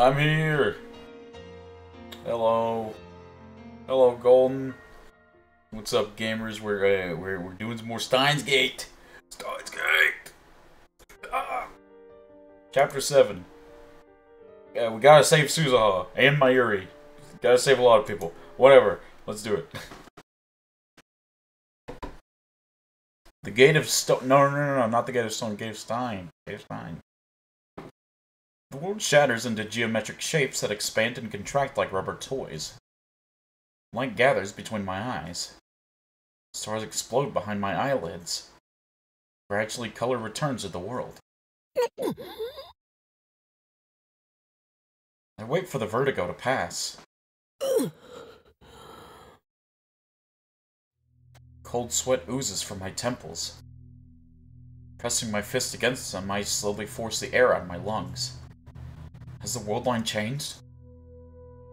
I'm here. Hello. Hello, Golden. What's up, gamers? We're doing some more Steins Gate. Steins Gate. Ah. Chapter 7. Yeah, we gotta save Suzuha and Mayuri. Gotta save a lot of people. Whatever. Let's do it. The Gate of Stone. No, not the Gate of Stone. Gate of Stein. Gate of Stein. The world shatters into geometric shapes that expand and contract like rubber toys. Light gathers between my eyes. Stars explode behind my eyelids. Gradually, color returns to the world. I wait for the vertigo to pass. Cold sweat oozes from my temples. Pressing my fist against them, I slowly force the air out of my lungs. Has the world line changed?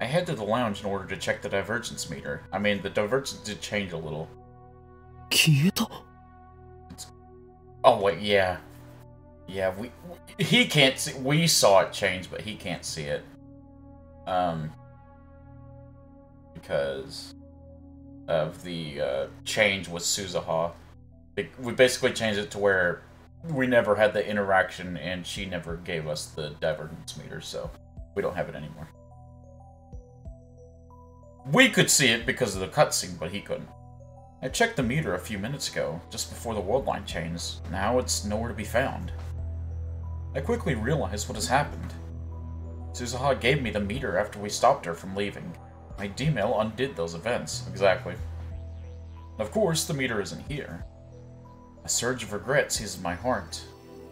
I head to the lounge in order to check the divergence meter. I mean, the divergence did change a little. Oh wait, yeah. Yeah, he can't see. We saw it change, but he can't see it. Because of the change with Suzuha. We basically changed it to where we never had the interaction, and she never gave us the divergence meter, so we don't have it anymore. We could see it because of the cutscene, but he couldn't. I checked the meter a few minutes ago, just before the world line changed. Now it's nowhere to be found. I quickly realized what has happened. Suzuha gave me the meter after we stopped her from leaving. My D-mail undid those events. Exactly. Of course, the meter isn't here. A surge of regret seizes my heart.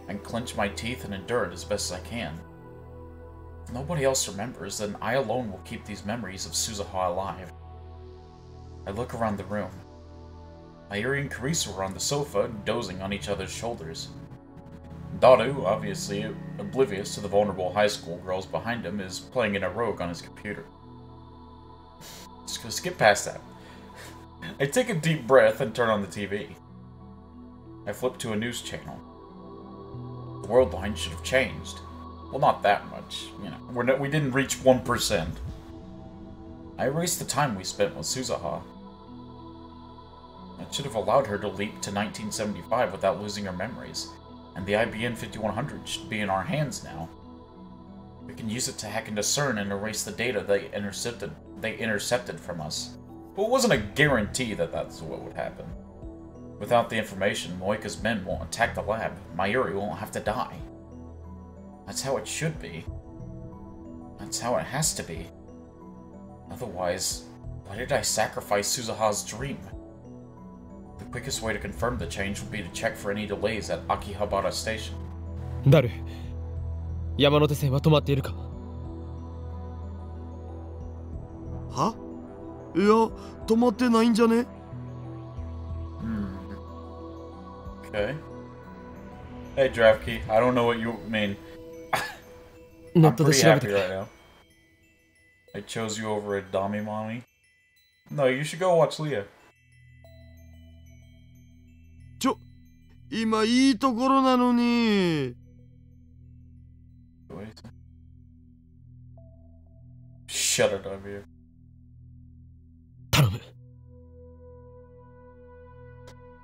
I clench my teeth and endure it as best as I can. If nobody else remembers, then I alone will keep these memories of Suzuha alive. I look around the room. Mayuri and Karisu are on the sofa, dozing on each other's shoulders. Daru, obviously oblivious to the vulnerable high school girls behind him, is playing in a rogue on his computer. Just gonna skip past that. I take a deep breath and turn on the TV. I flip to a news channel. The world line should have changed. Well, not that much. You know, we didn't reach 1%. I erased the time we spent with Suzuha. It should have allowed her to leap to 1975 without losing her memories. And the IBN 5100 should be in our hands now. We can use it to hack into CERN and erase the data they intercepted from us. But it wasn't a guarantee that that's what would happen. Without the information, Moika's men won't attack the lab. Mayuri won't have to die. That's how it should be. That's how it has to be. Otherwise, why did I sacrifice Suzuha's dream? The quickest way to confirm the change would be to check for any delays at Akihabara Station. Daru, Yamanote線は止まっているか? は? いや、止まってないんじゃね? Okay. Hey, Draftkey, I don't know what you mean. I'm pretty happy right now. I chose you over at Dami Mommy. No, you should go watch Leah. 今いいところなのに。Shut it up here. 頼む。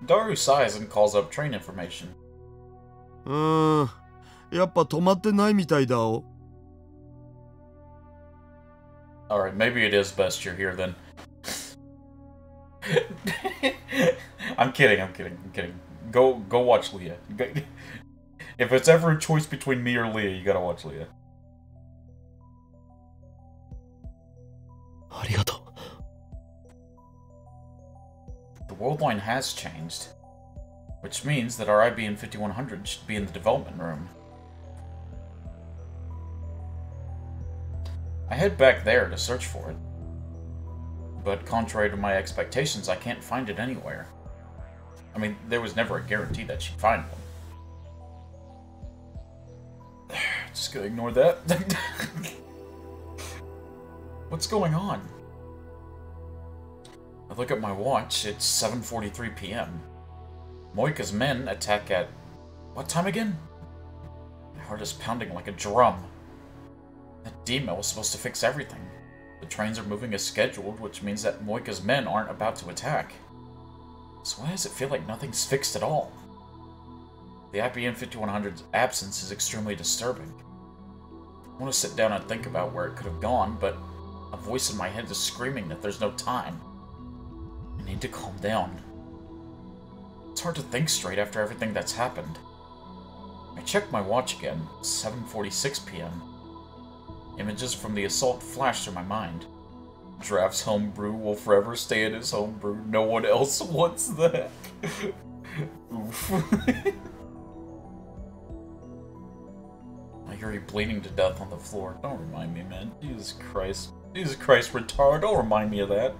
Daru sighs and calls up train information. やっぱ止まってないみたいだお。Alright, maybe it is best you're here then. I'm kidding. Go watch Leah. If it's ever a choice between me or Leah, you gotta watch Leah. ありがとう。The world line has changed, which means that our IBM 5100 should be in the development room. I head back there to search for it, but contrary to my expectations, I can't find it anywhere. I mean, there was never a guarantee that she'd find one. Just gonna ignore that. What's going on? I look at my watch, it's 7:43 p.m. Moika's men attack at... what time again? My heart is pounding like a drum. That D-mail was supposed to fix everything. The trains are moving as scheduled, which means that Moika's men aren't about to attack. So why does it feel like nothing's fixed at all? The IBM 5100's absence is extremely disturbing. I want to sit down and think about where it could have gone, but a voice in my head is screaming that there's no time. I need to calm down. It's hard to think straight after everything that's happened. I checked my watch again. It's 7:46 p.m. Images from the assault flashed through my mind. Draft's homebrew will forever stay at his homebrew. No one else wants that. Oof. I hear you bleeding to death on the floor. Don't remind me, man. Jesus Christ. Jesus Christ, retard. Don't remind me of that.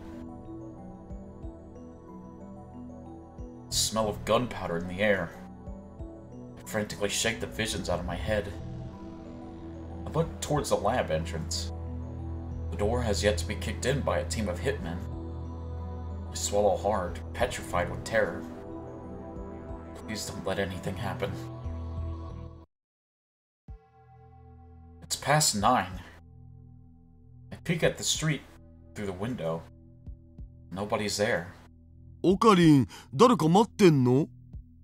The smell of gunpowder in the air. I frantically shake the visions out of my head. I look towards the lab entrance. The door has yet to be kicked in by a team of hitmen. I swallow hard, petrified with terror. Please don't let anything happen. It's past 9. I peek at the street through the window. Nobody's there. オカリン、誰か待ってんの？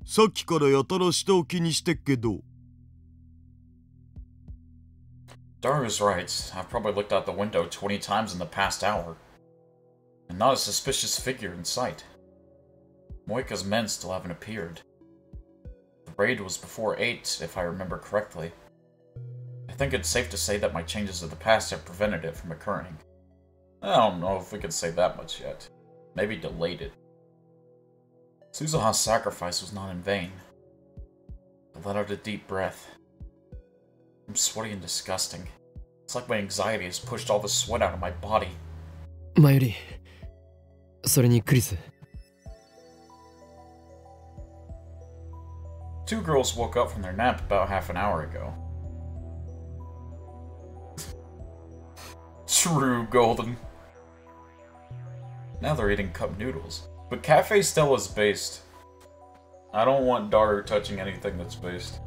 さっきからやたら下を気にしてっけど。Daru's right. I've probably looked out the window 20 times in the past hour. And not a suspicious figure in sight. Moika's men still haven't appeared. The raid was before 8, if I remember correctly. I think it's safe to say that my changes of the past have prevented it from occurring. I don't know if we can say that much yet. Maybe delayed it. Suzuha's sacrifice was not in vain. I let out a deep breath. I'm sweaty and disgusting. It's like my anxiety has pushed all the sweat out of my body. Mayuri, それにクリス。Two girls woke up from their nap about half an hour ago. True, Golden. Now they're eating cup noodles. But Cafe Stella's based. I don't want Daru touching anything that's based.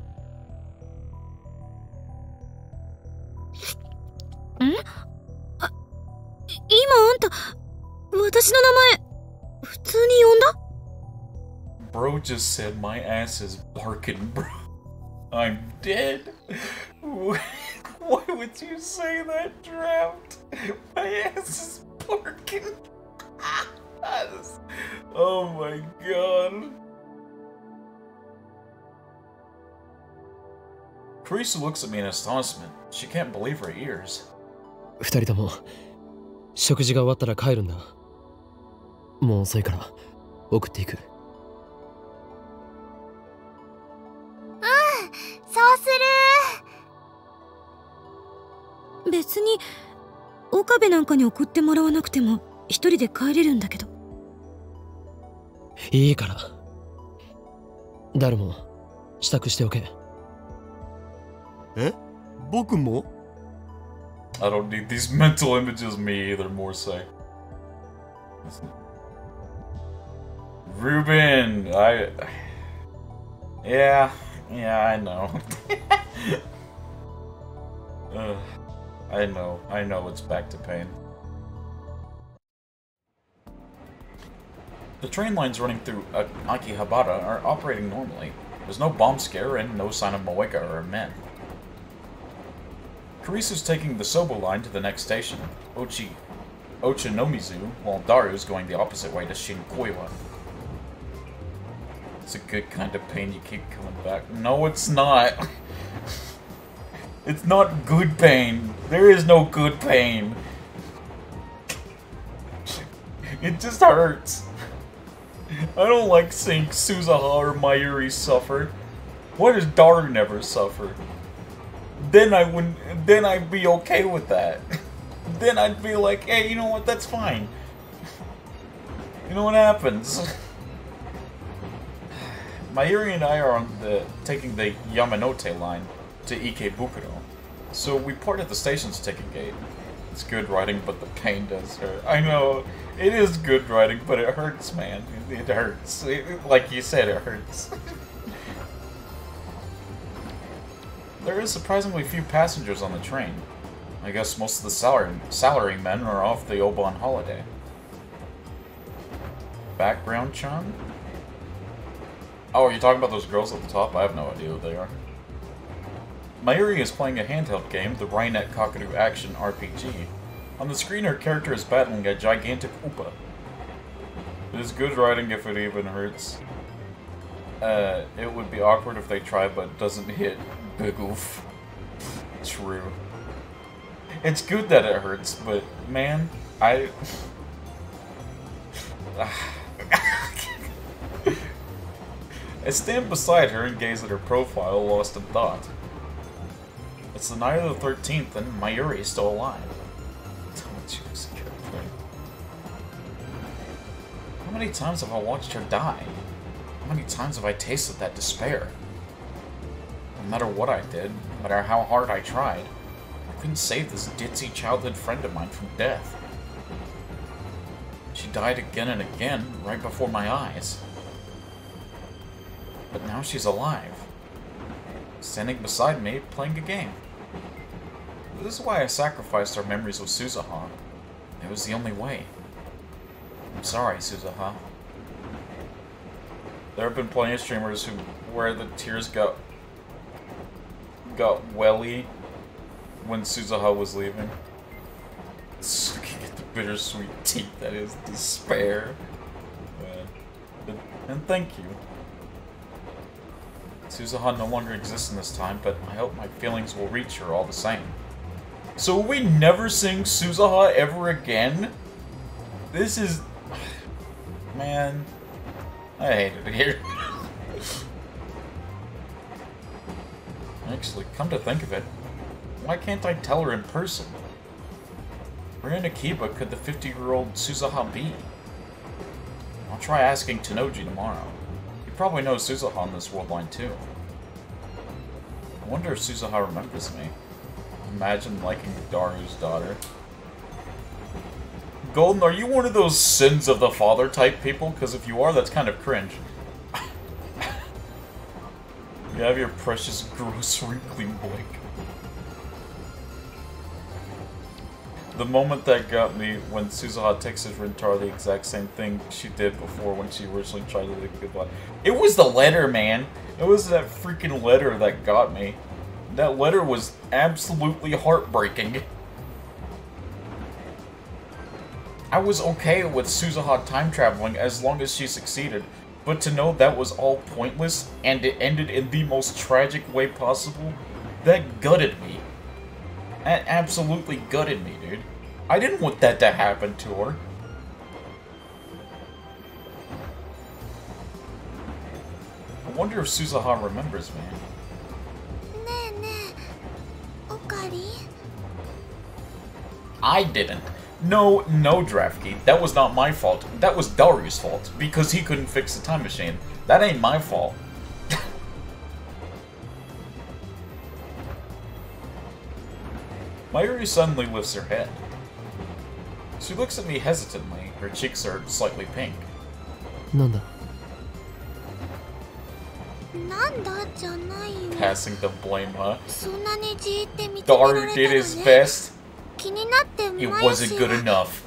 あ、今あんた、私の名前、普通に呼んだ？ Bro just said my ass is barking, bro. I'm dead. Why would you say that, Draft? My ass is barking. Oh my god. Carissa looks at me in astonishment. She can't believe her ears. 二人とも食事が終わったら帰るんだ。もう遅いから送っていく。そうする。別に岡部なんかに送ってもらわなくても一人で帰れるんだけど。いいから。誰も支度しておけ。え？僕も？ I don't need these mental images, me either, more say. Ruben, Yeah, I know. I know it's back to pain. The train lines running through Akihabara are operating normally. There's no bomb scare and no sign of Moeka or her men. Karisu's taking the Sobo line to the next station, Ochinomizu, while Daru's going the opposite way to Shinkoiwa. It's a good kind of pain, you keep coming back. No, it's not. It's not good pain. There is no good pain. It just hurts. I don't like seeing Suzuha or Mayuri suffer. Why does Daru never suffer? Then I'd be okay with that. Then I'd be like, hey, you know what, that's fine. You know what happens? Mayuri and I are taking the Yamanote line to Ikebukuro. So we part at the station's ticket gate. It's good writing, but the pain does hurt. I know, it is good writing, but it hurts, man. It hurts. Like you said, it hurts. There is surprisingly few passengers on the train. I guess most of the salary men are off the Oban holiday. Background charm? Oh, are you talking about those girls at the top? I have no idea who they are. Mayuri is playing a handheld game, the Rainet Kakadu Action RPG. On the screen, her character is battling a gigantic Upa. It is good writing if it even hurts. It would be awkward if they try, but it doesn't hit. Big oof. True. It's good that it hurts, but man, I stand beside her and gaze at her profile, lost in thought. It's the night of the 13th, and Mayuri is still alive. How many times have I watched her die? How many times have I tasted that despair? No matter what I did, no matter how hard I tried, I couldn't save this ditzy childhood friend of mine from death. She died again and again, right before my eyes. But now she's alive, standing beside me, playing a game. This is why I sacrificed our memories with Suzuha. It was the only way. I'm sorry, Suzuha. There have been plenty of streamers where the tears got welly when Suzuha was leaving. Sucking at the bittersweet teeth that is despair. And thank you. Suzuha no longer exists in this time, but I hope my feelings will reach her all the same. So will we never sing Suzuha ever again? This is... Man, I hate it here. Actually, come to think of it, why can't I tell her in person? Where in Akiba could the 50-year-old Suzuha be? I'll try asking Tenoji tomorrow. He probably knows Suzuha on this world line too. I wonder if Suzuha remembers me. Imagine liking Daru's daughter. Golden, are you one of those sins of the father type people? Because if you are, that's kind of cringe. You have your precious, gross, wrinkly blink. The moment that got me when Suzuha texted Rintaro the exact same thing she did before when she originally tried to leave goodbye. It was the letter, man! It was that freaking letter that got me. That letter was absolutely heartbreaking. I was okay with Suzuha time traveling as long as she succeeded, but to know that was all pointless and it ended in the most tragic way possible, that gutted me. That absolutely gutted me, dude. I didn't want that to happen to her. I wonder if Suzuha remembers me. I didn't. No, Draftkey. That was not my fault. That was Daru's fault, because he couldn't fix the time machine. That ain't my fault. Mayuri suddenly lifts her head. She looks at me hesitantly. Her cheeks are slightly pink. Nanda. Passing the blame, huh? Daru did his best. It wasn't good enough.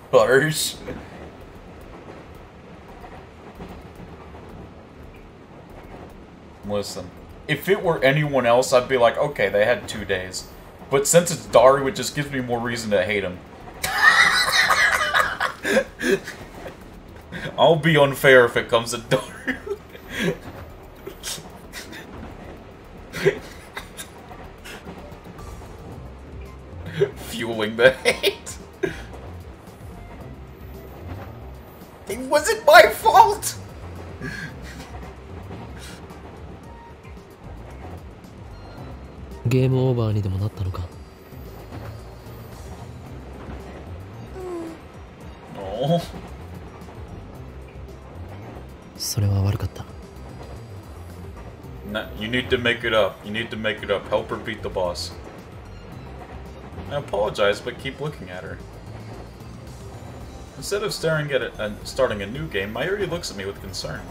Butters. Listen, if it were anyone else, I'd be like, okay, they had 2 days. But since it's Daru, it just gives me more reason to hate him. I'll be unfair if it comes to Daru. Fueling the hate. It wasn't my fault! Game over にでもなったのか? No. それは悪かった. Nah, you need to make it up. You need to make it up. Help her beat the boss. I apologize, but keep looking at her. Instead of staring at it and starting a new game, Mayuri looks at me with concern.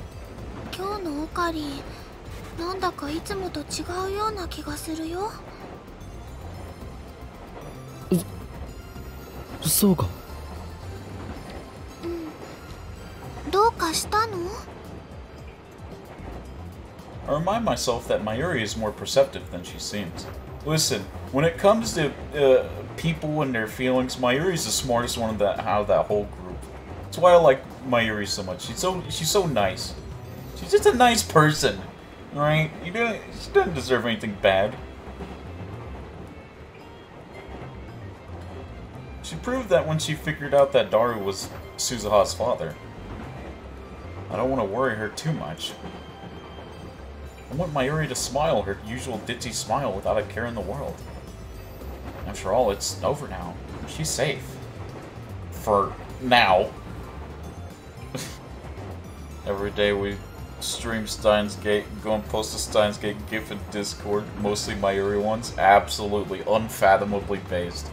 今日のオカリン、なんだかいつもと違うような気がするよ。そうか。どうかしたの？ I remind myself that Mayuri is more perceptive than she seems. Listen, when it comes to people and their feelings, Mayuri's the smartest one out of that whole group. That's why I like Mayuri so much. She's so nice. She's just a nice person, right? She doesn't deserve anything bad. She proved that when she figured out that Daru was Suzuha's father. I don't want to worry her too much. I want Mayuri to smile her usual ditzy smile without a care in the world. After all, it's over now. She's safe. For now. Every day we stream Steins Gate, go and post a Steins Gate GIF in Discord, mostly Mayuri ones. Absolutely, unfathomably based.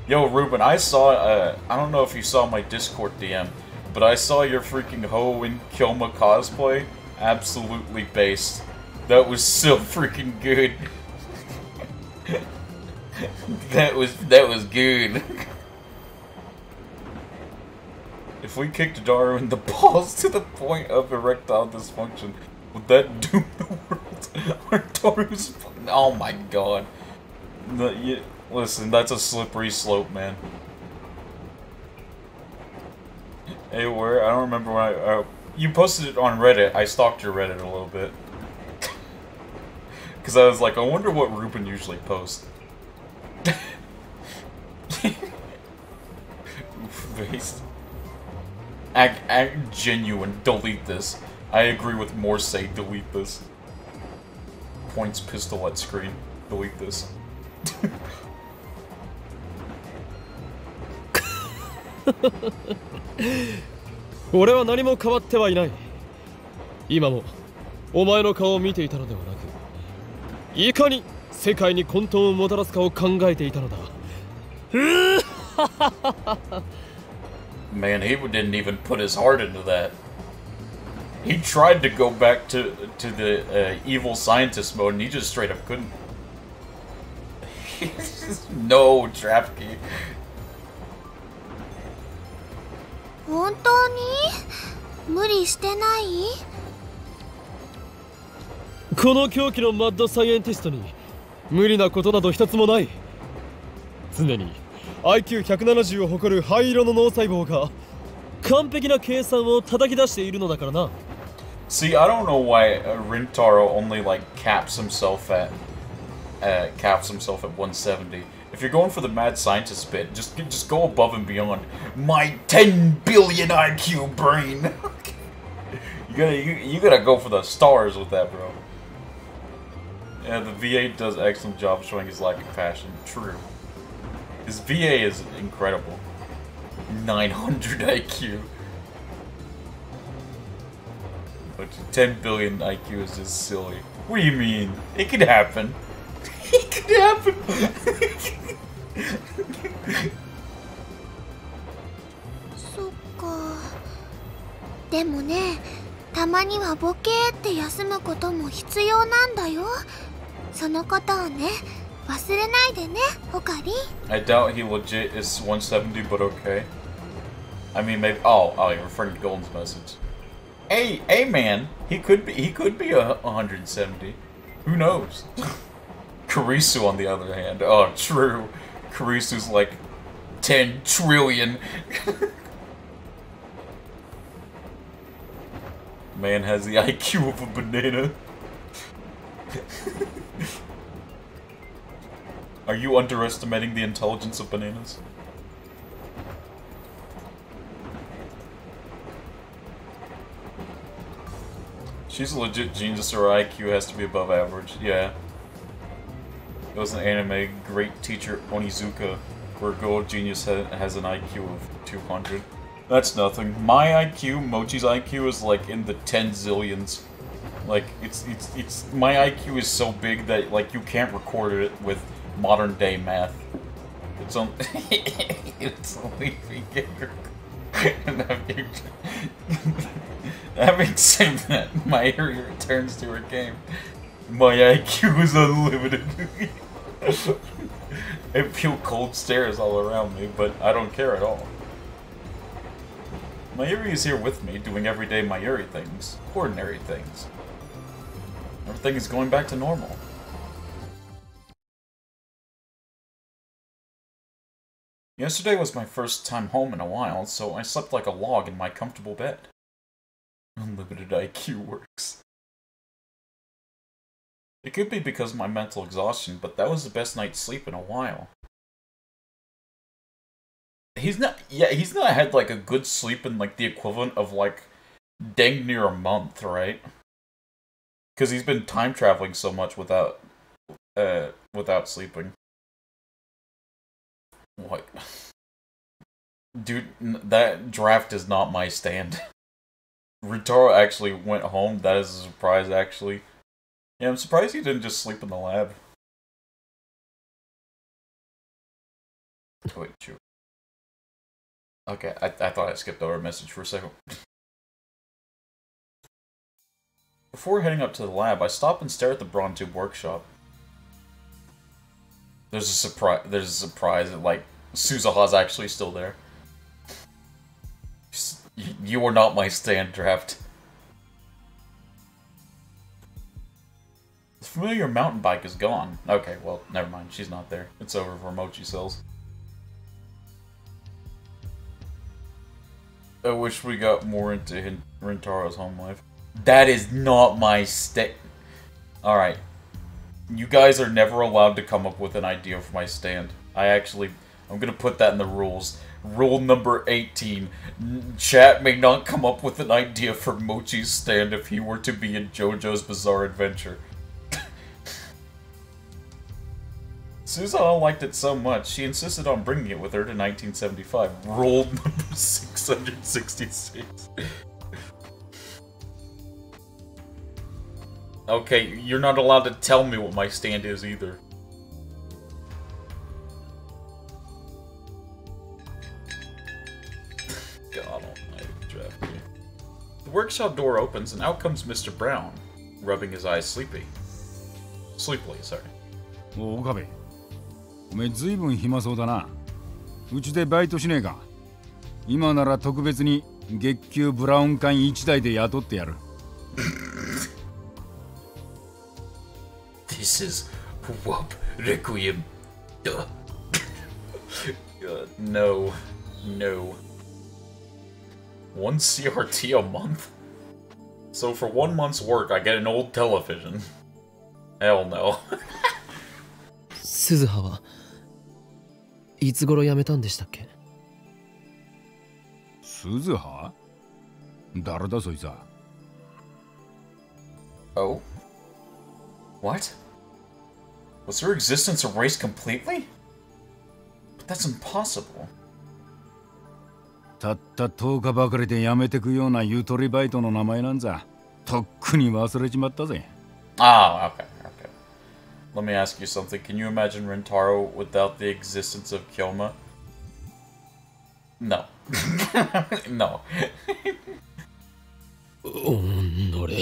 Yo, Ruben, I saw, I don't know if you saw my Discord DM, but I saw your freaking Ho and Kyoma cosplay. Absolutely based. That was so freaking good. that was good. If we kicked Daru in the balls to the point of erectile dysfunction, would that doom the world? Or Daru's... Oh my god. Listen, that's a slippery slope, man. Hey, where? I don't remember when I... you posted it on Reddit. I stalked your Reddit a little bit. Because I was like, I wonder what Ruben usually posts. Based. Act genuine. Delete this. I agree with Morse. Delete this. Points pistol at screen. Delete this.俺は何も変わってはいない。今もお前の顔を見ていたのではなく、いかに世界に混沌をもたらすかを考えていたのだ。Man, he didn't even put his heart into that. He tried to go back to the evil scientist mode, and he just straight up couldn't. No, Trapkey. 本当に？無理してない？この狂気のマッドサイエンティストに無理なことなど一つもない。常に IQ170 を誇る灰色の脳細胞が完璧な計算を叩き出しているのだからな。See, I don't know why Rintaro only like caps himself at 170. If you're going for the mad scientist bit, just go above and beyond. My 10 billion IQ brain. you gotta go for the stars with that, bro. Yeah, the VA does an excellent job showing his lack of passion. True. His VA is incredible. 900 IQ. But 10 billion IQ is just silly. What do you mean? It could happen. It could happen. そっか。でもね、たまにはボケーって休むことも必要なんだよ。そのことをね、忘れないでね、オカリン。I doubt he legit is 170, but okay. I mean, maybe. Oh, you're referring to Golden's message. Hey, man, he could be 170. Who knows? Kurisu, on the other hand, oh, true. Kurisu's like 10 trillion. Man has the IQ of a banana. Are you underestimating the intelligence of bananas? She's a legit genius, her IQ has to be above average, yeah. It was an anime, great teacher Onizuka, where a girl genius has an IQ of 200. That's nothing. My IQ, Mochi's IQ, is like in the 10 zillions. Like, it's my IQ is so big that, like, you can't record it with modern day math. It's on. It's only figure. Having said that, Mayuri returns to her game. My IQ is unlimited. I feel cold stares all around me, but I don't care at all. Mayuri is here with me, doing everyday Mayuri things. Ordinary things. Everything is going back to normal. Yesterday was my first time home in a while, so I slept like a log in my comfortable bed. Unlimited IQ works. It could be because of my mental exhaustion, but that was the best night's sleep in a while. He's not had like a good sleep in like the equivalent of like dang near a month, right? Because he's been time traveling so much without sleeping. What? Dude, that draft is not my stand. Rintaro actually went home. That is a surprise, actually. Yeah, I'm surprised he didn't just sleep in the lab. Wait, true. Okay, I thought I skipped over a message for a second. Before heading up to the lab, I stop and stare at the Brontube workshop. There's a surprise that, like, Suzuha's actually still there. You are not my stand, draft. The familiar mountain bike is gone. Okay, well, never mind. She's not there. It's over for Mochi cells. I wish we got more into Rintaro's home life. That is not my stand. Alright. You guys are never allowed to come up with an idea for my stand. I'm gonna put that in the rules. Rule number 18. Chat may not come up with an idea for Mochi's stand if he were to be in JoJo's Bizarre Adventure. Suzuha liked it so much, she insisted on bringing it with her to 1975. Rule number 666. Okay, you're not allowed to tell me what my stand is either. God almighty, draft me. The workshop door opens and out comes Mr. Brown, rubbing his eyes sleepily, sorry. お岡部、おめえずいぶん暇そうだな。うちでバイトしねえか。今なら特別に月給ブラウン管1台で雇ってやる。This is WAP Requiem. No. 1 CRT a month? So for 1 month's work, I get an old television. Hell no. 鈴葉はいつ頃辞めたんでしたっけ？鈴葉？誰だそいつは。Oh? What? Was her existence erased completely? But that's impossible. たった10日ばかりで辞めてくようなゆとりバイトの名前なんざとっくに忘れちまったぜ。Ah, okay. Let me ask you something. Can you imagine Rintaro without the existence of Kyoma? No. No. おれ、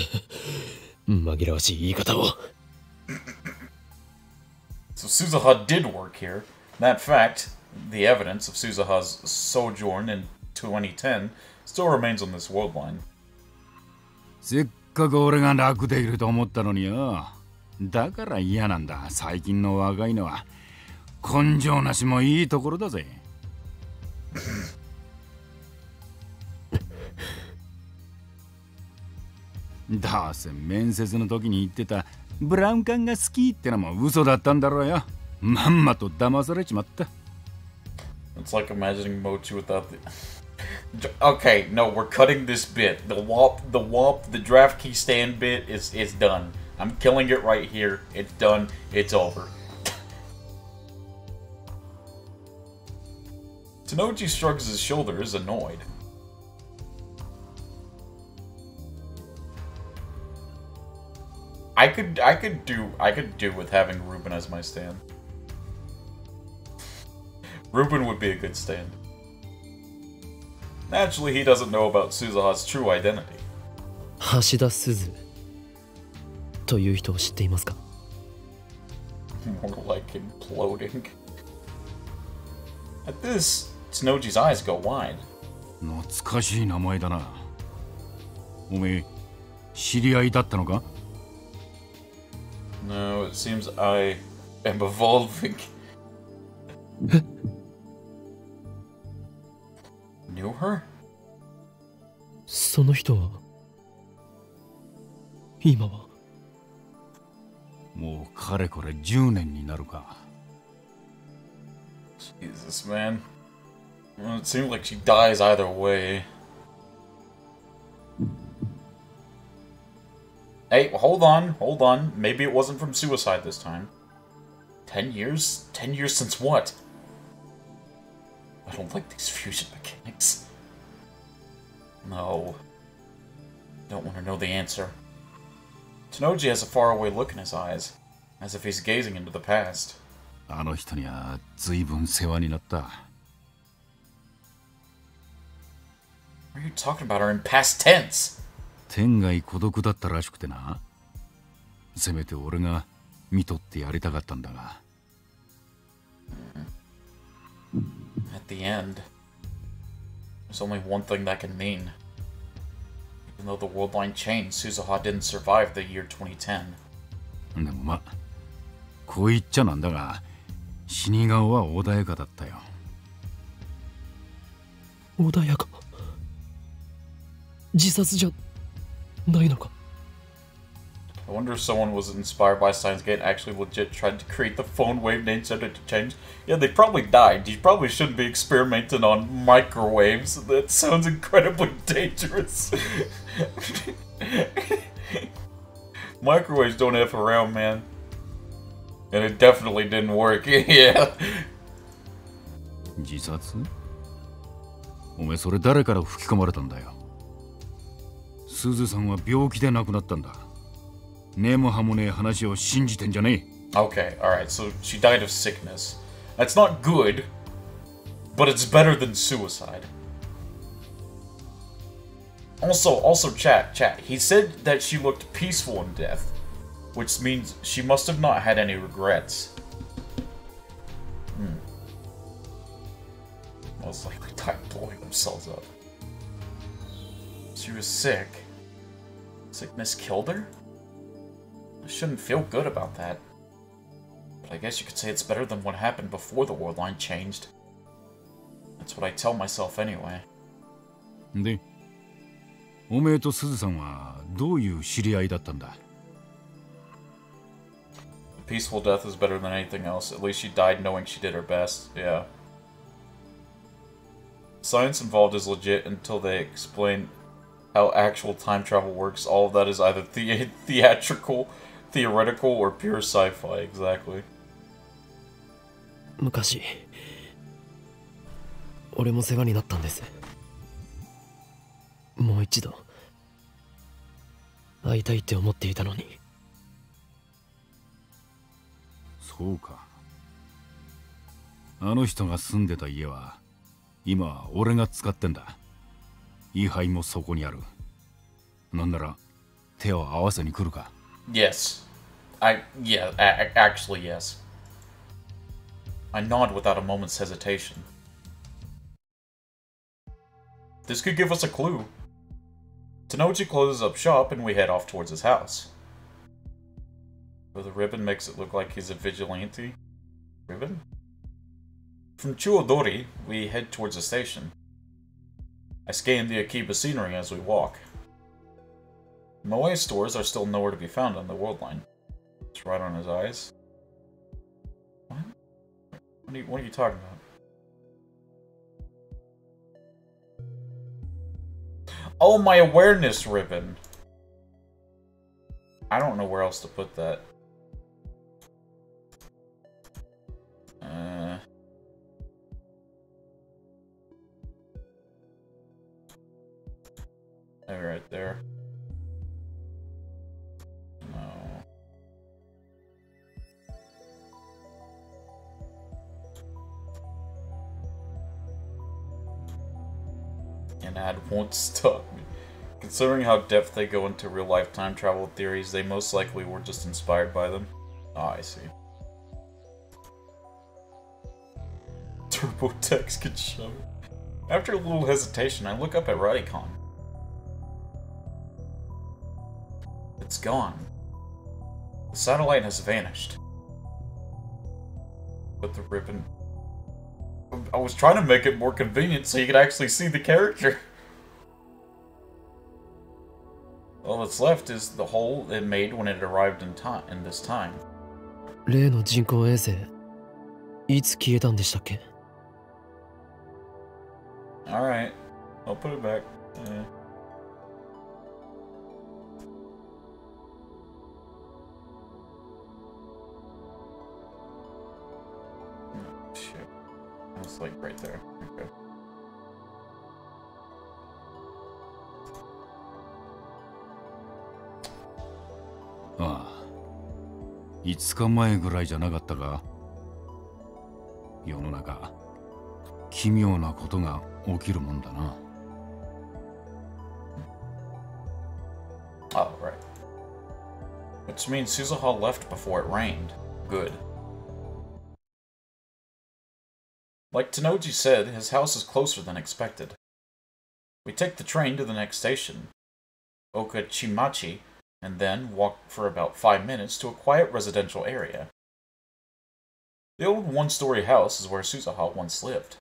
紛らわしい言い方を。So Suzuha did work here. That fact, the evidence of Suzuha's sojourn in 2010, still remains on this world line. せっかく俺が楽できると思ったのによ。だから嫌なんだ。最近の若いのは根性なしもいいところだぜ。どうせ面接の時に言ってたブラウン管が好きってのも嘘だったんだろうよ。まんまと騙されちまった。It's like imagining Mochi without the... Okay, no, we're cutting this bit. The draft key stand bit is done. I'm killing it right here. It's done. It's over. Tanoji shrugs his shoulders, annoyed. I could do with having Ruben as my stand. Ruben would be a good stand. Naturally, he doesn't know about Suzuha's true identity. 橋田鈴という人を知っていますか？ More like imploding. At this, Tsunoji's eyes go wide. 懐かしい名前だな。おめえ、知り合いだったのか？ No, it seems I am evolving. Knew her? その人は今はもうかれこれ10年になるか。Jesus, man. Well, it seems like she dies either way. Hey, hold on. Maybe it wasn't from suicide this time. 10 years? 10 years since what? I don't like these fusion mechanics. No. Don't want to know the answer. Tsunoji has a faraway look in his eyes, as if he's gazing into the past. あの人には随分世話になった。What are you talking about her in past tense? 天涯孤独だったらしくてな。せめて俺が見とってやりたかったんだが。At the end, there's only one thing that can mean. Even though the world line changed, Suzuha didn't survive the year 2010. でもま、こう言っちゃなんだが、死に顔は穏やかだったよ。穏やか。自殺じゃないのか。I wonder if someone was inspired by Steins and actually legit tried to create the phone wave name center to change. Yeah, they probably died. You probably shouldn't be experimenting on microwaves. That sounds incredibly dangerous. Microwaves don't F around, man. And it definitely didn't work, yeah. 自殺？おめえそれ誰から吹き込まれたんだよ。すずさんは病気で亡くなったんだ。根も葉もねえ話を信じてんじゃねえ。Okay, alright, so she died of sickness. That's not good, but it's better than suicide. Also, chat, he said that she looked peaceful in death, which means she must have not had any regrets. Most likely died blowing themselves up. She was sick. Sickness killed her? I shouldn't feel good about that. But I guess you could say it's better than what happened before the world line changed. That's what I tell myself anyway. で、おめえとすずさんはどういう知り合いだったんだ? A peaceful death is better than anything else. At least she died knowing she did her best. Yeah. Science involved is legit until they explain how actual time travel works. All of that is either theoretical, or pure sci-fi, exactly. 昔俺も世話になったんです。もう一度会いたいって思っていたのに。そうか。あの人が住んでた家は今は俺が使ってんだ。位牌もそこにある。なんなら手を合わせに来るか。Yes. Actually, yes. I nod without a moment's hesitation. This could give us a clue. Tanoji closes up shop and we head off towards his house. Where the ribbon makes it look like he's a vigilante. Ribbon? From Chuodori, we head towards the station. I scan the Akiba scenery as we walk. Moe stores are still nowhere to be found on the world line. It's right on his eyes. What? What are you talking about? Oh, my awareness ribbon! I don't know where else to put that. Maybe right there. No. An ad won't stop me. Considering how depth they go into real-life time travel theories, they most likely were just inspired by them. Ah, I see. Turbo Text can shove it. After a little hesitation, I look up at Radicon. It's gone. The satellite has vanished. But the ribbon... I was trying to make it more convenient so you could actually see the character. All that's left is the hole it made when it arrived in this time. 例の人工衛星、いつ消えたんでしたっけ? Alright, I'll put it back. Oh, shit. It's like right there. Okay. Ah. 5日前ぐらいじゃなかったか? 世の中、奇妙なことが起きるもんだな。Oh, right. Which means Suzuha left before it rained. Good. Like Tenoji said, his house is closer than expected. We take the train to the next station, Okachimachi, and then walk for about 5 minutes to a quiet residential area. The old one-story house is where Suzuha once lived.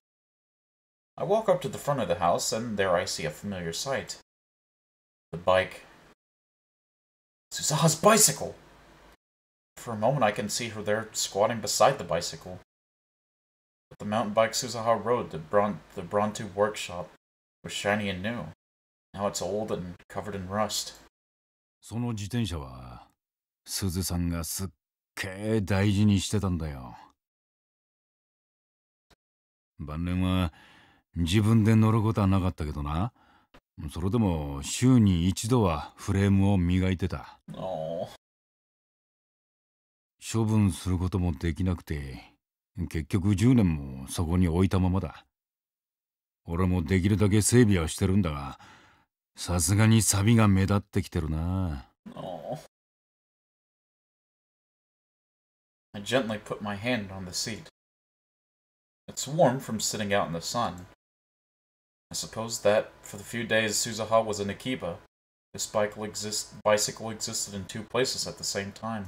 I walk up to the front of the house, and there I see a familiar sight. The bike. Suzuha's bicycle! For a moment I can see her there squatting beside the bicycle. But the mountain bike Suzuha rode to the Brontu workshop was shiny and new. Now it's old and covered in rust. その自転車は、鈴さんがすっげえ大事にしてたんだよ。晩年は自分で乗ることはなかったけどな。それでも週に一度はフレームを磨いてた。処分することもできなくて、結局10年もそこに置いたままだ。俺もできるだけ整備はしてるんだが、さすがに錆が目立ってきてるな。I gently put my hand on the seat. It's warm from sitting out in the sun. I suppose that, for the few days Suzuha was in Akiba, this bicycle existed in 2 places at the same time.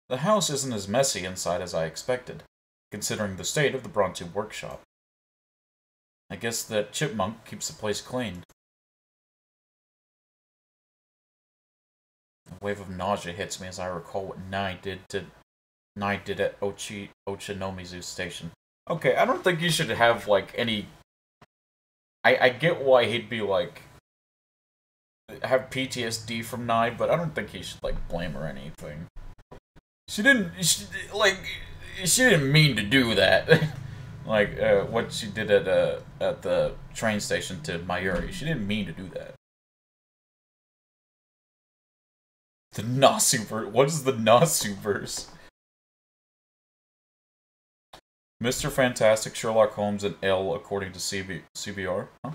The house isn't as messy inside as I expected, considering the state of the Brontu workshop. I guess that Chipmunk keeps the place clean. A wave of nausea hits me as I recall what Nai did at Ochanomizu Station. Okay, I don't think you should have, like, any... I get why he'd be, like... have PTSD from Nai, but I don't think he should, like, blame her or anything. She didn't mean to do that. Like, what she did at the train station to Mayuri. She didn't mean to do that. The Nasuverse? What is the Nasuverse? Mr. Fantastic, Sherlock Holmes, and L according to CBR? Huh?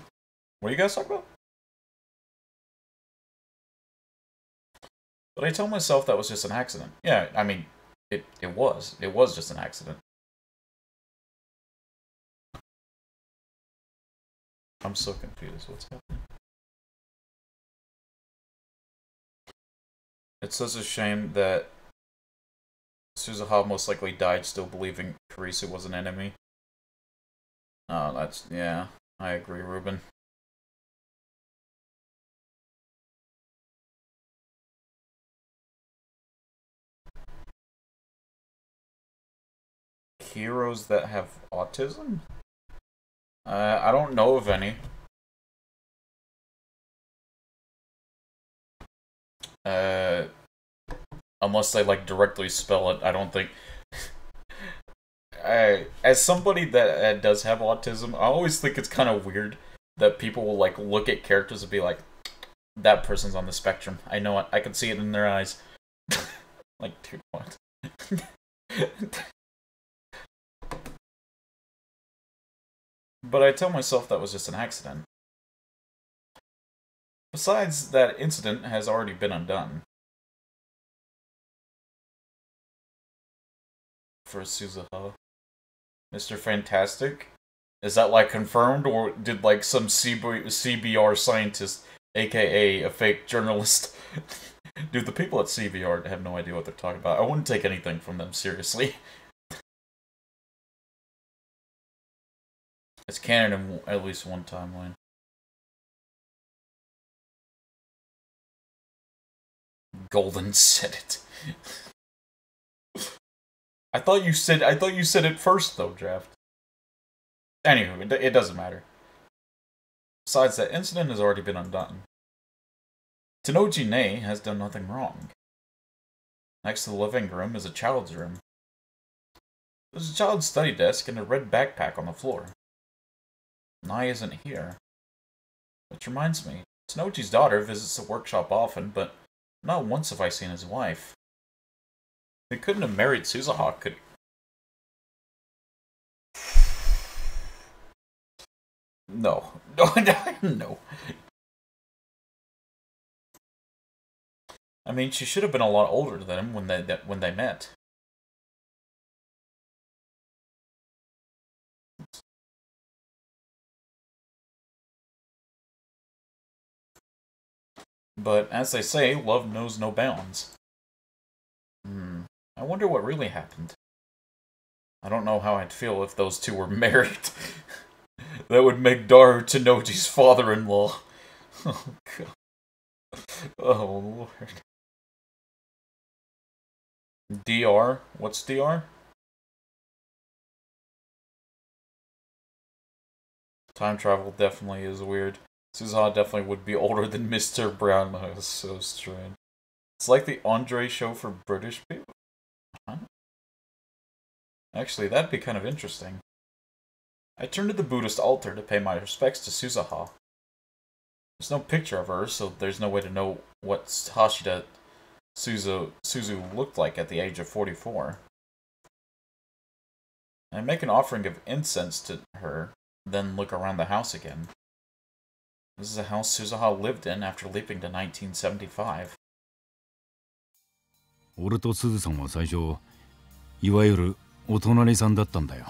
What are you guys talking about? But I tell myself that was just an accident. Yeah, I mean, it was. It was just an accident. I'm so confused. What's happening? It's such a shame that Suzuha most likely died still believing Kurisu was an enemy. Oh, that's... yeah, I agree, Ruben. Heroes that have autism? I don't know of any. Unless they, like, directly spell it, I don't think... as somebody that does have autism, I always think it's kind of weird that people will, like, look at characters and be like, that person's on the spectrum. I know it. I can see it in their eyes. Like, dude, what? But I tell myself that was just an accident. Besides, that incident has already been undone. for Suzuha. Mr. Fantastic? Is that, like, confirmed, or did, like, some CBR scientist, aka a fake journalist... Dude, the people at CBR have no idea what they're talking about. I wouldn't take anything from them seriously. It's canon in at least one timeline. Golden said it. I thought you said it first though, Draft. Anywho, it doesn't matter. Besides, that incident has already been undone. Tenoji Nei has done nothing wrong. Next to the living room is a child's room. There's a child's study desk and a red backpack on the floor. Nai isn't here. Which reminds me, Tenoji's daughter visits the workshop often, but not once have I seen his wife. He couldn't have married Suzuha, could he? No. No. I mean, she should have been a lot older than him when they met. But, as they say, love knows no bounds. I wonder what really happened. I don't know how I'd feel if those two were married. That would make Daru Tenoji's father-in-law. Oh, God. Oh, Lord. DR? What's DR? Time travel definitely is weird. Suzuha definitely would be older than Mr. Brownlow. It's so strange. It's like the Andre show for British people. Huh? Actually, that'd be kind of interesting. I turned to the Buddhist altar to pay my respects to Suzuha. There's no picture of her, so there's no way to know what Hashida Suzu looked like at the age of 44. I make an offering of incense to her, then look around the house again. This is a house Suzuha lived in after leaping to 1975. 俺とすずさんは最初、いわゆるお隣さんだったんだよ。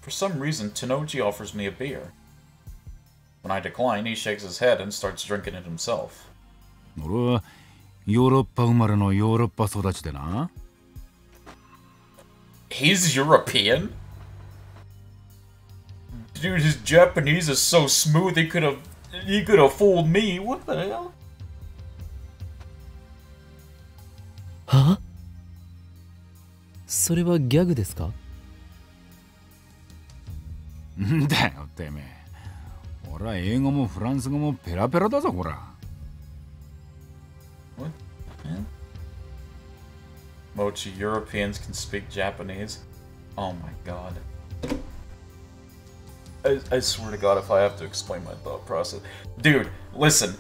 For some reason, Tenoji offers me a beer. When I decline, he shakes his head and starts drinking it himself. 俺はヨーロッパ生まれのヨーロッパ育ちでな。He's European? Dude, his Japanese is so smooth he could have fooled me. What the hell? は？それはギャグですか？んだよてめえ。俺は英語もフランス語もペラペラだぞほら。What? Mochi, Europeans can speak Japanese? Oh my god. I swear to God if I have to explain my thought process. Dude, listen.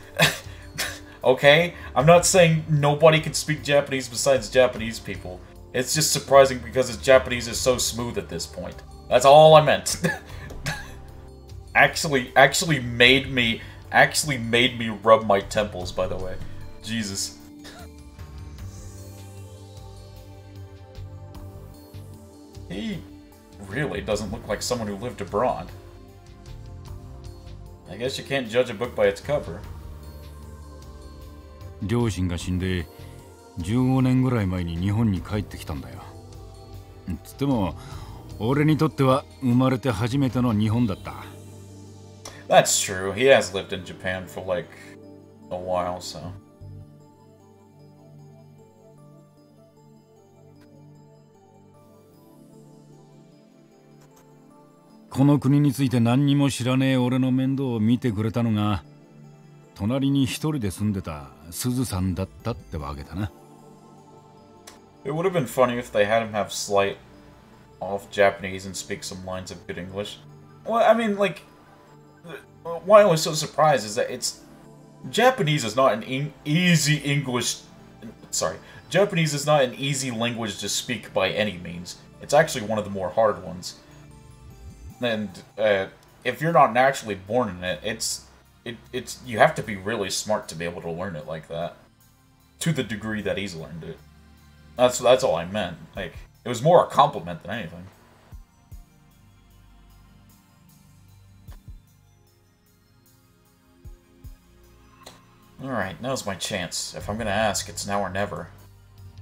Okay? I'm not saying nobody can speak Japanese besides Japanese people. It's just surprising because his Japanese is so smooth at this point. That's all I meant. actually made me rub my temples, by the way. Jesus. He really doesn't look like someone who lived abroad. I guess you can't judge a book by its cover. 両親が死んで15年ぐらい前に日本に帰ってきたんだよ。つっても俺にとっては生まれて初めての日本だった。That's true. He has lived in Japan for like a while, so. この国について何にも知らねえ俺の面倒を見てくれたのが隣に一人で住んでたすずさんだったってわけだな。It would have been funny if they had him have slight off Japanese and speak some lines of good English. Well, I mean, like, why I was so surprised is that Japanese is not an easy English. Sorry, Japanese is not an easy language to speak by any means. It's actually one of the more hard ones. And if you're not naturally born in it, it's you have to be really smart to be able to learn it like that, to the degree that he's learned it. That's all I meant. Like, it was more a compliment than anything. Alright, now's my chance. If I'm gonna ask, it's now or never.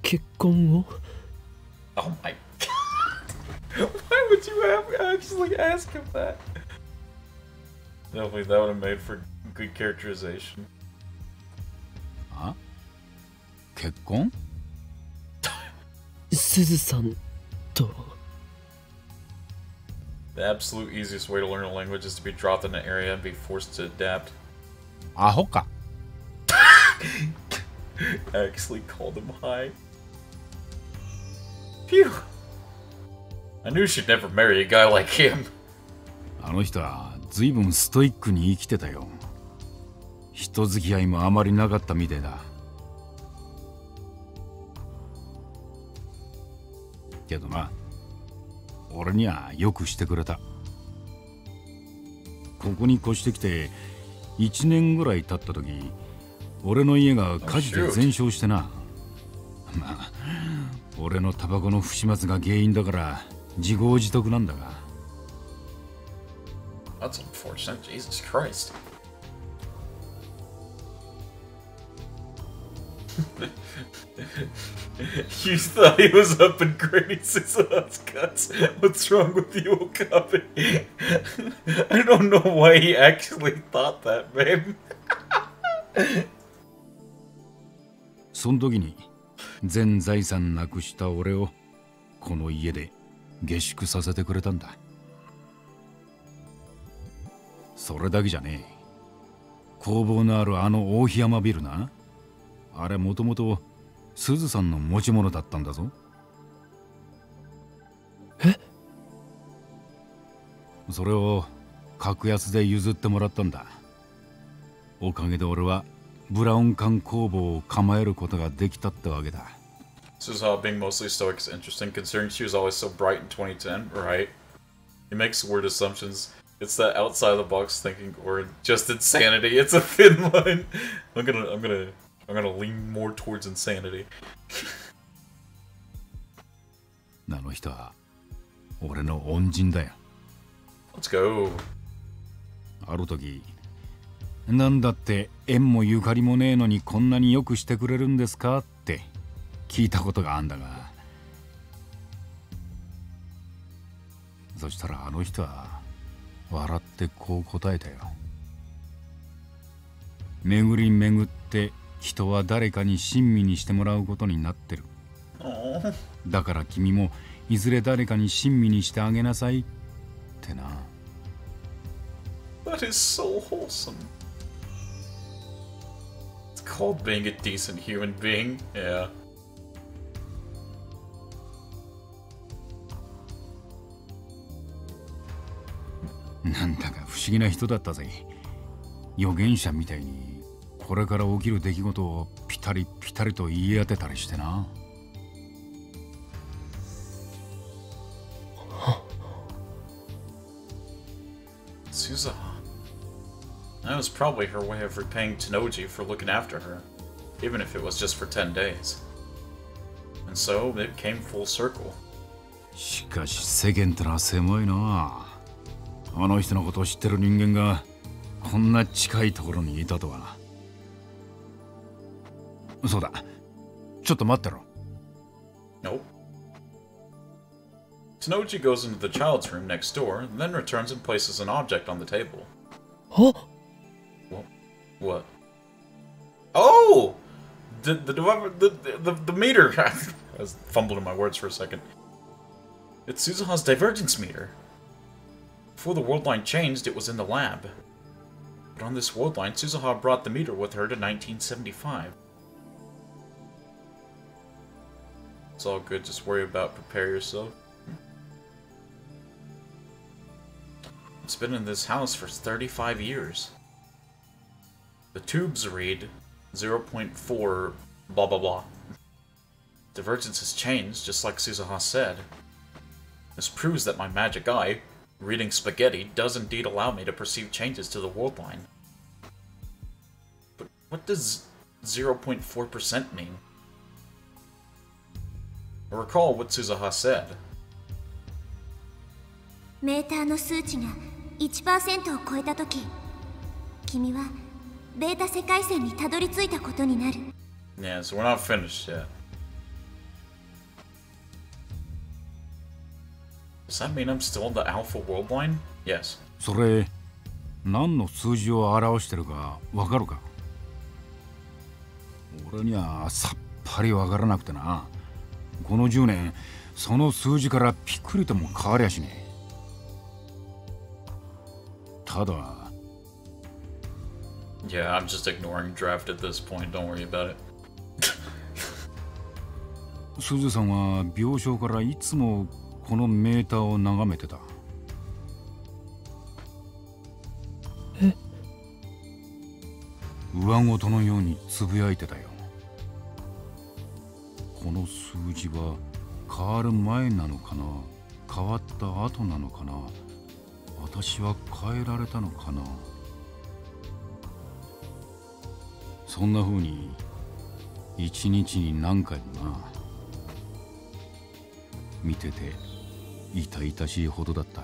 結婚を Oh my god. Why would you actually ask him that? Definitely, that would have made for good characterization. あ結婚すずさんと The absolute easiest way to learn a language is to be dropped in an area and be forced to adapt. アホか I actually called him high. Phew. I knew she'd never marry a guy like him. あの人は随分ストイックに生きてたよ。人付き合いもあまりなかったみてえだ。けどな、俺にはよくしてくれた。ここに越してきて1年ぐらい経った時、俺の家が火事で全焼してな。まあ、俺のタバコの不始末が原因だから自業自得なんだが。That's unfortunate. Jesus Christ. You thought he was up in Granny Suzuha's guts. What's wrong with you, Okabe? I don't know why he actually thought that, man. その時に全財産なくした俺をこの家で下宿させてくれたんだ。それだけじゃねえ。工房のあるあの大檜山ビルな。あれもともとすずさんの持ち物だったんだぞ。え？それを格安で譲ってもらったんだ。おかげで俺はブラウン管工房を構えることができたってわけだ。Suzuha being mostly stoic is interesting, considering she was always so bright in 2010, right? He makes weird assumptions. It's that outside of the box thinking or just insanity. It's a thin line. I'm gonna lean more towards insanity. あの人は俺の恩人だよ。Let's go. ある時、なんだって縁もゆかりもねえのにこんなによくしてくれるんですかって聞いたことがあんだが、そしたらあの人は笑ってこう答えたよ。巡り巡って人は誰かに親身にしてもらうことになってる。だから君もいずれ誰かに親身にしてあげなさいってな。That is so wholesome. It's called being a decent human being. Yeah. なんだか不思議な人だったぜ。預言者みたいにこれから起きる出来事をピタリピタリと言い当てたりしてな。Suzuha. That was probably her way of repaying Tenoji for looking after her, even if it was just for 10 days. And so, it came full circle. しかし世間ってのは狭いな。あの人のことを知ってる人間がこんな近いところにいたとは。そうだ、ちょっと待ってろ。Nope. Tenoji goes into the child's room next door, and then returns and places an object on the table. Huh? What? Oh! The meter! I was fumbling my words for a second. It's Suzuha's divergence meter. Before the world line changed, it was in the lab. But on this world line, Suzuha brought the meter with her to 1975. It's all good, just worry about prepare yourself. It's been in this house for 35 years. The tubes read 0.4 blah blah blah. Divergence has changed, just like Suzuha said. This proves that my magic eye, reading spaghetti, does indeed allow me to perceive changes to the world line. But what does 0.4% mean? I recall what Suzuha said. メーターの数値が 1% を超えたとき、君はベータ世界線にたどり着いたことになる。Yeah, so we're not finished yet. Does that mean I'm still in the Alpha World Line? Yes. それ何の数字を表してるかわかるか？俺にはさっぱりわからなくてな。この10年その数字からピクリとも変わりゃしねえ。ただ Yeah, I'm just ignoring draft at this point, don't worry about it. すずさんは病床からいつもこのメーターを眺めてた。え？上ごとのようにつぶやいてたよ。この数字は変わる前なのかな、変わった後なのかな、私は変えられたのかな。そんな風に一日に何回もな。見てて痛々しいほどだった。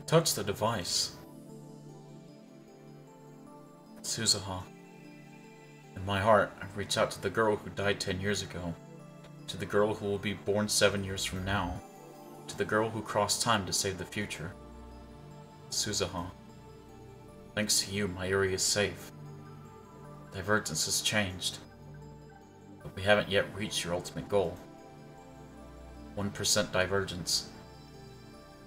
Touch the device. Suzuha. In my heart, I reach out to the girl who died 10 years ago, to the girl who will be born 7 years from now, to the girl who crossed time to save the future. Suzuha. Thanks to you, Mayuri is safe. Divergence has changed, but we haven't yet reached your ultimate goal. 1% divergence.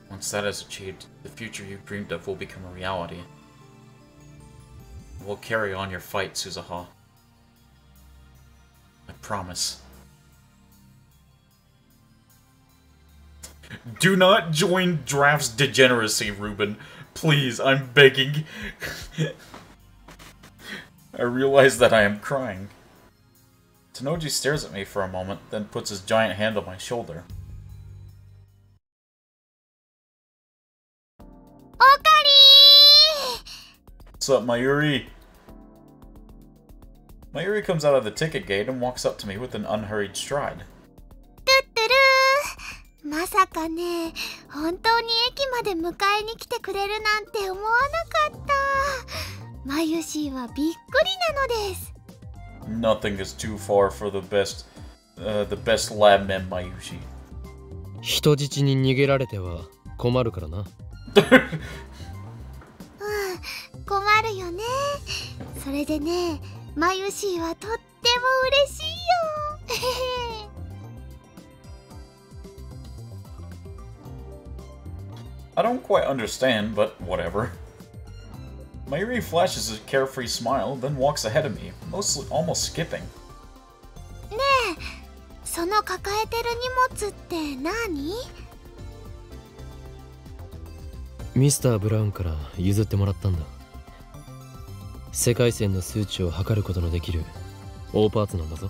Once that is achieved, the future you dreamed of will become a reality. We'll carry on your fight, Suzuha. I promise. Do not join Draft's degeneracy, Ruben. Please, I'm begging. I realize that I am crying. Tanoji stares at me for a moment, then puts his giant hand on my shoulder. What's up, Mayuri? Mayuri comes out of the ticket gate and walks up to me with an unhurried stride. まさかね、本当に駅まで迎えに来てくれるなんて思わなかった。マユシーはびっくりなのです。Nothing is too far for the best lab man, Mayushi. 人質に逃げられては困るからな。困るよね。それでね、マユシーはとっても嬉しいよ。I don't quite understand, but whatever. Mayuri flashes a carefree smile, then walks ahead of me, almost skipping. ねえ、その抱えてる荷物って何？ミスター・ブラウンから譲ってもらったんだ。世界線の数値を測ることのできる大パーツなんだぞ。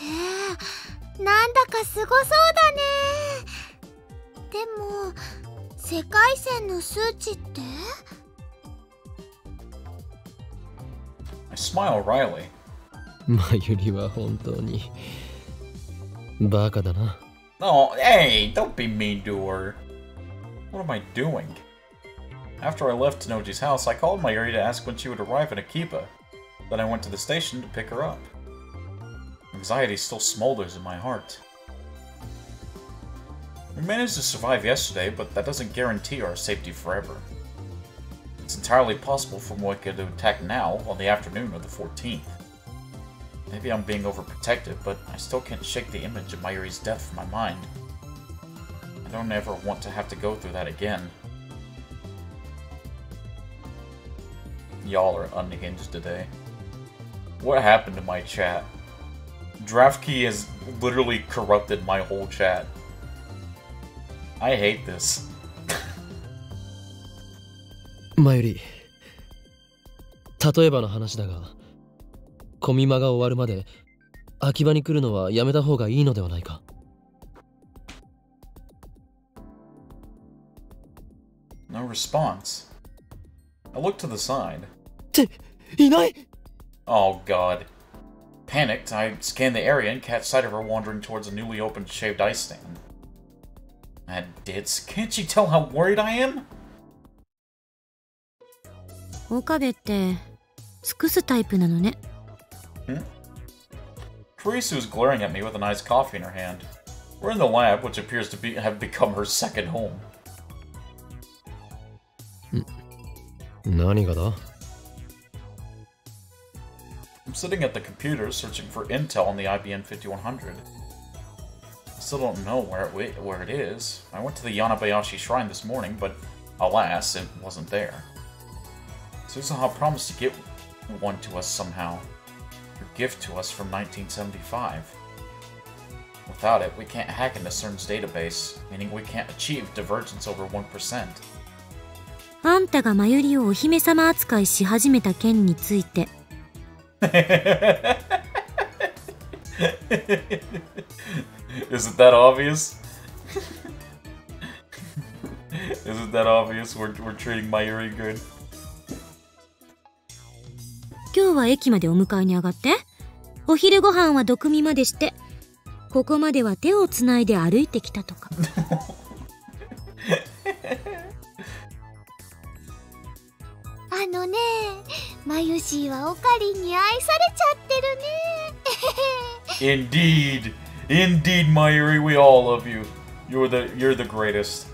へえ、なんだかすごそうだね。でも世界線の数値って？ I smile wryly. マユリは本当にバカだな。Oh, hey, don't be mean to her. What am I doing? After I left Tanoji's house, I called Mayuri to ask when she would arrive in Akiba. Then I went to the station to pick her up. Anxiety still smolders in my heart. We managed to survive yesterday, but that doesn't guarantee our safety forever. It's entirely possible for Moika to attack now, on the afternoon of the 14th. Maybe I'm being overprotective, but I still can't shake the image of Mayuri's death from my mind. I don't ever want to have to go through that again. Y'all are unhinged today. What happened to my chat? DraftKey has literally corrupted my whole chat. I hate this. マユリ、例えばの話だが、コミマが終わるまで秋葉に来るのはやめた方がいいのではないか。No response. I looked to the side. いない Oh god. Panicked, I scanned the area and catch sight of her wandering towards a newly opened shaved ice stand. That ditz. Can't she tell how worried I am? 岡部って尽くすタイプなのね。Karisu is glaring at me with an iced coffee in her hand. We're in the lab, which appears to have become her second home. 何がだ I'm sitting at the computer searching for intel on the IBM 5100. I still don't know where it is. I went to the Yanabayashi shrine this morning, but alas, it wasn't there. Suzuha promised to get one to us somehow. Her gift to us from 1975. Without it, we can't hack into CERN's database, meaning we can't achieve divergence over 1%. あんたがマユリをお姫様扱いし始めた件について。Isn't that obvious? Isn't that obvious? We're treating Mayuri good. 今日は駅までお迎えに上がって。お昼ご飯は毒味までして。ここまでは手をつないで歩いてきたとか。あのね、マユシーはオカリンに愛されちゃってるね。Indeed, indeed, Mayuri, we all love you. You're the greatest.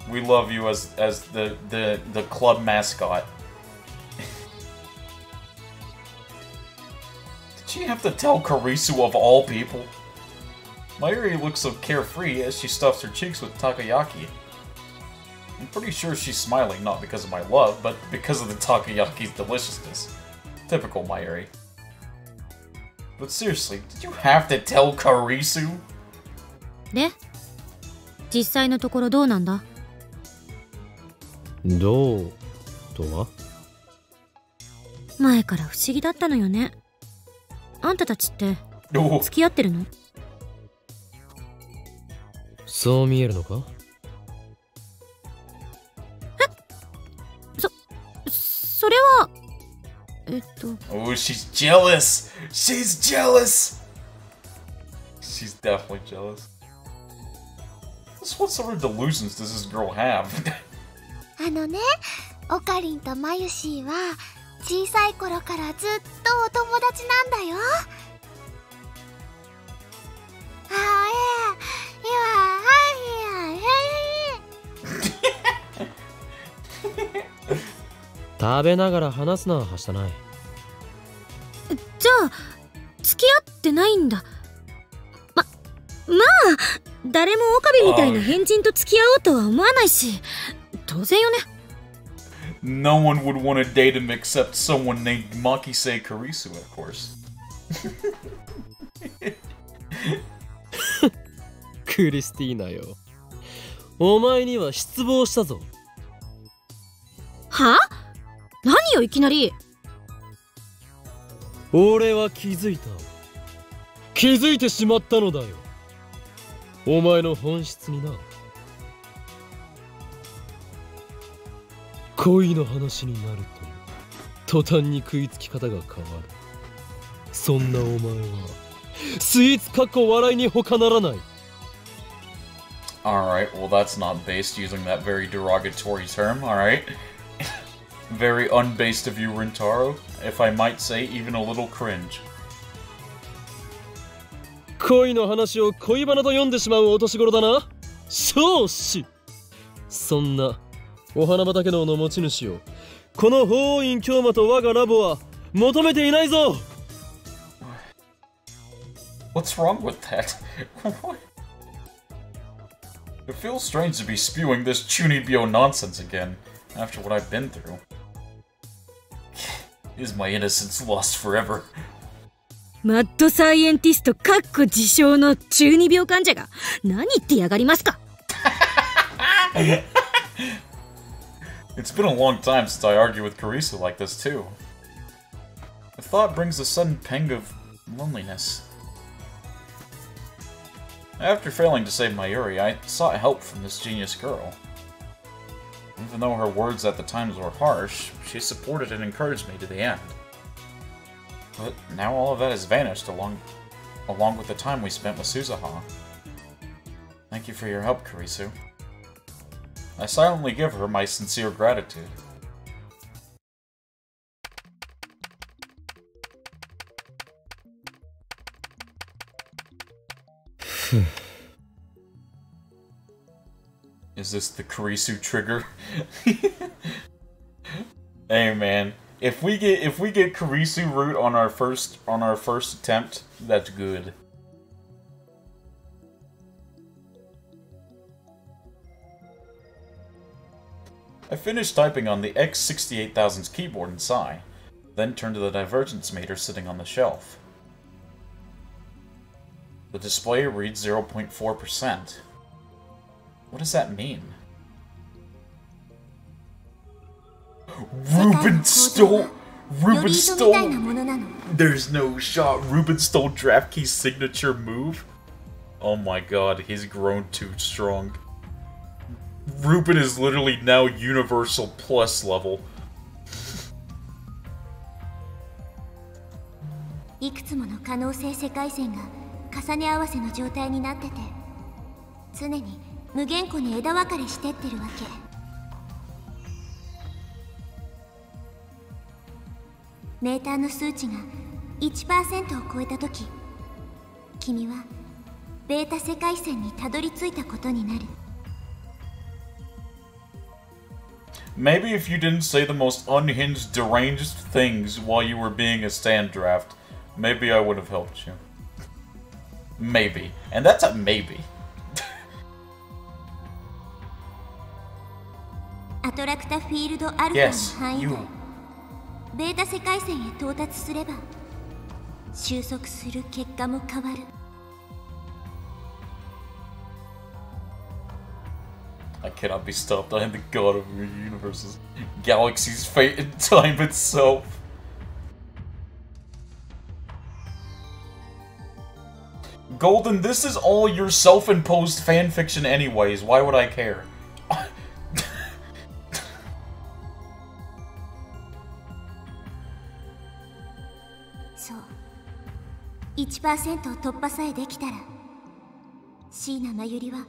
We love you as the club mascot. Did she have to tell Karisu of all people? Mayuri looks so carefree as she stuffs her cheeks with takoyaki. I'm pretty sure she's smiling not because of my love, but because of the takoyaki's deliciousness. Typical Mayuri. But seriously, did you have to tell Karisu? で、実際のところどうなんだ？どうとは前から不思議だったのよね。あんたたちって付き合ってるの？そう見えるのか？それはOh, she's jealous! She's jealous! She's definitely jealous. What sort of delusions does this girl have? あのね、オカリンとマユシーは小さい頃からずっとお友達なんだよ。食べながら話すな、はしたない。じゃあ付き合ってないんだ。まあ誰も岡部みたいな変人と付き合おうとは思わないし、当然よね。No one would want to date him except someone named Makise Karisu, of course. クリスティーナよ、お前には失望したぞ。は？何よいきなり。俺は気づいた。気づいてしまったのだよ。お前の本質にな。恋の話になると途端に食いつき方が変わる。そんなお前はスイーツかっこ笑いに他ならない。Alright, well that's not based using that very derogatory term, alright? Very unbased of you, Rintaro. If I might say, even a little cringe. 恋の話を恋バナと読んでしまうお年頃だな。少子。そんなお花畑の持ち主をこの法院京馬と我がラボは求めていないぞ。What's wrong with that? It feels strange to be spewing this Chunibyo nonsense again, after what I've been through. Is my innocence lost forever? マッドサイエンティストかっこ自称の中二病患者が何言ってやがりますか。It's been a long time since I argue with Karisu like this too. The thought brings a sudden pang of loneliness. After failing to save Mayuri, I sought help from this genius girl. Even though her words at the times were harsh, she supported and encouraged me to the end. But now all of that has vanished along with the time we spent with Suzuha. Thank you for your help, Kurisu. I silently give her my sincere gratitude. Is this the Kurisu trigger? Hey man, if we get Kurisu root on our first attempt, that's good. I finished typing on the X68000's keyboard and sigh, then turned to the divergence meter sitting on the shelf. The display reads 0.4%. What does that mean? Ruben stole... There's no shot. Ruben stole Draftkey's signature move? Oh my god, he's grown too strong. Ruben is literally now Universal Plus level. いくつもの可能性世界線が重ね合わせの状態になってて、常に無限個に枝分かれしてってるわけ。メーターの数値が 1% を超えたとき、君はベータ世界線にたどり着いたことになる。Maybe if you didn't say the most unhinged, deranged things while you were being a stand draft, maybe I would have helped you. Maybe. And that's a maybe. アトラクタフィールドアルファの範囲内、ベータ世界線へ到達すれば収束する結果も変わる。I cannot be stopped. I am the god of your universes, galaxies, fate, and time itself. Golden, this is all your self-imposed fanfiction anyways. Why would I care? そう、1% を突破さえできたら、椎名真由里は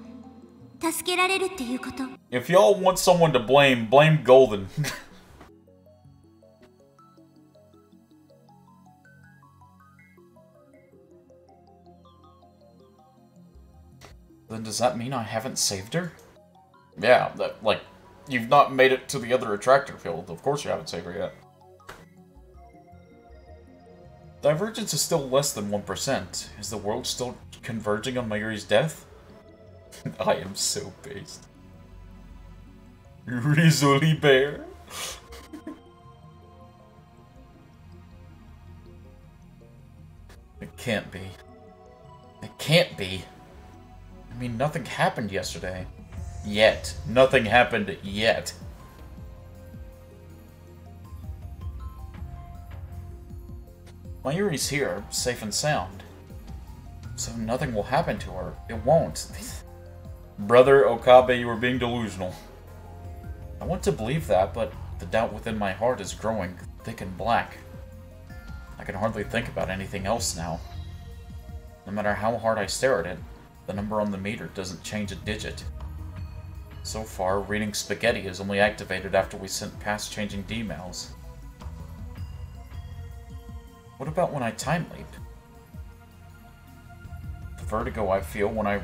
助けられるっていうこと。If y'all want someone to blame, blame Golden. Then does that mean I haven't saved her? Yeah, that, like, you've not made it to the other attractor field. Of course you haven't saved her yet. Divergence is still less than 1%. Is the world still converging on Mayuri's death? I am so based. Rizzoli Bear. It can't be. It can't be. I mean, nothing happened yesterday. Yet. Nothing happened yet. Mayuri's here, safe and sound. So nothing will happen to her. It won't. Brother Okabe, you are being delusional. I want to believe that, but the doubt within my heart is growing thick and black. I can hardly think about anything else now. No matter how hard I stare at it, the number on the meter doesn't change a digit. So far, reading spaghetti is only activated after we sent past changing D-mails. What about when I time leap? The vertigo I feel when I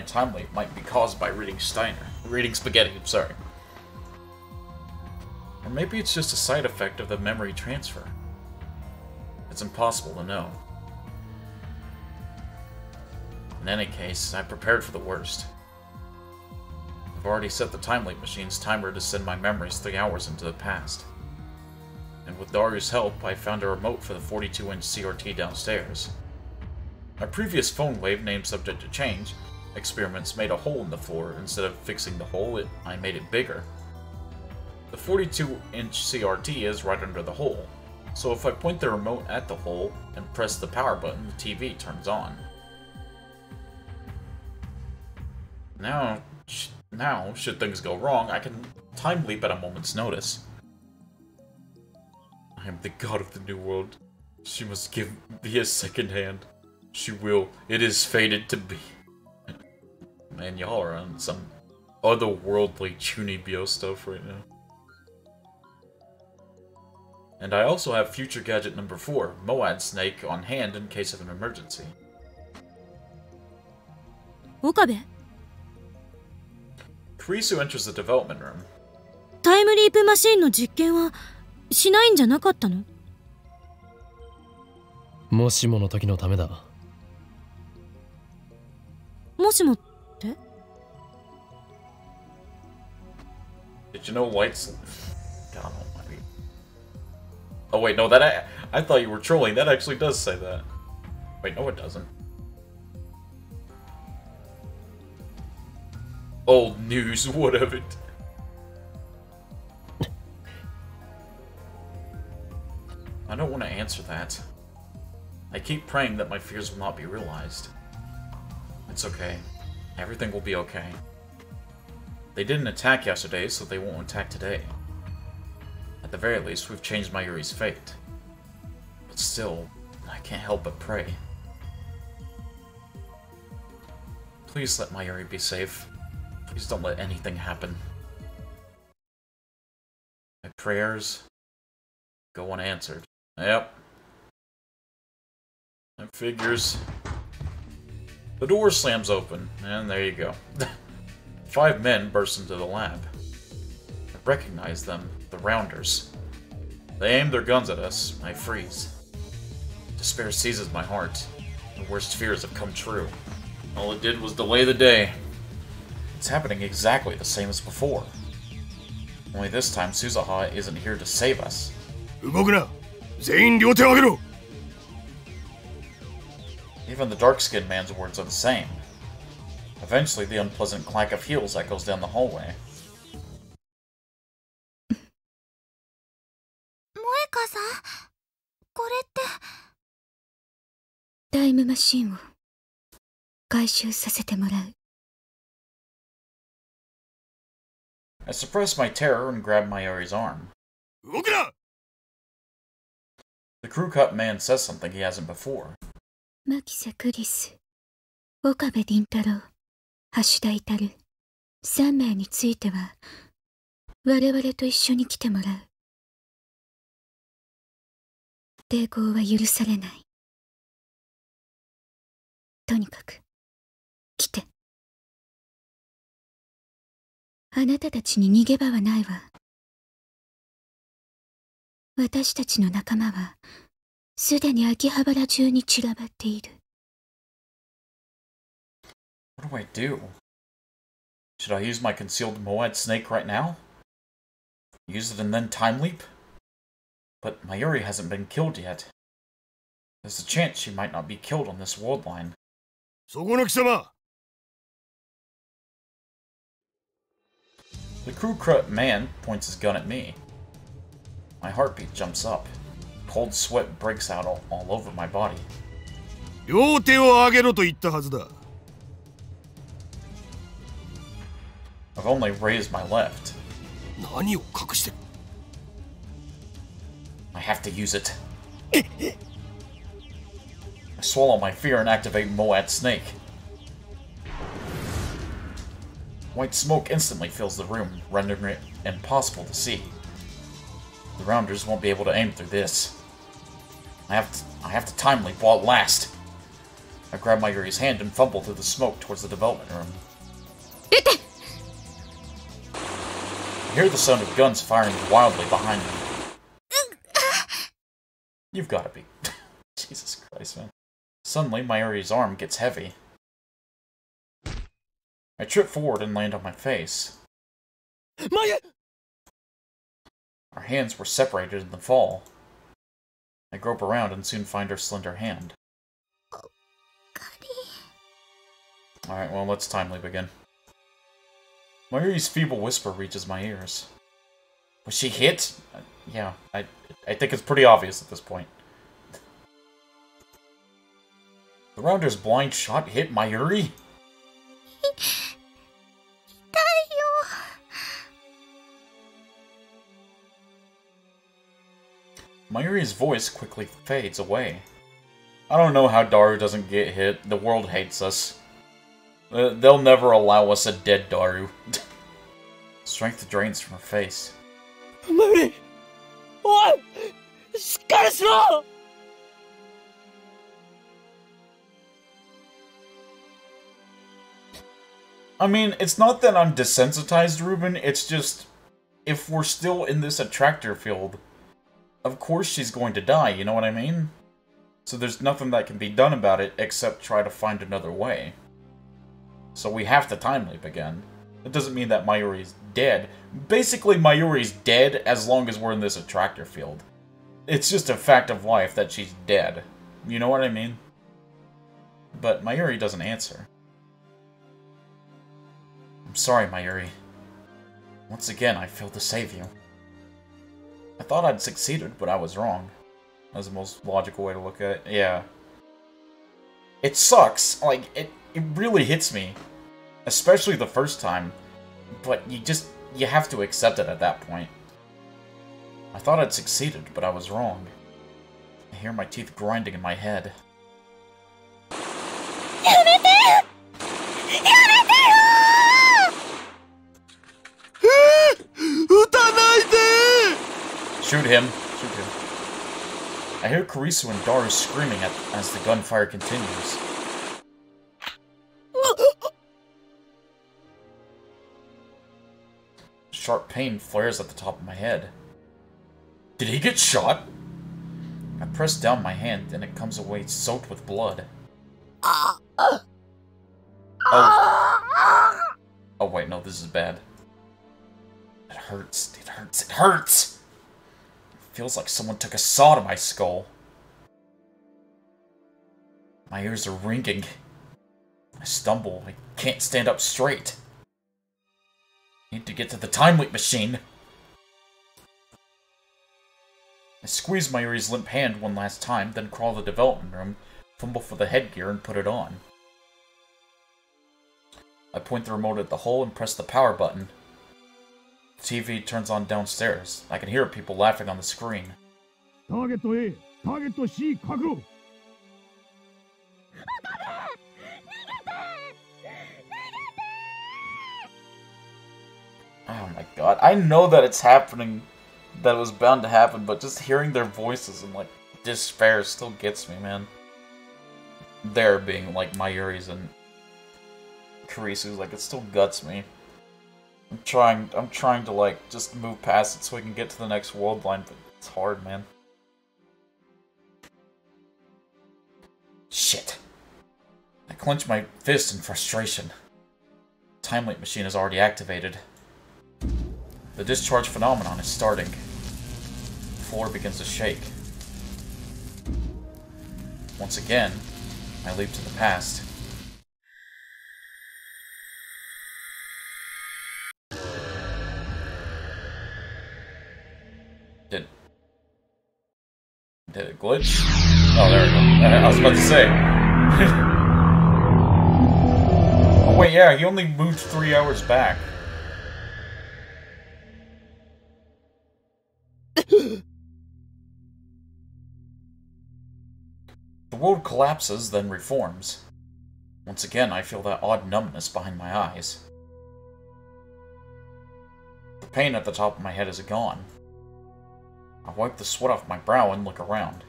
time leap might be caused by reading spaghetti, I'm sorry. Or maybe it's just a side effect of the memory transfer. It's impossible to know. In any case, I prepared for the worst. I've already set the time leap machine's timer to send my memories 3 hours into the past. And with Daru's help, I found a remote for the 42-inch CRT downstairs. My previous phone wave, named subject to change, experiments made a hole in the floor. Instead of fixing the hole, I made it bigger. The 42-inch CRT is right under the hole. So if I point the remote at the hole and press the power button, the TV turns on. Now, should things go wrong, I can time leap at a moment's notice. I am the god of the New World. She must give me a second hand. She will. It is fated to be. Man, y'all are on some otherworldly Chunibyo stuff right now. And I also have future gadget number 4, Moad Snake, on hand in case of an emergency. Okabe? Kurisu enters the development room. タイムリープマシーンの実験はしないんじゃなかったの？もしもの時のためだ。もしもって？ Did you know lights? God almighty. Oh wait, no, that I thought you were trolling. That actually does say that. Wait, no, it doesn't. Old news, what of it? I don't want to answer that. I keep praying that my fears will not be realized. It's okay. Everything will be okay. They didn't attack yesterday, so they won't attack today. At the very least, we've changed Mayuri's fate. But still, I can't help but pray. Please let Mayuri be safe. Please don't let anything happen. My prayers go unanswered. Yep. That figures. The door slams open, and there you go. 5 men burst into the lab. I recognize them, the Rounders. They aim their guns at us. I freeze. Despair seizes my heart. The worst fears have come true. All it did was delay the day. It's happening exactly the same as before. Only this time Suzuha isn't here to save us. 動くな。全員両手を上げろ。 Even the dark-skinned man's words are the same. Eventually, the unpleasant clack of heels echoes down the hallway. 萌香さん、これって。タイムマシンを回収させてもらう。I suppress my terror and grab Mayuri's arm. 動くな。 The crew-cut man says something he hasn't before. 牧瀬クリス、岡部倫太郎、橋田至、3名については我々と一緒に来てもらう。抵抗は許されない。とにかく来て。あなたたちに逃げ場はないわ。私たちの仲間はすでに秋葉原中に散らばっている。What do I do? Should I use my concealed Moad snake right now? Use it and then time leap? But Mayuri hasn't been killed yet. There's a chance she might not be killed on this world line. そこの貴様。 The crew-cut man points his gun at me. My heartbeat jumps up. Cold sweat breaks out all over my body. 両手を上げろと言ったはずだ。 I've only raised my left. 何を隠してる。 I have to use it. I swallow my fear and activate Moad Snake. White smoke instantly fills the room, rendering it impossible to see. The Rounders won't be able to aim through this. I have to time leap while it lasts. I grab Mayuri's hand and fumble through the smoke towards the development room. I hear the sound of guns firing wildly behind me. You've got to be... Jesus Christ, man. Suddenly, Mayuri's arm gets heavy. I trip forward and land on my face. Maya! Our hands were separated in the fall. I grope around and soon find her slender hand. Alright, well, let's time leap again. Mayuri's feeble whisper reaches my ears. Was she hit? Yeah, I think it's pretty obvious at this point. The rounder's blind shot hit Mayuri? Mayuri's voice quickly fades away. I don't know how Daru doesn't get hit. The world hates us. They'll never allow us a dead Daru. Strength drains from her face. Mayuri! Oi! Shikkari shiro! I mean, it's not that I'm desensitized, Ruben, it's just, if we're still in this attractor field, of course she's going to die, you know what I mean? So there's nothing that can be done about it except try to find another way. So we have to time leap again. It doesn't mean that Mayuri's dead. Basically, Mayuri's dead as long as we're in this attractor field. It's just a fact of life that she's dead. You know what I mean? But Mayuri doesn't answer. I'm sorry, Mayuri. Once again, I failed to save you. I thought I'd succeeded, but I was wrong. That's the most logical way to look at it. Yeah. It sucks. Like, it really hits me. Especially the first time. But you have to accept it at that point. I thought I'd succeeded, but I was wrong. I hear my teeth grinding in my head. Shoot him. Shoot him. I hear Kurisu and Daru screaming as the gunfire continues. Sharp pain flares at the top of my head. Did he get shot? I press down my hand and it comes away soaked with blood. Oh. Oh wait, no, this is bad. It hurts. It hurts. It hurts! It feels like someone took a saw to my skull. My ears are ringing. I stumble. I can't stand up straight. I need to get to the time leap machine. I squeeze Mayuri's limp hand one last time, then crawl to the development room, fumble for the headgear, and put it on. I point the remote at the hole and press the power button. The TV turns on downstairs. I can hear people laughing on the screen. Target A, Target C, 確保. Oh my god. I know that it's happening, that it was bound to happen, but just hearing their voices and, like, despair still gets me, man. There being, like, Mayuri's and Kurisu's, like, it still guts me. I'm trying to, like, just move past it so we can get to the next world line, but it's hard, man. Shit. I clench my fist in frustration. Time leap machine is already activated. The discharge phenomenon is starting. The floor begins to shake. Once again, I leap to the past. Did it glitch? Oh, there we go. I was about to say. Oh wait, yeah, he only moved 3 hours back. The world collapses, then reforms. Once again, I feel that odd numbness behind my eyes. The pain at the top of my head is gone. I wipe the sweat off my brow and look around.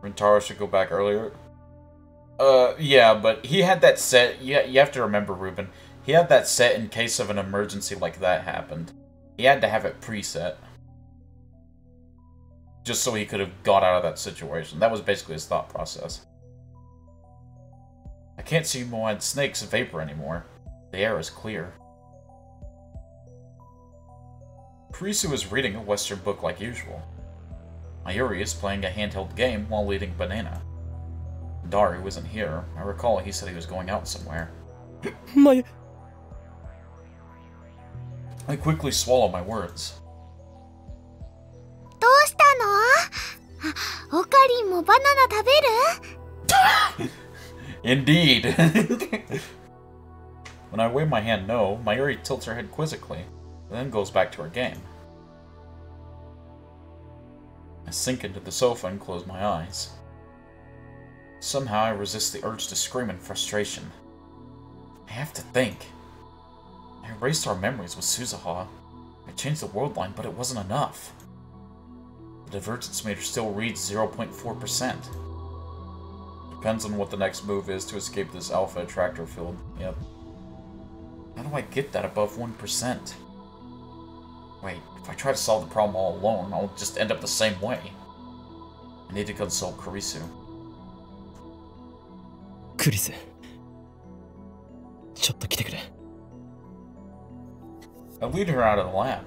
Rintaro should go back earlier. Yeah, but he had that set. You have to remember, Ruben. He had that set in case of an emergency like that happened. He had to have it preset. Just so he could have got out of that situation. That was basically his thought process. I can't see Moed Snake's vapor anymore. The air is clear. Kurisu is reading a Western book like usual. Mayuri is playing a handheld game while eating banana. Daru isn't here. I recall he said he was going out somewhere. I quickly swallow my words. リンもバナナ食べる？ Indeed. When I wave my hand no, Mayuri tilts her head quizzically, and then goes back to her game. I sink into the sofa and close my eyes. Somehow I resist the urge to scream in frustration. I have to think. I erased our memories with Suzuha. I changed the world line, but it wasn't enough. The divergence meter still reads 0.4%. Depends on what the next move is to escape this alpha attractor field. Yep. How do I get that above 1%? Wait, if I try to solve the problem all alone, I'll just end up the same way. I need to consult Kurisu. クリス、ちょっと来てくれ。I lead her out of the lab.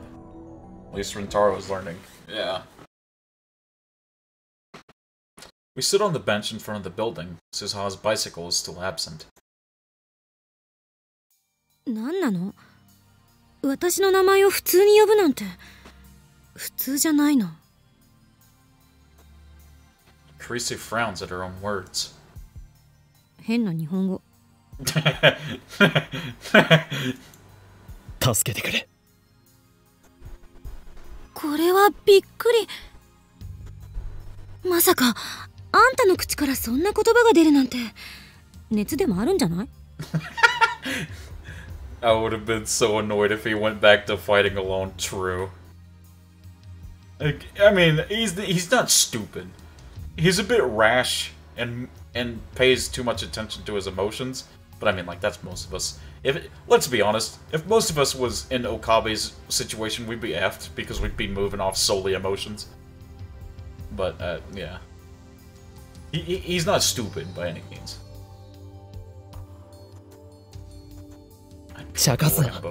At least Rintaro is learning. Yeah. We sit on the bench in front of the building. Suzuha's bicycle is still absent. 何なの？私の名前を普通に呼ぶなんて普通じゃないの。Kurisu frowns at her own words. 変な日本語。助けてくれ。これはびっくり。まさかあんたの口からそんな言葉が出るなんて熱でもあるんじゃない？ I would have been so annoyed if he went back to fighting alone. True. Like, I mean, he's not stupid. He's a bit rash and pays too much attention to his emotions. But I mean, like, that's most of us. Let's be honest, if most of us was in Okabe's situation, we'd be effed because we'd be moving off solely emotions. But yeah, he's not stupid by any means. 茶化すな。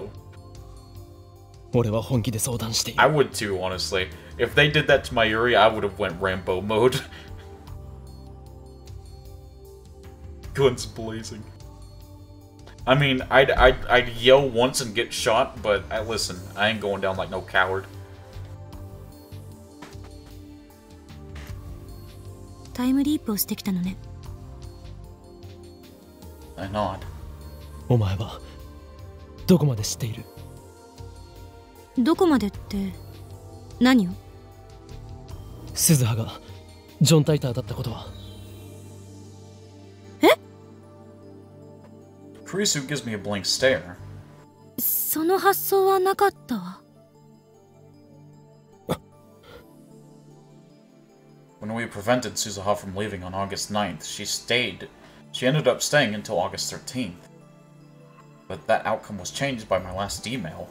俺は本気で相談している。I would too, honestly. If they did that to Mayuri, I would have went Rambo mode. Guns blazing. I mean, I'd yell once and get shot, but listen, I ain't going down like no coward. タイムリープをしてきたのね。I nod. お前はどこまで知っている？どこまでって何を？鈴葉がジョン・タイターだったことは。え？ Kurisu gives me a blank stare. その発想はなかったわ。When we prevented Suzuha from leaving on August 9th, she ended up staying until August 13th. But that outcome was changed by my last email.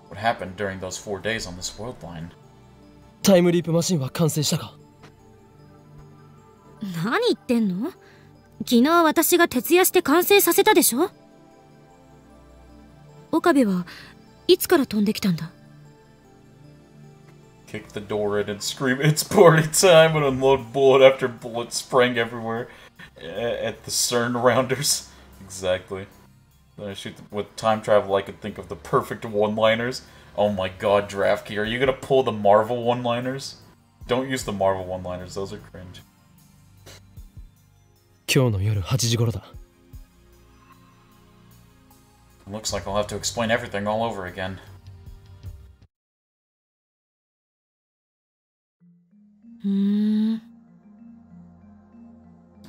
What happened during those 4 days on this world line? タイムリープマシンは完成したか？何言ってんの？昨日私が徹夜して完成させたでしょ？岡部はいつから飛んできたんだ？ Kick the door in and scream, "It's party time!" and unload bullet after bullet spraying everywhere at the CERN rounders. Exactly. Then I shoot with time travel, I could think of the perfect one-liners. Oh my god, Draftkey, are you gonna pull the Marvel one-liners? Don't use the Marvel one-liners, those are cringe. 今日の夜8時頃だ。Looks like I'll have to explain everything all over again.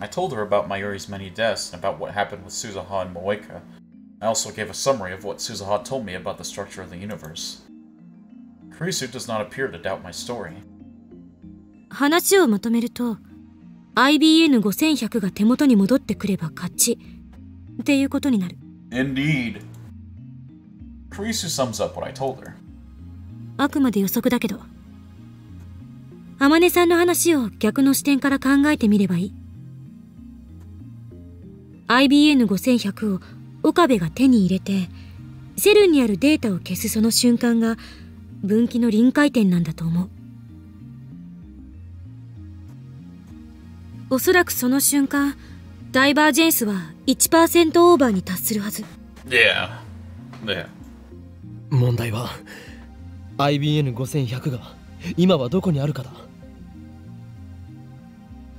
I told her about Mayuri's many deaths and about what happened with Suzuha and Moeka. I also gave a summary of what Suzuha told me about the structure of the universe. Kurisu does not appear to doubt my story. 話をまとめると、IBN5100 が手元に戻ってくれば勝ちっていうことになる。Indeed. Kurisu sums up what I told her. あくまで予測だけど、天音さんの話を逆の視点から考えてみればいい。IBN5100 を岡部が手に入れて、セルンにあるデータを消すその瞬間が分岐の臨界点なんだと思う。おそらくその瞬間、ダイバージェンスは 1% オーバーに達するはず。Yeah. Yeah. 問題は IBN5100 が今はどこにあるかだ。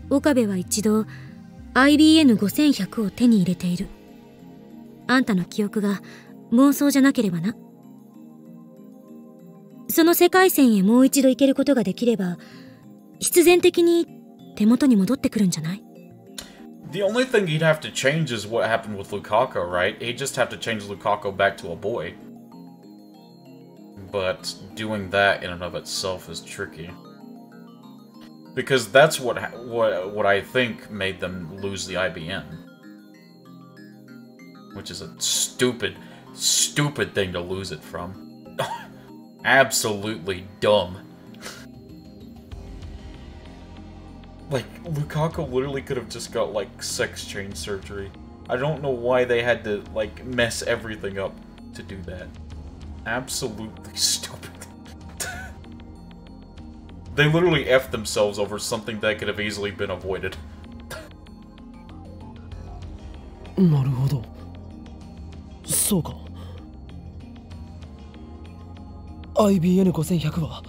岡部は一度 IBN5100 を手に入れている。あんたの記憶が妄想じゃなければな。その世界線へもう一度行けることができれば、必然的に手元に戻ってくるんじゃない？ The only thing he'd have to change is what happened with Lukaku, right? He'd just have to change Lukaku back to a boy. But doing that in and of itself is tricky. Because that's what I think made them lose the IBN. Which is a stupid thing to lose it from. Absolutely dumb. Like, Lukaku literally could have just got, like, sex change surgery. I don't know why they had to, like, mess everything up to do that. Absolutely stupid. They literally effed themselves over something that could have easily been avoided. なるほど。そうか。IBN5100 は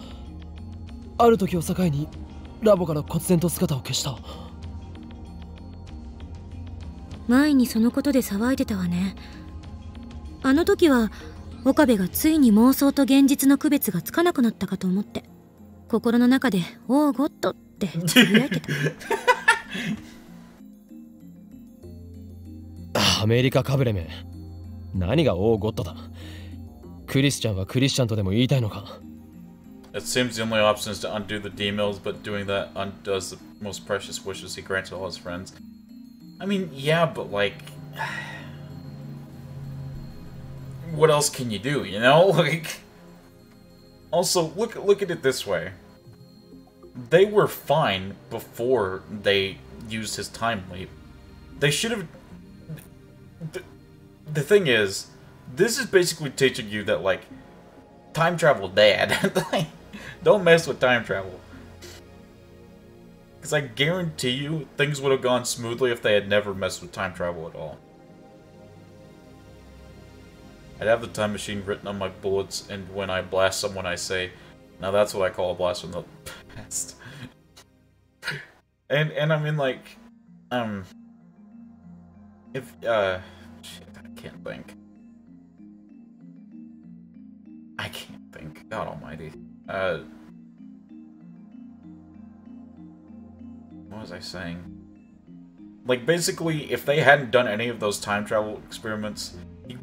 ある時を境にラボから忽然と姿を消した。前にそのことで騒いでたわね。あの時は岡部がついに妄想と現実の区別がつかなくなったかと思って、心の中で「おーゴッド」ってつぶやいてた。アメリカかぶれめ、何がオーゴッドだ。クリスチャンはクリスチャンとでも言いたいのか。It seems the only option is to undo the D-mills, but doing that undoes the most precious wishes he granted all his friends. I mean, yeah, but like... what else can you do, you know? Like... Also, look at it this way. They were fine before they used his time leap. They should have... The thing is, this is basically teaching you that, like, time travel bad. Don't mess with time travel. Because I guarantee you, things would have gone smoothly if they had never messed with time travel at all. I'd have the time machine written on my bullets, and when I blast someone I say, now that's what I call a blast from the past. and I mean, like, if, shit, I can't think. I can't think. God almighty. What was I saying? Like, basically, if they hadn't done any of those time travel experiments,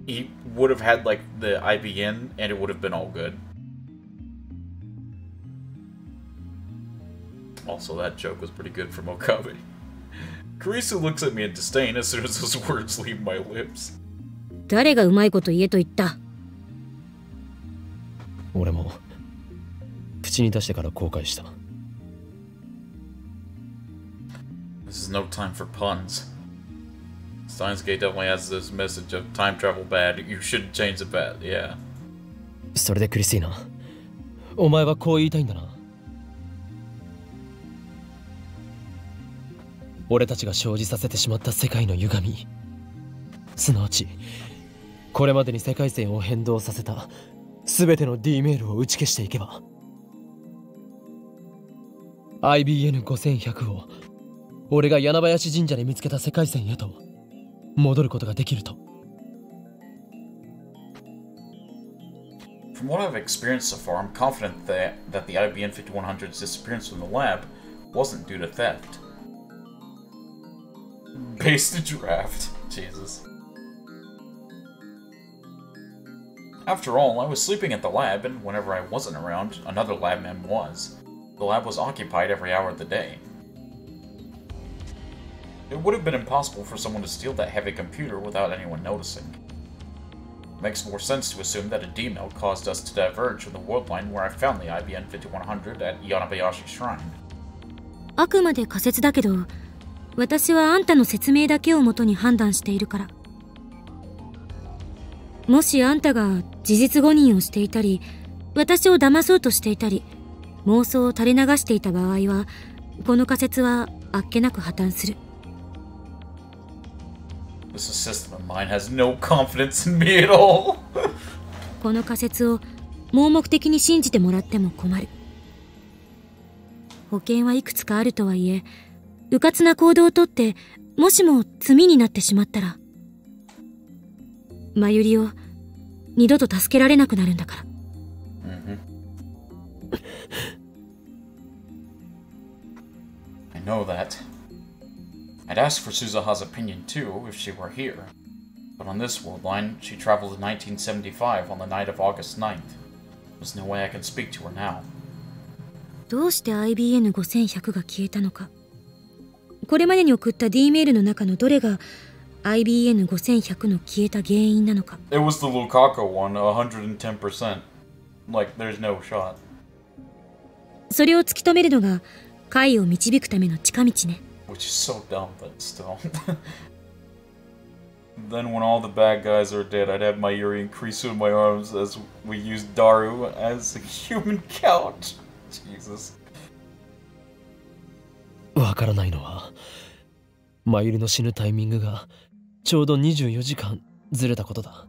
he would have had, like, the IBN, and it would have been all good. Also, that joke was pretty good from Okabe. Kurisu looks at me in disdain as soon as those words leave my lips. 誰がうまいこと言えと言った。俺も口に出してから後悔した。This is no time for puns. Steins definitely has this message of time travel bad. You shouldn't change the bad. Yeah. それでクリスティーナ、お前はこう言いたいんだな。俺たちが生じさせてしまった世界の歪み、すなわちこれまでに世界線を変動させた全ての D メールを打ち消していけば IBN5100 を俺が柳林神社で見つけた世界線へと戻ることができると。 From what I've experienced so far, I'm confident that the IBN5100's disappearance from the lab wasn't due to theft. Based draft. Jesus. After all, I was sleeping at the lab, and whenever I wasn't around, another labman was. The lab was occupied every hour of the day. It would have been impossible for someone to steal that heavy computer without anyone noticing. It makes more sense to assume that a D-mill caused us to diverge from the world line where I found the IBN5100 at Yanabayashi Shrine. あくまで仮説だけど、私はあんたの説明だけをもとに判断しているから。もしあんたが事実誤認をしていたり、私を騙そうとしていたり、妄想を垂れ流していた場合は、この仮説はあっけなく破綻する。This assistant of mine has no confidence in me at all. この仮説を盲目的に信じてもらっても困る。保険はいくつかあるとはいえ、迂闊な行動をとってもしも罪になってしまったら、まゆりを二度と助けられなくなるんだから。I know that. I'd ask for Suzuha's opinion too if she were here. But on this world line, she traveled in 1975 on the night of August 9th. There's no way I can speak to her now. どうして IBN5100 が消えたのか。これまでに送った D メールの中のどれが IBN5100 の消えた原因なのか。It was the Lukaku one, 110%. Like, there's no shot. それを突き止めるのが解を導くための近道ね。Which is so dumb, but still. Then when all the bad guys are dead, I'd have Mayuri and Kurisu in my arms as we use Daru as a human couch. Jesus. わからないのは、まゆりの死ぬタイミングがちょうど24時間ずれたことだ。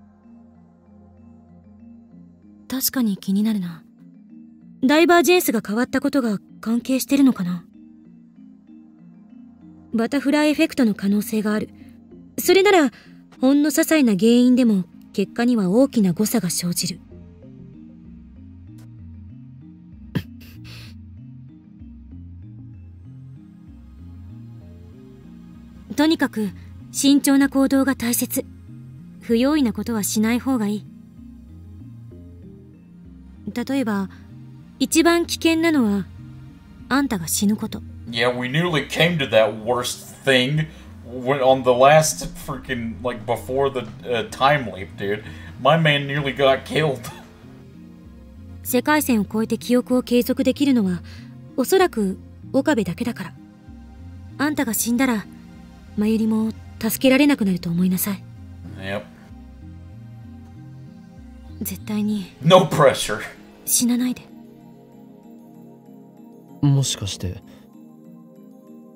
確かに気になるな。ダイバージェンスが変わったことが関係してるのかな。バタフライエフェクトの可能性がある。それならほんの些細な原因でも結果には大きな誤差が生じる。とにかく慎重な行動が大切。不用意なことはしない方がいい。例えば一番危険なのはあんたが死ぬこと。Yeah, we nearly came to that worst thing when on the last freaking, like, before the time leap, dude. My man nearly got killed. 世界線を越えて記憶を継続できるのはおそらく岡部だけだから。あんたが死んだらまゆりも助けられなくなると思いなさい。Yep. 絶対に No pressure. 死なないで。もしかして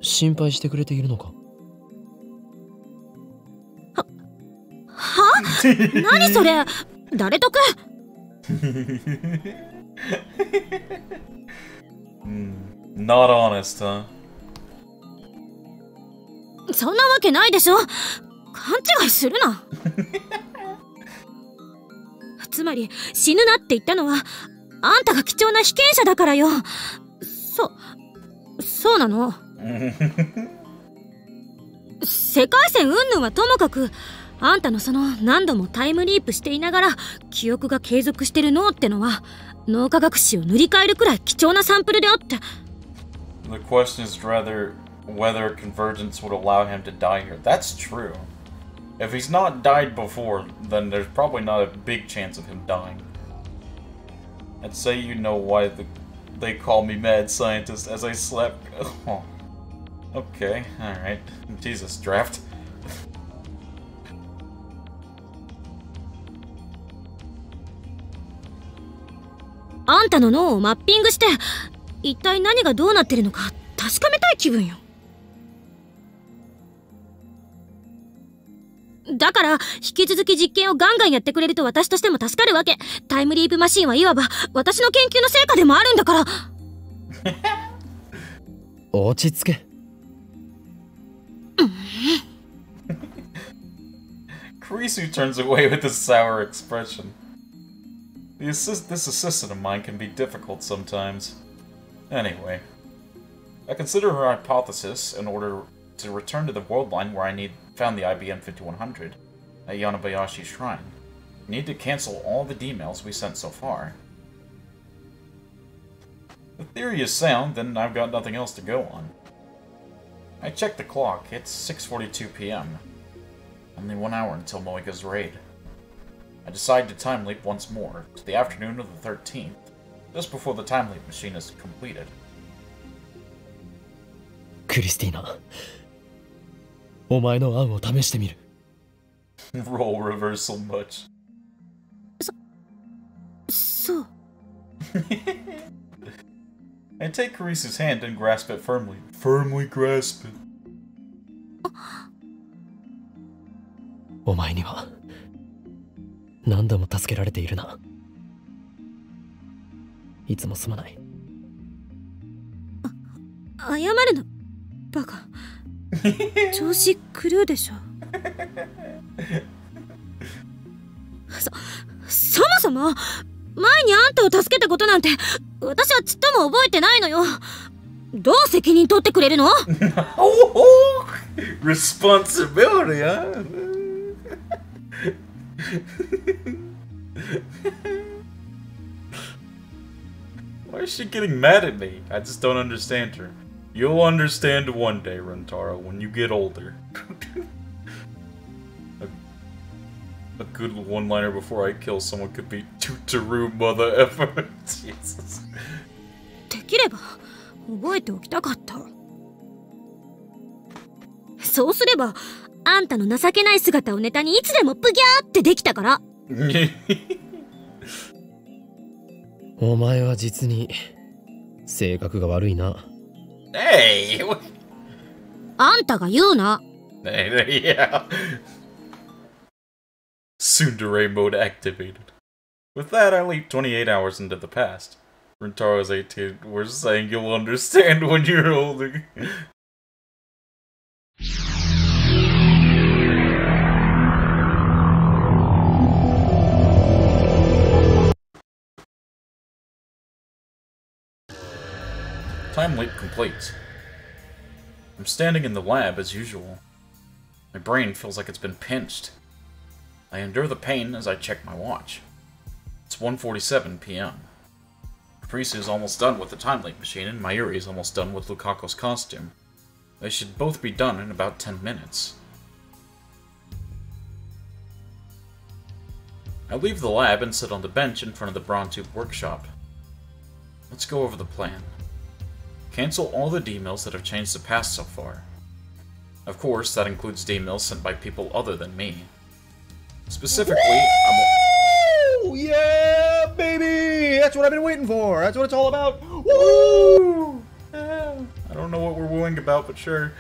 心配してくれているのか。は？何それ？誰得？Not honest, huh? そんなわけないでしょ。勘違いするな。つまり死ぬなって言ったのはあんたが貴重な被験者だからよ。そうなの。世界線云々はともかく、あんたのその何度もタイムリープしていながら記憶が継続してる脳ってのは脳科学史を塗り替えるくらい貴重なサンプルであって。 The question is rather whether convergence would allow him to die here. That's true. If he's not died before, then there's probably not a big chance of him dying. I'd say you know why they call me mad scientist as I slept. Oh. Okay, alright. Jesus, draft. あんたの脳をマッピングして一体何がどうなってるのか確かめたい気分よ。だから引き続き実験をガンガンやってくれると私としても助かるわけ。タイムリープマシンはいわば私の研究の成果でもあるんだから。落ち着け。Kurisu turns away with a sour expression. This assistant of mine can be difficult sometimes. Anyway, I consider her hypothesis in order to return to the world line where I found the IBM 5100 at Yanabayashi Shrine. I need to cancel all the D-mails we sent so far. The theory is sound, then I've got nothing else to go on. I checked the clock. It's 6:42 p.m. Only 1 hour until Moika's raid. I decide to time leap once more to the afternoon of the 13th, just before the time leap machine is completed. クリスティーナ、お前の案を試してみる。Role reversal much. そう。I take Karisu's hand and grasp it firmly. Firmly grasp it. お前には何度も助けられているな。いつもすまない。謝るのバカ。調子狂うでしょ。そもそも前にあんたを助けたことなんて私はちっとも覚えてないのよ。どう責任取ってくれるの？Responsibility, huh? Why is she getting mad at me? I just don't understand her. You'll understand one day, Rentaro, when you get older. A good one-liner before I kill someone could be Tutaru mother effer. Jesus. できれば覚えておきたかった。そうすればあんたの情けない姿をネタにいつでもプギャーってできたから。お前は実に性格が悪いな。Hey! あんたが言うな。Yeah. Tsundere mode activated. With that, I leap 28 hours into the past. Rentaro's 18. We're saying you'll understand when you're older. Time leap complete. I'm standing in the lab as usual. My brain feels like it's been pinched. I endure the pain as I check my watch. It's 1:47 p.m. Caprice is almost done with the time leap machine, and Mayuri is almost done with Lukako's costume. They should both be done in about 10 minutes. I leave the lab and sit on the bench in front of the Brontube workshop. Let's go over the plan. Cancel all the D-mails that have changed the past so far. Of course, that includes D-mails sent by people other than me. Specifically, Woo! Yeah, baby! That's what I've been waiting for! That's what it's all about! Woo! I don't know what we're wooing about, but sure.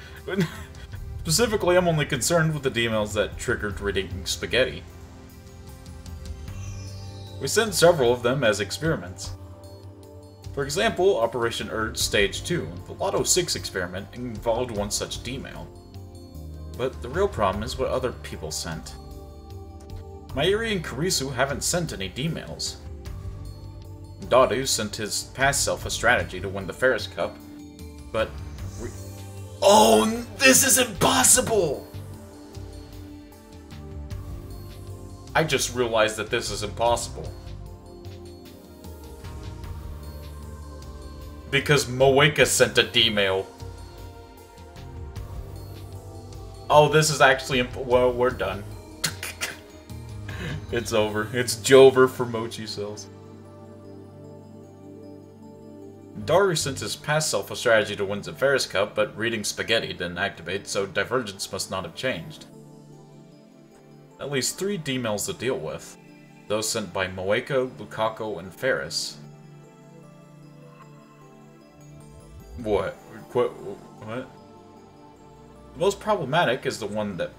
Specifically, I'm only concerned with the D-mails that triggered reading spaghetti. We sent several of them as experiments. For example, Operation Urge Stage 2, the Lotto 6 experiment, involved one such D-mail. But the real problem is what other people sent. Mayuri and Kurisu haven't sent any D-mails. Dadu sent his past self a strategy to win the Ferris Cup, but... Oh, this is impossible! I just realized that this is impossible. Because Moeka sent a D-mail. Oh, this is actually well, we're done. It's over. It's Jover for Mochi Cells. Daru sent his past self a strategy to win the Ferris Cup, but reading spaghetti didn't activate, so Divergence must not have changed. At least 3 D-mails to deal with. Those sent by Moeka, Lukaku, and Ferris. What? What? The most problematic is the one that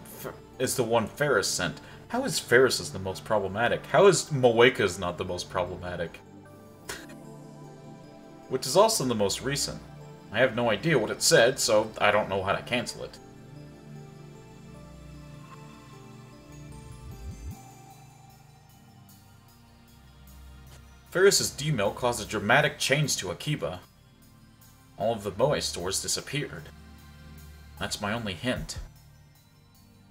Ferris sent. How is Ferris's the most problematic? How is Moeka's not the most problematic? Which is also the most recent. I have no idea what it said, so I don't know how to cancel it. Ferris's D-mail caused a dramatic change to Akiba. All of the Moe stores disappeared. That's my only hint.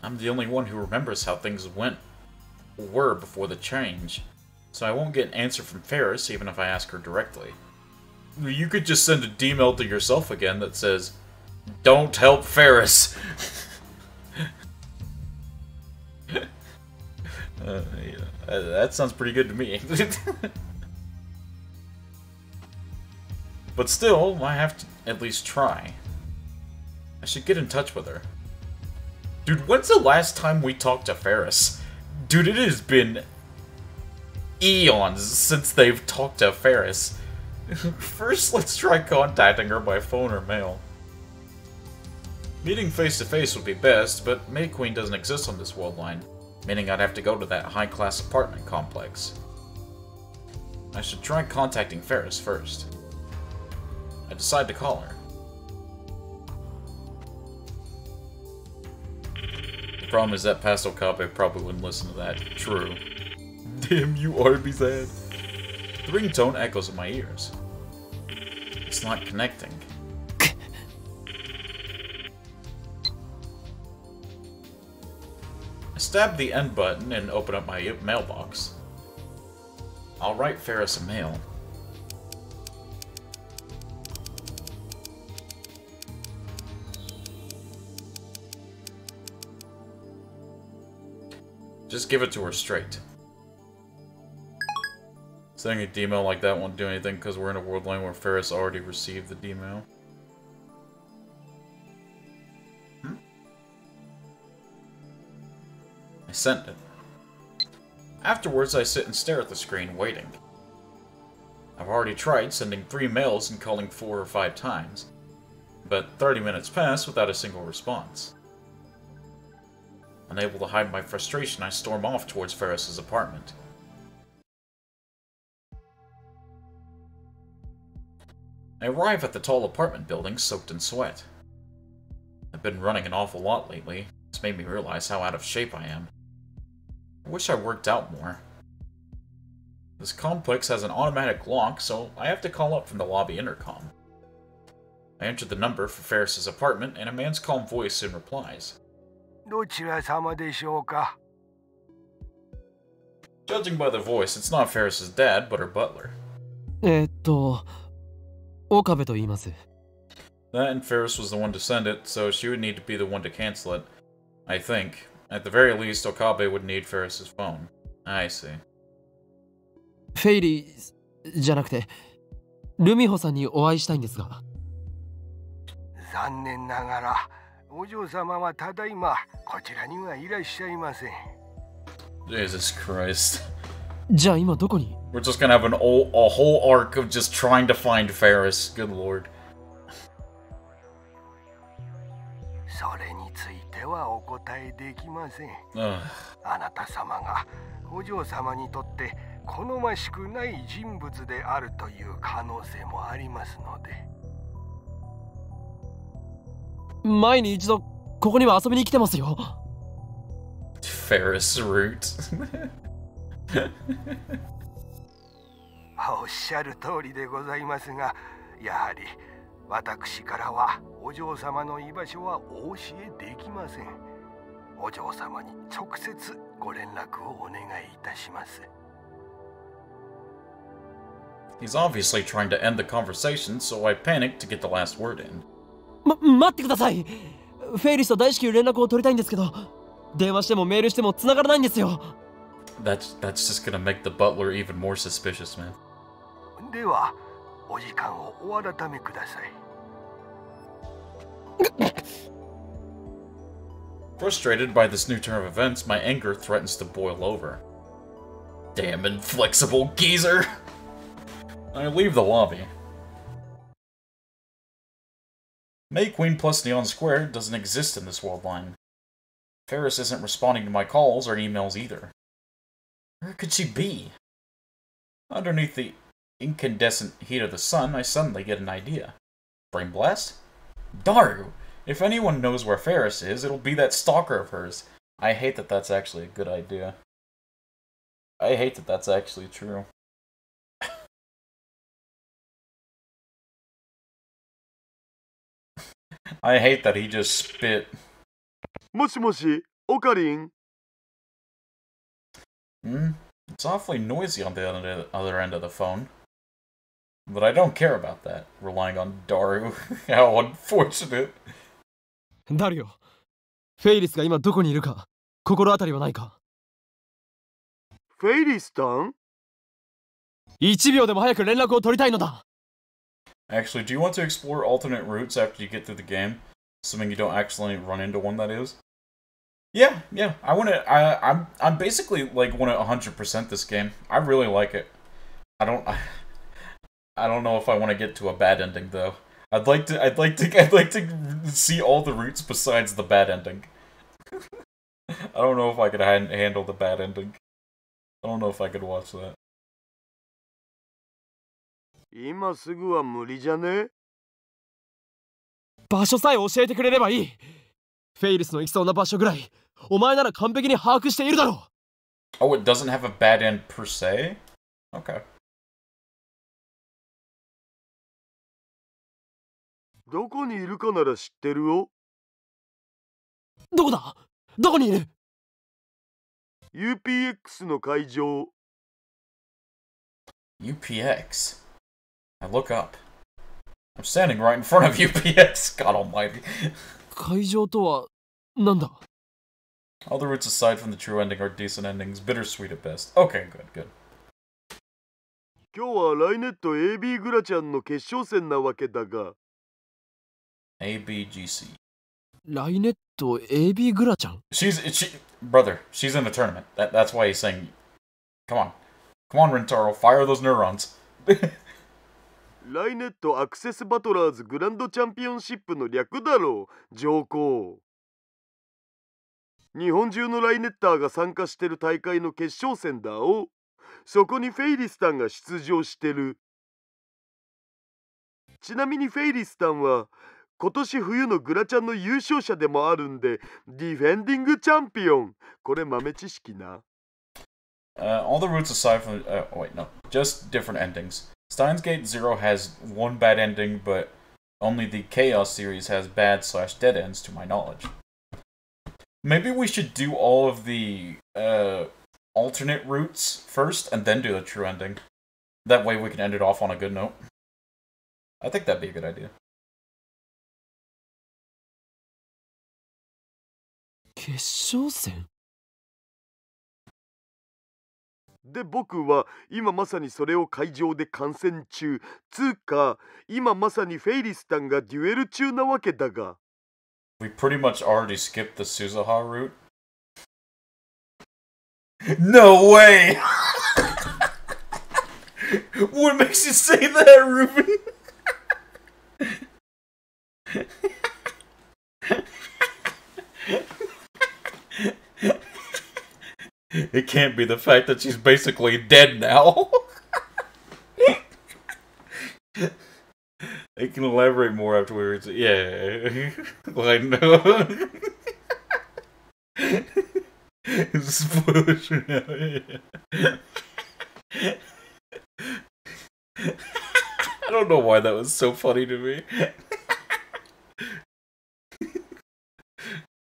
I'm the only one who remembers how things were before the change, so I won't get an answer from Ferris even if I ask her directly. You could just send a D-mail to yourself again that says, "Don't help Ferris." Yeah, that sounds pretty good to me. But still, I have to at least try. I should get in touch with her. Dude, when's the last time we talked to Ferris? Dude, it has been eons since they've talked to Ferris. First, let's try contacting her by phone or mail. Meeting face-to-face would be best, but May Queen doesn't exist on this world line, meaning I'd have to go to that high-class apartment complex. I should try contacting Ferris first. I decide to call her. Problem is that past Okabe probably wouldn't listen to that. True. Damn you, Arby's ad. The ringtone echoes in my ears. It's not connecting. I stab the end button and open up my mailbox. I'll write Ferris a mail. Just give it to her straight. Sending a D-mail like that won't do anything because we're in a world line where Ferris already received the D-mail. I sent it. Afterwards, I sit and stare at the screen, waiting. I've already tried sending 3 mails and calling 4 or 5 times, but 30 minutes pass without a single response. Unable to hide my frustration, I storm off towards Ferris's apartment. I arrive at the tall apartment building, soaked in sweat. I've been running an awful lot lately. It's made me realize how out of shape I am. I wish I worked out more. This complex has an automatic lock, so I have to call up from the lobby intercom. I enter the number for Ferris's apartment, and a man's calm voice soon replies. Judging by the voice, it's not Ferris's dad, but her butler. 岡部と言います。 That and Ferris was the one to send it, so she would need to be the one to cancel it. I think. At the very least, Okabe would need Ferris's phone. I see. フェイリーじゃなくて、ルミホさんにお会いしたいんですが。残念ながら、お嬢様はただいまこちらにはいらっしゃいません。Jesus Christ. じゃあ今どこに？ We're just gonna have a whole arc of just trying to find Ferris. Good lord. それについてはお答えできません。 Ugh. あなた様がお嬢様にとって好ましくない人物であるという可能性もありますので。前に一度ここには遊びに来てますよ。Ferris route. おっしゃる通りでございますが、やはり私からはお嬢様の居場所はお教えできません。お嬢様に直接ご連絡をお願いいたします。He's obviously trying to end the conversation, so I panic to get the last word in. 待ってください。フェイリスと大至急連絡を取りたいんですけど、電話してもメールしても繋がらないんですよ。That's just gonna make the butler even more suspicious, man. では、お時間をお改めください。Frustrated by this new turn of events, my anger threatens to boil over. Damn inflexible geezer! I leave the lobby. May Queen plus Neon Square doesn't exist in this world line. Ferris isn't responding to my calls or emails either. Where could she be? Underneath the incandescent heat of the sun, I suddenly get an idea. Brain blast? Daru! If anyone knows where Ferris is, it'll be that stalker of hers. I hate that that's actually a good idea. I hate that that's actually true. I hate that he just spit. もしもし、オカリン。It's awfully noisy on the other end of the phone. But I don't care about that, relying on Daru. How unfortunate. ダリオ、フェイリスが今どこにいるか、心当たりはないか。フェイリスタン 1秒でも早く連絡を取りたいのだ。Actually, do you want to explore alternate routes after you get through the game? Assuming you don't accidentally run into one, that is. Yeah. I'm basically like want to 100% this game. I really like it. I don't know if I want to get to a bad ending though. I'd like to see all the routes besides the bad ending. I don't know if I could handle the bad ending. I don't know if I could watch that. 今すぐは無理じゃね？場所さえ教えてくれればいい。フェイリスの行きそうな場所ぐらいお前なら完璧に把握しているだろう。Oh, it doesn't have a bad end per se? Okay. どこにいるかなら知ってるよ。どこだ？どこにいる？ UPX の会場。UPX? I look up. I'm standing right in front of UPX, God almighty. 会場とはなんだ？ All the routes aside from the true ending are decent endings, bittersweet at best. Okay, good, good. 今日はライネット AB グラちゃんの決勝戦なわけだが。ABGC. ライネット AB グラちゃん Brother, she's in the tournament. That's why he's saying, come on. Come on, Rentaro, fire those neurons. ライネットアクセスバトラーズグランドチャンピオンシップの略だろう、上皇。日本中のライネッターが参加してる大会の決勝戦だお。そこにフェイリスタンが出場してる。ちなみにフェイリスタンは今年冬のグラちゃんの優勝者でもあるんで、ディフェンディングチャンピオン。これ豆知識な。All the routes aside from... wait, no. Just different endings. Steins Gate 0 has one bad ending, but only the Chaos series has bad/dead ends to my knowledge. Maybe we should do all of the alternate routes first, and then do the true ending. That way we can end it off on a good note. I think that'd be a good idea. 決勝戦で僕は今まさにそれを会場で観戦中。つうか今まさにフェイリスタンがデュエル中なわけだが。We pretty much already skipped the Suzuha route. No way! What makes you say that, Ruben? It can't be the fact that she's basically dead now. I can elaborate more afterwards. Yeah. I know. Spoilers for now. Yeah. I don't know why that was so funny to me.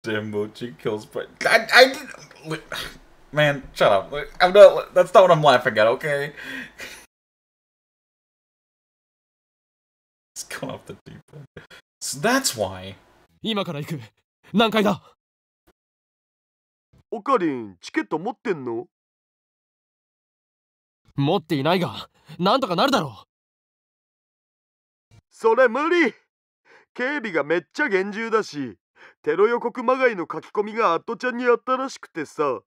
Damn, Mochi kills but I didn't. Man, shut up. I'm not. That's not what I'm laughing at, okay? It's gone off the deep end. So that's why. 今から行く。何階だ？オカリン、チケット持ってんの？持っていないが、なんとかなるだろう。それ無理。警備がめっちゃ厳重だし、テロ予告まがいの書き込みがアットちゃんにあったらしくてさ。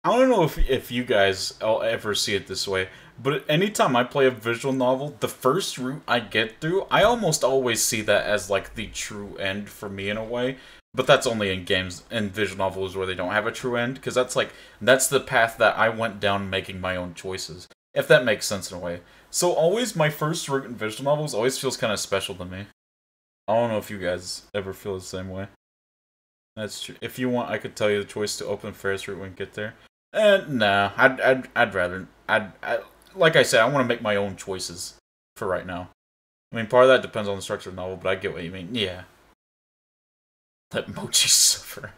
I don't know if you guys ever see it this way, but anytime I play a visual novel, the first route I get through, I almost always see that as like the true end for me in a way. But that's only in games and visual novels where they don't have a true end, because that's the path that I went down making my own choices, if that makes sense in a way. So always my first route in visual novels always feels kind of special to me. I don't know if you guys ever feel the same way. That's true. If you want, I could tell you the choice to open Ferris route when we get there. Nah, I'd rather, like I said, I want to make my own choices for right now. I mean, part of that depends on the structure of the novel, but I get what you mean. Yeah. Let Mochi suffer.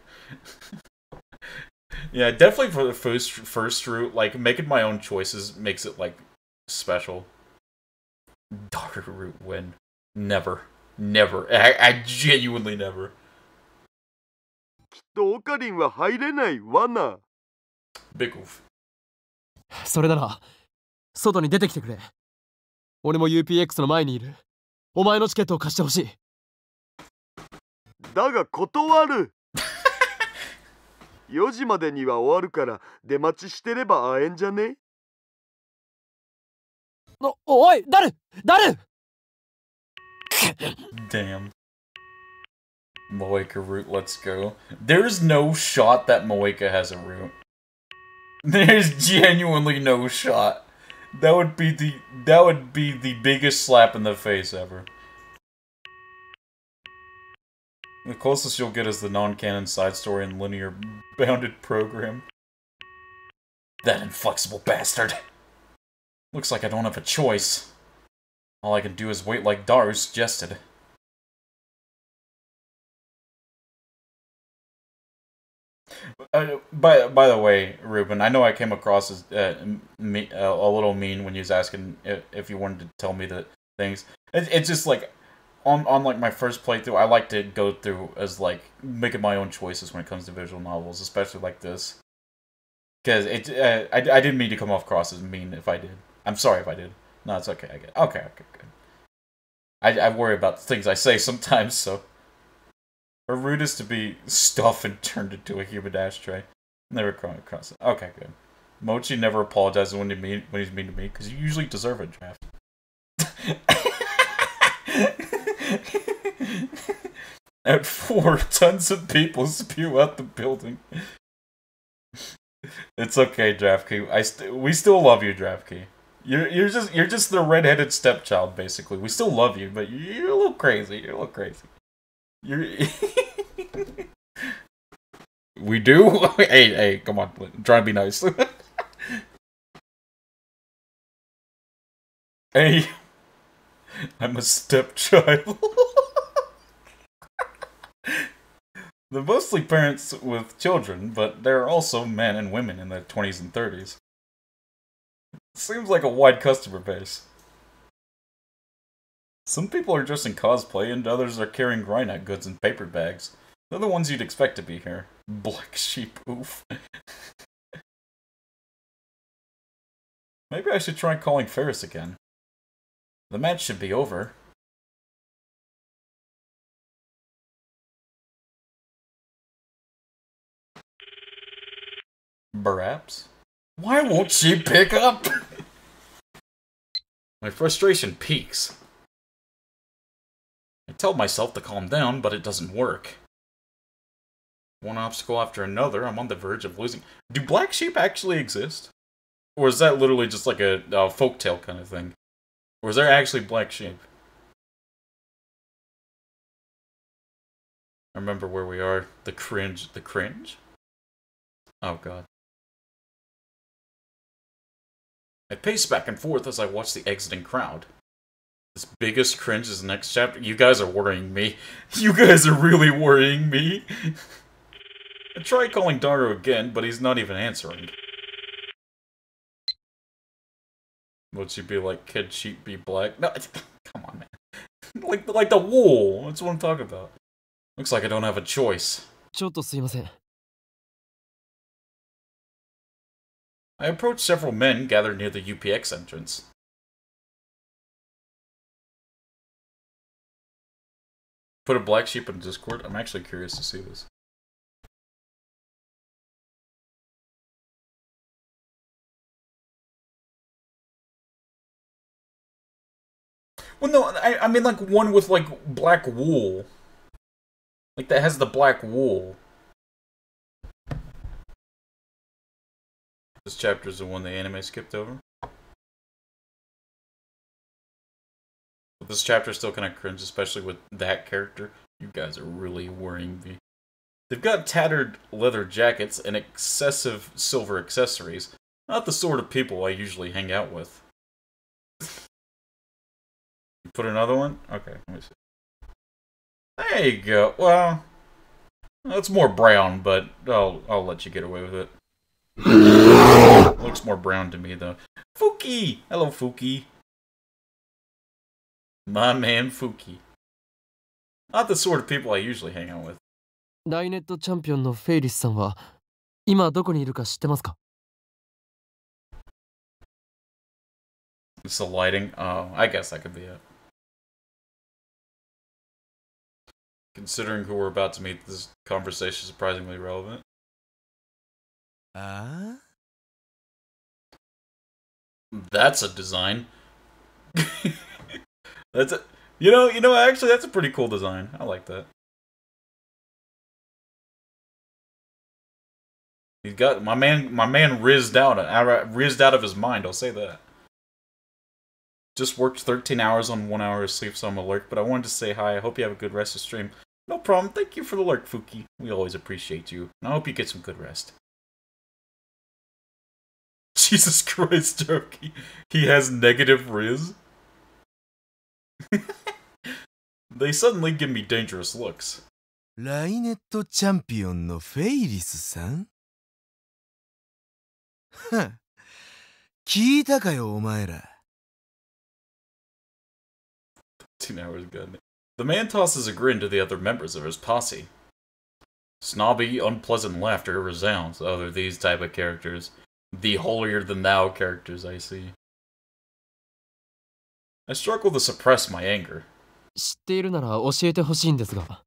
Yeah, definitely for the first route, like, making my own choices makes it, like, special. Daughter route win. Never. Never. I genuinely never. きっとオカリンは入れないわな。Big oof. それなら外に出てきてくれ。俺も UPX の前にいる。お前のチケットを貸してほしい。だが断る。4時までには終わるから出待ちしてれば会えんじゃね？おい、誰 Damn. Moeka route, let's go. There's no shot that Moeka has a route. There's genuinely no shot. That would be the biggest slap in the face ever. The closest you'll get is the non-canon side story and linear bounded program. That inflexible bastard. Looks like I don't have a choice. All I can do is wait like Daru suggested. By the way, Ruben, I know I came across as a little mean when you was asking if you wanted to tell me the things. It's just like on like my first playthrough, I like to go through as like making my own choices when it comes to visual novels, especially like this. Because I didn't mean to come off cross as mean if I did. I'm sorry if I did. No, it's okay. I get it. Okay, good. I worry about the things I say sometimes, so. Or rude is to be stuffed and turned into a human ashtray. Never come across it. Okay, good. Mochi never apologizes when he's mean to me, because you usually deserve a draft. At 4, tons of people spew out the building. It's okay, Draftkey. We still love you, Draftkey. You're just the redheaded stepchild, basically. We still love you, but you're a little crazy. We do? Hey, come on. Try to be nice. Hey, I'm a stepchild. They're mostly parents with children, but there are also men and women in their 20s and 30s. Seems like a wide customer base. Some people are dressed in cosplay, and others are carrying Grynak goods in paper bags. They're the ones you'd expect to be here. Black sheep, oof. Maybe I should try calling Ferris again. The match should be over. Perhaps? Why won't she pick up? My frustration peaks. I tell myself to calm down, but it doesn't work. One obstacle after another, I'm on the verge of losing. Do black sheep actually exist? Or is that literally just like a folktale kind of thing? Or is there actually black sheep? I remember where we are. The cringe. The cringe? Oh god. I pace back and forth as I watch the exiting crowd. This biggest cringe is the next chapter. You guys are worrying me. You guys are really worrying me. I tried calling Daru again, but he's not even answering. Would she be like, could sheep be black? No, come on, man. Like the wool. That's what I'm talking about. Looks like I don't have a choice. ちょっとすいません。 I approached several men gathered near the UPX entrance. Put a black sheep in Discord? I'm actually curious to see this. Well, no, I mean like one with like black wool. Like that has the black wool. This chapter is the one the anime skipped over. But this chapter is still kind of cringe, especially with that character. You guys are really worrying me. They've got tattered leather jackets and excessive silver accessories. Not the sort of people I usually hang out with. Put another one? Okay, let me see. There you go. Well, it's more brown, but I'll let you get away with it. Looks more brown to me, though. Fuki! Hello, Fuki. My man, Fuki. Not the sort of people I usually hang out with. ライネットチャンピオンのフェイリスさんは今どこにいるか知ってますか? It's the lighting. Oh, I guess that could be it. Considering who we're about to meet, this conversation is surprisingly relevant. That's a design. That's a, you know, actually that's a pretty cool design. I like that. He's got my man rizzed out of his mind, I'll say that. Just worked 13 hours on 1 hour of sleep, so I'm alert, but I wanted to say hi. I hope you have a good rest of the stream. No problem. Thank you for the lurk, Fuki. We always appreciate you. And I hope you get some good rest. Jesus Christ, Jerky. He has negative Riz. They suddenly give me dangerous looks. ライネットチャンピオンのフェイリスさんは聞いたかよお前ら 2 hours ago. The man tosses a grin to the other members of his posse. Snobby, unpleasant laughter resounds. Oh, they're these type of characters. The holier-than-thou characters, I see. I struggle to suppress my anger. 知っているなら教えてほしいんですが。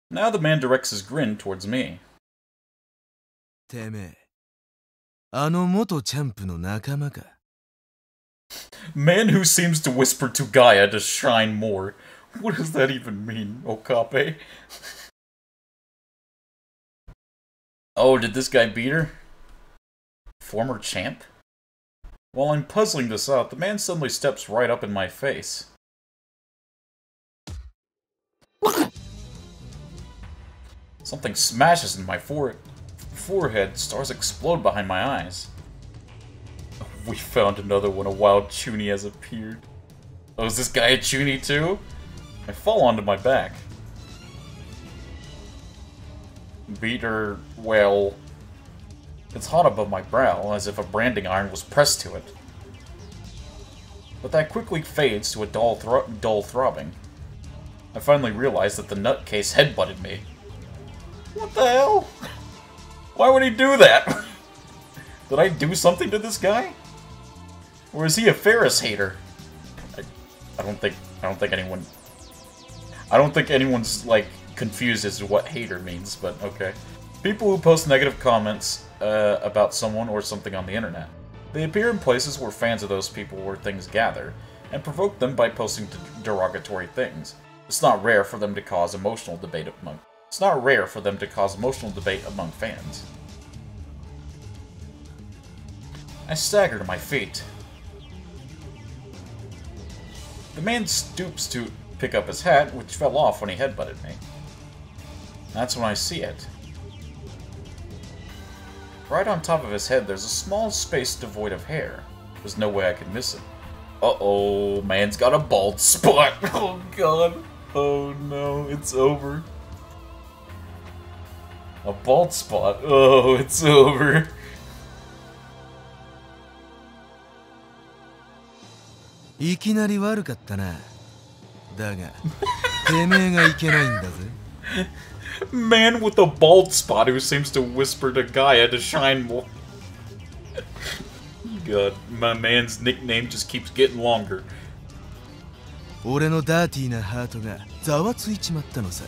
Now the man directs his grin towards me. てめえ、あの元チャンプの仲間か Man who seems to whisper to Gaia to shine more. What does that even mean, Okabe? Oh, did this guy beat her? Former champ? While I'm puzzling this out, the man suddenly steps right up in my face. Something smashes in my forehead, stars explode behind my eyes. We found another one, a wild Chuny has appeared. Oh, is this guy a Chuny too? I fall onto my back. Beat her, well... It's hot above my brow, as if a branding iron was pressed to it. But that quickly fades to a dull throbbing. I finally realize that the nutcase headbutted me. What the hell? Why would he do that? Did I do something to this guy? Or is he a Ferris hater? I don't think anyone's like confused as to what hater means, but okay. People who post negative comments about someone or something on the internet. They appear in places where fans of those people or things gather, and provoke them by posting derogatory things. It's not rare for them to cause emotional debate among fans. I stagger to my feet. The man stoops to pick up his hat, which fell off when he headbutted me. That's when I see it. Right on top of his head, there's a small space devoid of hair. There's no way I could miss it. Uh-oh, man's got a bald spot. Oh god. Oh no, it's over. A bald spot. Oh, it's over. いきなり悪かったな。だが、てめえがいけないんだぜ。Man with a bald spot who seems to whisper to Gaia to shine more. God, my man's nickname just keeps getting longer. 俺のダーティーなハートがざわついちまったのさ。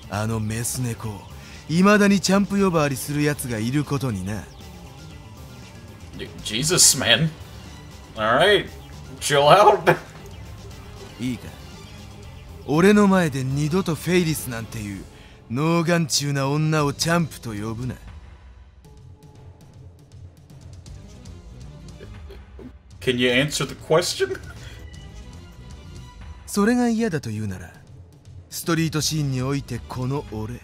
あのメス猫を未だにチャンプ呼ばわりする奴がいることにな。Jesus, man. Alright, chill out. いいか。俺の前で二度とフェイリスなんていう脳眼中な女をチャンプと呼ぶな。Can you answer the question? それが嫌だと言うなら、ストリートシーンにおいてこの俺、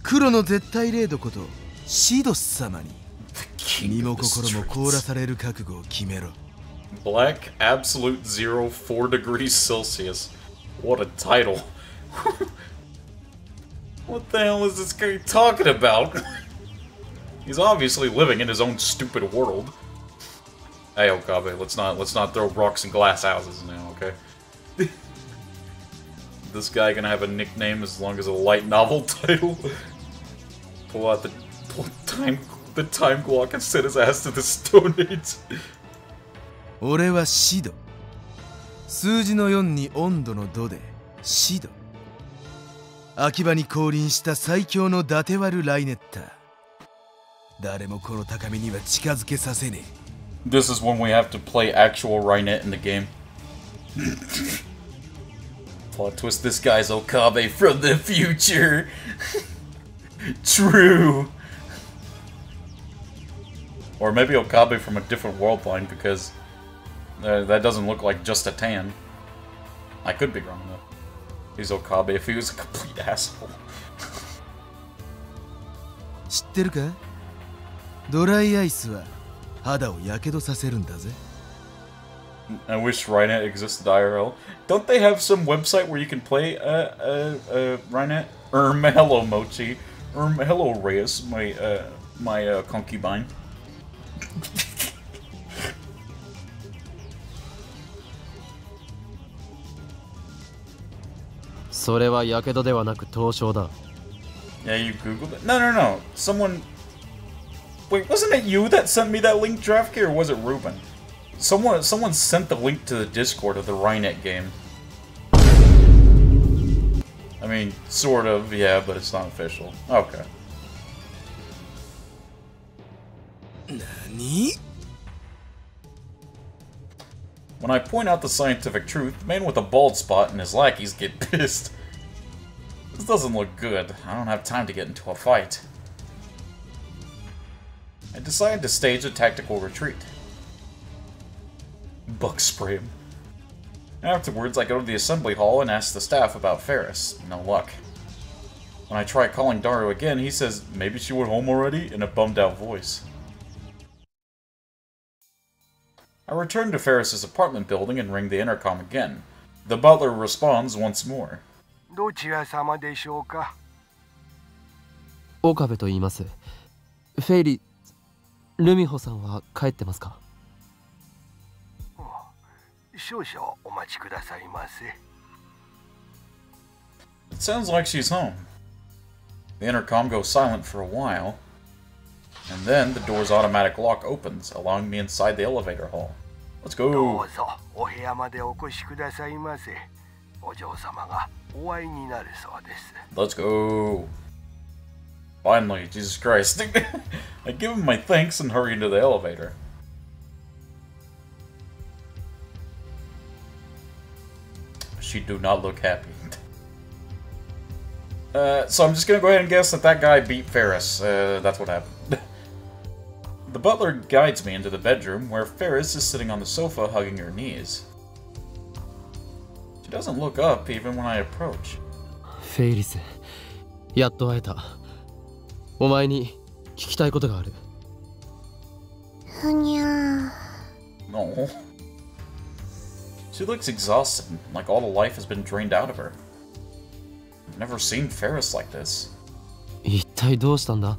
黒の絶対零度ことシドス様に身も心も凍らされる覚悟を決めろ。Black Absolute Zero 4 degrees Celsius. What a title. What the hell is this guy talking about? He's obviously living in his own stupid world. Hey Okabe, let's not throw rocks and glass houses now, okay? This guy gonna have a nickname as long as a light novel title? Pull out the time clock and set his ass to the Stone Age. 俺はシド。数字の4に温度の度でシド。秋葉に降臨した最強のダテワルライネッター。誰もこの高みには近づけさせねえ。This is when we have to play actual Rainet in the game. Plot twist, this guy's Okabe from the future. True. Or maybe Okabe from a different world line because that doesn't look like just a tan. I could be wrong though. He's Okabe if he was a complete asshole. 知ってるか？ドライアイスは肌をやけどさせるんだぜ。I wish Rhinet existed IRL. Don't they have some website where you can play Rhinet? Hello Mochi. Hello Reyes, my concubine. それはやけどではなく凍傷だ。Yeah, you googled it? No. Someone... Wait, wasn't it you that sent me that link, Draftkey, or was it Ruben? Someone sent the link to the Discord of the Rhinet game. I mean, sort of, yeah, but it's not official. Okay. Nani? When I point out the scientific truth, the man with a bald spot and his lackeys get pissed. This doesn't look good. I don't have time to get into a fight. I decided to stage a tactical retreat. Bug spray him. Afterwards, I go to the assembly hall and ask the staff about Ferris. No luck. When I try calling Daru again, he says maybe she went home already in a bummed out voice. I return to Ferris's apartment building and ring the intercom again. The butler responds once more. どちら様でしょうか。岡部と言います。フェイリ、ルミホさんは帰ってますか？少々お待ちくださいませ。It sounds like she's home. The intercom goes silent for a while, and then the door's automatic lock opens, allowing me inside the elevator hall. Let's go. どうぞお部屋までお越しくださいませ。お嬢様がお会いになるそうです。Let's go. Finally, Jesus Christ. I give him my thanks and hurry into the elevator. She do not look happy. So I'm just gonna go ahead and guess that guy beat Ferris. That's what happened. The butler guides me into the bedroom, where Ferris is sitting on the sofa hugging her knees. She doesn't look up even when I approach. フェイリス、やっと会えた。お前に聞きたいことがある。ふにゃー。No. She looks exhausted, like all the life has been drained out of her. I've never seen Ferris like this. 一体どうしたんだ？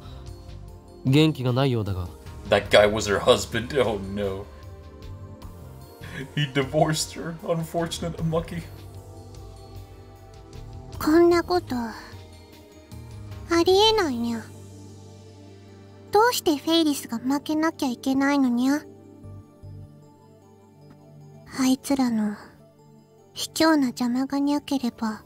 元気がないようだが。That guy was her husband. Oh no. He divorced her. Unfortunate, unlucky. こんなことありえないにゃ。どうしてフェイリスが負けなきゃいけないのにゃ。あいつらの卑怯な邪魔がにゃければ。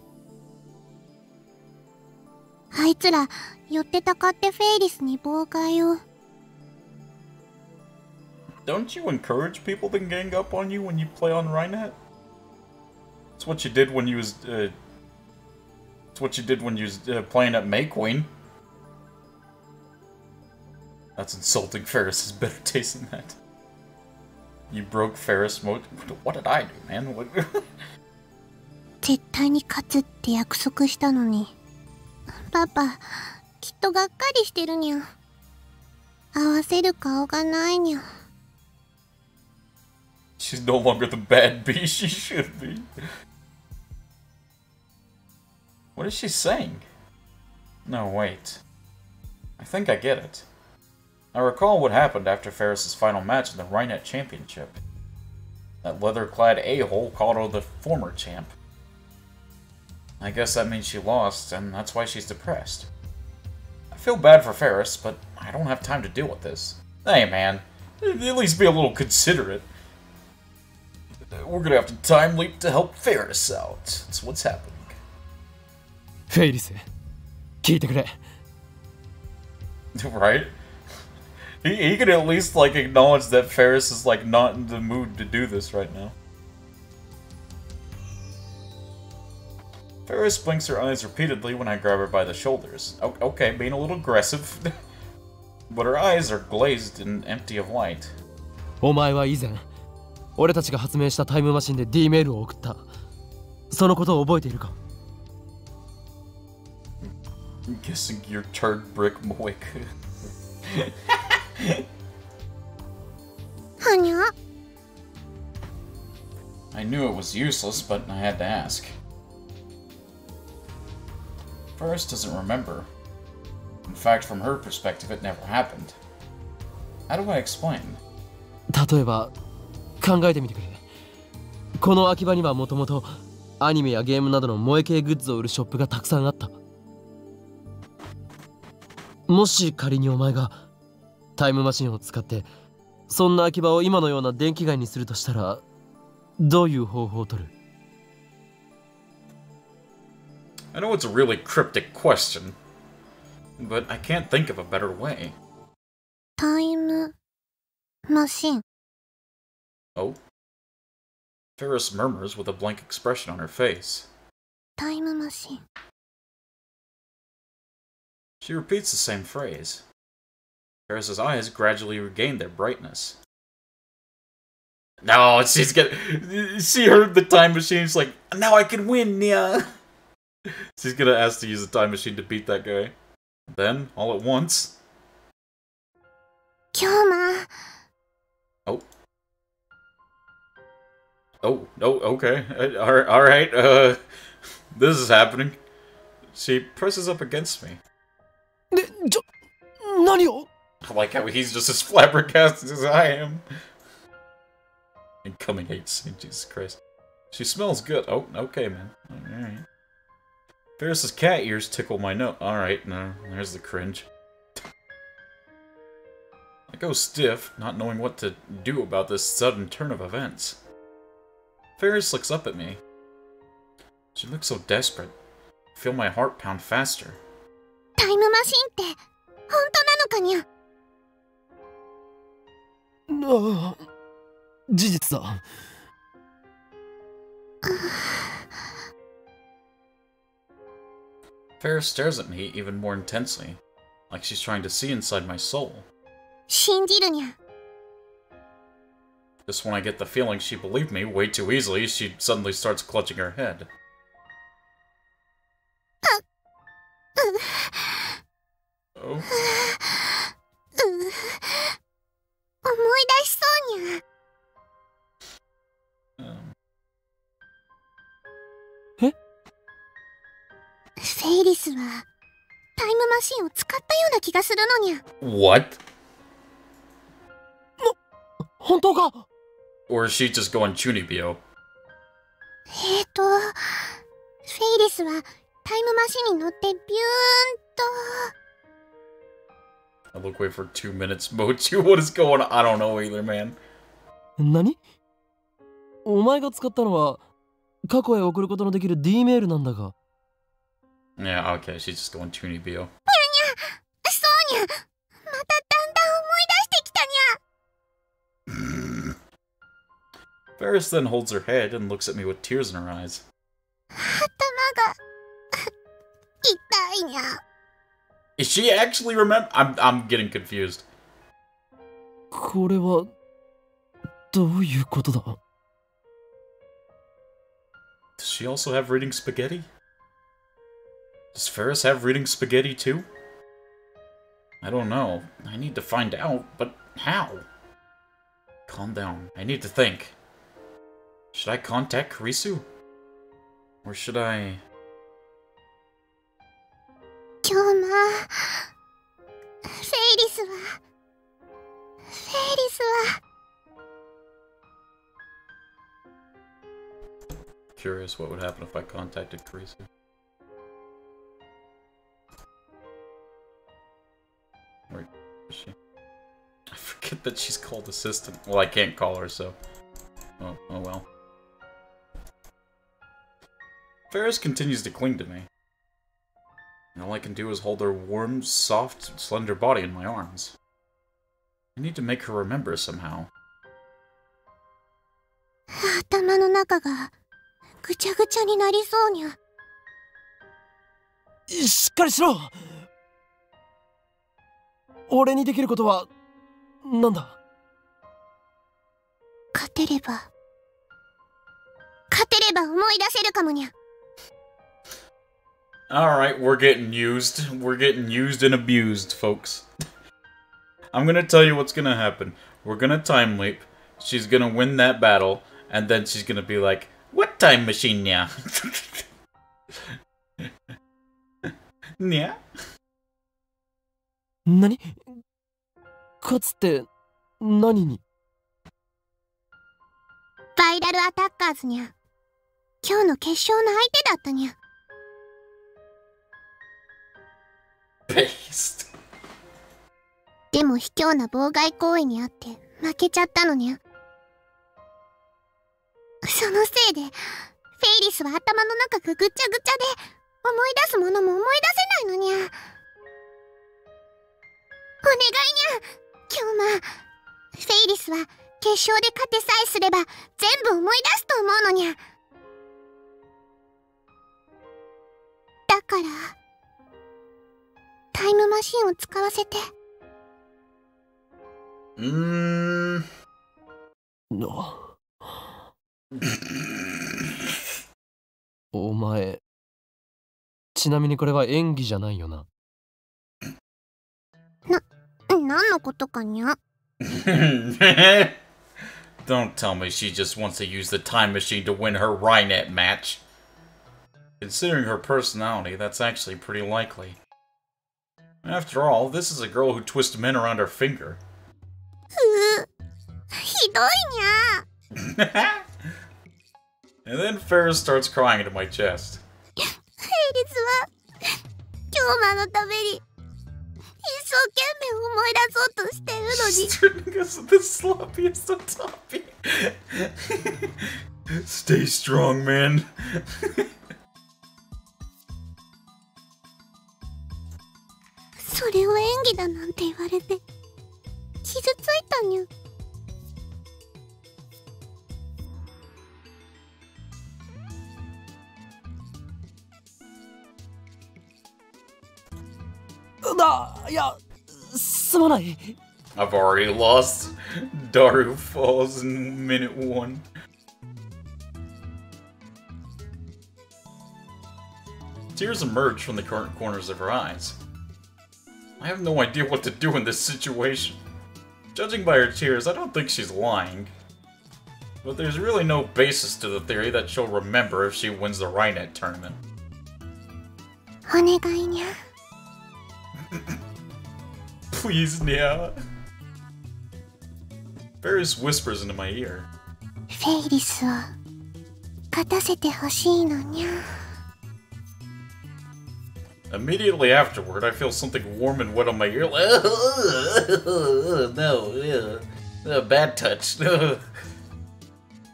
あいつら寄ってたかってフェイリスに妨害を。Don't you encourage people to gang up on you when you play on Rhinet? It's what you did when you was playing at May Queen. That's insulting. Ferris has better taste than that. You broke Ferris mode. What did I do, man? What? 絶対に勝つって約束したのに。パパ、きっとがっかりしてるにゃ。合わせる顔がないにゃ。She's no longer the bad bee she should be. What is she saying? No, wait. I think I get it. I recall what happened after Ferris's final match in the Rhinet Championship. That leather-clad a-hole called her the former champ. I guess that means she lost, and that's why she's depressed. I feel bad for Ferris, but I don't have time to deal with this. Hey man, at least be a little considerate. We're gonna have to time leap to help Ferris out. That's what's happening. フェイリス、聞いてくれ。Right? He could at least like acknowledge that Ferris is like not in the mood to do this right now. Ferris blinks her eyes repeatedly when I grab her by the shoulders. Okay, being a little aggressive. But her eyes are glazed and empty of light. お前は以前、俺たちが発明したタイムマシンで D メールを送った。そそのことを覚えているか？ I'm guessing you're turd brick Moik. はにゃ。 I knew it was useless, but I had to ask. Ferris doesn't remember. In fact, from her perspective, it never happened. How do I explain? 例えば考えてみてくれ。この秋葉にはもともとアニメやゲームなどの萌え系グッズを売るショップがたくさんあった。もし仮にお前がタイムマシンを使ってそんな秋葉を今のような電気街にするとしたらどういう方法を取る？ I know it's a really cryptic question, but I can't think of a better way. タイムマシン。 Oh? Ferris murmurs with a blank expression on her face. タイムマシン。 She repeats the same phrase. Ferris's eyes gradually regain their brightness. No, she's gonna... She heard the time machine, she's like, now I can win, yeah! She's gonna ask to use the time machine to beat that guy. Then, all at once... 今日ま。 Oh. Oh, okay. Alright, this is happening. She presses up against me. で、何を？ I like how he's just as flabbergasted as I am. Incoming hate scene, Jesus Christ. She smells good. Oh, okay, man. Alright. Ferris's cat ears tickle my nose. Alright, no, there's the cringe. I go stiff, not knowing what to do about this sudden turn of events. Ferris looks up at me. She looks so desperate. I feel my heart pound faster. タイムマシンって本当なのかにゃ。ああ、事実だ。Ferris stares at me even more intensely, like she's trying to see inside my soul. 信じるにゃ。 Just when I get the feeling she believed me way too easily, she suddenly starts clutching her head. Oh? 思い出しそうにゃ。 え？ フェイリスはタイムマシンを使ったような気がするのにゃ。 What? 本当か？ Or is she just going Chunibyo? フェイリスはタイムマシンに乗ってビューンと。 I look away for 2 minutes. Mochu, what is going on? I don't know either, man. 何？お前が使ったのは過去へ送ることのできる D メールなんだが。 Yeah, okay, she's just going Chunibyo. そうにゃ。まただんだん思い出してきたにゃ。 Ferris then holds her head and looks at me with tears in her eyes. 頭が痛いにゃ。 Is she actually remember? I'm getting confused. これはどういうことだ？ Does she also have reading spaghetti? Does Ferris have reading spaghetti too? I don't know. I need to find out, but how? Calm down. I need to think. Should I contact Kurisu? Or should I... 今日ま。フェイリスは。 Curious what would happen if I contacted Kurisu. Where is she? I forget that she's called assistant. Well, I can't call her, so... Oh well. Ferris continues to cling to me. And all I can do is hold her warm, soft, slender body in my arms. I need to make her remember somehow. 頭の中がぐちゃぐちゃになりそうにゃ。しっかりしろ。俺にできることはなんだ？勝てれば勝てれば思い出せるかもにゃ。Alright, we're getting used. We're getting used and abused, folks. I'm gonna tell you what's gonna happen. We're gonna time leap. She's gonna win that battle, and then she's gonna be like, "What time machine, nya?" Nya? 何？勝つって何に？バイラルアタッカーズにゃ。今日の決勝の相手だったにゃ。Based. でも卑怯な妨害行為にあって負けちゃったのにゃ。そのせいでフェイリスは頭の中がぐちゃぐちゃで思い出すものも思い出せないのにゃ。お願いにゃ、キョウマ。フェイリスは決勝で勝てさえすれば全部思い出すと思うのにゃ。だからタイムマシンを使わせて。お前、ちなみにこれは演技じゃないよな。何のことかにゃ。Don't tell me she just wants to use the time machine to win her Rhinet match. Considering her personality, that's actually pretty likely. After all, this is a girl who twists men around her finger. ひどいにゃ。And then Ferris starts crying into my chest. フェイリスはキョウマのために一生懸命思い出そうとしてるのに。 She's turning us the sloppiest of toppy. Stay strong, man. それを演技だなんて言われて傷ついたにゃ。いや、すまない。I've already lost. Daru falls in minute 1. Tears emerge from the corners of her eyes. I have no idea what to do in this situation. Judging by her tears, I don't think she's lying. But there's really no basis to the theory that she'll remember if she wins the Rhinet tournament. お願いにゃ。Please, Nia. Ferris whispers into my ear. フェイリスを勝たせてほしいのにゃ。Immediately afterward, I feel something warm and wet on my ear. No, bad touch.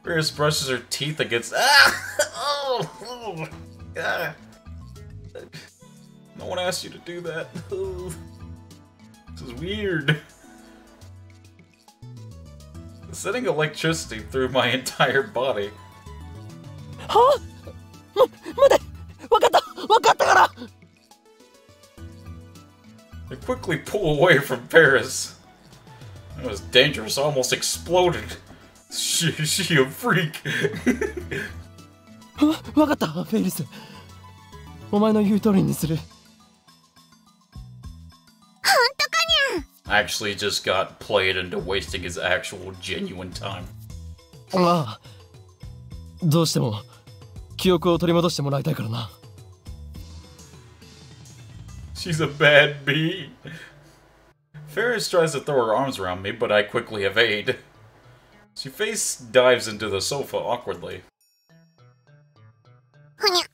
Ferris brushes her teeth against. No one asked you to do that. This is weird. Sending electricity through my entire body. Huh? 待て！わかったから！ I quickly pull away from Paris. It was dangerous, I almost exploded. She a freak. わかった、フェイリス。お前の言う通りにする。本当かにゃ。 I actually just got played into wasting his actual genuine time. ああ、どうしても記憶を取り戻してもらいたいからな。She's a bad bee. Ferris tries to throw her arms around me, but I quickly evade. She face dives into the sofa awkwardly. ふにゃ。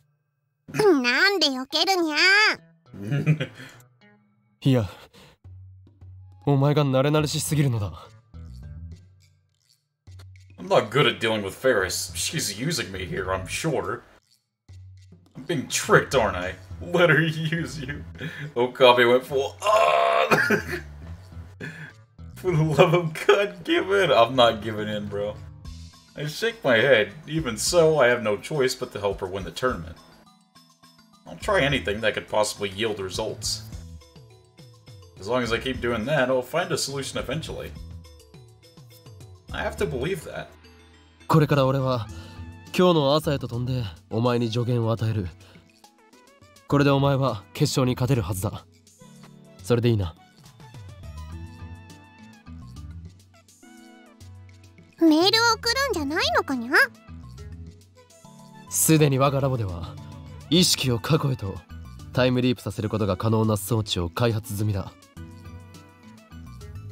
なんで避けるにゃ。いや、お前が慣れ慣れしすぎるのだ。I'm not good at dealing with Ferris. She's using me here, I'm sure. I'm being tricked, aren't I? Let her use you. Okabe went full. For the love of God, give in. I'm not giving in, bro. I shake my head. Even so, I have no choice but to help her win the tournament. I'll try anything that could possibly yield results. As long as I keep doing that, I'll find a solution eventually. I have to believe that. これから俺は今日の朝へと飛んでお前に助言を与える。これでお前は決勝に勝てるはずだ。それでいいな。メールを送るんじゃないのかにゃ。すでに我がラボでは意識を過去へとタイムリープさせることが可能な装置を開発済みだ。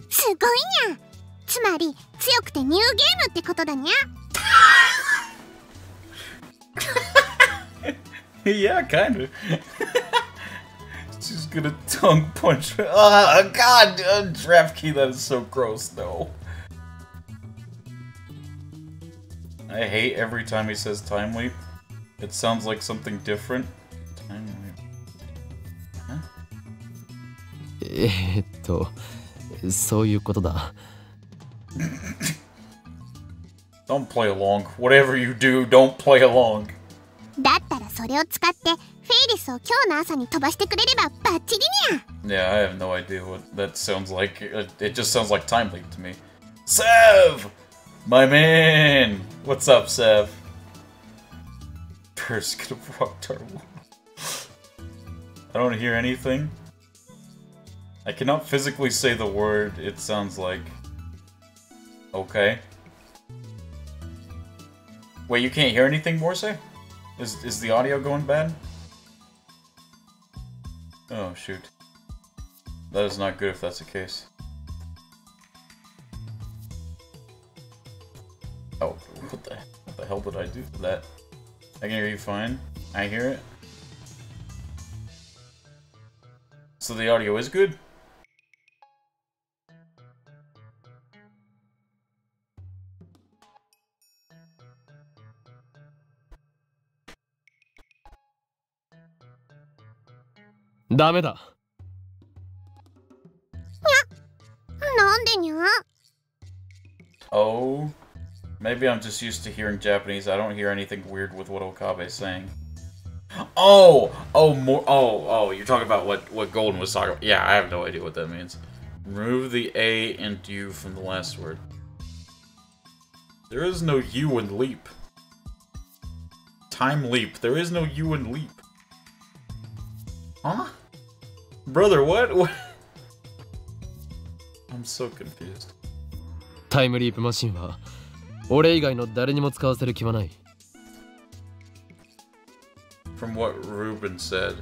すごいにゃ。つまり強くてニューゲームってことだにゃ。Yeah, kind of. She's gonna tongue punch. Oh, God, draft key, that is so gross, though. I hate every time he says time leap. It sounds like something different. Time leap. Huh? そういうことだ。Don't play along. Whatever you do, don't play along. だったらそれを使ってフェイリスを今日の朝に飛ばしてくれればバッチリにゃ。Yeah, I have no idea what that sounds like. It just sounds like time leap to me. Sev! My man! What's up, Sev? Bear's gonna rock turtle. I don't hear anything. I cannot physically say the word, it sounds like. Okay. Wait, you can't hear anything, Morse? Is the audio going bad? Oh, shoot. That is not good if that's the case. Oh, what the hell did I do for that? I can hear you fine. I hear it. So the audio is good? Dameda. なんでにゃ。 Oh, maybe I'm just used to hearing Japanese. I don't hear anything weird with what Okabe's saying. Oh, you're talking about what Golden was talking about. Yeah, I have no idea what that means. Remove the A and U from the last word. There is no U in leap. Time leap. There is no U in leap. Huh? Brother, what? I'm so confused. タイムリープマシンは俺以外の誰にも使わせる気はない。From what Ruben said.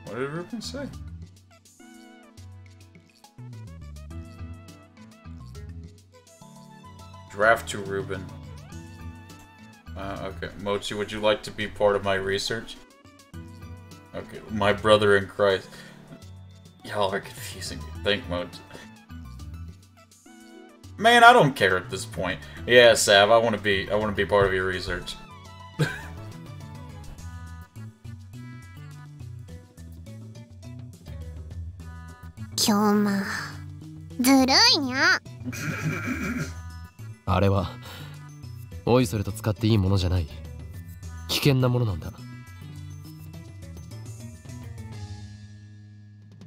What did Ruben say? Draft to Ruben. Okay. Mochi, would you like to be part of my research? Okay, my brother in Christ. Y'all are confusing me. Think Mochi. Man, I don't care at this point. Yeah, Sav, I want to be part of your research. 今日まずるいにゃ。あれはおいそれと使っていいものじゃない。危険なものなんだ。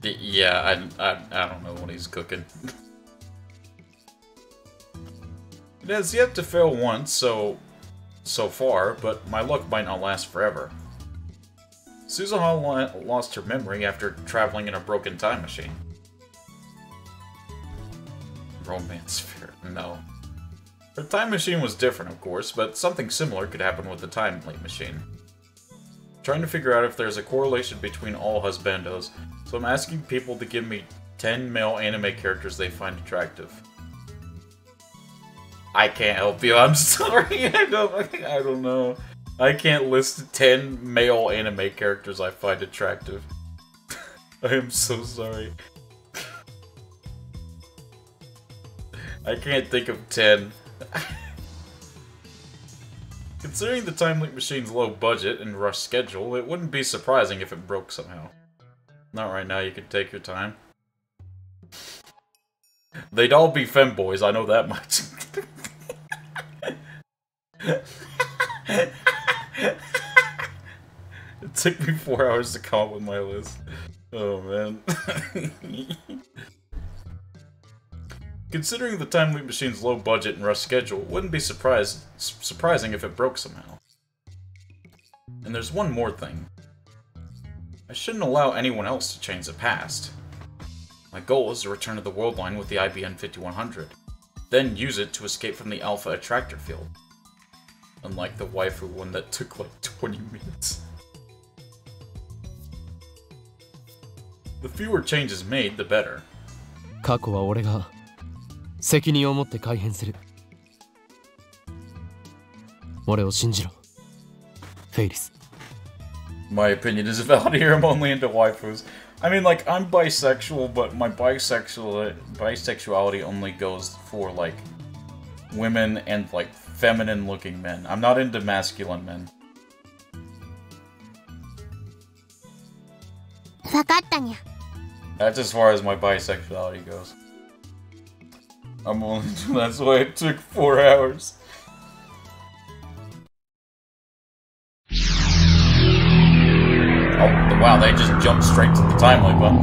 Yeah, I don't know what he's cooking. It has yet to fail once, so far, but my luck might not last forever. Suzuha lost her memory after traveling in a broken time machine. Romance fair, no. Her time machine was different, of course, but something similar could happen with the time leap machine. Trying to figure out if there's a correlation between all husbandos, so I'm asking people to give me 10 male anime characters they find attractive. I can't help you, I'm sorry, I don't know. I can't list 10 male anime characters I find attractive. I am so sorry. I can't think of 10. Considering the Time Leap Machine's low budget and rush schedule, it wouldn't be surprising if it broke somehow. Not right now, you can take your time. They'd all be femboys, I know that much. It took me 4 hours to come up with my list. Oh man. Considering the time leap machine's low budget and rough schedule, it wouldn't be surprising if it broke somehow. And there's one more thing. I shouldn't allow anyone else to change the past. My goal is to return to the world line with the IBN 5100, then use it to escape from the Alpha Attractor field. Unlike the waifu one that took like 20 minutes. The fewer changes made, the better. 過去は俺が責任を持って改変する。俺を信じろ、フェイリス。My opinion is valid here. I'm only into waifus. I mean, like, I'm bisexual, but my bisexuality only goes for, like, women and, like, feminine-looking men. I'm not into masculine men. わかったにゃ。 That's as far as my bisexuality goes. I'm only... That's why it took 4 hours. Oh, wow, they just jumped straight to the time loop button.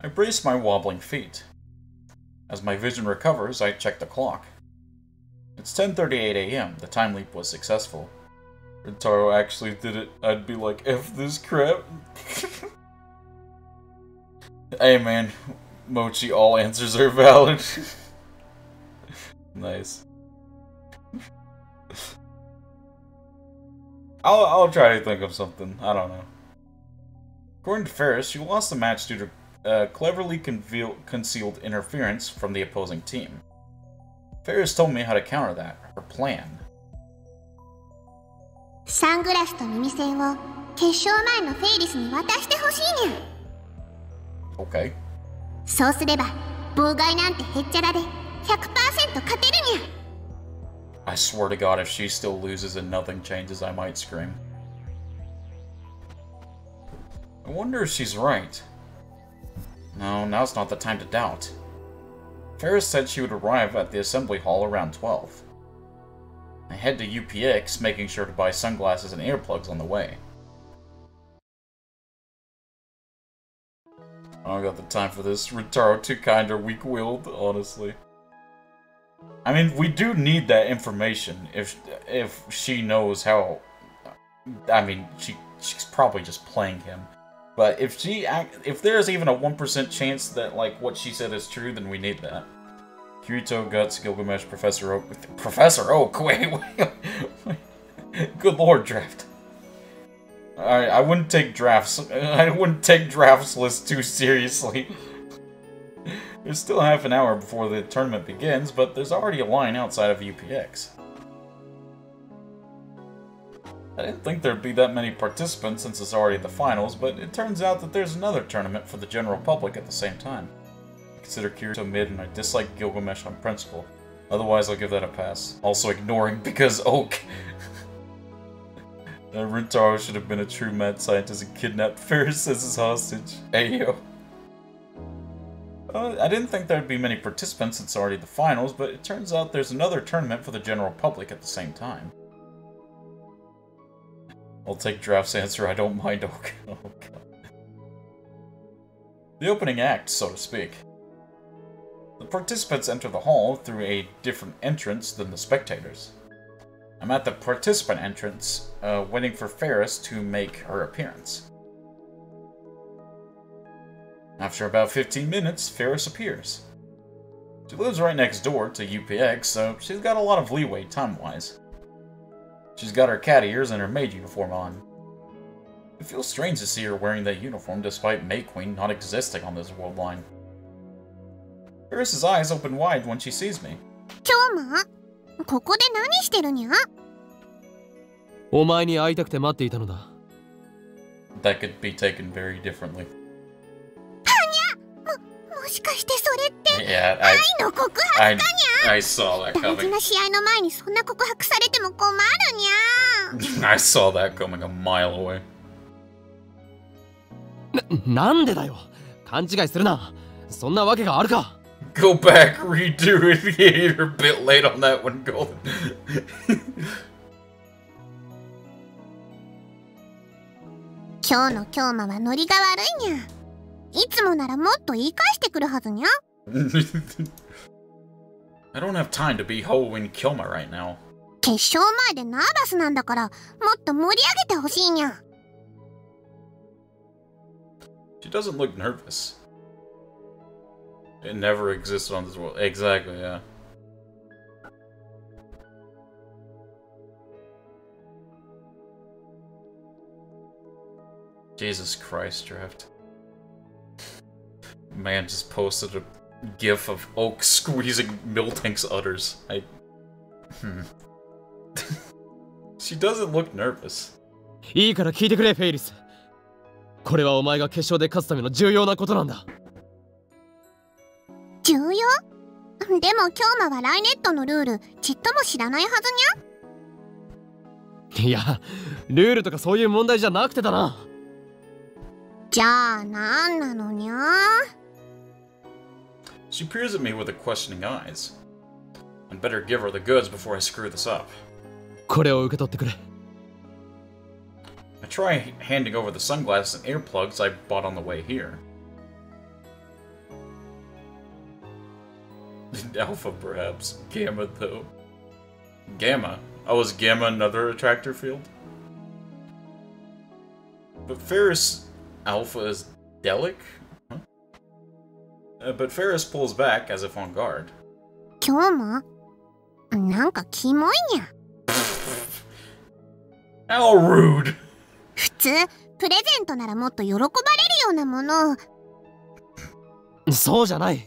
I brace my wobbling feet. As my vision recovers, I check the clock. It's 10:38 a.m. The time leap was successful. If Rintaro actually did it, I'd be like, F this crap. Hey man, Mochi, all answers are valid. Nice. I'll try to think of something. I don't know. According to Ferris, you lost the match due to cleverly concealed interference from the opposing team. Ferris told me how to counter that. Her plan. サングラスと耳栓を決勝前のフェイリスに渡してほしいにゃ。Okay. そうすれば妨害なんてへっちゃらで 100% 勝てるにゃ。I swear to God, if she still loses and nothing changes, I might scream. I wonder if she's right. No, now's not the time to doubt. Ferris said she would arrive at the assembly hall around 12. I head to UPX, making sure to buy sunglasses and earplugs on the way. I don't got the time for this. Rintaro too kind or weak-willed, honestly. I mean, we do need that information if she knows how... I mean, she's probably just playing him. But if there's even a 1% chance that, like, what she said is true, then we need that. Kirito, Guts, Gilgamesh, Professor Oak... Professor Oak? Wait. Good lord, draft. I wouldn't take drafts. I wouldn't take drafts lists too seriously. There's still half an hour before the tournament begins, but there's already a line outside of UPX. I didn't think there'd be that many participants since it's already the finals, but it turns out that there's another tournament for the general public at the same time. I consider Kirito mid and I dislike Gilgamesh on principle. Otherwise, I'll give that a pass. Also ignoring because Oak. Rintaro should have been a true mad scientist and kidnapped Ferris as his hostage. Ayo. I didn't think there'd be many participants since it's already the finals, but it turns out there's another tournament for the general public at the same time. I'll take Draft's answer, I don't mind Oak. Oh god. The opening act, so to speak. The participants enter the hall through a different entrance than the spectators. I'm at the participant entrance, waiting for Ferris to make her appearance. After about 15 minutes, Ferris appears. She lives right next door to UPX, so she's got a lot of leeway time-wise. She's got her cat ears and her maid uniform on. It feels strange to see her wearing that uniform despite May Queen not existing on this world line. Ferris's eyes open wide when she sees me. 今日もここで何してるにゃ？お前に会いたくて待っていたのだ。That could be taken very differently. もしかしてそれって Yeah, 愛の告白かにゃ？ I saw that 大事 coming. な試合の前にそんな告白されても困るにゃ。I saw that coming a mile away. なんでだよ。勘違いするな。そんなわけがあるか。Go back, redo it. You're a bit late on that one, Golden. 今日の京馬はノリが悪いにゃ。いつもならもっと言い返してくるはずにゃ。I don't have time to be hoeing Kyoma right now. 決勝前でナーバスなんだから、もっと盛り上げてほしいにゃ。She doesn't look nervous. It never existed on this world. Exactly, yeah. Jesus Christ, Draft. Man just posted a gif of Oak squeezing Miltank's udders. She doesn't look nervous. いいから聞いてくれ、フェイリス。これはお前が決勝で勝つための重要なことなんだ。重要？でも京馬はライネットのルールちっとも知らないはずにゃ。いや、ルールとかそういう問題じゃなくてだな。じゃあなんなのにゃ。She peers at me with a questioning eyes. I'd better give her the goods before I screw this up. これを受け取ってくれ。I try handing over the sunglasses and earplugs I bought on the way here. Alpha, perhaps. Gamma, though. Gamma? Oh, is Gamma another attractor field? But Ferris Alpha is Delic? Huh? But Ferris pulls back as if on guard. 京馬？なんかキモいにゃ。How rude! 普通、プレゼントならもっと喜ばれるようなもの。そうじゃない。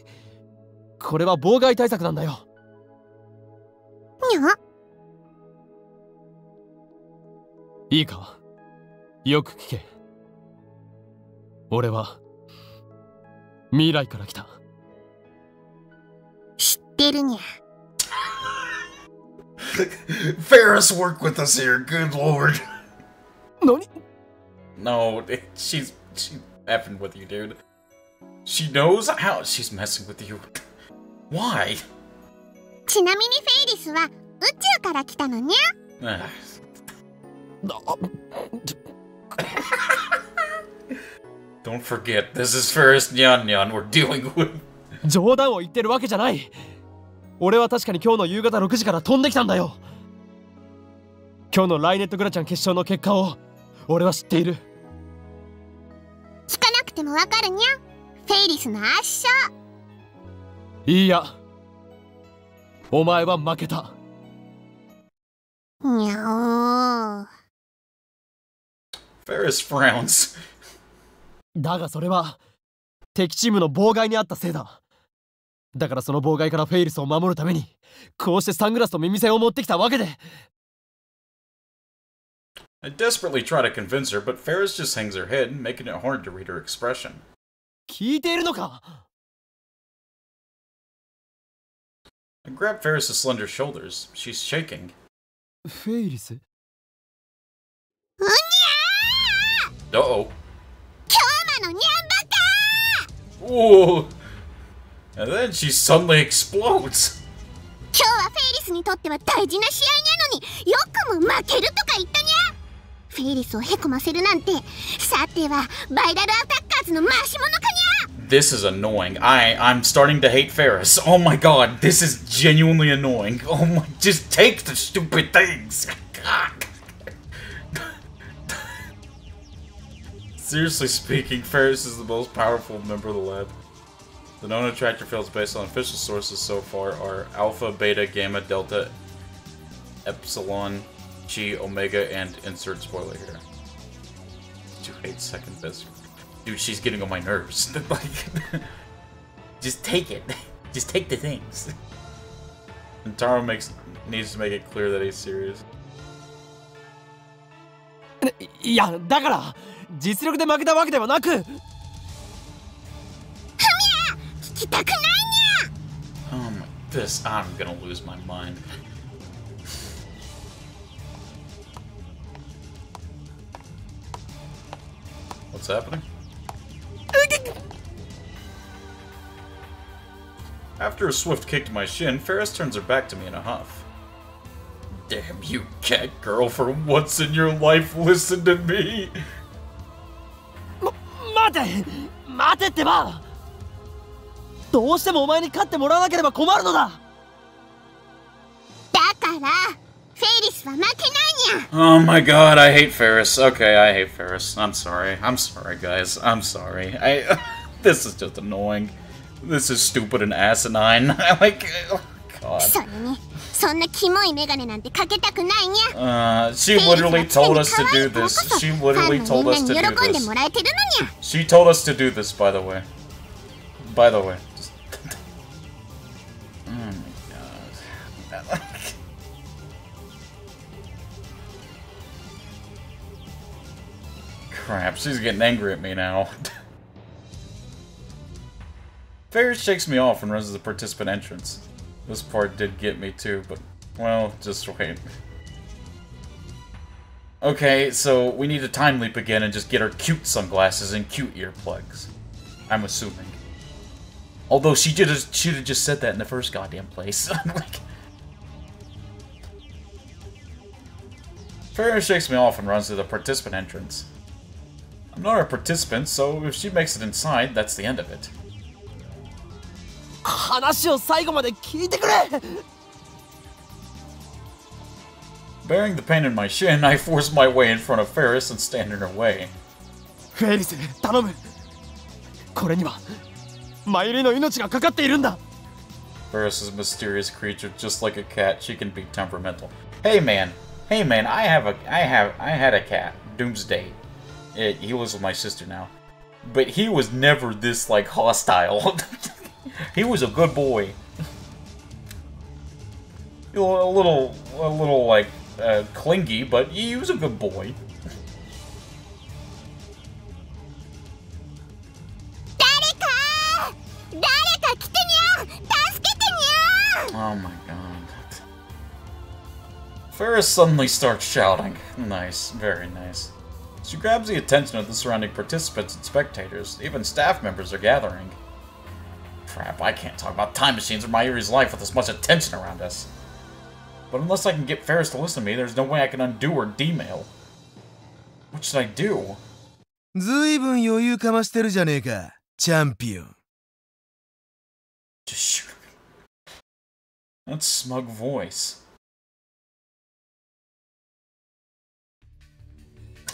これは妨害対策なんだよ。にゃ？いいか、よく聞け。俺は未来から来た。知ってるにゃ。Ferris, work with us here, good lord. 何？ No, she's effing with you, dude. She knows how she's messing with you. Why? ちなみにフェイリスは宇宙から来たのにゃ。Don't forget, this is Ferris Nyan Nyan we're dealing with. 冗談を言ってるわけじゃない。俺は確かに今日の夕方6時から飛んできたんだよ。今日のライネットグラちゃん決勝の結果を俺は知っている。聞かなくてもわかるにゃ。フェイリスの圧勝。いいや、お前は負けた。にゃおー。Ferris frowns. だがそれは敵チームの妨害にあったせいだ。だからその妨害からフェイリスを守るためにこうしてサングラスと耳栓を持ってきたわけで。I desperately try to convince her, but Ferris just hangs her head, making it hard to read her expression. 聞いているのか？ I grab Ferris's slender shoulders. She's shaking. フェイリス？うにゃー！ Uh-oh. 京馬のにゃんばかー！ Whoa! And then she suddenly explodes. 今日はフェイリスにとっては大事な試合なのによくも負けるとか言ったにゃ。フェイリスをへこませるなんて、さてはバイラルアタッカーズの回し物かにゃ。 This is annoying. I'm starting to hate Ferris. Oh my god, this is genuinely annoying. Oh my, just take the stupid things. Seriously speaking, Ferris is the most powerful member of the lab. The known attractor fields based on official sources so far are Alpha, Beta, Gamma, Delta, Epsilon, Chi, Omega, and insert spoiler here. 2 8-second best. Dude, she's getting on my nerves. Like, just take it. Just take the things. And Taro needs to make it clear that he's serious. いや、だから実力で負けたわけではなく。聞きたくないにゃ。 Oh my, this, I'm gonna lose my mind. What's happening? After a swift kick to my shin, Ferris turns her back to me in a huff. Damn you, cat girl, for once in your life, listen to me! 待てってば。どうしてもお前に勝ってもらわなければ困るのだ。だからフェリスは負けないにゃ。 Oh my god, I hate Ferris. Okay, I hate Ferris. I'm sorry. I'm sorry, guys. I'm sorry. This is just annoying. This is stupid and asinine. Like, oh god. それにそんなキモいメガネなんてかけたくないにゃ。 She literally told us to do this. She literally told us to do this. もらえてるのにゃ。 She told us to do this, by the way. By the way. Oh my god. Crap, she's getting angry at me now. Ferris shakes me off and runs to the participant entrance. This part did get me too, but, well, just wait. Okay, so we need to time leap again and just get her cute sunglasses and cute earplugs. I'm assuming. Although she should have just said that in the first goddamn place. Like, Ferris shakes me off and runs to the participant entrance. I'm not a participant, so if she makes it inside, that's the end of it. 話を最後まで聞いてくれ。 Bearing the pain in my shin, I force my way in front of Ferris and stand in her way. フェリス、頼む。これにはマユリの命がかかっているんだ。 Ferris is a mysterious creature, just like a cat. She can be temperamental. Hey man, I had a cat, Doomsday. He lives with my sister now, but he was never this like hostile. He was a good boy. A little like clingy, but he was a good boy. Oh my god. Ferris suddenly starts shouting. Nice, very nice. She grabs the attention of the surrounding participants and spectators. Even staff members are gathering. Crap, I can't talk about time machines or Mayuri's life with this much attention around us. But unless I can get Ferris to listen to me, there's no way I can undo her D-mail. What should I do? ずいぶん余裕かましてるじゃねえか、チャンピオン。 Just shoot me. That smug voice.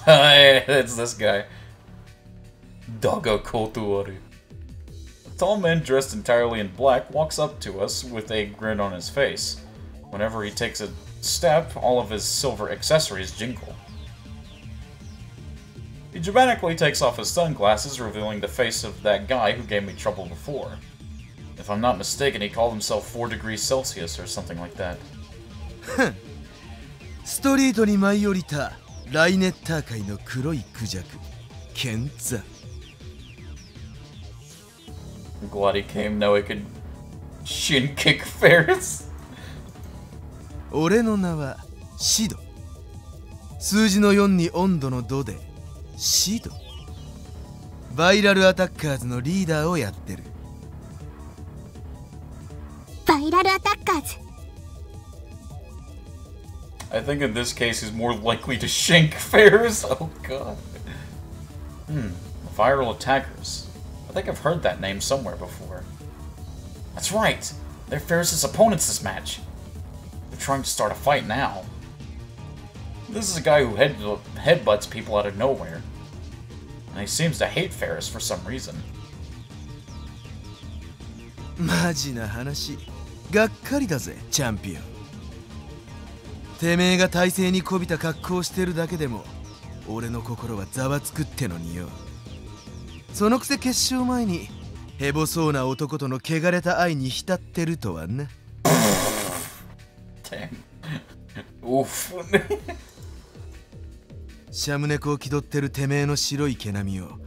Hi, it's this guy. Daga Kotuaru. A tall man dressed entirely in black walks up to us with a grin on his face. Whenever he takes a step, all of his silver accessories jingle. He dramatically takes off his sunglasses, revealing the face of that guy who gave me trouble before. If I'm not mistaken, he called himself 4 degrees Celsius or something like that. ストリートに舞い降りたライネッター界の黒いクジャク、ケンザ。 I'm glad he came, now he could shin kick Ferris. 俺の名はシド。数字の4に温度の度でシド。バイラルアタッカーズのリーダーをやってる。バイラルアタッカーズ。 I think in this case he's more likely to shank Ferris. Oh god. Viral attackers. I think I've heard that name somewhere before. That's right. They're Ferris's opponents this match. They're trying to start a fight now. This is a guy who headbutts people out of nowhere. And he seems to hate Ferris for some reason. マジな話。がっかりだぜ、チャンピオン。てめえが体勢にこびた格好をしてるだけでも俺の心はざわつくってのによ。そのくせ決勝前にヘボそうな男との汚れた愛に浸ってるとはな。シャムネコを気取ってるてめえの白い毛並みを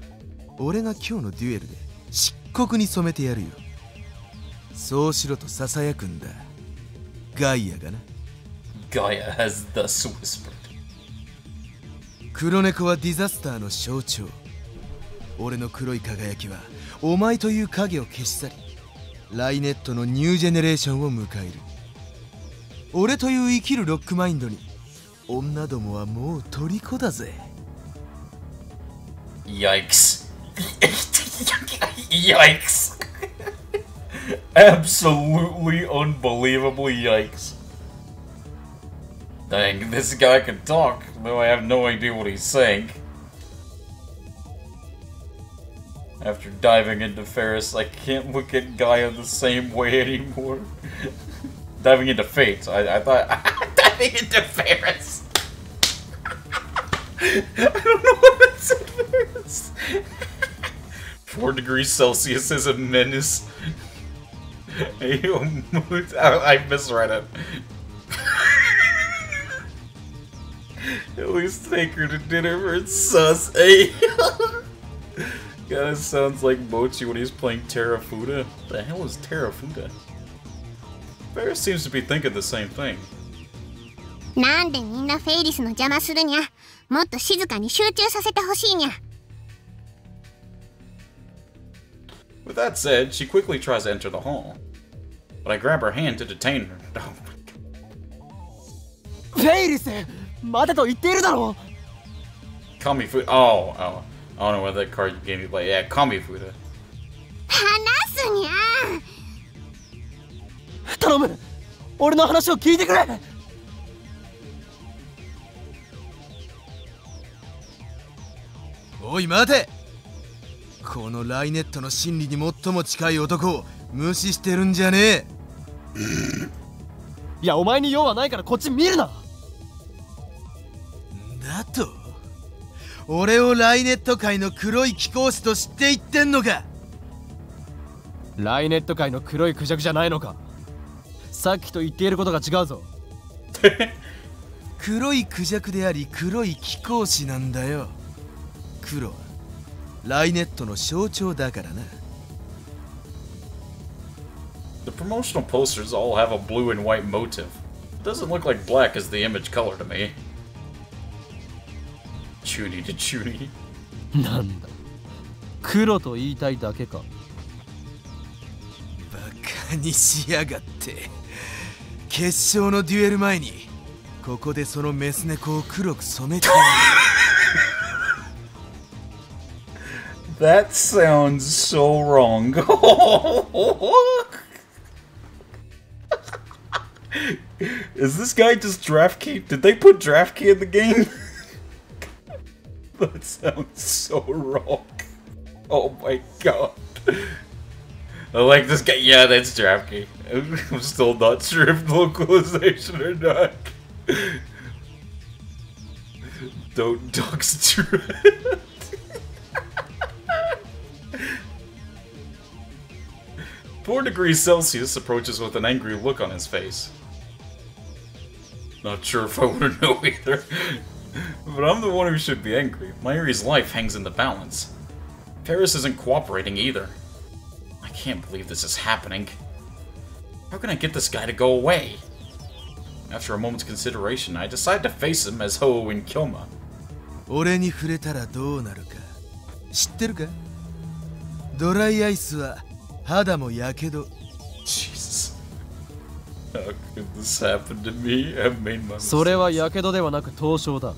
俺が今日のデュエルで漆黒に染めてやるよ。そうしろとささやくんだ、ガイアがな。Gaia has thus whispered. 黒猫はディザスターの象徴。俺の黒い輝きはお前という影を消し去り、ライネットのニュージェネレーションを迎える。俺という生きるロックマインドに女どもはもう虜だぜ。 Yikes. Yikes. Absolutely unbelievably yikes. Dang, this guy can talk, though I have no idea what he's saying. After diving into Ferris, I can't look at Gaia the same way anymore. Diving into Fate, I thought... diving into Ferris! I don't know what I said, Ferris. 4 degrees Celsius is a menace. I misread it. At least take her to dinner for sus. Kinda sounds like Mochi when he's playing Terrafuda. The hell is Terrafuda? Ferris seems to be thinking the same thing. なんでみんなフェイリスの邪魔するにゃ。もっと静かに集中させてほしいにゃ。With that said, she quickly tries to enter the hall. But I grab her hand to detain her. Oh my god. フェイリス待てと言っているだろう Kami Fuda. Oh. I don't know what that card you gave me, but yeah, Kami Fuda. 話すにゃ。頼む俺の話を聞いてくれおい待てこのライネットの真理に最も近い男を無視してるんじゃねえいやお前に用はないからこっち見るなだと俺をライネット界の黒い貴公子と知って言ってんのかライネット界の黒いクジャクじゃないのかさっきと言っていることが違うぞ黒いクジャクであり黒い貴公子なんだよ黒はライネットの象徴だからな The promotional posters all have a blue and white motif. It doesn't look like black is the image color to me. Chuny to Chuny. なんだ黒と言いたいだけかバカにしやがって決勝のデュエル前にここでそのメス猫を黒く染めてThat sounds so wrong. Is this guy just draft key? Did they put draft key in the game? That sounds so wrong. Oh my god. I like this guy. Yeah, that's draft key. I'm still not sure if localization or not. Don't dox draft. 4 degrees Celsius approaches with an angry look on his face. Not sure if I want to know either. But I'm the one who should be angry. Mayuri's life hangs in the balance. Ferris isn't cooperating either. I can't believe this is happening. How can I get this guy to go away? After a moment's consideration, I decide to face him as Ho and Kyoma. 俺に触れたらどうなるか知ってるかドライアイスは肌もやけど Jesus. How could this happen to me? I've made my mistakes. それはやけどではなく凍傷だ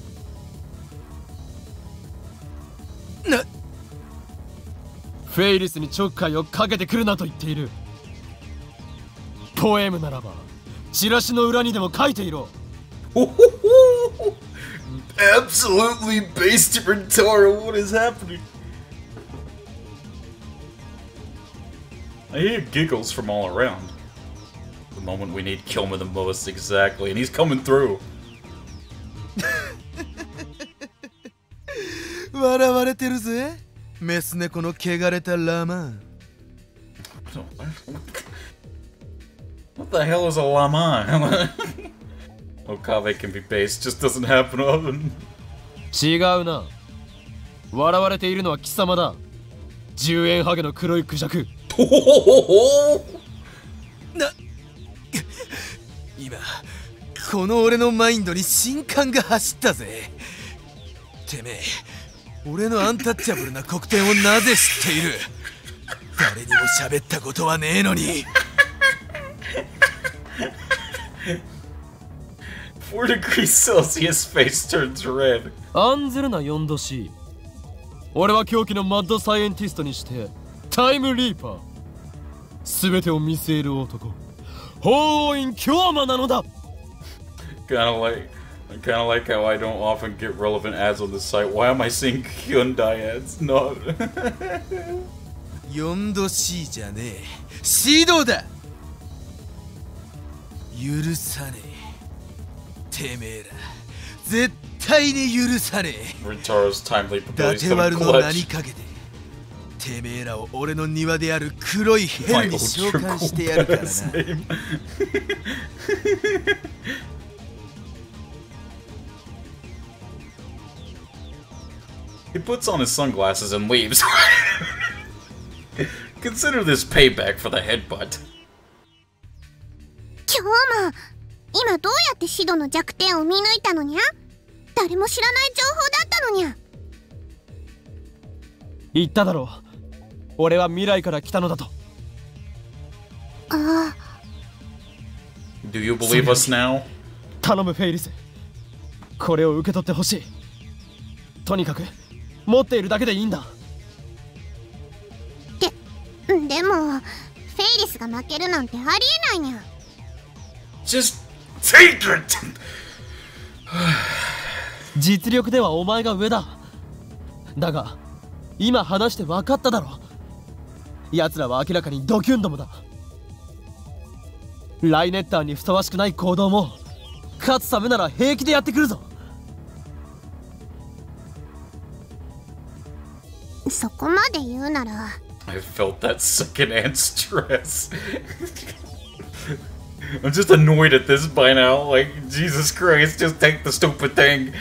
フェイリスにちょっかいをかけてくるなと言っているポエムならばチラシの裏にでも書いていろAbsolutely based retard. What is happening? I hear giggles from all around. The moment we need Kilma the most, exactly, and he's coming through. 笑われてるぜメス猫の汚れたラマン What the hell is a lama? Okabe can be based, just doesn't happen often. 違うな笑われているのは貴様だ10円ハゲの黒いクジャク今この俺のマインドに新感が走ったぜてめえ俺のアンタッチャブルな黒点をなぜ知っている誰にも喋ったことはねえのに4 degrees Celsius face turns red. 案ずるな 4°C 俺は狂気のマッドサイエンティストにしてタイムリーパー。全てを見据える男。法王院京馬なのだ。Kinda like how I don't often get relevant ads on this site. Why am I seeing Hyundai ads? Not. 4度 C じゃねえ。シドだ。許さねえ。てめえら。絶対に許さねえ。 Ritaro's time leap ダ abilities テワ don't ルの名に clutch. かけててめえらを俺の庭である黒いヘルに召喚してやるからな。He puts on his sunglasses and leaves. Consider this payback for the headbutt. 今日も今どうやってシドの弱点を見抜いたのにゃ？誰も知らない情報だったのにゃ。言っただろう。俺は未来から来たのだと。ああ。Do you believe us now? 頼むフェイリス。これを受け取ってほしい。とにかく持っているだけでいいんだ。でもフェイリスが負けるなんてありえないにゃ。Just take it! 実力ではお前が上だ。だが今話して分かっただろ。奴らは明らかにドキュンどもだ。ライネッターにふさわしくない行動も勝つためなら平気でやってくるぞ。そこまで言うなら。I felt that secondhand stress. I'm just annoyed at this by now. Like, Jesus Christ, just take the stupid thing.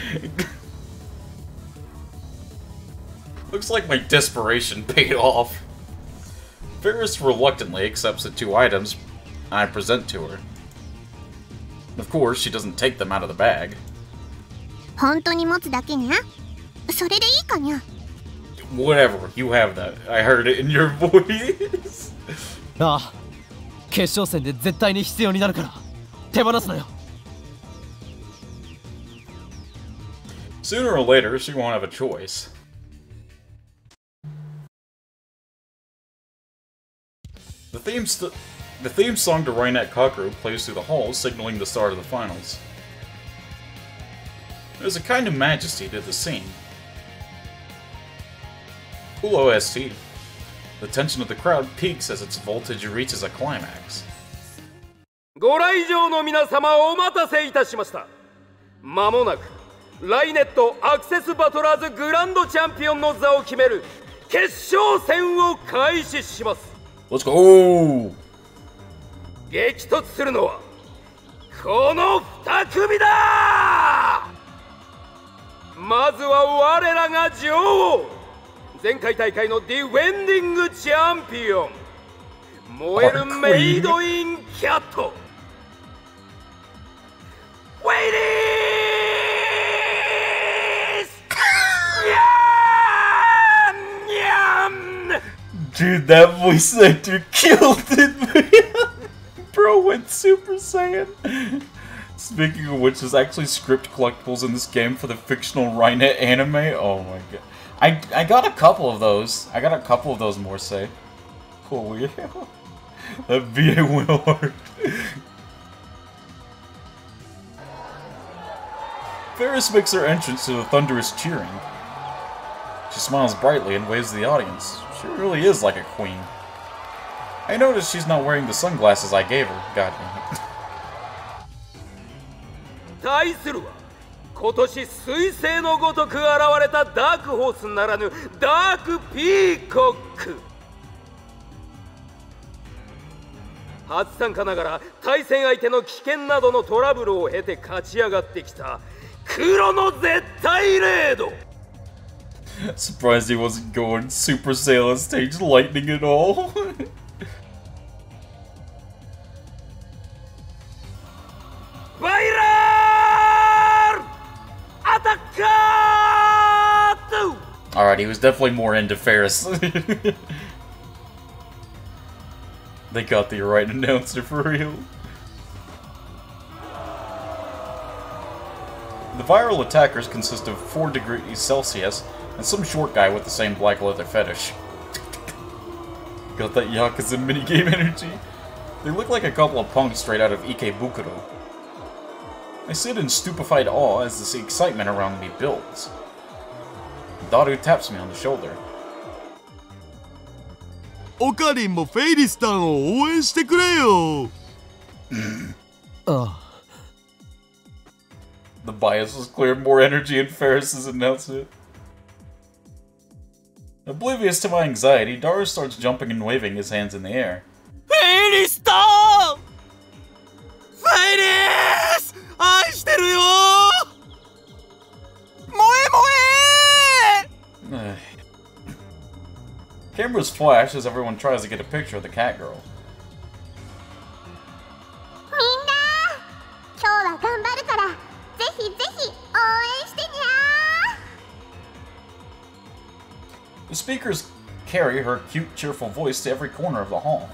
Looks like my desperation paid off. Ferris reluctantly accepts the 2 items I present to her. Of course, she doesn't take them out of the bag. 本当に持つだけにゃ？それでいいかにゃ。Whatever, you have that. I heard it in your voice. ああ、決勝戦で絶対に必要になるから手放すなよ。Sooner or later, she won't have a choice. The theme song to Rainet Kakeru plays through the halls, signaling the start of the finals. There's a kind of majesty to the scene. Cool OST. The tension of the crowd peaks as its voltage reaches a climax. ご来場の皆様お待たせいたしました。まもなくライネットアクセスバトラーズグランドチャンピオンの座を決める決勝戦を開始します。 Let's go! 激突するのはこの2組だ。まずは我らが女王、前回大会のディフェンディングチャンピオン、燃えるメイドインキャット、ウェイリース。Dude, that voice actor killed it, man! Bro went Super Saiyan. Speaking of which, there's actually script collectibles in this game for the fictional Rainet anime. Oh my god. I got a couple of those. I got a couple of those more, say. Oh yeah. That VA went hard. Ferris makes her entrance to the thunderous cheering. She smiles brightly and waves to the audience. She really is like a queen. I noticed she's not wearing the sunglasses I gave her. God damn it. 対するは今年彗星のごとく現れたダークホースならぬダークピーコック。初参加ながら対戦相手の危険などのトラブルを経て勝ち上がってきた黒の絶対レード。 Surprised he wasn't going Super Saiyan stage lightning at all. Alright, he was definitely more into Ferris. They got the right announcer for real. The viral attackers consist of 4 degrees Celsius, and some short guy with the same black leather fetish. Got that Yakuza minigame energy. They look like a couple of punks straight out of Ikebukuro. I sit in stupefied awe as the excitement around me builds. Daru taps me on the shoulder. オカリンもフェイリスタンを応援してくれよ。The bias was clear, more energy in Ferris's announcement. Oblivious to my anxiety, Daru starts jumping and waving his hands in the air. フェイリスタン！フェイリス！愛してるよ！萌え萌え！ Cameras flash as everyone tries to get a picture of the cat girl. みんな今日は頑張るからぜひぜひ応援してにゃー。 The speakers carry her cute, cheerful voice to every corner of the hall.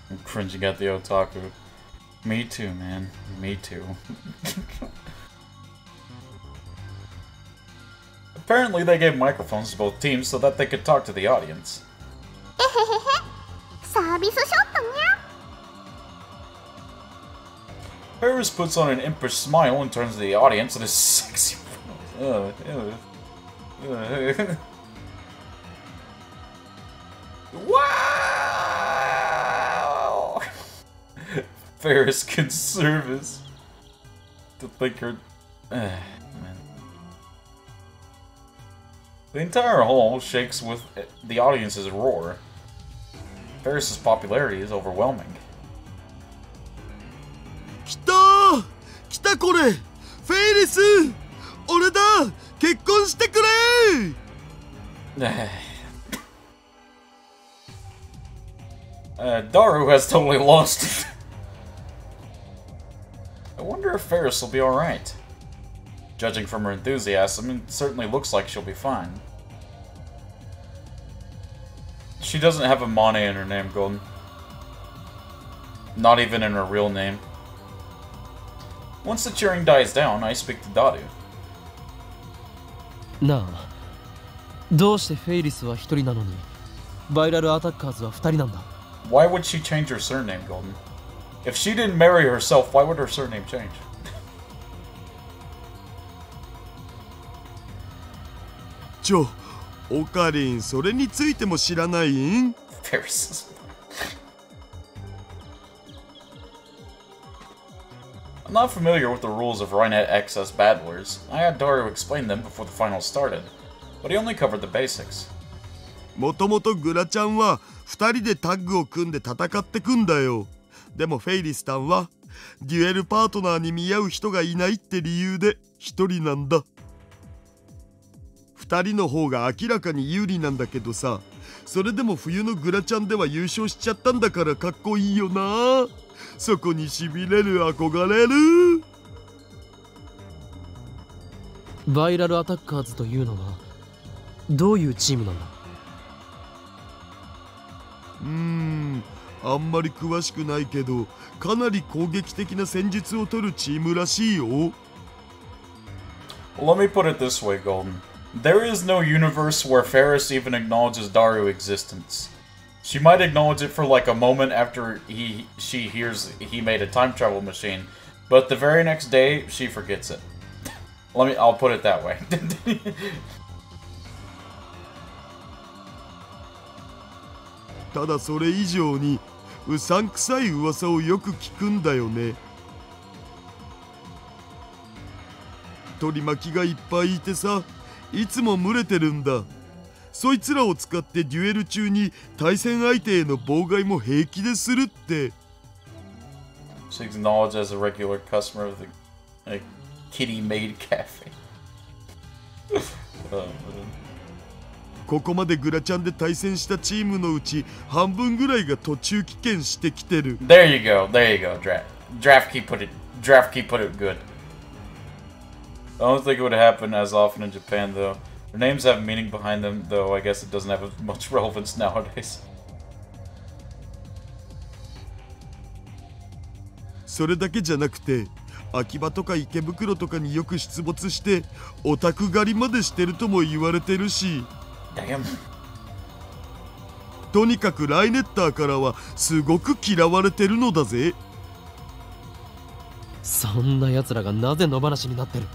I'm cringing at the otaku. Me too, man. Me too. Apparently they gave microphones to both teams so that they could talk to the audience. えへへへサービスショットにゃ。 Paris puts on an impish smile and turns to the audience in a sexy Wow! Ferris can service. To think her. Man. The entire hall shakes with the audience's roar. Ferris's popularity is overwhelming. 来たー！来たこれ！フェイリス！俺だ！結婚してくれ！Daru has totally lost it. I wonder if Ferris will be alright. Judging from her enthusiasm, it certainly looks like she'll be fine. She doesn't have a Mane in her name, Golden. Not even in her real name. Once the cheering dies down, I speak to Daru. なあ、どうしてフェイリスは一人なのに、バイラルアタッカーズは二人なんだ？ Why would she change her surname, Golden? If she didn't marry herself, why would her surname change? オカリン、それについても知らないん？ Ferris. I'm not familiar with the rules of Rhinet Excess Battlers. I had Daru explain them before the final started, but he only covered the basics. もともとグラちゃんは2人でタッグを組んで戦ってくんだよ。でもフェイリスタンはデュエルパートナーに見合う人がいないって理由で1人なんだ。2人の方が明らかに有利なんだけどさ、それでも冬のグラちゃんでは優勝しちゃったんだからかっこいいよな。そこにしびれる、憧れる。バイラルアタッカーズというのはどういうチームなんだ？あんまり詳しくないけど、かなり攻撃的な戦術を取るチームらしいよ。Let me put it this way, Golden. There is no universe where Ferris even acknowledges Daru's existence. She might acknowledge it for like a moment after she hears he made a time travel machine, but the very next day she forgets it. I'll put it that way. ただそれ以上にうさんくさい噂をよく聞くんだよね。取り巻きがいっぱいいてさ、いつも群れてるんだ。そいつらを使ってデュエル中に対戦相手への妨害も平気でするって。She's acknowledged as a regular customer of the kitty-made cafe. ここまでグラちゃんで対戦したチームのうち半分ぐらいが途中棄権してきてる。There you go, Draftkey put it good. I don't think it would happen as often in Japan, though. Their names have meaning behind them, though I guess it doesn't have much relevance nowadays. それだけじゃなくて、秋葉とか池袋とかによく出没してオタク狩りまでしてるとも言われてるし、とにかくライネッターからはすごく嫌われてるのだぜ。そんな奴らがなぜ野放しになってる。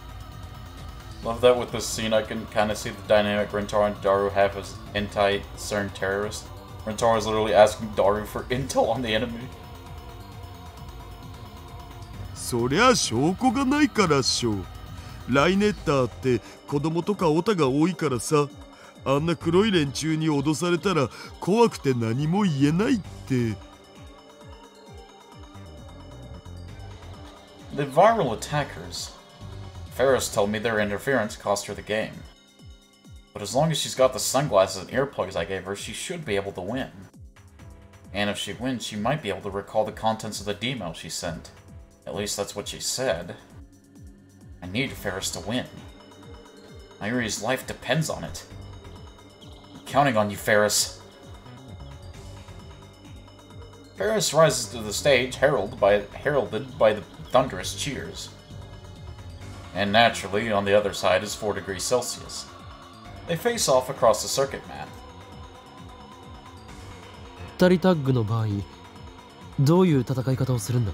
Love that with this scene I can kind of see the dynamic Rentaro and Daru have as anti-CERN terrorists. Rentaro is literally asking Daru for intel on the enemy. そりゃ証拠がないからっしょ。ライネッターって子供とかオタが多いからさ、あんな黒い連中に脅されたら怖くて何も言えないって。 The viral attackers. Ferris told me their interference cost her the game. But as long as she's got the sunglasses and earplugs I gave her, she should be able to win. And if she wins, she might be able to recall the contents of the demo she sent. At least that's what she said. I need Ferris to win. Mayuri's life depends on it. I'm counting on you, Ferris. Ferris rises to the stage, heralded by the thunderous cheers. And naturally, on the other side is 4 degrees Celsius. They face off across the circuit mat. 2人タッグの場合、どういう戦い方をするんだ。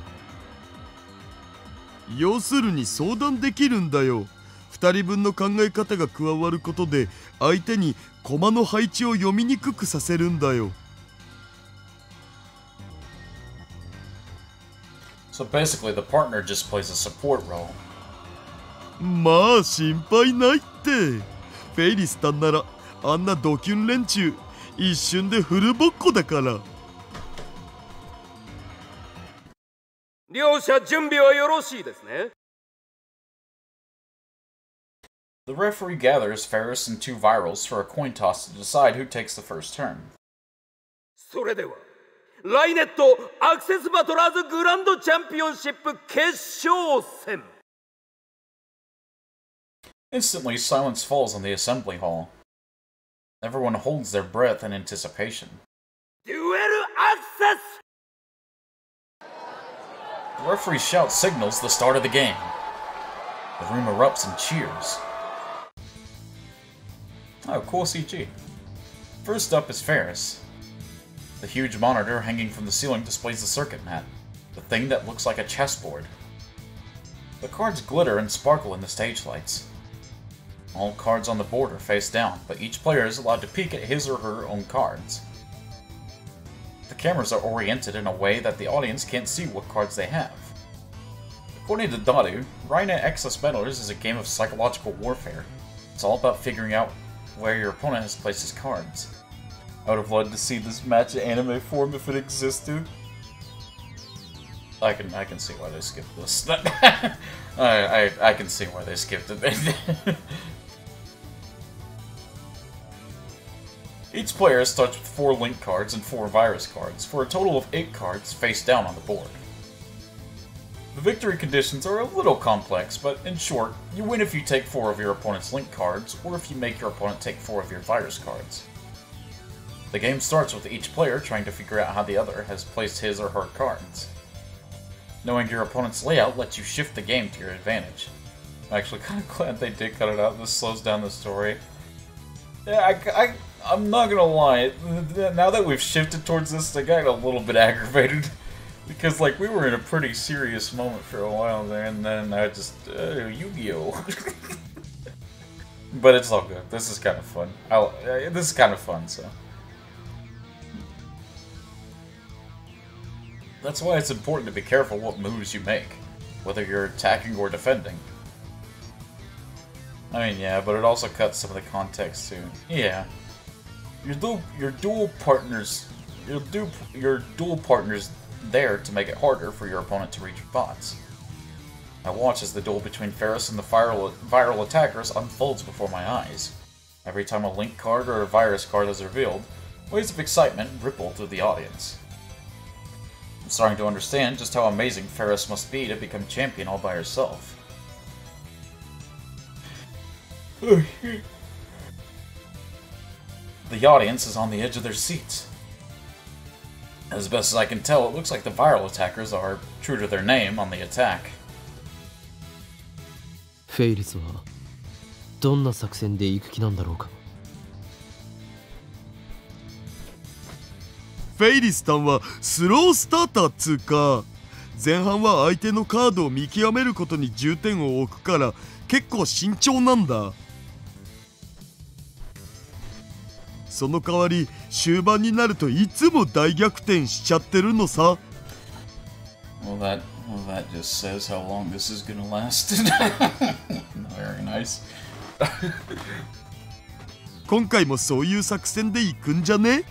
要するに相談できるんだよ。2人分の考え方が加わることで相手に駒の配置を読みにくくさせるんだよ。 So basically, the partner just plays a support role. まあ心配ないって。フェイリスタンならあんなドキュン連中一瞬でフルボッコだから。両者準備はよろしいですね。 The referee gathers Ferris and 2 virals for a coin toss to decide who takes the first turn. それではライネットアクセスバトラーズグランドチャンピオンシップ決勝戦。 Instantly, silence falls on the assembly hall. Everyone holds their breath in anticipation. デュエルアクセス。 The referee shout signals the start of the game. The room erupts in cheers. Oh, cool CG. First up is Ferris. The huge monitor hanging from the ceiling displays the circuit mat, the thing that looks like a chessboard. The cards glitter and sparkle in the stage lights. All cards on the board are face down, but each player is allowed to peek at his or her own cards. The cameras are oriented in a way that the audience can't see what cards they have. According to Daru, Reina X Suspenders is a game of psychological warfare. It's all about figuring out where your opponent has placed his cards. I would have loved to see this match in anime form if it existed. I can see why they skipped this. I can see why they skipped it. Each player starts with 4 link cards and 4 virus cards, for a total of 8 cards face down on the board. The victory conditions are a little complex, but in short, you win if you take 4 of your opponent's link cards, or if you make your opponent take 4 of your virus cards. The game starts with each player trying to figure out how the other has placed his or her cards. Knowing your opponent's layout lets you shift the game to your advantage. I'm actually kind of glad they did cut it out. This slows down the story. Yeah, I'm not gonna lie. Now that we've shifted towards this, I got a little bit aggravated. Because, like, we were in a pretty serious moment for a while there, and then I just... Yu-Gi-Oh! But it's all good. This is kind of fun. This is kind of fun, so... That's why it's important to be careful what moves you make, whether you're attacking or defending. I mean, yeah, but it also cuts some of the context too. Yeah. Your dual partners there to make it harder for your opponent to reach bots. I watch as the duel between Ferris and the viral attackers unfolds before my eyes. Every time a link card or a virus card is revealed, waves of excitement ripple through the audience. I'm starting to understand just how amazing Ferris must be to become champion all by herself. The audience is on the edge of their seats. As best as I can tell, it looks like the viral attackers are, true to their name, on the attack. フェイリスはどんな作戦で行く気なんだろうか。フェイリスタンはスロースターターっつうか、前半は相手のカードを見極めることに重点を置くから結構慎重なんだ。その代わり終盤になるといつも大逆転しちゃってるのさ。Well, that just says how long this is gonna last. Very nice. 今回もそういう作戦で行くんじゃね？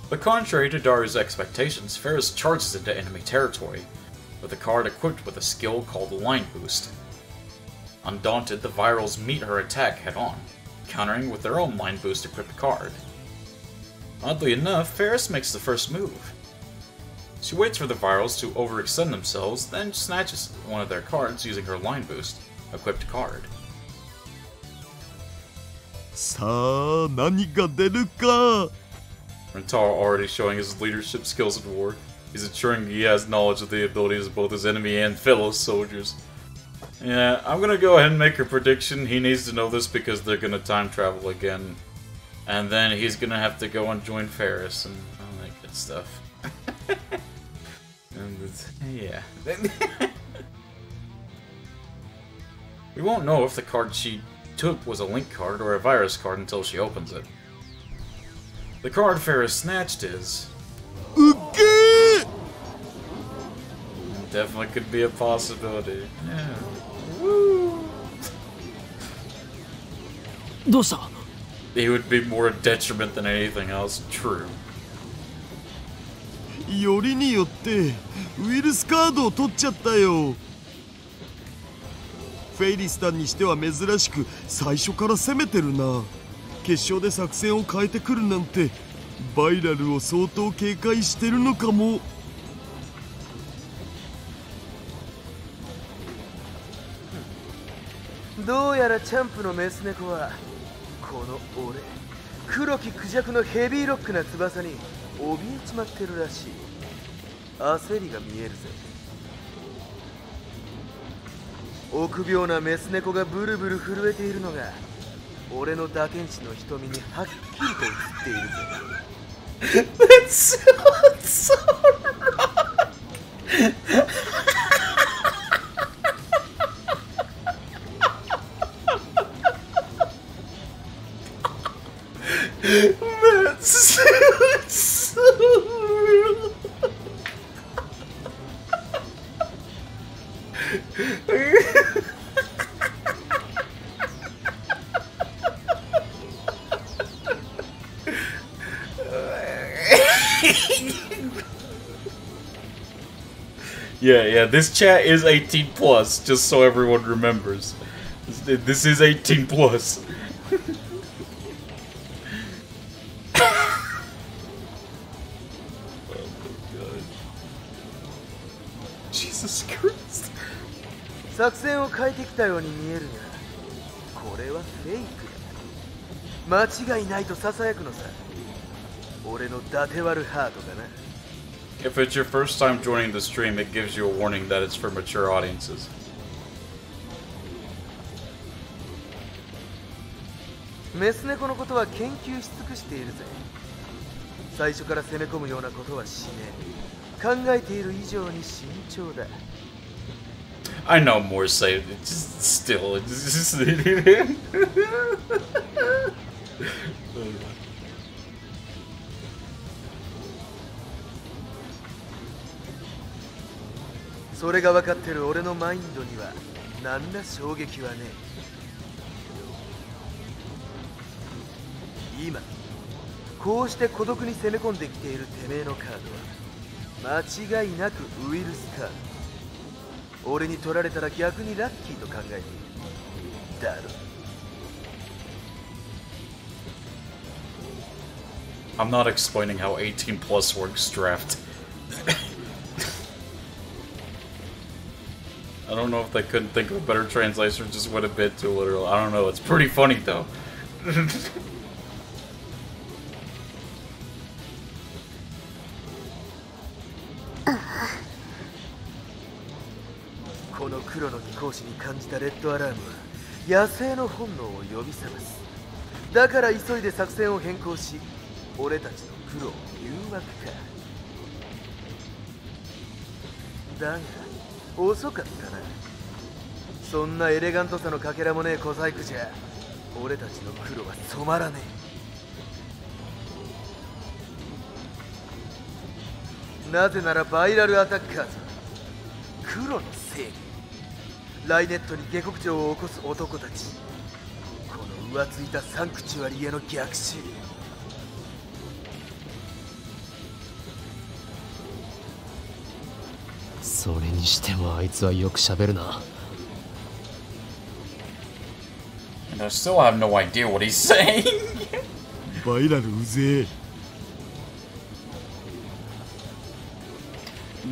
But contrary to Daru's expectations, Ferris charges into enemy territory, with a card equipped with a skill called Line Boost. Undaunted, the Virals meet her attack head-on, countering with their own Line Boost equipped card. Oddly enough, Ferris makes the first move. She waits for the Virals to overextend themselves, then snatches one of their cards using her Line Boost equipped card. さあ、何が出るか。 Rentaro already showing his leadership skills at war. He's ensuring he has knowledge of the abilities of both his enemy and fellow soldiers. Yeah, I'm gonna go ahead and make a prediction. He needs to know this because they're gonna time travel again. And then he's gonna have to go and join Ferris and all that good stuff. Yeah. We won't know if the card she took was a Link card or a Virus card until she opens it. The card Ferris snatched is... Definitely could be a possibility. Yeah. Woo! どうした？ He would be more a detriment than anything else. True. よりによってウイルスカードを取っちゃったよ。フェイリスタンにしては珍しく最初から攻めてるな。決勝で作戦を変えてくるなんてバイラルを相当警戒してるのかも。どうやらチャンプのメス猫はこの俺黒きクジャクのヘビーロックな翼に怯えちまってるらしい。焦りが見えるぜ。臆病なメス猫がブルブル震えているのが俺の打剣士の瞳にはっきりと映っているぜ。That sounds so wrong. That sounds so wrong. Yeah, this chat is 18 plus, just so everyone remembers. This is 18 plus. Oh my god. Jesus Christ. 作戦を変えてきたように見えるが、これはフェイクだ。間違いないと囁くのさ。俺の伊達割るハートだな。If it's your first time joining the stream, it gives you a warning that it's for mature audiences. メス猫のことは研究し尽くしているぜ。最初から攻め込むようなことはしねえ。考えている以上に慎重だ。I know more say it, just still, it's just... それが分かってる俺のマインドには何ら衝撃はねえ。今こうして孤独に攻め込んできているてめえのカードは間違いなくウイルスカード。俺に取られたら逆にラッキーと考えているだろ。 I'm not explaining how 18 plus works, draft. I don't know if they couldn't think of a better translation or just went a bit too literal. I don't know, it's pretty funny though. あこの黒の貴公子に感じたレッドアラームは野生の本能を呼び覚ます。だから急いで作戦を変更し、俺たちの黒を誘惑か。だが遅かったな。そんなエレガントさのかけらもねえ小細工じゃ俺たちの黒は染まらねえ。なぜならバイラルアタッカーズは黒の正義、ライネットに下克上を起こす男たち、この浮ついたサンクチュアリへの逆襲。それにしてもあいつはよく喋るな。And I still have no idea what he's saying. バイラルうぜえ。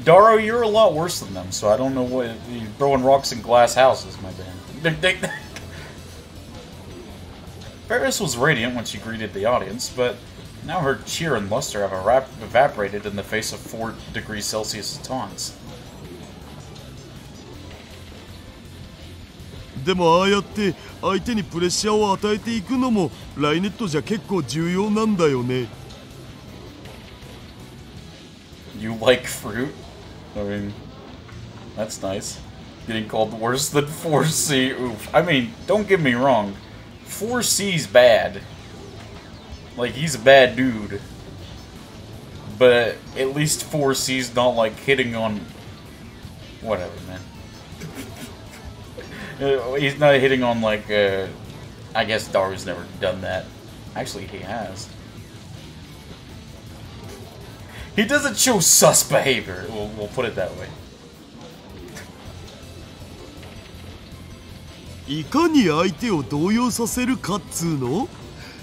Daro, you're a lot worse than them, so I don't know what you're throwing rocks in glass houses, my man. Ferris was radiant when she greeted the audience, but now her cheer and luster have evaporated in the face of 4 degrees Celsius taunts. でもああやって相手にプレッシャーを与えていくのもライネットじゃ結構重要なんだよね。You like fruit? I mean, that's nice. Getting called worse than 4C, oof. I mean, don't get me wrong. 4C's bad. Like, he's a bad dude. But at least 4C's not, like, hitting on... Whatever, man. He's not hitting on, like, I guess Daru's never done that. Actually, he has. He doesn't show sus behavior, we'll put it that way. いかに相手を動揺させるかっつうの？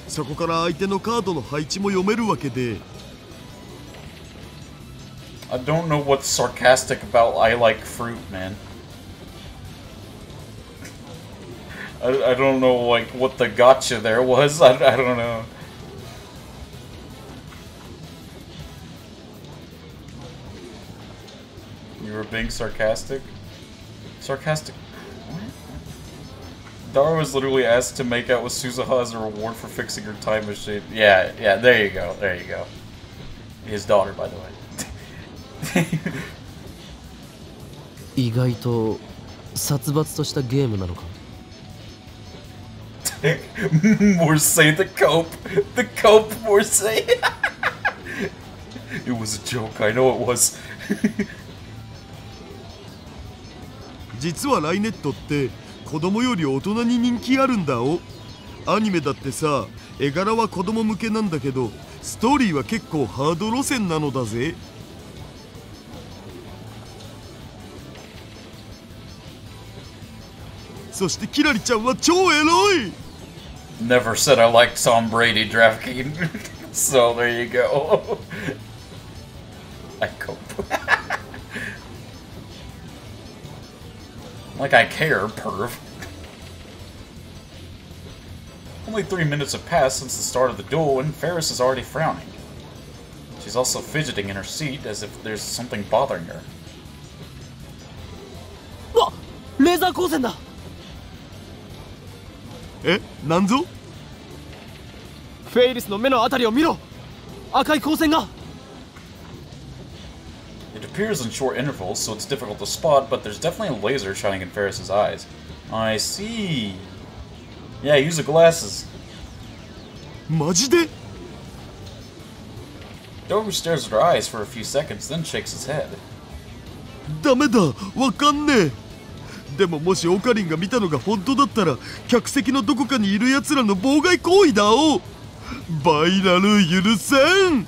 そこから相手のカードの配置も読めるわけで。I don't know what's sarcastic about I like fruit, man. I don't know, like, what the gotcha there was. I don't know. You were being sarcastic? Sarcastic? What? Dara was literally asked to make out with Suzuha as a reward for fixing her time machine. Yeah, there you go, there you go. His daughter, by the way. 意外と殺伐としたゲームなのか。Morsay the cope! The cope, Morsay! It was a joke, I know it was. 実はライネットって子供より大人に人気あるんだお。アニメだってさ、絵柄は子供向けなんだけどストーリーは結構ハード路線なのだぜ。そしてキラリちゃんは超エロい。 Never said I liked Tom Brady DraftKings. So there you go. I cope. Like I care, perv. Only 3 minutes have passed since the start of the duel, and Ferris is already frowning. She's also fidgeting in her seat as if there's something bothering her. わっ、レーザー光線だ。え、なんぞ？フェイリスの目のあたりを見ろ。赤い光線が。It appears in short intervals, so it's difficult to spot, but there's definitely a laser shining in Ferris's eyes. I see. Yeah, use the glasses. マジで？ Doru stares at her eyes for a few seconds, then shakes his head. ダメだ、わかんねえ。でももしオカリンが見たのが本当だったら客席のどこかにいる奴らの妨害行為だお。バイラル許せん。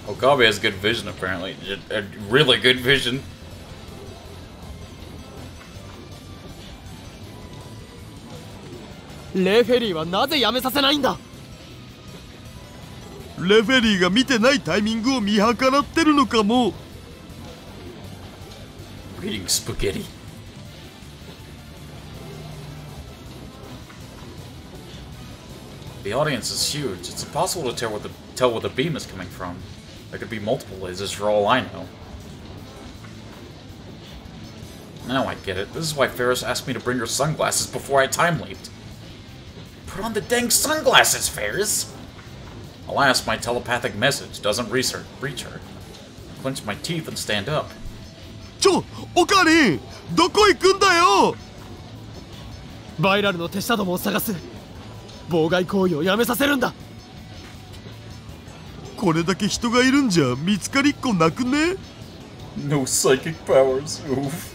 Okabe has good vision, apparently. A really good vision. レフェリーはなぜやめさせないんだ。レフェリーが見てないタイミングを見計らってるのかも。 Eating spaghetti. The audience is huge. It's impossible to tell where the beam is coming from. There could be multiple lasers for all I know. Now I get it. This is why Ferris asked me to bring her sunglasses before I time-leaped. Put on the dang sunglasses, Ferris! Alas, my telepathic message doesn't reach her. I clench my teeth and stand up. オカリンどこ行くんだよバイラルの手下どもを探す妨害行為をやめさせるんだこれだけ人がいるんじゃ見つかりっこなくね No psychic powers. Oof.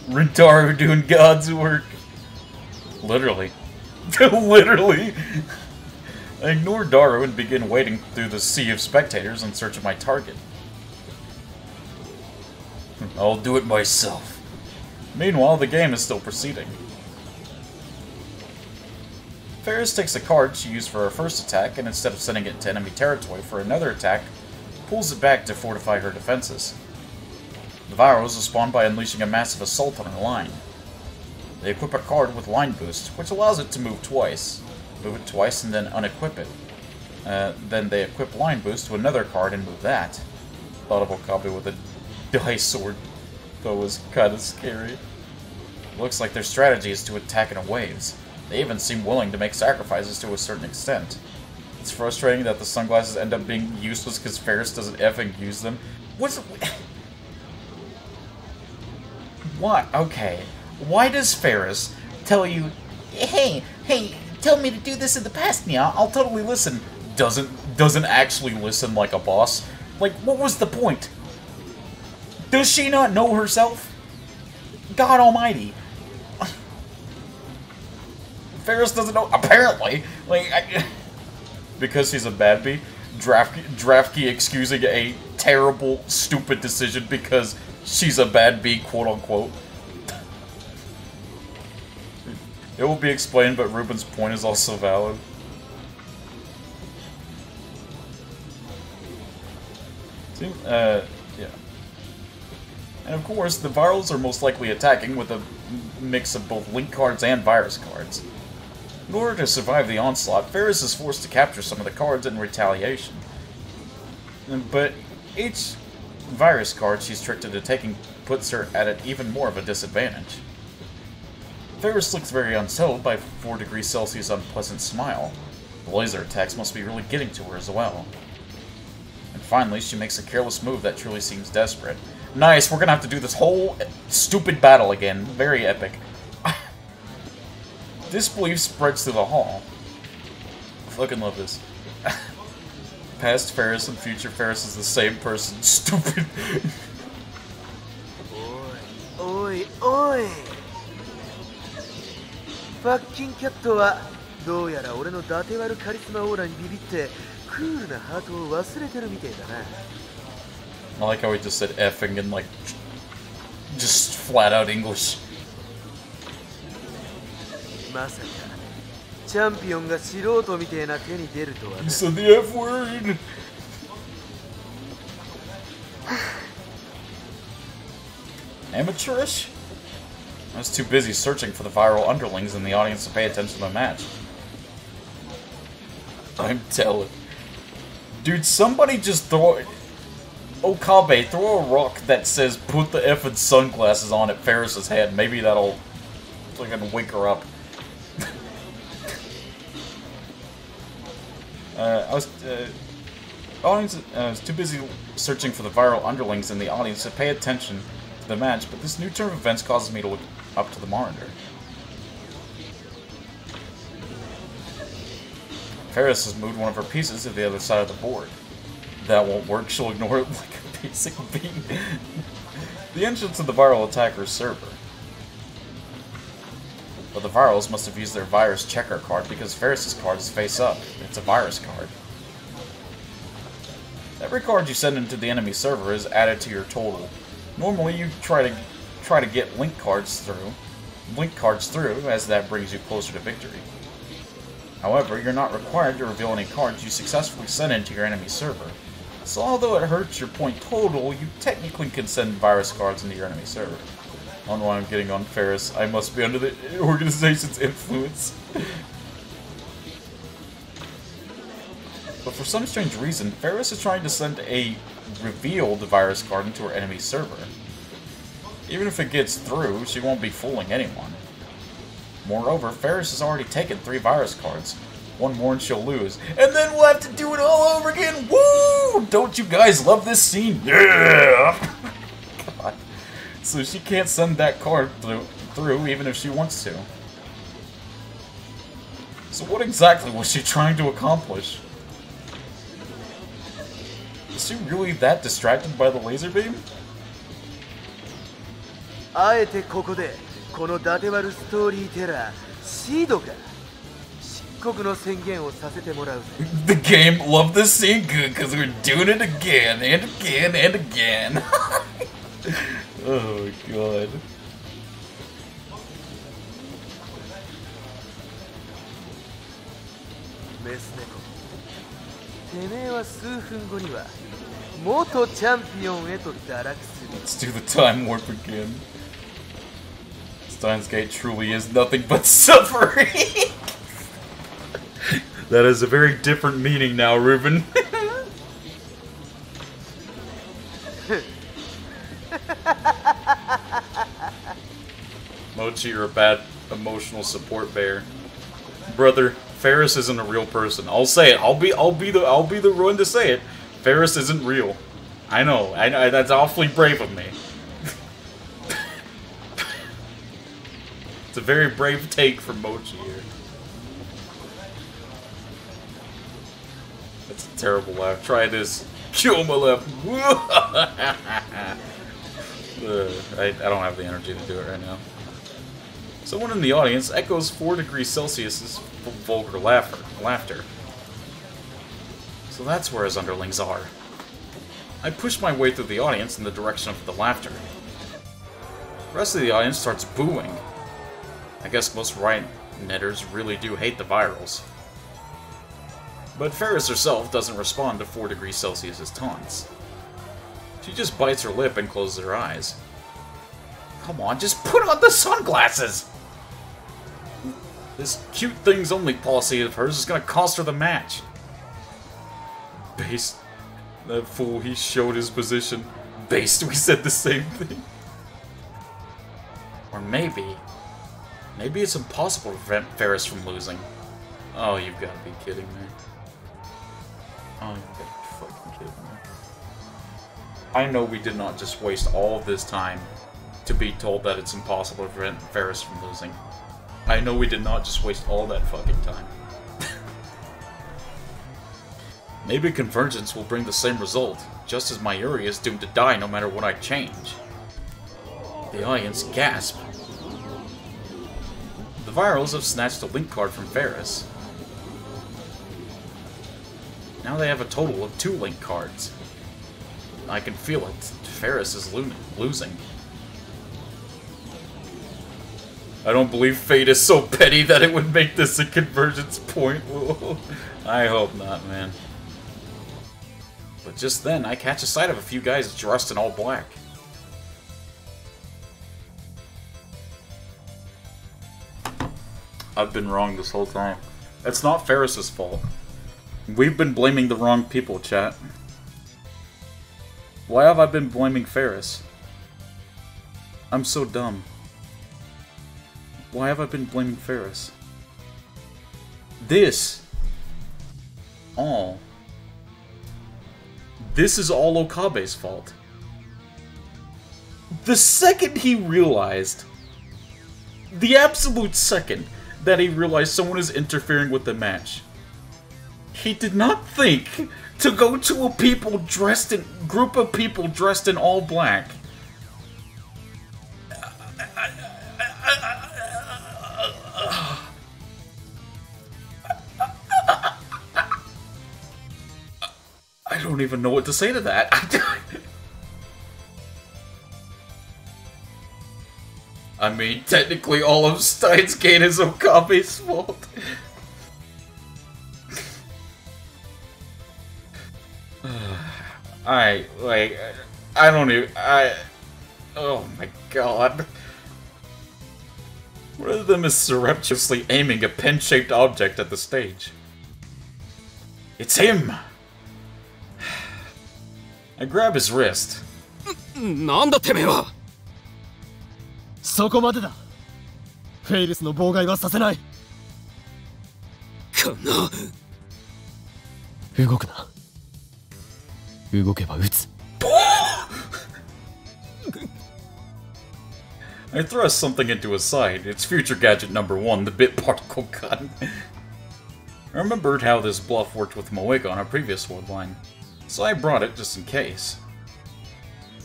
Rintaro doing God's work. Literally. Literally. I ignore Daru and begin wading through the sea of spectators in search of my target. I'll do it myself. Meanwhile, the game is still proceeding. Ferris takes a card she used for her first attack, and instead of sending it to enemy territory for another attack, pulls it back to fortify her defenses. The Virals respond by unleashing a massive assault on her line. They equip a card with Line Boost, which allows it to move twice. Move it twice and then unequip it. Then they equip Line Boost to another card and move that. Thought of Okabe with a dice sword. That was kinda scary. Looks like their strategy is to attack in waves. They even seem willing to make sacrifices to a certain extent. It's frustrating that the sunglasses end up being useless because Ferris doesn't effing use them. What's... What? Okay. Why does Ferris tell you, hey, tell me to do this in the past, Nya, I'll totally listen. Doesn't actually listen like a boss. Like, what was the point? Does she not know herself? God almighty. Ferris doesn't know, apparently. Like, because she's a bad bee, draft key excusing a terrible, stupid decision because she's a bad bee, quote-unquote. It will be explained, but Ruben's point is also valid. Yeah. And of course, the Virals are most likely attacking with a mix of both Link cards and Virus cards. In order to survive the onslaught, Ferris is forced to capture some of the cards in retaliation. But each Virus card she's tricked into taking puts her at an even more of a disadvantage. Ferris looks very unsettled by 4 degrees Celsius unpleasant smile. The laser attacks must be really getting to her as well. And finally, she makes a careless move that truly seems desperate. Nice, we're gonna have to do this whole stupid battle again. Very epic. Disbelief spreads through the hall. I fucking love this. Past Ferris and future Ferris is the same person. Stupid. Oi. ファッキンキャットはどうやら俺の伊達割るカリスマオーラにビビってクールなハートを忘れてるみてえだな。I like how he just said effing in like just flat out English. まさかチャンピオンが素人みてえな手に出るとはね。 You said the F word. Amateurish? I was too busy searching for the viral underlings in the audience to pay attention to the match. I'm telling. Dude, somebody just throw... Okabe, throw a rock that says put the effing sunglasses on at Ferris's head. Maybe that'll fucking wake her up. I was too busy searching for the viral underlings in the audience to pay attention to the match, but this new turn of events causes me to look up to the monitor. Ferris has moved one of her pieces to the other side of the board. That won't work, she'll ignore it like a basic bee. The entrance of the viral attacker's server. But the Virals must have used their virus checker card because Ferris's card is face up. It's a virus card. Every card you send into the enemy server is added to your total. Normally you try to get link cards through, as that brings you closer to victory. However, you're not required to reveal any cards you successfully send into your enemy server. So although it hurts your point total, you technically can send virus cards into your enemy server. I don't know why I'm getting on Ferris. I must be under the organization's influence. But for some strange reason, Ferris is trying to send a revealed virus card into her enemy server. Even if it gets through, she won't be fooling anyone. Moreover, Ferris has already taken 3 virus cards. One more and she'll lose. And then we'll have to do it all over again! Woo! Don't you guys love this scene? Yeah! God. So she can't send that card through even if she wants to. So what exactly was she trying to accomplish? Is she really that distracted by the laser beam? あえてここでこのダテワルストーリーテラーシードが漆黒の宣言をさせてもらうぜ。The game loved this scene good because we're doing it again and again and again. Oh god. メス猫、てめえは数分後には元チャンピオンへと堕落する。 Let's do the time warp again. Steins Gate truly is nothing but suffering. That is a very different meaning now, Ruben. Mochi, you're a bad emotional support bear. Brother, Ferris isn't a real person. I'll say it. I'll be the one to say it. Ferris isn't real. I know. That's awfully brave of me. It's a very brave take from Mochi here. That's a terrible laugh. Try this. Kill my laugh. I don't have the energy to do it right now. Someone in the audience echoes 4 degrees Celsius's vulgar laughter. So that's where his underlings are. I push my way through the audience in the direction of the laughter. The rest of the audience starts booing. I guess most right-netters really do hate the virals. But Ferris herself doesn't respond to 4 degrees Celsius's taunts. She just bites her lip and closes her eyes. Come on, just put on the sunglasses! This cute things only policy of hers is gonna cost her the match. Based. That fool, he showed his position. Based, we said the same thing. Or maybe it's impossible to prevent Ferris from losing. Oh, you've got to be kidding me. Oh, you've got to be fucking kidding me. I know we did not just waste all of this time to be told that it's impossible to prevent Ferris from losing. I know we did not just waste all that fucking time. Maybe Convergence will bring the same result, just as Mayuri is doomed to die no matter what I change. The audience gasp. The virals have snatched a link card from Ferris. Now they have a total of 2 link cards. I can feel it. Ferris is losing. I don't believe fate is so petty that it would make this a convergence point. I hope not, man. But just then, I catch a sight of a few guys dressed in all black. I've been wrong this whole time. It's not Ferris's fault. We've been blaming the wrong people, chat. Why have I been blaming Ferris? I'm so dumb. Why have I been blaming Ferris? This is all Okabe's fault. The second he realized, the absolute second that he realized someone is interfering with the match, he did not think to go to a group of people dressed in all black. I don't even know what to say to that. I mean, technically all of Steins Gate is Okabe's fault. Oh my god. One of them is surreptitiously aiming a pen-shaped object at the stage. It's him! I grab his wrist. そこまでだ。フェイルスの妨害はさせない。この動くな。動けば撃つ。I thrust something into his side. It's future gadget number 1, the bit particle gun. I remembered how this bluff worked with Moega on our previous world line, so I brought it just in case.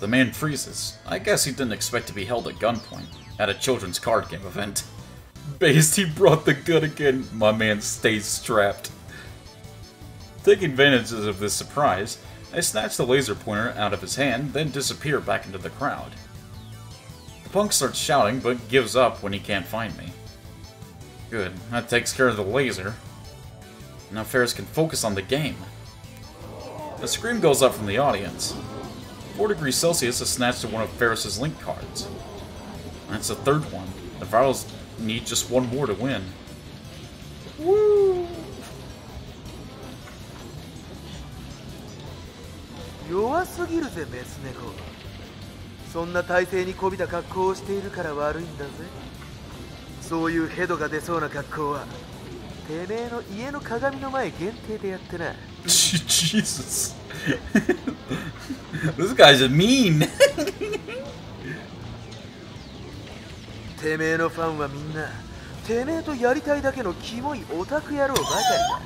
The man freezes. I guess he didn't expect to be held at gunpoint at a children's card game event. Based, he brought the gun again. My man stays strapped. Taking advantage of this surprise, I snatch the laser pointer out of his hand, then disappear back into the crowd. The punk starts shouting, but gives up when he can't find me. Good, that takes care of the laser. Now Ferris can focus on the game. A scream goes up from the audience. 4 degrees Celsius is snatched at one of Ferris's link cards. That's the third one. The Vitals need just one more to win. Woo! 弱すぎるぜメス猫。そんな体勢にこびた格好をしているから悪いんだぜ。そういうヘドが出そうな格好はてめえの家の鏡の前限定でやってな。Jesus. This guy's mean. てめえのファンはみんなてめえとやりたいだけのキモいオタク野郎ばかりだ。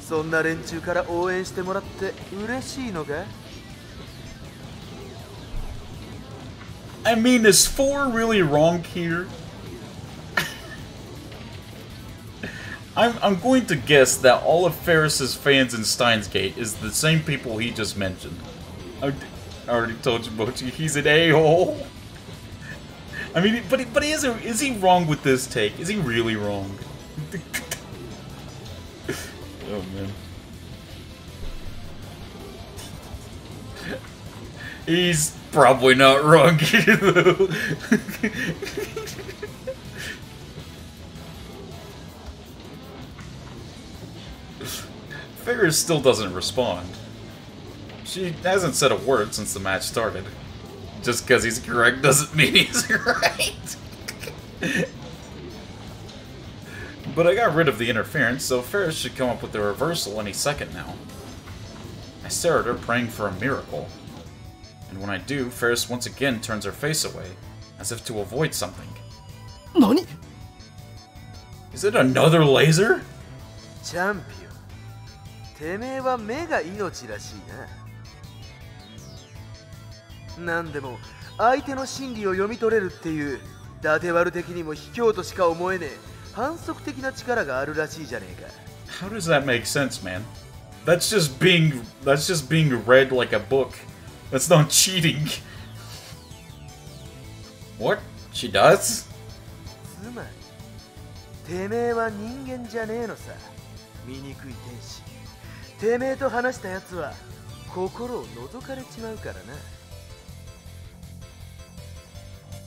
そんな連中から応援してもらって嬉しいのか？ I mean, is 4 really wrong here? I'm going to guess that all of Ferris's fans in Steins Gate is the same people he just mentioned. I already told you, Mochi, he's an a-hole. I mean, but is he wrong with this take? Is he really wrong? Oh man. He's probably not wrong though. Ferris still doesn't respond. She hasn't said a word since the match started. Just because he's correct doesn't mean he's right. But I got rid of the interference, so Ferris should come up with the reversal any second now. I stare at her, praying for a miracle. And when I do, Ferris once again turns her face away, as if to avoid something. NANI? Is it another laser? チャンピオン、てめえは目が命らしいな。なんでも相手の心理を読み取れるっていう伊達悪的にも卑怯としか思えねえ反則的な力があるらしいじゃねえか。 How does that make sense, man? That's just being read like a book. That's not cheating. What? She does? つまりてめえは人間じゃねえのさ。醜い天使。てめえと話したやつは心を覗かれちまうからな。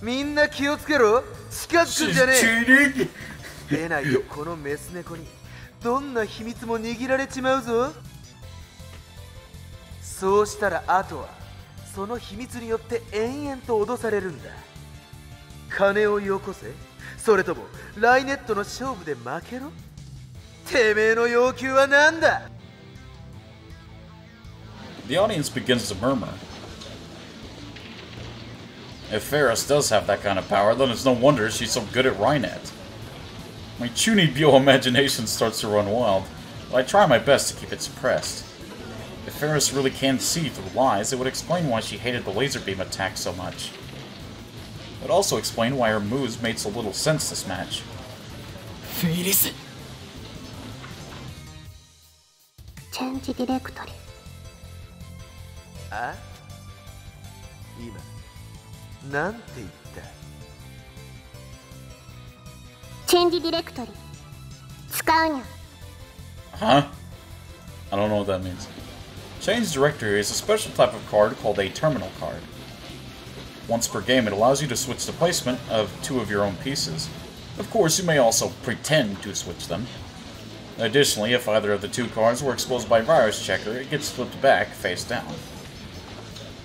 みんな気をつけろ。近づくんじゃねえ。出ないとこのメス猫にどんな秘密も握られちまうぞ。そうしたらあとはその秘密によって延々と脅されるんだ。金をよこせ、それともライネットの勝負で負けろ。てめえの要求は何だ？ The audience begins to murmur. If Ferris does have that kind of power, then it's no wonder she's so good at Rainet. My Chunibyo imagination starts to run wild, but I try my best to keep it suppressed. If Ferris really can see through lies, it would explain why she hated the laser beam attack so much. It would also explain why her moves made so little sense this match. フェイリス。チェンジディレクトリ。あ？今なんて言った？チェンジディレクトリ使うにゃ。 Huh? I don't know what that means. Change Directory is a special type of card called a terminal card. Once per game, it allows you to switch the placement of 2 of your own pieces. Of course, you may also pretend to switch them. Additionally, if either of the 2 cards were exposed by Virus Checker, it gets flipped back face down.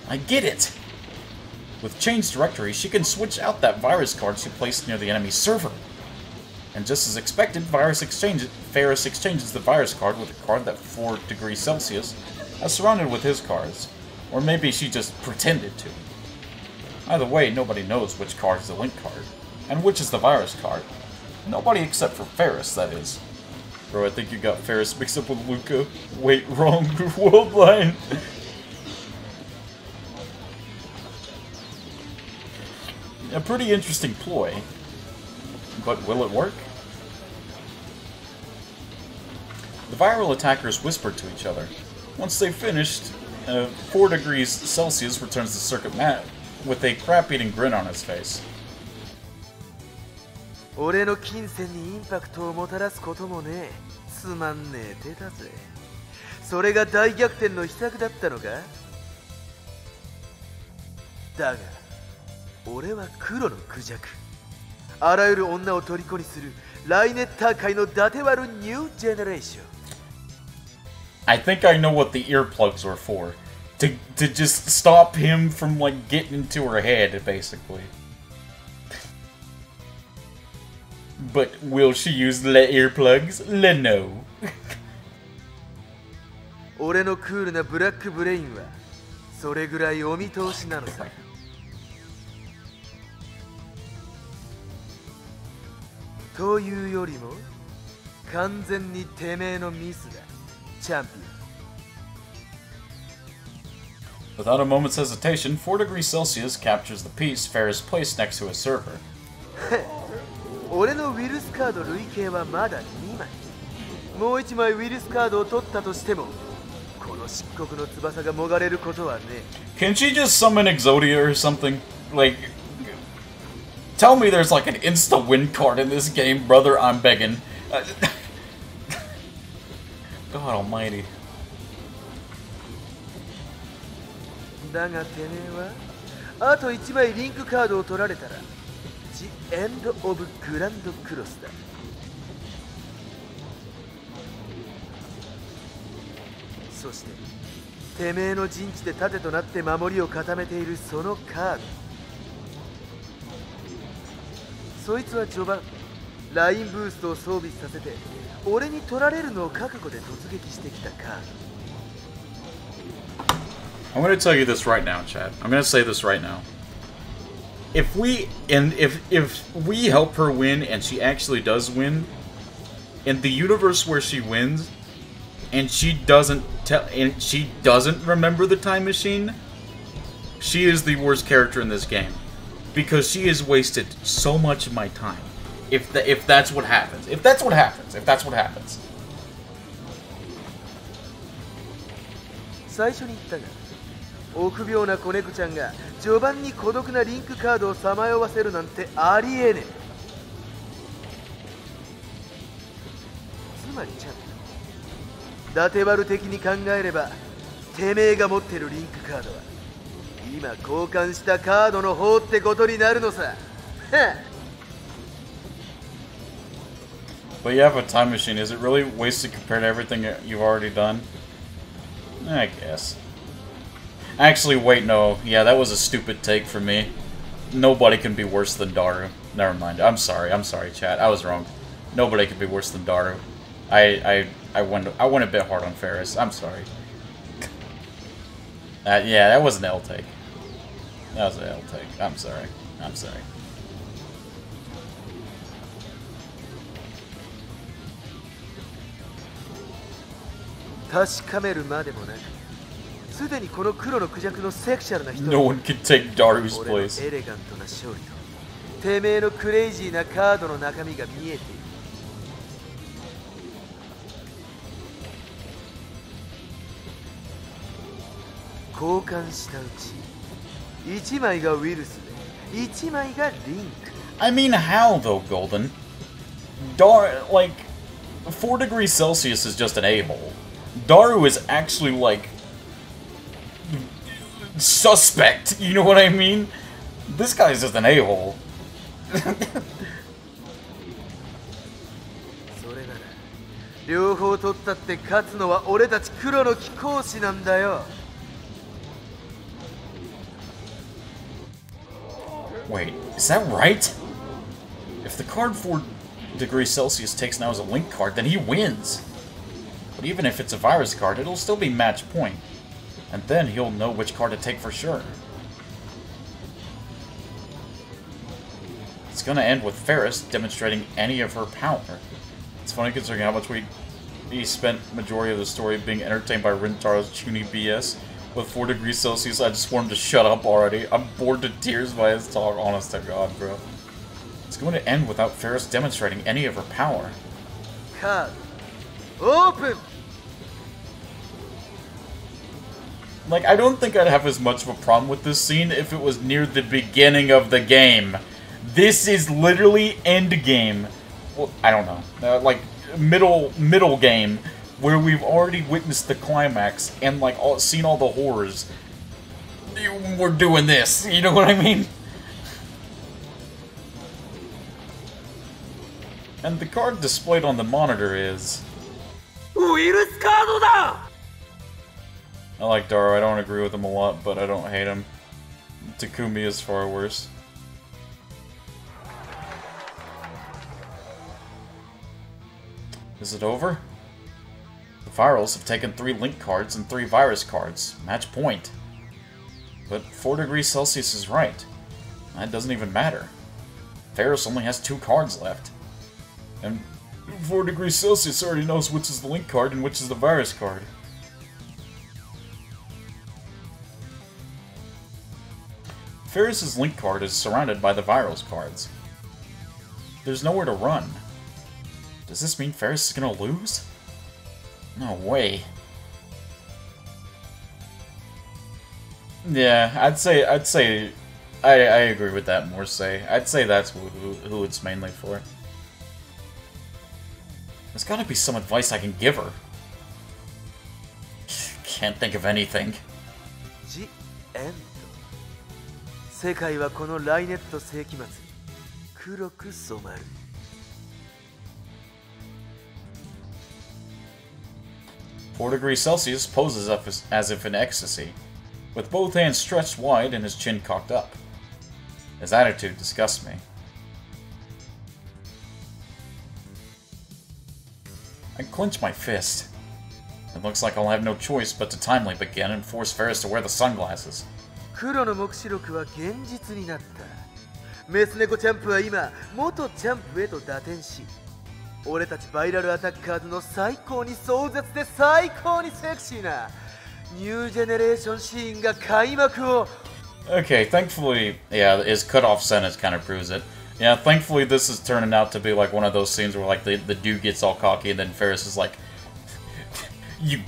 I get it! With Chain's directory, she can switch out that virus card she placed near the enemy's server. And just as expected, Ferris exchanges the virus card with a card that 4 degrees Celsius has surrounded with his cards. Or maybe she just pretended to. Either way, nobody knows which card is the link card, and which is the virus card. Nobody except for Ferris, that is. Bro, I think you got Ferris mixed up with Luca. Wait, wrong world line. A pretty interesting ploy. But will it work? The viral attackers whispered to each other. Once they finished, 4 degrees Celsius returns to Circuit Matt with a crap-eating grin on his face. 俺の金銭にインパクトをもたらすこともね、つまんねえ手だぜ。それが大逆転の秘策だったのか？だが、俺は黒のクジャク。あらゆる女を虜にするライネッター界の伊達割るニュージェネレーション。I think I know what the earplugs were for. To just stop him from, like, getting into her head, basically. But will she use the earplugs? No. 俺のクールなブラックブレインはそれぐらいお見通しなのさ。というよりも完全にてめえのミスだ、チャンピオン。Without a moment's hesitation, 4 degrees Celsius captures the piece Ferris placed next to his server. 俺のウィルスカード累計はまだ2枚。もう1枚ウィルスカードを取ったとしても、この漆黒の翼がもがれることはね。Can she just summon Exodia or something? Like, tell me there's like an insta-win card in this game, brother, I'm begging. God almighty. だがてめえはあと1枚リンクカードを取られたらジ・エンド・オブ・グランド・クロスだ。そしててめえの陣地で盾となって守りを固めているそのカード、そいつは序盤ラインブーストを装備させて俺に取られるのを覚悟で突撃してきたカード。I'm going to tell you this right now, Chad. I'm going to say this right now. If we help her win and she actually does win, in the universe where she wins, and she doesn't remember the time machine, she is the worst character in this game because she has wasted so much of my time. If that's what happens. If that's what happens. 最初に言ったが。臆病な子猫ちゃんが序盤に孤独なリンクカードをさまよわせるなんてありえねえ。つまりちゃんと伊達割る的に考えればてめえが持ってるリンクカードは今交換したカードの方ってことになるのさ。But you have a time machine. Is it really wasted compared to everything you've already done? I guess. Actually, wait, no. Yeah, that was a stupid take for me. Nobody can be worse than Daru. Never mind. I'm sorry, chat. I was wrong. Nobody can be worse than Daru. I went a bit hard on Ferris. I'm sorry. Yeah, that was an L take. That was an L take. I'm sorry. 確かめるまでもなく。すでにこの黒のクジャクのセクシャルな人 No one can take Daru's 俺の place. エレガントな勝利とてめえのクレイジーなカードの中身が見えている。交換したうち1枚がウイルスで1枚がリンク。 I mean, how though, Golden? Like, 4 degrees Celsius is just an a-hole. Daru is actually, like, suspect, you know what I mean? This guy's just an a-hole. それなら両方取ったって勝つのは俺たち黒の貴公子なんだよ。Wait, is that right? If the card 4 degrees Celsius takes now as a link card, then he wins. But even if it's a virus card, it'll still be match point. And then he'll know which card to take for sure. It's gonna end with Ferris demonstrating any of her power. It's funny considering how much he spent majority of the story being entertained by Rintaro's chuny BS. With 4 degrees Celsius, I just want him to shut up already. I'm bored to tears by his talk, honest to God, bro. It's going to end without Ferris demonstrating any of her power. Card. Open! Like, I don't think I'd have as much of a problem with this scene if it was near the beginning of the game. This is literally end game. Well, I don't know. Like, middle game, where we've already witnessed the climax and, like, seen all the horrors. We're doing this, you know what I mean? And the card displayed on the monitor is... I like Daro, I don't agree with him a lot, but I don't hate him. Takumi is far worse. Is it over? The Virals have taken 3 Link cards and 3 Virus cards. Match point. But 4 degrees Celsius is right. That doesn't even matter. Ferris only has 2 cards left. And 4 degrees Celsius already knows which is the Link card and which is the Virus card. Ferris's Link card is surrounded by the Virals cards. There's nowhere to run. Does this mean Ferris is gonna lose? No way. Yeah, I'd say I agree with that more say. I'd say that's who it's mainly for. There's gotta be some advice I can give her. Can't think of anything. The end. 世界はこのライネット世紀末黒く染まる 4 degrees Celsius poses up as if in ecstasy, with both hands stretched wide and his chin cocked up. His attitude disgusts me. I clench my fist. It looks like I'll have no choice but to timely begin and force Ferris to wear the sunglasses. 黒の目視録は現実になったメス猫チャンプは今元チャンプへと打点し俺たちバイラルアタッカーズの最高に壮絶で最高にセクシーなニュージェネレーションシーンが開幕を Okay, thankfully, yeah, his cutoff sentence kind of proves it. Yeah, thankfully this is turning out to be like one of those scenes where like the dude gets all cocky and then Ferris is like, You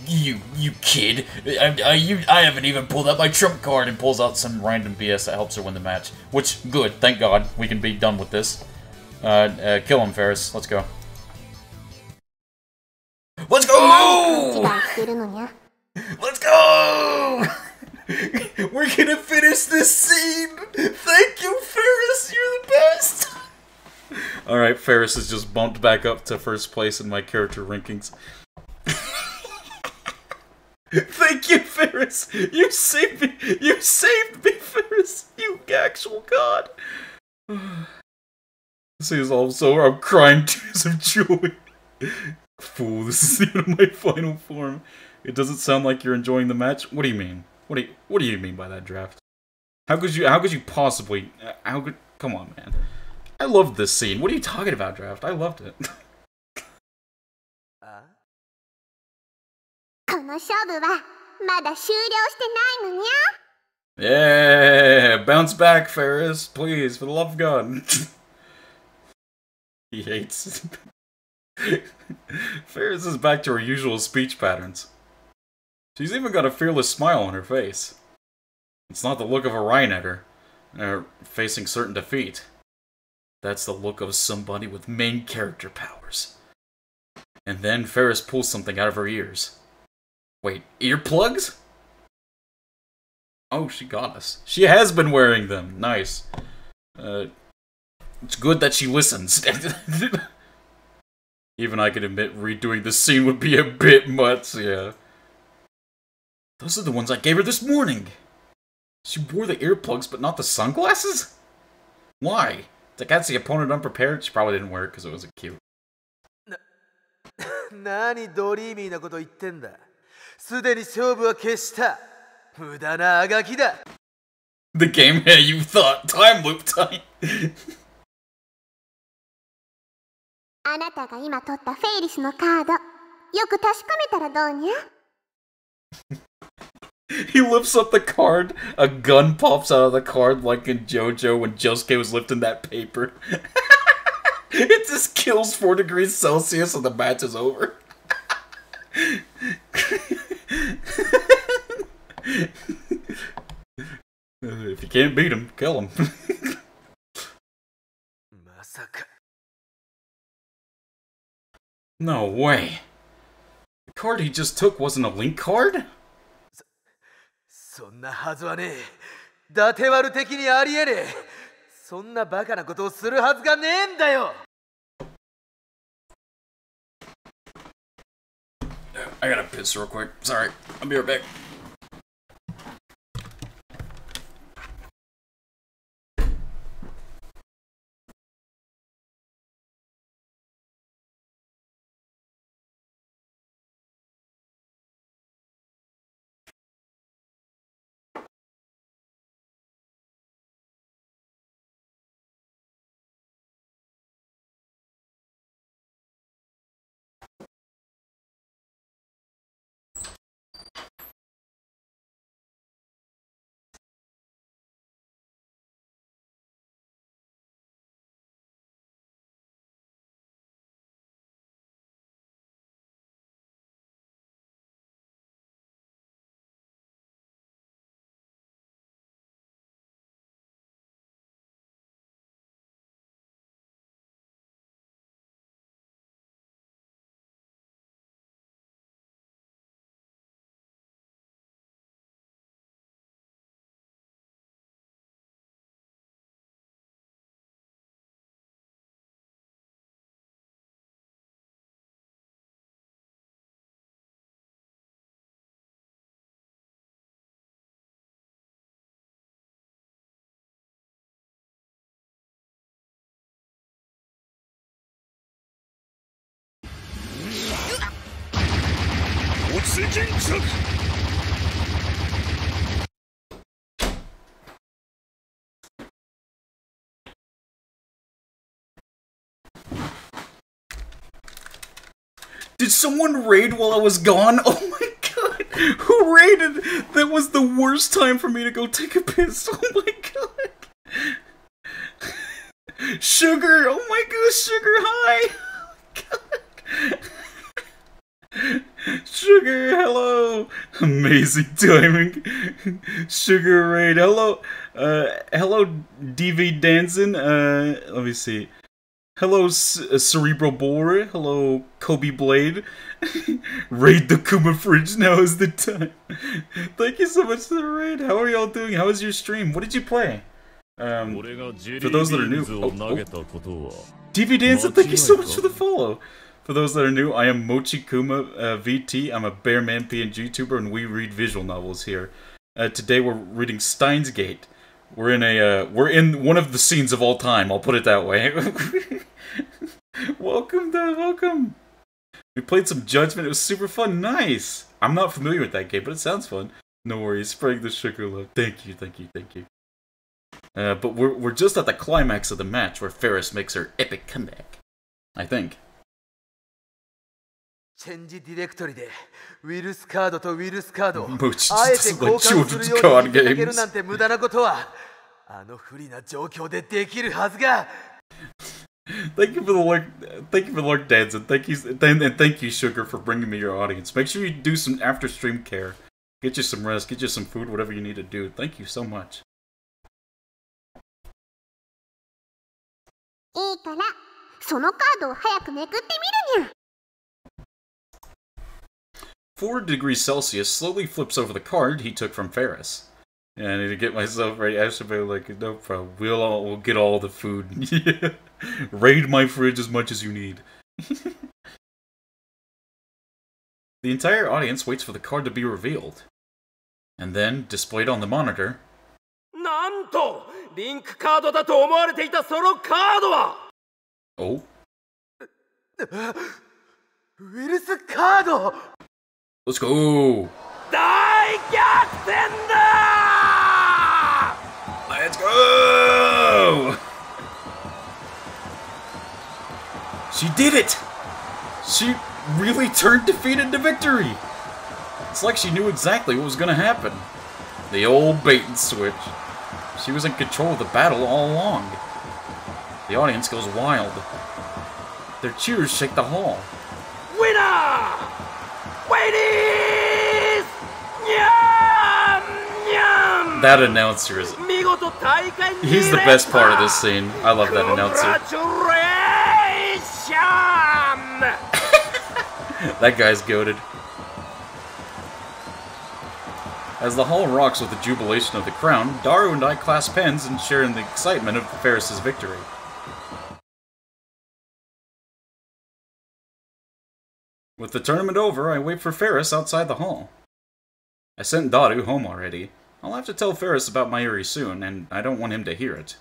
kid! I haven't even pulled out my trump card, and pulls out some random BS that helps her win the match. Which, good, thank God, we can be done with this. Kill him, Ferris. Let's go. Let's go! Let's go! We're gonna finish this scene! Thank you, Ferris, you're the best! Alright, Ferris is just bumped back up to first place in my character rankings. Thank you, Ferris! You saved me! You saved me, Ferris! You actual god! This is also I'm crying tears of joy. Fool, this is the end of my final form. It doesn't sound like you're enjoying the match. What do you mean? What do you mean by that, Draft? How could you possibly come on, man. I loved this scene. What are you talking about, Draft? I loved it. Yeah, bounce back, Ferris, please, for the love of God. He hates it. Ferris is back to her usual speech patterns. She's even got a fearless smile on her face. It's not the look of a Rhinotter, facing certain defeat. That's the look of somebody with main character powers. And then Ferris pulls something out of her ears. Wait, earplugs? Oh, she got us. She has been wearing them. Nice. It's good that she listens. Even I can admit redoing this scene would be a bit much, yeah. Those are the ones I gave her this morning. She wore the earplugs, but not the sunglasses? Why? To catch the opponent unprepared? She probably didn't wear it because it wasn't cute. 何ドリーミーなこと言ってんだ。すでに勝負は決した。無駄なあがきだ。The game, hey, you thought. Time loop time. あなたが今取ったフェイリスのカード、よく確かめたらどうにゃ？ He lifts up the card, a gun pops out of the card like in JoJo when Josuke was lifting that paper. It just kills 4 degrees Celsius and the match is over. If you can't beat him, kill him. No way. The card he just took wasn't a link card? そんなはずはねえ。伊達丸的にありえねえ。そんなバカなことをするはずがねえんだよ。I gotta piss real quick. Sorry. I'll be right back. Did someone raid while I was gone? Oh my god! Who raided? That was the worst time for me to go take a piss. Oh my god! Sugar! Oh my gosh, Sugar, hi! Oh my god! Sugar, hello! Amazing timing. Sugar raid, hello. Hello, DV Danson. Let me see. Hello, Cerebral Boar. Hello, Kobe Blade. Raid the Kuma Fridge, now is the time. Thank you so much for the raid. How are y'all doing? How was your stream? What did you play? For those that are new... DV Danson, thank you so much for the follow. For those that are new, I am Mochi Kuma VT. I'm a Bearman PNG tuber, and we read visual novels here. Today we're reading Steins Gate. We're in one of the scenes of all time. I'll put it that way. Welcome, welcome. We played some Judgment. It was super fun. Nice. I'm not familiar with that game, but it sounds fun. No worries. Spreading the sugar love. Thank you, thank you, thank you. But we're just at the climax of the match where Ferris makes her epic comeback. I think. チェンジディレクトリでウイルスカードとウイルスカードを Mochi あえて just 交 like 換する children's よう card に見せかける games. なんて無駄なことはあの不利な状況でできるはずが Thank you for the lurk. Thank you for the lurk, Danson. Thank you, and thank you, Sugar, for bringing me your audience. Make sure you do some after stream care. Get you some rest. Get you some food. Whatever you need to do. Thank you so much. いいから、そのカードを早くめくってみるにゃ。4 degrees Celsius slowly flips over the card he took from Ferris. Yeah, I need to get myself ready. I should be like, no problem. We'll get all the food. Yeah. Raid my fridge as much as you need. The entire audience waits for the card to be revealed. And then, displayed on the monitor... なんとリンクカードだと思われていたそのカードは Oh? ウイルスカード Let's go! 大逆転だ Let's go! She did it! She really turned defeat into victory! It's like she knew exactly what was gonna happen. The old bait and switch. She was in control of the battle all along. The audience goes wild. Their cheers shake the hall. Winner! Ladies! Nyam! Nyam! That announcer is... He's the best part of this scene. I love that announcer. That guy's goated. As the hall rocks with the jubilation of the crown, Daru and I clasp hands and share in the excitement of Ferris's victory. With the tournament over, I wait for Ferris outside the hall. I sent Daru home already. I'll have to tell Ferris about Mayuri soon, and I don't want him to hear it.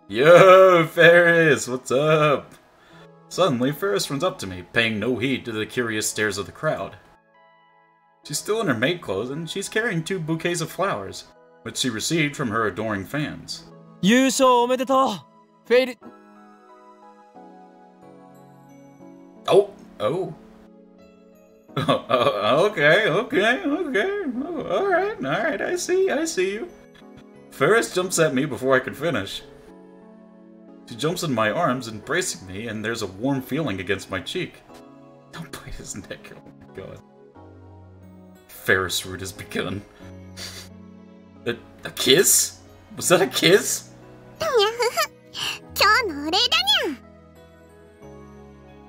Yo, Ferris, what's up? Suddenly, Ferris runs up to me, paying no heed to the curious stares of the crowd. She's still in her maid clothes, and she's carrying 2 bouquets of flowers, which she received from her adoring fans. 優勝おめでとうフェイリ Oh! Okay. Alright, I see you. Ferris jumps at me before I can finish. She jumps in my arms, embracing me, and there's a warm feeling against my cheek. Don't bite his neck, oh my god. Ferris route has begun. A kiss? Was that a kiss?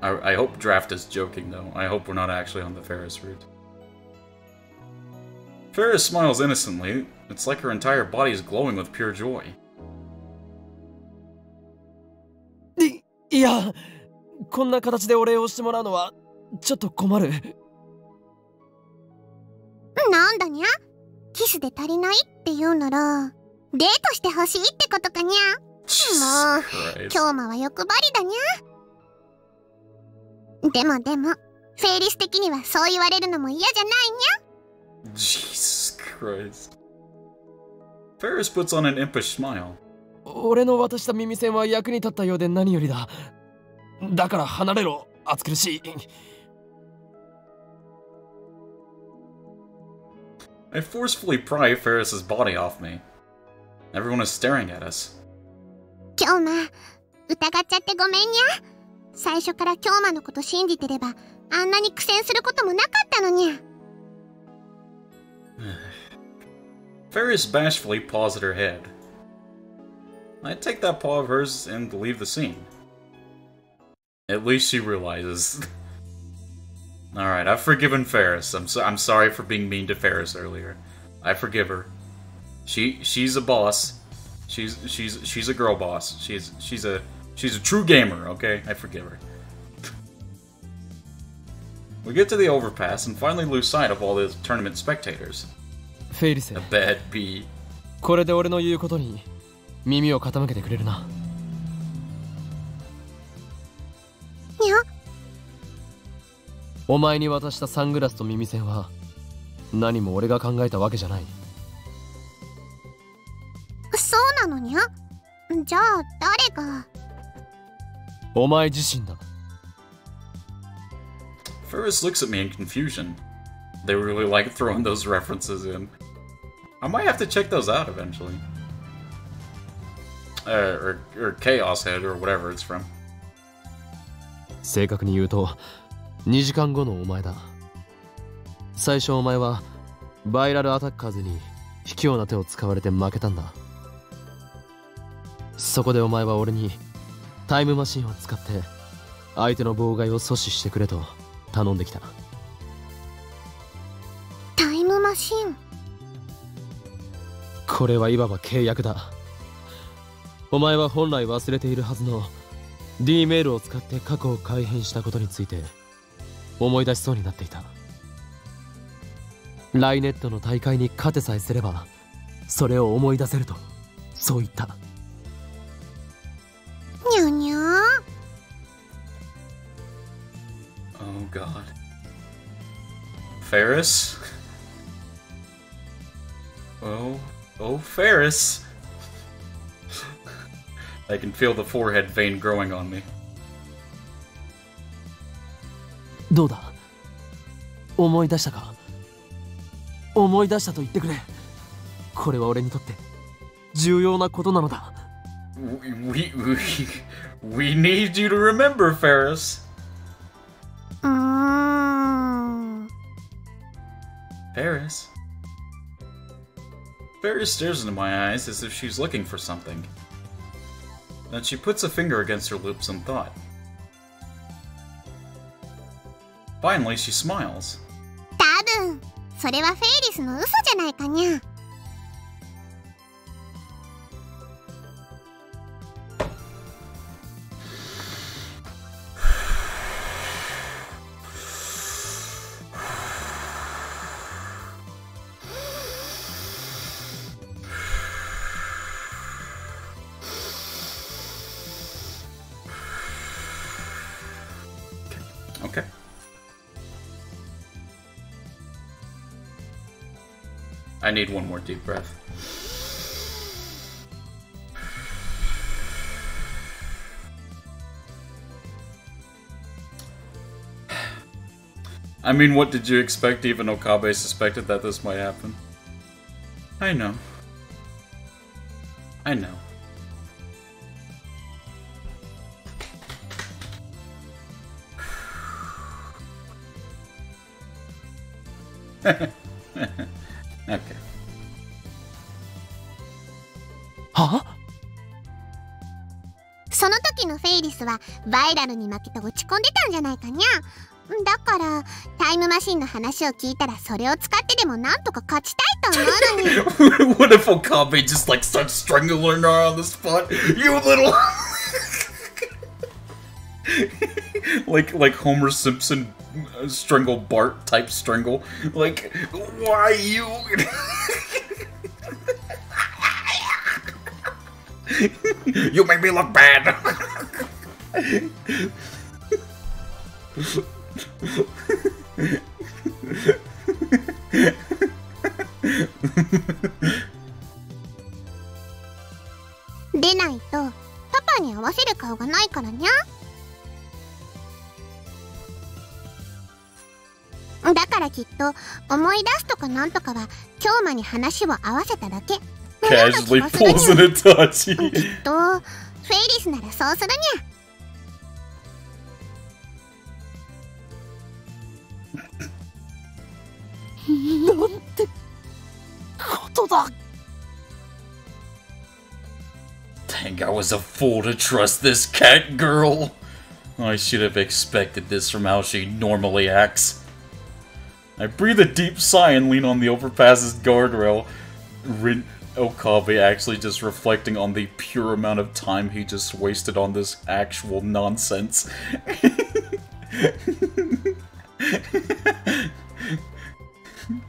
I hope Draft is joking, though. I hope we're not actually on the Ferris route. Ferris smiles innocently. It's like her entire body is glowing with pure joy. いやこんな形でお礼をしてもらうのはちょっと困るなんだにゃキスで足りないって言うならデートしてほしいってことかにゃもう今日もは欲張りだにゃでもフェイリス的にはそう言われるのも嫌じゃないにゃ Jesus Christ. Ferris puts on an impish smile. 俺の渡した耳栓は役に立ったようで何よりだだから離れろ暑苦しい I forcefully pry Ferris's body off me. Everyone is staring at us. 今日ま疑っちゃってごめんにゃ最初から今日まのこと信じてればあんなに苦戦することもなかったのにゃ Ferris bashfully paws at her head. I take that paw of hers and leave the scene. At least she realizes. Alright, I've forgiven Ferris. I'm sorry for being mean to Ferris earlier. I forgive her. She's a boss. She's a girl boss. She's a true gamer, okay? I forgive her. We get to the overpass and finally lose sight of all the tournament spectators. フェイリセ A bad bee. これで俺の言うことに耳を傾けてくれるなにゃお前に渡したサングラスと耳栓は何も俺が考えたわけじゃないそうなのにゃじゃあ誰がお前自身だ Ferris looks at me in confusion. They really like throwing those references in. I might have to check those out eventually. Or Chaos Head or whatever it's from. 正確に言うと2時間後のお前だ最初お前はバイラルアタッカーズに卑怯な手を使われて負けたんだそこでお前は俺にタイムマシンを使って相手の妨害を阻止してくれと頼んできたタイムマシンこれはいわば契約だお前は本来忘れているはずの D メールを使って過去を改変したことについて思い出しそうになっていたライネットの大会に勝てさえすればそれを思い出せるとそう言った。にゃにゃ。 Oh god. Ferris? Oh, Ferris. I can feel the forehead vein growing on me. どうだ、思い出したか。思い出したと言ってくれ。これは俺にとって重要なことなのだ。We need you to remember, Ferris. Ferris? Ferris stares into my eyes as if she's looking for something. Then she puts a finger against her lips in thought. Finally, she smiles. 多分それはフェイリスの嘘じゃないかにゃ。Okay. I need one more deep breath. I mean, what did you expect? Even Okabe suspected that this might happen. I know. I know. Okay. は？その時のフェイリスはバイラルに負けて落ち込んでたんじゃないかにゃ。だからタイムマシンの話を聞いたらそれを使ってでもなんとか勝ちたいと思うのに。What if Okabe just like starts strangling her on the spot? You little like Homer Simpson strangle Bart type strangle. Like, why you? You make me look bad.「でないとパパに合わせる顔がないからにゃ。だからきっと思い出すとかなんとかは京馬に話を合わせただけ。 Casually pulls in a touchy. きっとフェイリスならそうするにゃ。なんてことだ。 Dang, I was a fool to trust this cat girl. I should have expected this from how she normally acts. I breathe a deep sigh and lean on the overpass's guardrail. Okabe actually just reflecting on the pure amount of time he just wasted on this actual nonsense.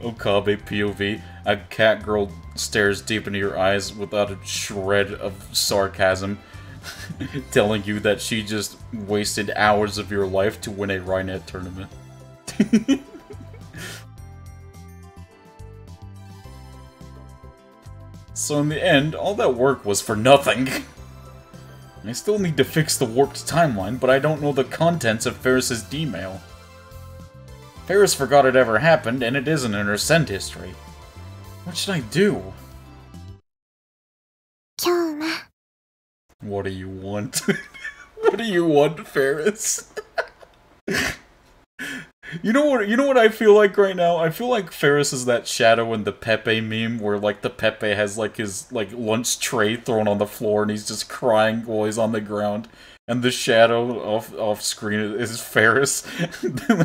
Okabe POV. A cat girl stares deep into your eyes without a shred of sarcasm, telling you that she just wasted hours of your life to win a Rhinet tournament. So in the end, all that work was for nothing. I still need to fix the warped timeline, but I don't know the contents of Ferris's D-mail. Ferris forgot it ever happened, and it isn't in her send history. What should I do? 京馬。 What do you want? What do you want, Ferris? You know what I feel like right now? I feel like Ferris is that shadow in the Pepe meme where like the Pepe has like his like lunch tray thrown on the floor and he's just crying while he's on the ground. And the shadow off screen is Ferris.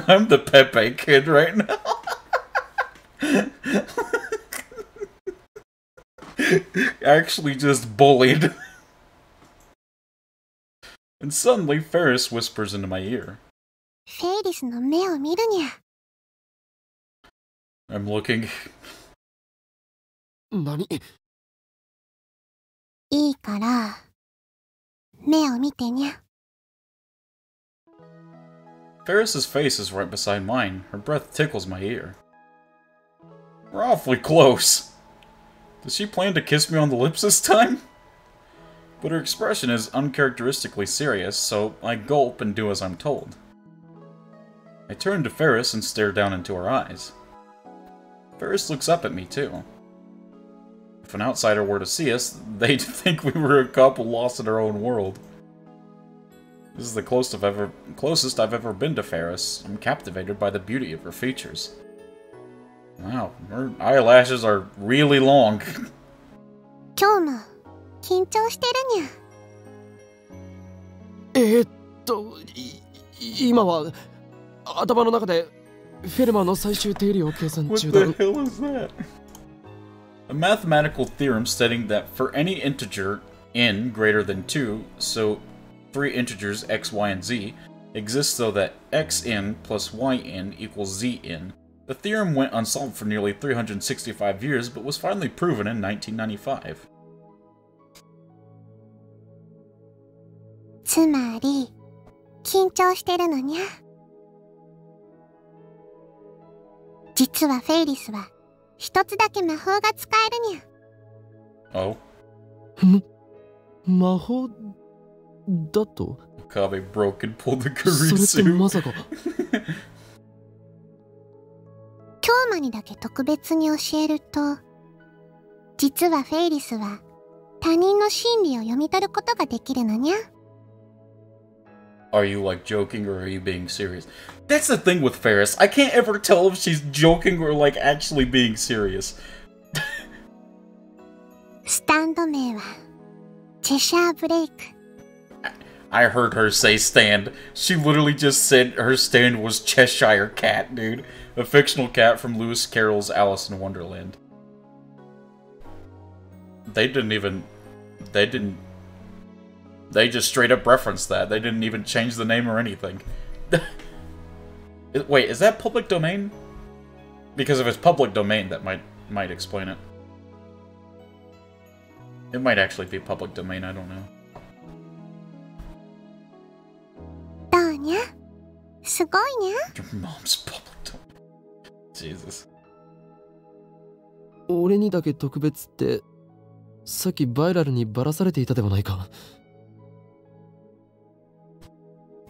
I'm the Pepe kid right now. Actually just bullied. And suddenly Ferris whispers into my ear. フェイリスの目を見るにゃ。I'm looking. 何？いいから、目を見てにゃ。Ferris's face is right beside mine. Her breath tickles my ear. We're awfully close. Does she plan to kiss me on the lips this time? But her expression is uncharacteristically serious, so I gulp and do as I'm told. I turn to Ferris and stare down into her eyes. Ferris looks up at me too. If an outsider were to see us, they'd think we were a couple lost in our own world. This is the closest I've ever been to Ferris. I'm captivated by the beauty of her features. Wow, her eyelashes are really long. 今日も緊張してるにゃ。今は頭の中でフェルマーの最終定理を計算中だ。 What the hell is that? A mathematical theorem stating that for any integer n greater than 2, so 3 integers x, y, and z exist so that xn plus yn equals zn. The theorem went unsolved for nearly 365 years, but was finally proven in 1995. つまり、緊張してるのにゃ。実はフェイリスは一つだけ魔法が使えるにゃ。Oh? 魔法だと？ Okabe broke and pulled the それって Kurisu. まさか。京馬にだけ特別に教えると、実はフェイリスは他人の心理を読み取ることができるのにゃ。Are you like joking or are you being serious? That's the thing with Ferris. I can't ever tell if she's joking or like actually being serious. スタンド名はチェシャーブレイク。I heard her say stand. She literally just said her stand was Cheshire Cat, dude. A fictional cat from Lewis Carroll's Alice in Wonderland. They just straight up referenced that. They didn't even change the name or anything. Wait, is that public domain? Because if it's public domain, that might explain it. It might actually be public domain, I don't know. どうにゃ？すごいにゃ。 Your mom's public domain. Jesus. 俺にだけ特別って、さっきバイラルにばらされていたではないか。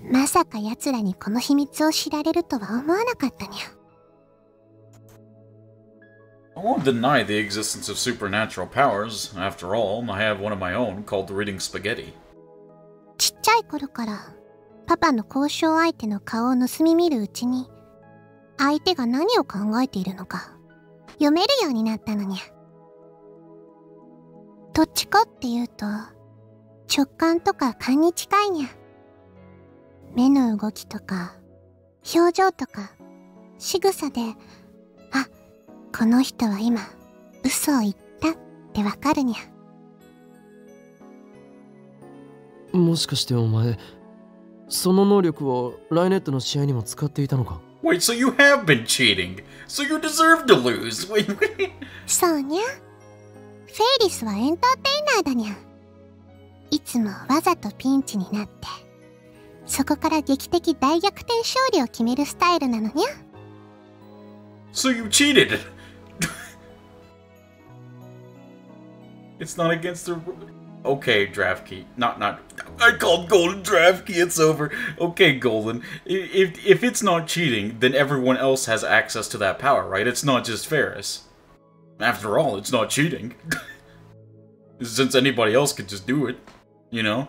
まさか奴らにこの秘密を知られるとは思わなかったにゃ。I won't deny the existence of supernatural powers. After all, I have one of my own called reading spaghetti. ちっちゃい頃からパパの交渉相手の顔を盗み見るうちに、相手が何を考えているのか読めるようになったのにゃ。どっちかっていうと直感とか勘に近いにゃ。目の動きとか表情とか仕草で、あ、この人は今嘘を言ったってわかるにゃ。もしかしてお前、その能力をライネットの試合にも使っていたのか？ Wait, so you have been cheating? So you deserve to lose? Wait. そうにゃ。フェイリスはエンターテイナーだにゃ。いつもわざとピンチになって、そこから劇的大逆転勝利を決めるスタイルなのにゃ。So you cheated? It's not against the... Okay, draft key. Not... I called Golden draft key, it's over. Okay, Golden. If it's not cheating, then everyone else has access to that power, right? It's not just Ferris. After all, it's not cheating. Since anybody else could just do it, you know?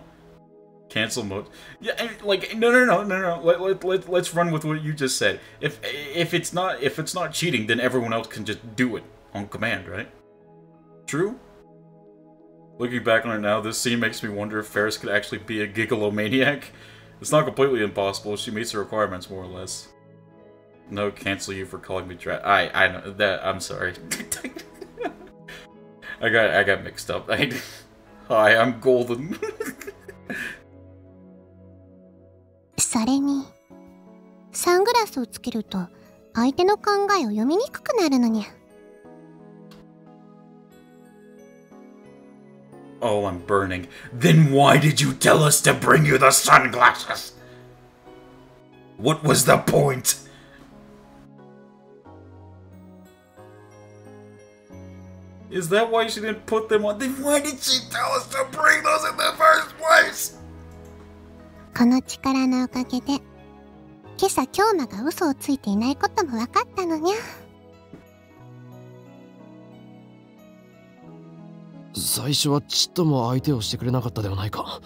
Cancel mode. Yeah, like no. Let's run with what you just said. If it's not cheating, then everyone else can just do it on command, right? True. Looking back on it now, this scene makes me wonder if Ferris could actually be a gigolomaniac. It's not completely impossible. She meets the requirements more or less. No, cancel you for calling me I know that. I'm sorry. I got mixed up. Hi, I'm Golden. それにサングラスをつけると相手の考えを読みにくくなるのにゃ。Oh, I'm burning. Then why did you tell us to bring you the sunglasses? What was the point? Is that why she didn't put them on? Then why did she tell us to bring those in the first place? この力のおかげで、今朝京馬が嘘をついていないことも分かったのにゃ。最初はちっとも相手をしてくれなかったではないか。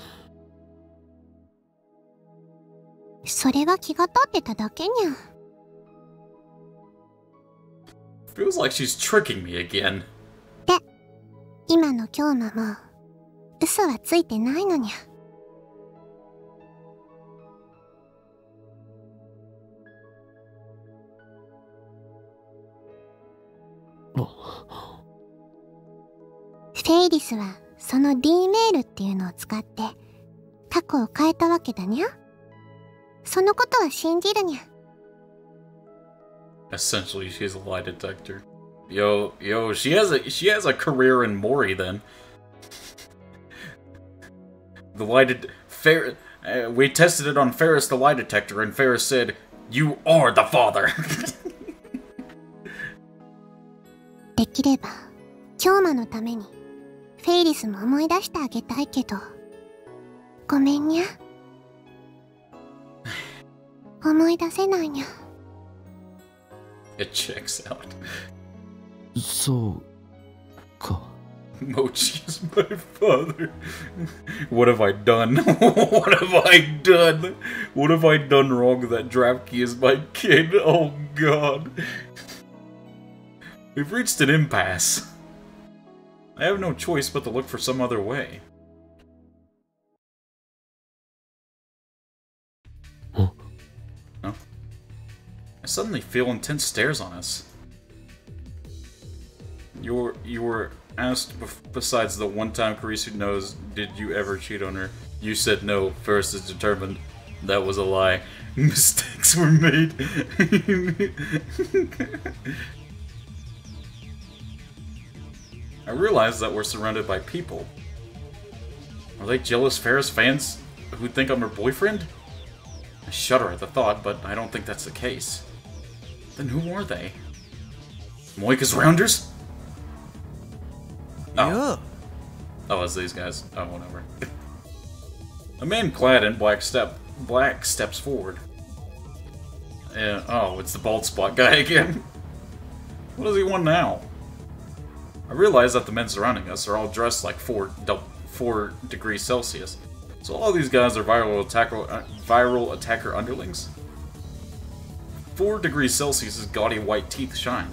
それは気が立ってただけにゃ。Feels like she's tricking me again. で、今の京馬も嘘はついてないのにゃ。フェイリスはその D メールっていうのを使って過去を変えたわけだにゃ。そのことは信じるにゃ。Essentially, she's a lie detector. Yo, she has a career in Mori then. The we tested it on Ferris the lie detector, and Ferris said, "You are the father." できれば京馬のためにフェイリスも思い出してあげたいけど、ごめんにゃ。思い出せないにゃ。It checks out. そうか。Mochi is my father. What have I done? What have I done? What have I done wrong that Drapki is my kid? Oh god. We've reached an impasse. I have no choice but to look for some other way. Huh? No? I suddenly feel intense stares on us. You were asked, besides the one time Karisu knows, did you ever cheat on her? You said no. First is determined. That was a lie. Mistakes were made. I realize that we're surrounded by people. Are they jealous Ferris fans who think I'm her boyfriend? I shudder at the thought, but I don't think that's the case. Then who are they? Moika's Rounders? Oh. Oh, it's these guys. Oh, whatever. A man clad in black steps forward. Oh, it's the bald spot guy again. What does he want now? I realize that the men surrounding us are all dressed like 4 degrees Celsius. So all these guys are viral attacker underlings? 4 degrees Celsius' gaudy white teeth shine.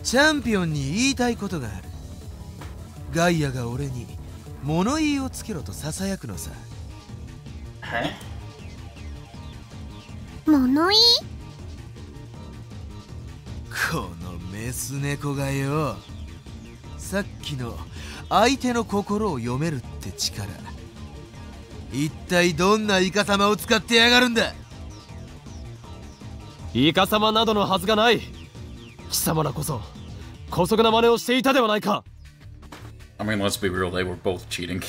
チャンピオンに言いたいことがある。ガイアが俺に物言いをつけろと囁くのさ。物言い？このメス猫がよ。さっきの相手の心を読めるって力、一体どんなイカサマを使ってやがるんだ。イカサマなどのはずがない。貴様らこそ姑息な真似をしていたではないか。I mean, let's be real, they were both cheating.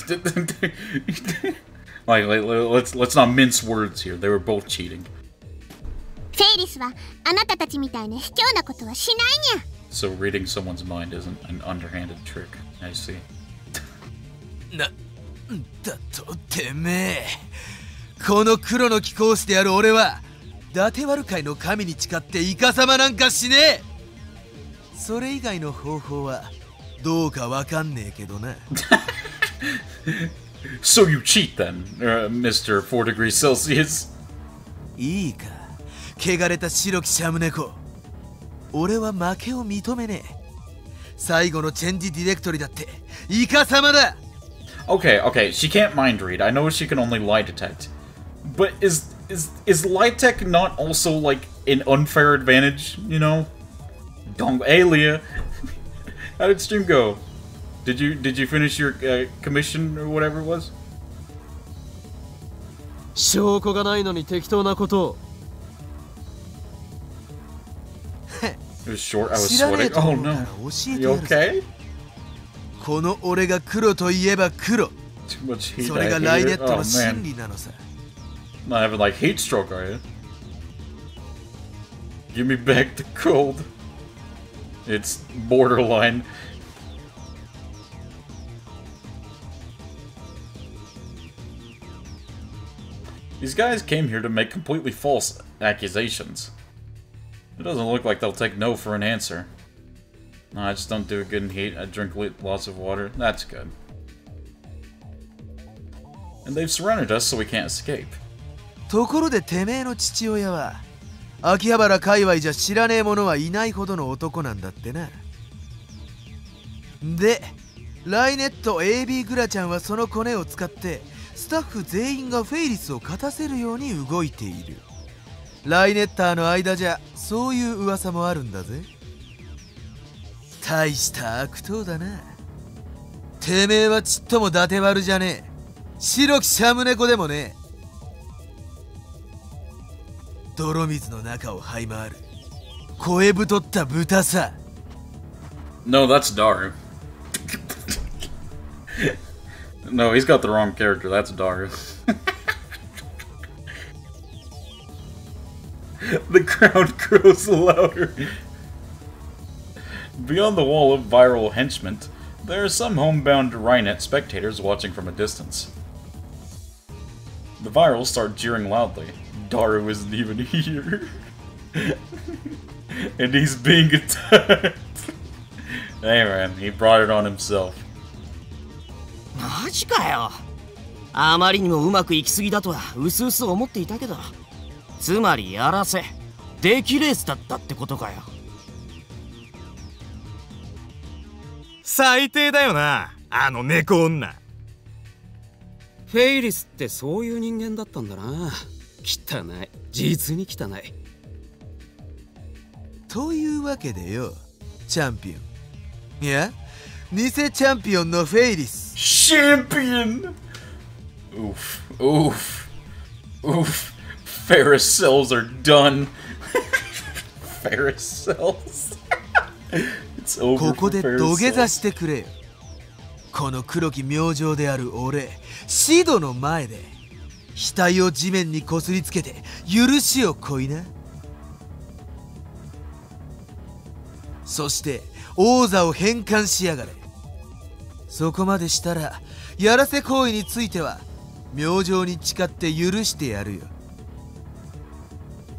let's not mince words here. They were both cheating. フェイリスはあなたたちみたいな卑怯なことはしないにゃ。So reading someone's mind isn't an underhanded trick. I see. なんだとてめえ。この黒の貴公子である俺は伊達悪界の神に誓ってイカサマなんかしねえ。それ以外の方法はどうかわかんねえけどな。So you cheat then, Mr. 4 degrees Celsius? いいか、汚れた白きシャム猫。俺は負けを認めねえ。最後のチェンジディレクトリだってイカサマだ。Okay, she can't mind read. I know she can only lie detect. But is lie tech not also like an unfair advantage, you know? Hey Leah, how did stream go? Did you finish your commission or whatever it was? 証拠がないのに適当なことを。It was short. I was 知らねえ sweating. と Oh 思うから no. 教えて You やるぜ okay? この俺が黒といえば黒 Too much heat. それ I が hate ライネッ it. ト Oh の真 man. 理なのさ Not having like heat stroke, are you? Give me back the cold. It's borderline. These guys came here to make completely false accusations. It doesn't look like they'll take no for an answer. No, I just don't do good in heat. I drink lots of water. That's good. And they've surrounded us so we can't escape. ところでてめえの父親は秋葉原界隈じゃ知らねえ者はいないほどの男なんだってな。で、ライネット AB グラちゃんはそのコネを使ってスタッフ全員がフェイリスを勝たせるように動いている。ライネッターの間じゃそういう噂もあるんだぜ。大した悪党だな。てめえはちっとも伊達悪じゃねえ。白きシャム猫でもねえ。泥水の中を這い回る声太った豚さ。 No, that's Daru. No, he's got the wrong character. That's Daru. The crowd grows louder. Beyond the wall of viral henchmen, there are some homebound Rhinet spectators watching from a distance. The virals start jeering loudly. Daru isn't even here. And he's being attacked. Hey man, he brought it on himself. マジかよ。あまりにもうまくいきすぎだとはうすうす思っていたけど、つまりやらせ出来レースだったってことかよ。最低だよな、あの猫女。フェイリスってそういう人間だったんだな。汚い、実に汚い。というわけでよ、チャンピオン。いや、偽チャンピオンのフェイリス。Champion! Oof, oof, oof. Ferris cells are done. Ferris cells. It's over. ここで土下座してくれよ。この黒き明星である俺、シドの前で額を地面にこすりつけて許しをこいな。そして王座を返還しやがれ。そこまでしたらやらせ行為については明星に誓って許してやるよ。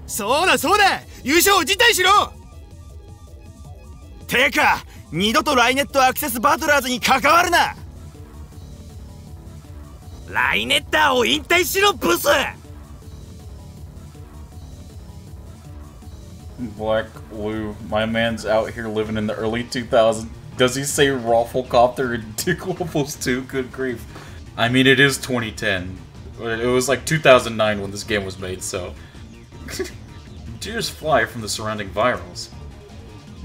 そうだそうだ、優勝を辞退しろ。てか二度とライネットアクセスバトラーズに関わるな。ライネッターを引退しろブス。 Black Blue, my man's out here living in the early 2000s. Does he say Rafflecopter and Dick Waffles too? Good grief. I mean, it is 2010. It was like 2009 when this game was made, so... Tears fly from the surrounding virals.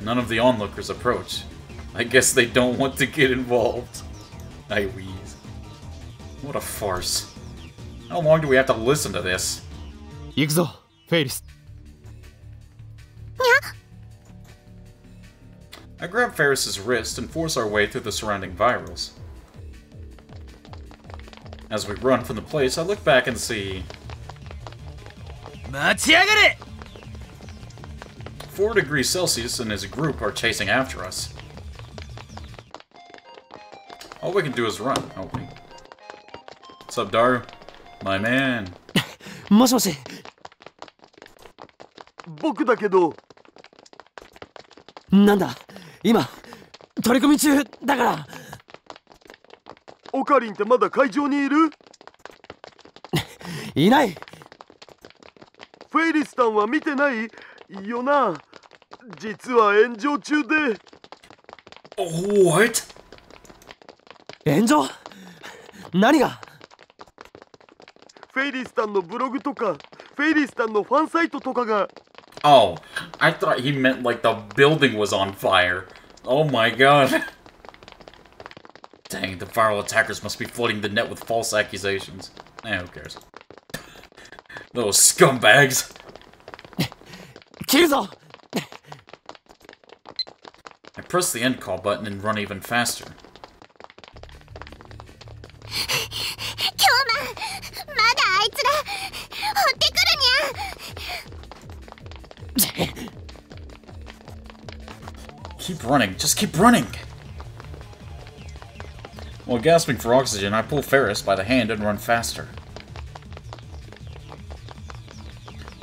None of the onlookers approach. I guess they don't want to get involved. I wheeze. What a farce. How long do we have to listen to this? 行くぞ、フェイリス。I grab Ferris's wrist and force our way through the surrounding virals. As we run from the place, I look back and see... 待ちやがれ。 4 degrees Celsius and his group are chasing after us. All we can do is run, don't we? What's up, Daru? My man. もしもし。僕だけど。なんだ、今取り込み中だから。オカリンってまだ会場にいる？いない。フェイリスタンは見てないよな。実は炎上中で。What? 炎上？何が？フェイリスタンのブログとか、フェイリスタンのファンサイトとかが。Oh, I thought he meant like the building was on fire. Oh my god. Dang, the viral attackers must be flooding the net with false accusations. Who cares? Those scumbags. 切るぞ。I press the end call button and run even faster. Keep running, just keep running! While gasping for oxygen, I pull Ferris by the hand and run faster.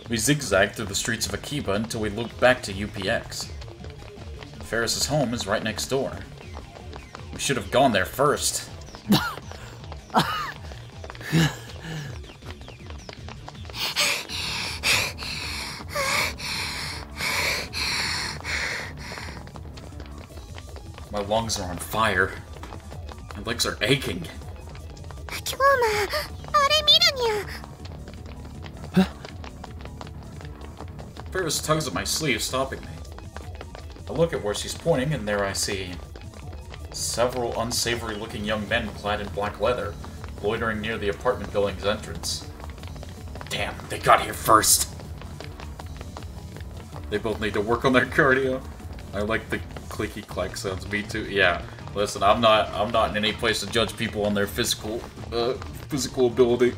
We zigzag through the streets of Akiba until we loop back to UPX. Ferris's home is right next door. We should have gone there first. My lungs are on fire. My legs are aching. Ferris tugs at my sleeve, stopping me. I look at where she's pointing, and there I see several unsavory-looking young men clad in black leather, loitering near the apartment building's entrance. Damn, they got here first! They both need to work on their cardio. I like the clicky-clack sounds, me too. Yeah, listen, I'm not in any place to judge people on their physical ability.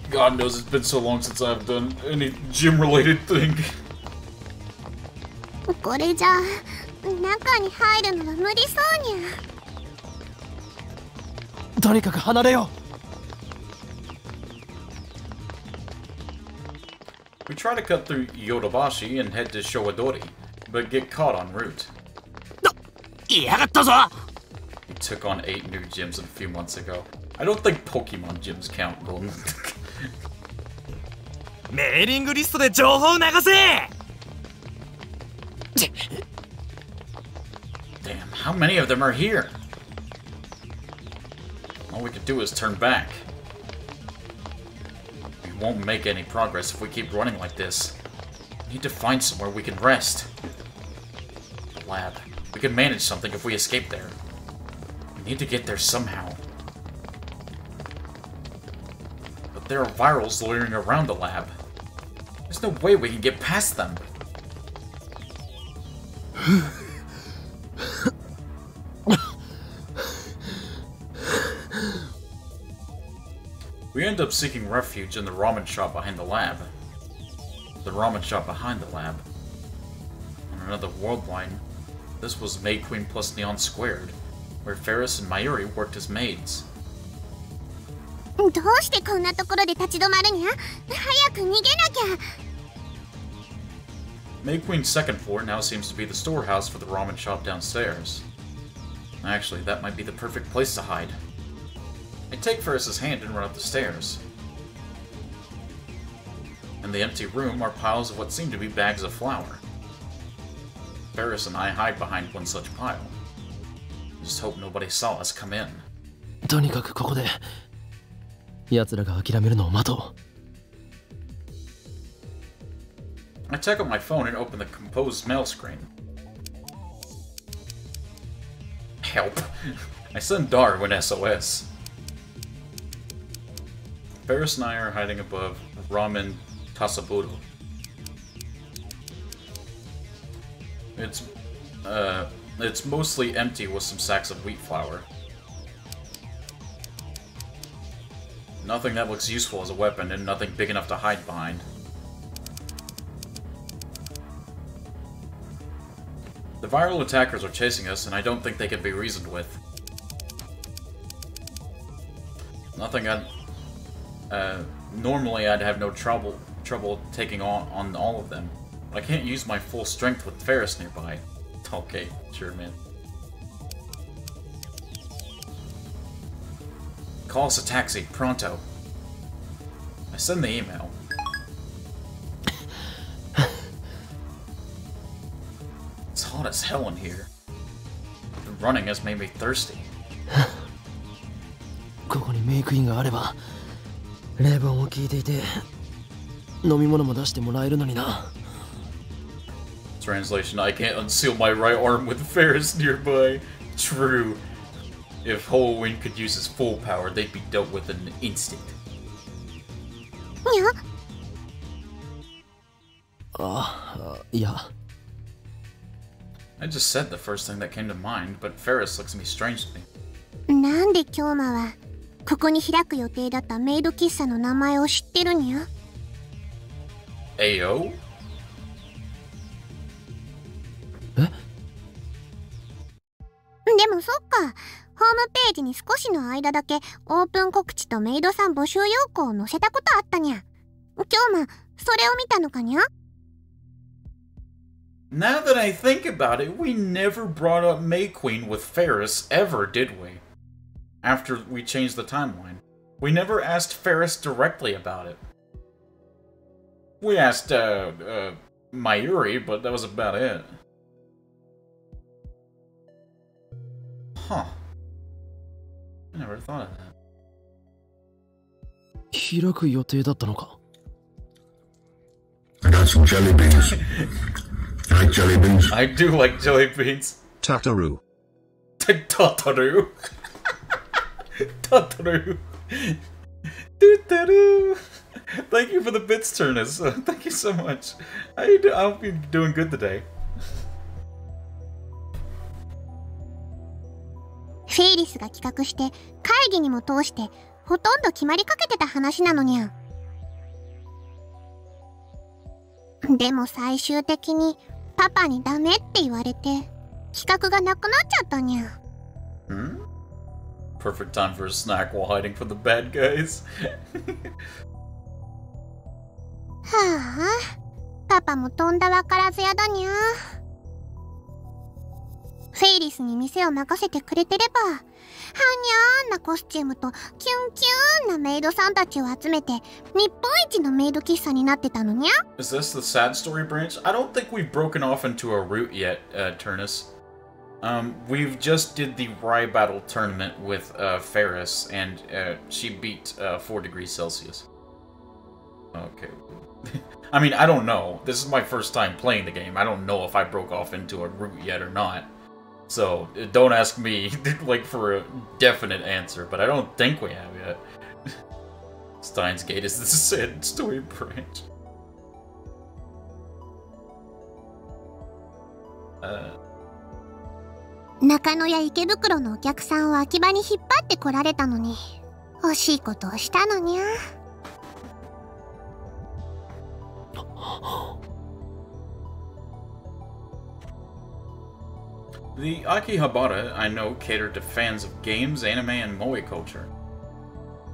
God knows it's been so long since I've done any gym-related thing. We try to cut through Yodobashi and head to Showadori, but get caught en route. He took on 8 new gyms a few months ago. I don't think Pokemon gyms count, Golden. Damn, how many of them are here? All we can do is turn back. We won't make any progress if we keep running like this. We need to find somewhere we can rest. The lab. We can manage something if we escape there. We need to get there somehow. But there are virals loitering around the lab. There's no way we can get past them. We end up seeking refuge in the ramen shop behind the lab. The ramen shop behind the lab. On another world line, this was Maid Queen plus Neon Squared, where Ferris and Mayuri worked as maids. Maid Queen's second floor now seems to be the storehouse for the ramen shop downstairs. Actually, that might be the perfect place to hide. I take Ferris's hand and run up the stairs. In the empty room are piles of what seem to be bags of flour. Ferris and I hide behind one such pile. Just hope nobody saw us come in. I check on my phone and open the composed mail screen. Help! I send Darwin SOS. Ferris and I are hiding above Ramen Tasaburo. It's mostly empty with some sacks of wheat flour. Nothing that looks useful as a weapon, and nothing big enough to hide behind. The viral attackers are chasing us, and I don't think they can be reasoned with. Nothing normally I'd have no trouble taking on all of them. But I can't use my full strength with Ferris nearby. Okay, sure, man. Call us a taxi, pronto. I send the email. It's hot as hell in here. The running has made me thirsty. Translation, I can't unseal my right arm with Ferris nearby. True. If Halloween could use his full power, they'd be dealt with in an instant. I just said the first thing that came to mind, but Ferris looks at me strangely. なんで京馬はここに開く予定だったメイド喫茶の名前を知ってるにゃ？ AO? でもそっか、ホームページに少しの間だけオープン告知とメイドさん募集要項を載せたことあったにゃ。京馬、それを見たのかにゃ？ Now that I think about it, we never brought up May Queen with Ferris ever, did we? After we changed the timeline. We never asked Ferris directly about it. We asked, Mayuri, but that was about it. Huh. I never thought of that. 開く予定だったのか。 I got some jelly beans. I like jelly beans. I do like jelly beans. Tataru. Tataru. Tataru. Tataru. Thank you for the bits, Turnus. Thank you so much. How you doing? I hope you're doing good today. フェイリスが企画して会議にも通してほとんど決まりかけてた話なのにゃ。でも最終的にパパにダメって言われて企画がなくなっちゃったにゃ。Perfect time for a snack while hiding from the bad guys. はあ、パパもとんだわからずやだにゃ。フェイリスに店を任せてくれてれば、はにゃーんなコスチュームとキュンキューンなメイドさんたちを集めて日本一のメイド喫茶になってたのにゃ。Is this the sad story branch? I don't think we've broken off into a route yet, Turnus. We've just did the Rye Battle tournament with Ferris, and she beat 4 degrees Celsius. Okay. I mean, I don't know. This is my first time playing the game. I don't know if I broke off into a route yet or not. So, don't ask me, like, for a definite answer, but I don't think we have yet. Steins Gate is the sad story branch. 中野や池袋のお客さんを秋葉に引っ張ってこられたのに、惜しいことをしたのにゃ。The Akihabara, I know, cater to fans of games, anime, and moe culture.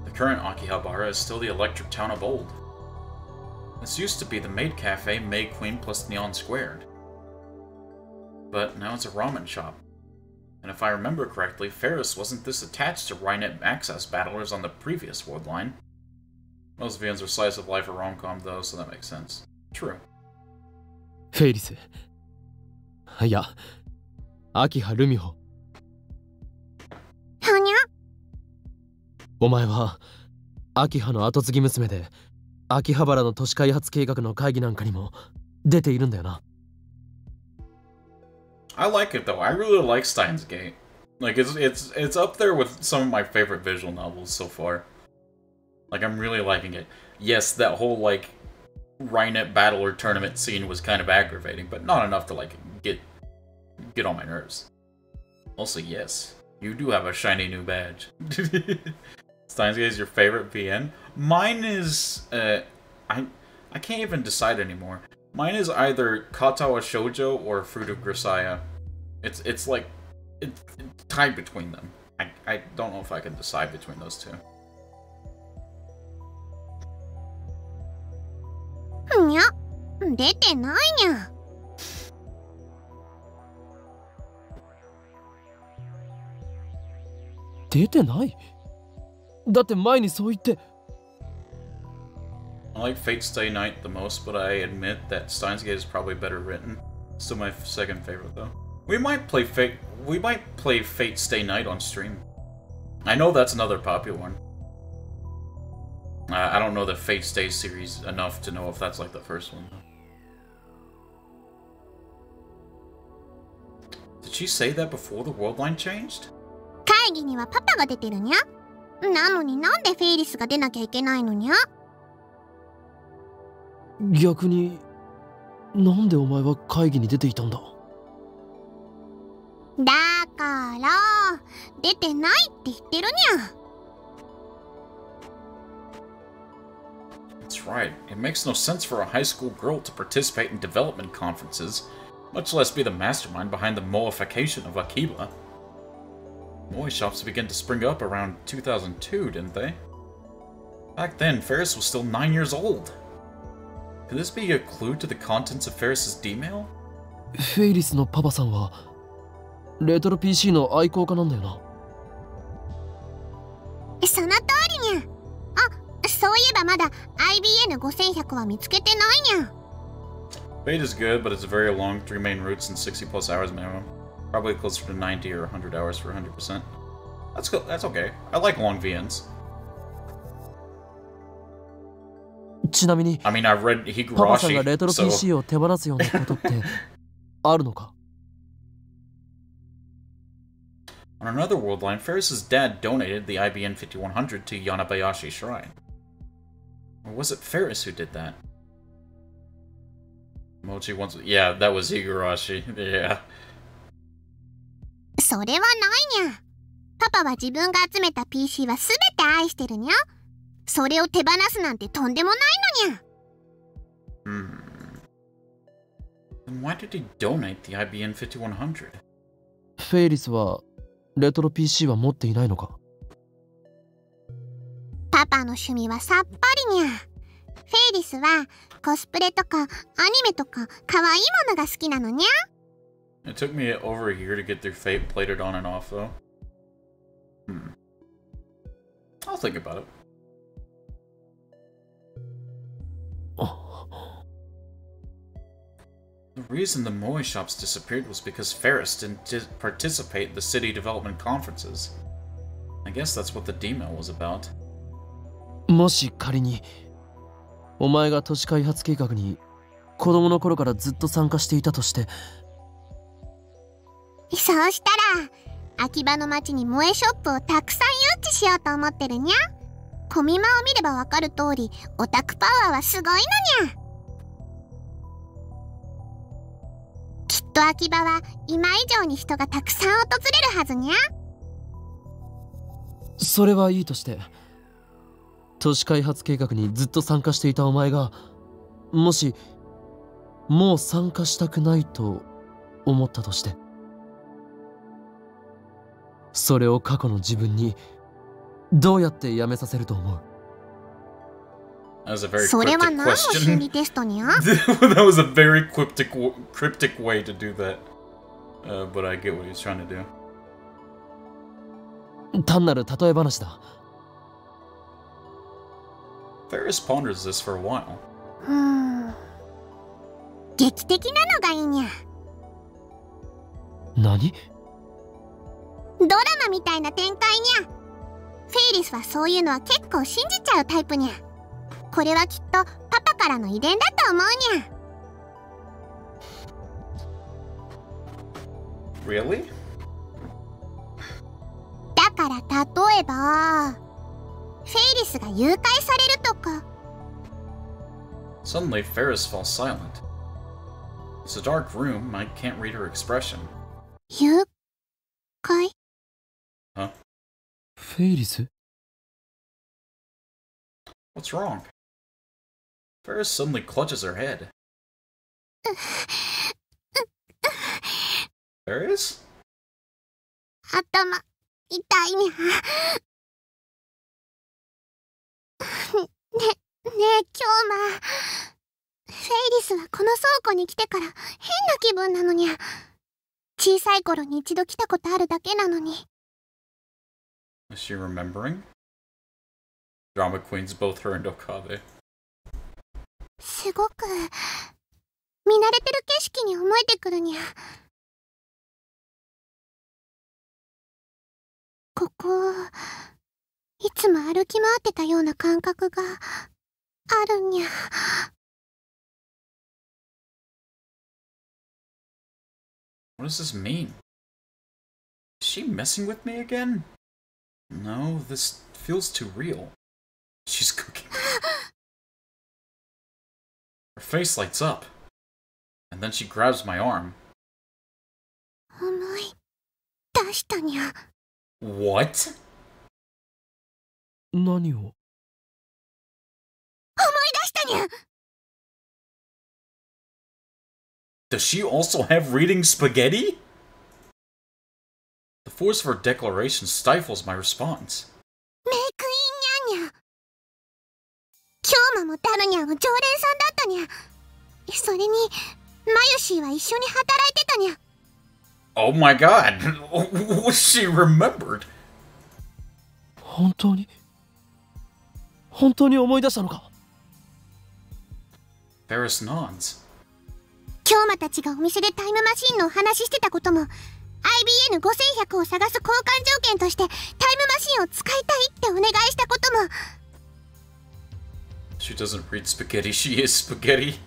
The current Akihabara is still the electric town of old. This used to be the maid cafe May Queen plus Neon Squared. But now it's a ramen shop. And if I remember correctly, Ferris wasn't this attached to Rynet Access battlers on the previous world line. Most VNs are slice of life or rom-com though, so that makes sense. True. フェイリス。いや、秋葉ルミホ。はにゃ？お前は秋葉の後継ぎ娘で、秋葉原の都市開発計画の会議なんかにも出ているんだよな。I like it though. I really like Steins Gate. Like it's up there with some of my favorite visual novels so far. Like I'm really liking it. Yes, that whole like Rynet battler tournament scene was kind of aggravating, but not enough to like get on my nerves. Also, yes, you do have a shiny new badge. Steins Gate is your favorite VN? Mine is I can't even decide anymore. Mine is either Katawa Shoujo or Fruit of Grisaya. It's like it's tied between them. I don't know if I can decide between those two. にゃ、出てないにゃ。出てない？だって前にそう言って。I like Fate Stay Night the most, but I admit that Steins Gate is probably better written. Still my second favorite though. We might play Fate Stay Night on stream. I know that's another popular one. I don't know the Fate Stay series enough to know if that's like the first one though. Did she say that before the world line changed? 会議にはパパが出てるにゃ。なのになんでフェイリスが出なきゃいけないのにゃ。逆になんでお前は会議に出ていたんだ？だから出てないって言ってるにゃ。That's right. It makes no sense for a high school girl to participate in development conferences, much less be the mastermind behind the moification of Akiba. Moe shops began to spring up around 2002, didn't they? Back then, Ferris was still 9 years old. Could this be a clue to the contents of Ferris's D-mail? フェイリスのパパさんはレトロ PC の愛好家なんだよな。その通りにゃ。あ、そういえばまだ IBN5100 は見つけてないにゃ。Fate is good, but it's very long, 3 main routes and 60 plus hours minimum. Probably closer to 90 or 100 hours for 100%. That's good. That's okay. I like long VNs. ちなみに I mean, I read パパさんが Higurashi, レトロ PC so を手放すようなことってあるのか？ on another world line, Ferris's dad donated the IBN 5100 to Yanabayashi Shrine. Or was it Ferris who did that? Mochi once... Yeah, that was Higurashi. Yeah. それはないにゃ。パパは自分が集めた PC はすべて愛してるにゃ。それを手放すなんてとんでもないのにゃ。Then why did he donate the IBN 5100? フェイリスはレトロ PC は持っていないのか？パパの趣味はさっぱりにゃ。フェイリスはコスプレとかアニメとか可愛いものが好きなのにゃ。It took me over a year to get through Fate plated on and off, though. I'll think about it. The reason the Moe shops disappeared was because Ferris didn't participate in the city development conferences. I guess that's what the D-mail was about. もし仮にお前が都市開発計画に子供の頃からずっと参加していたとして、そうしたら秋葉の町に萌えショップをたくさん誘致しようと思ってるにゃ。コミマを見ればわかる通りオタクパワーはすごいのにゃ。きっと秋葉は今以上に人がたくさん訪れるはずにゃ。それはいいとして、都市開発計画にずっと参加していたお前がもしもう参加したくないと思ったとして、それを過去の自分にどうやってやめさせると思う？ That was a very それは cryptic 何の心 question. 理テストにゃ。 That was a very cryptic way to do that. But I get what he's trying to do. 単なる例え話だ。Ferris ponders this for a while. 劇的なのがいいにゃ。何？ドラマみたいな展開にゃ。フェイリスはそういうのは結構信じちゃうタイプにゃ。これはきっとパパからの遺伝だと思うにゃ。Really? だから例えばフェイリスが誘拐されるとか。 Suddenly, Ferris falls silent. It's a dark room. I can't read her expression. 誘拐？ Huh? フェイリス？ What's wrong? Ferris suddenly clutches her head. Ferris? 頭痛いにゃ。ねえ京馬、フェイリスはこの倉庫に来てから変な気分なのにゃ。小さい頃に一度来たことあるだけなのに。 Is she remembering? Drama queens, both her and Okabe. すごく見慣れてる景色に思えてくるにゃ。ここいつも歩き回ってたような感覚があるにゃ。What does this mean? Is she messing with me again? No, this feels too real. She's cooking. Her face lights up, and then she grabs my arm. 重い出したにゃ。 What? 何を？思い出したにゃ。 Does she also have reading spaghetti? The force of her declaration stifles my response. メイクインにゃんにゃ。京馬もダルニャンは常連さんだったにゃ。それにマユシーは一緒に働いてたにゃ。 Oh my god! She remembered! 本当に思い出したのか？ Ferris nods. 京馬たちがお店でタイムマシンのお話ししてたことも IBN5100 を探す交換条件としてタイムマシンを使いたいってお願いしたことも。 She doesn't read spaghetti, she is spaghetti.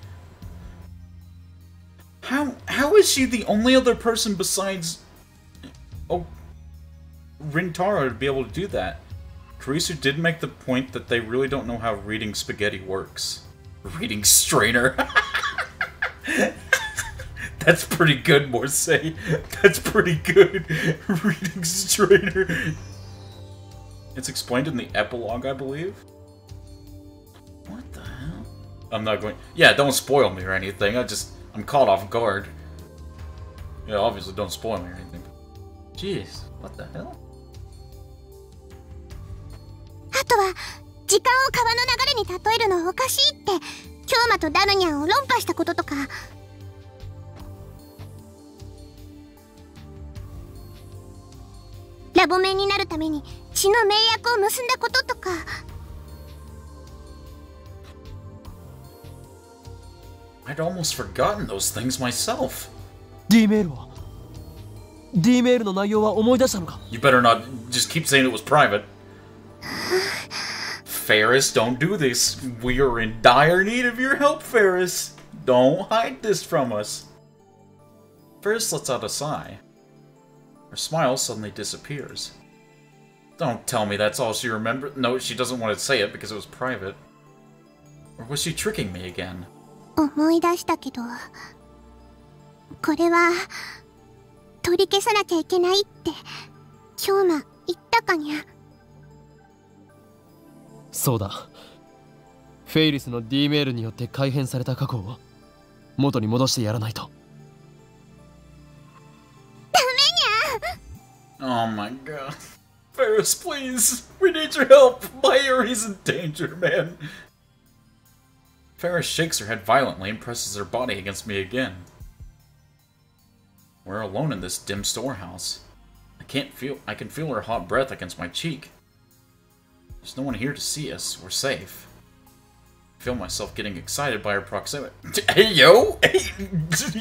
How is she the only other person besides Rintaro to be able to do that? Karisu did make the point that they really don't know how reading spaghetti works. Reading strainer. That's pretty good, Morse. That's pretty good. Reading strainer. It's explained in the epilogue, I believe. What the hell? I'm not going... Yeah, don't spoil me or anything. I'm caught off guard. Yeah, obviously don't spoil me or anything. Jeez, what the hell? あとは時間を川の流れに例えるのおかしいって京馬とダルニャンを論破したこととか。ラボメンになるために血の盟約を結んだこととか。 I'd almost forgotten those things myself. D メールは D メールの内容は思い出したのか？ You better not just keep saying it was private. Ferris, don't do this. We are in dire need of your help, Ferris. Don't hide this from us. Ferris lets out a sigh. Her smile suddenly disappears. Don't tell me that's all she remembered. No, she doesn't want to say it because it was private. Or was she tricking me again? 思い出したけど、これは取り消さなきゃいけないって京馬言ったかにゃ。そうだ。フェイリスの D メールによって改変された過去を元に戻してやらないと。ダメにゃ。 Oh my god. Ferris, please. We need your help. Mayuri's in danger, man. Ferris shakes her head violently and presses her body against me again. We're alone in this dim storehouse. I can feel her hot breath against my cheek. There's no one here to see us. We're safe. I feel myself getting excited by her proximity. Hey, yo! Hey,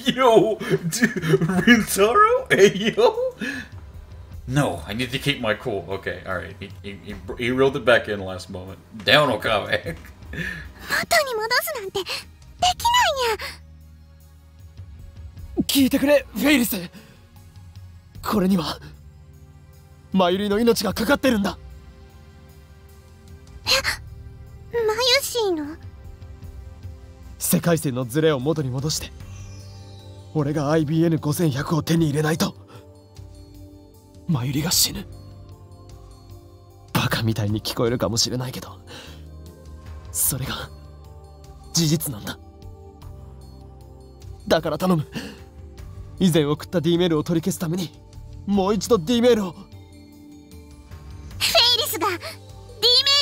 yo! Rintaro? Hey, yo! No, I need to keep my cool. Okay, alright. He reeled it back in last moment. Down, Okabe. 元に戻すなんてできないにゃ。聞いてくれ、フェイリス。これにはマユリの命がかかってるんだ。マユシーの世界線のズレを元に戻して俺が IBN5100 を手に入れないとマユリが死ぬ。バカみたいに聞こえるかもしれないけどそれが事実なんだ。だから頼む。以前送った D メールを取り消すためにもう一度 D メールを。フェイリスが D メー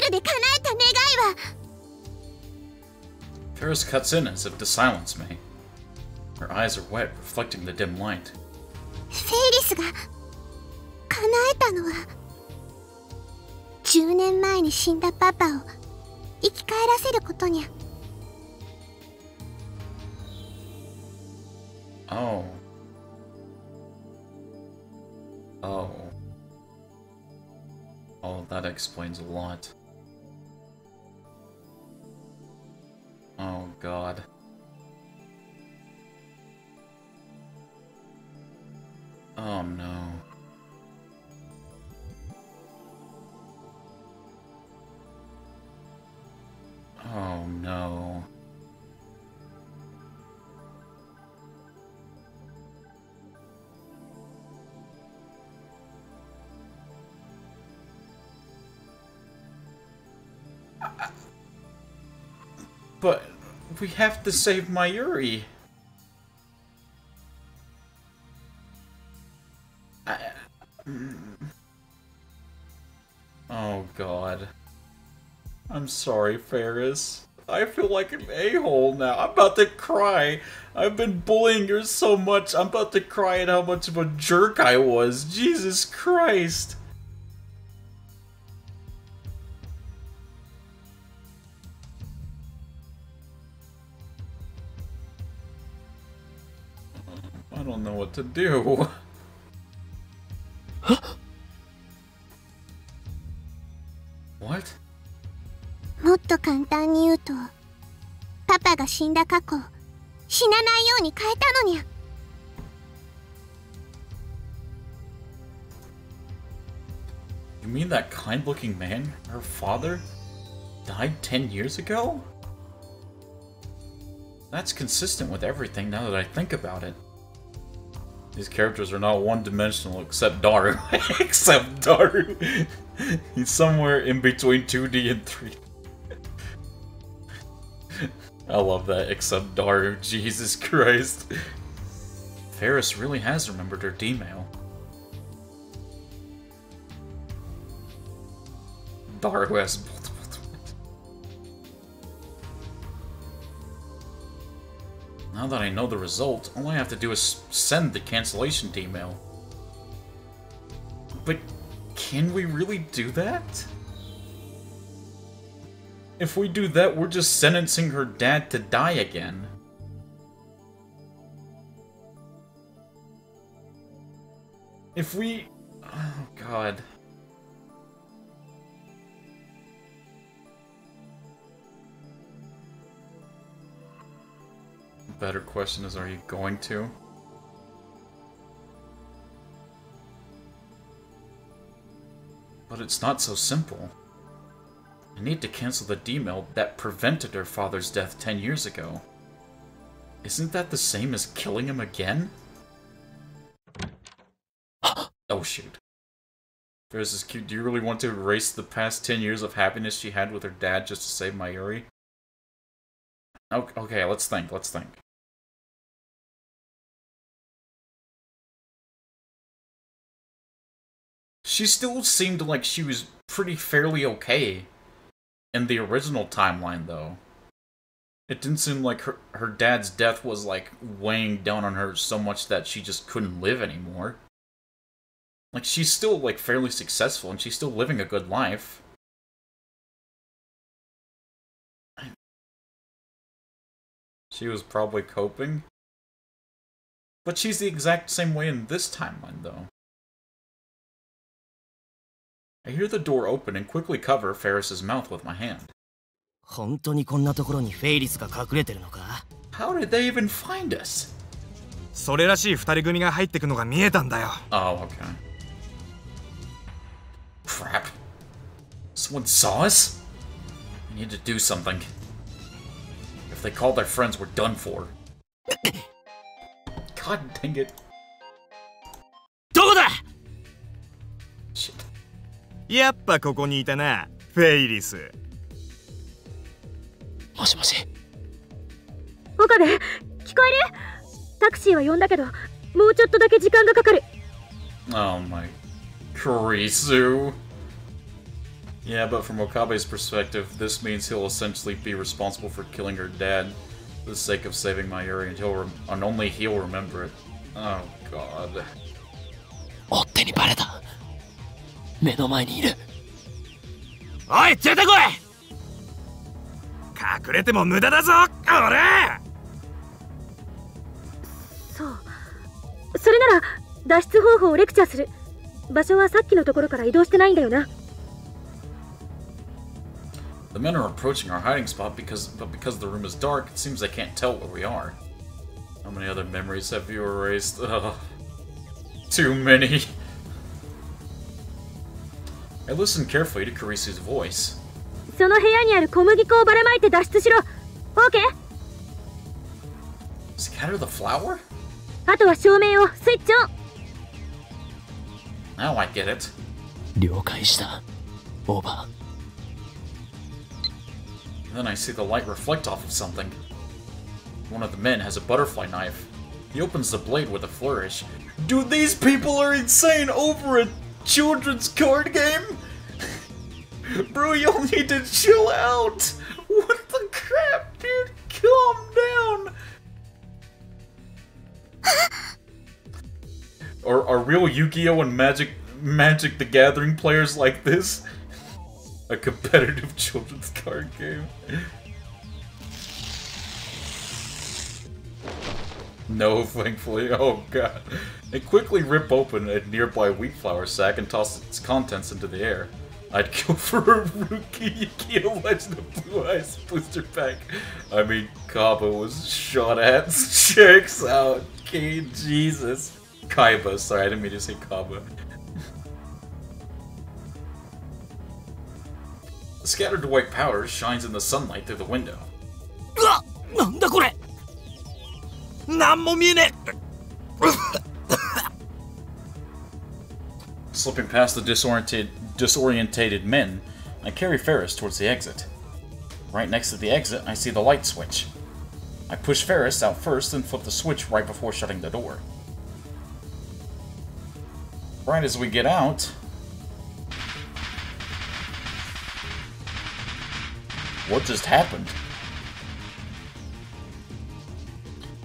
ルで叶えた願いは。 Ferris cuts in as if to silence me. Her eyes are wet, reflecting the dim light. フェイリスが叶えたのは10年前に死んだパパを生き返らせることにゃ。 Oh. Oh. Oh, that explains a lot. Oh, God. Oh, no. Oh, no. But we have to save Mayuri. Oh god. I'm sorry, Ferris. I feel like an a-hole now. I'm about to cry. I've been bullying her so much. I'm about to cry at how much of a jerk I was. Jesus Christ. I don't know what to do. What? もっと簡単に言うと、パパが死んだ過去、死なないように変えたのにゃ。You mean that kind-looking man, her father, died 10 years ago? That's consistent with everything now that I think about it. These characters are not one-dimensional except Daru. Except Daru. He's somewhere in between 2D and 3D. I love that, except Daru. Jesus Christ. Ferris really has remembered her D-mail. Daru has multiple twins. Now that I know the result, all I have to do is send the cancellation email. But can we really do that? If we do that, we're just sentencing her dad to die again. If we... Oh, God. The better question is, are you going to? But it's not so simple. I need to cancel the D-mail that prevented her father's death 10 years ago. Isn't that the same as killing him again? Oh shoot. Ferris is cute. Do you really want to erase the past 10 years of happiness she had with her dad just to save Mayuri? Okay, let's think. She still seemed like she was pretty fairly okay in the original timeline, though. It didn't seem like her dad's death was, like, weighing down on her so much that she just couldn't live anymore. Like, she's still, like, fairly successful, and she's still living a good life. She was probably coping. But she's the exact same way in this timeline, though. I hear the door open and quickly cover Ferris's mouth with my hand. 本当にこんなところにフェイリスが隠れてるのか? How did they even find us? それらしい二人組が入ってくのが見えたんだよ。Oh, okay. Crap. Someone saw us? We need to do something. If they called their friends, we're done for. God dang it. どこだ? Shit. やっぱここにいたな、フェイリス。もしもし。岡部、聞こえる？タクシーは呼んだけど、もうちょっとだけ時間がかかる。Oh my. Kurisu. Yeah, but from Okabe's perspective, this means he'll essentially be responsible for killing her dad for the sake of saving Mayuri, and only he'll remember it. Oh god. 追っ手にバレた。目の前にいる。おい、出てこい！隠れても無駄だぞ、俺！そう。それなら脱出方法をレクチャーする。場所はさっきのところから移動してないんだよな。The men are approaching our hiding spot because the room is dark, it seems they can't tell where we are. How many other memories have you erased? Ugh. Too many. I listened carefully to Kurisu's voice. その部屋にある小麦粉をばらまいて脱出しろ。OK? Scatter the flour? あとは照明をスイッチオン。Now I get it. 了解した。オーバー。Then I see the light reflect off of something. One of the men has a butterfly knife. He opens the blade with a flourish. Dude, these people are insane over a children's card game? Bro, you'll need to chill out! What the crap, dude? Calm down! Are real Yu-Gi-Oh! And Magic the Gathering players like this? A competitive children's card game? No, thankfully. Oh god. They quickly rip open a nearby wheat flour sack and toss its contents into the air. I'd go for a rookie Yu-Gi-Oh! Legend of Blue Eyes booster pack. I mean, Kaba was shot at. Checks out. Okay, Jesus. Kaiba, sorry, I didn't mean to say Kaba. The scattered white powder shines in the sunlight through the window. Slipping past the disorientated men, I carry Ferris towards the exit. Right next to the exit, I see the light switch. I push Ferris out first and flip the switch right before shutting the door. Right as we get out, what just happened?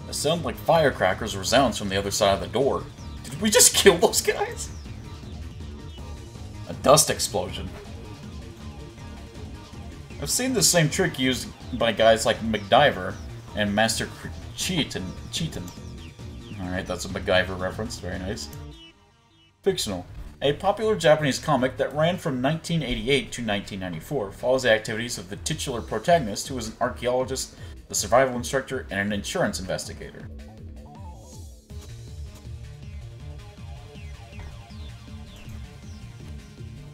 A sound like firecrackers resounds from the other side of the door. Did we just kill those guys? A dust explosion. I've seen this same trick used by guys like MacDiver and Master Cheaton. Alright, that's a MacGyver reference, very nice. Fictional. A popular Japanese comic that ran from 1988 to 1994 follows the activities of the titular protagonist, who is an archaeologist, a survival instructor, and an insurance investigator.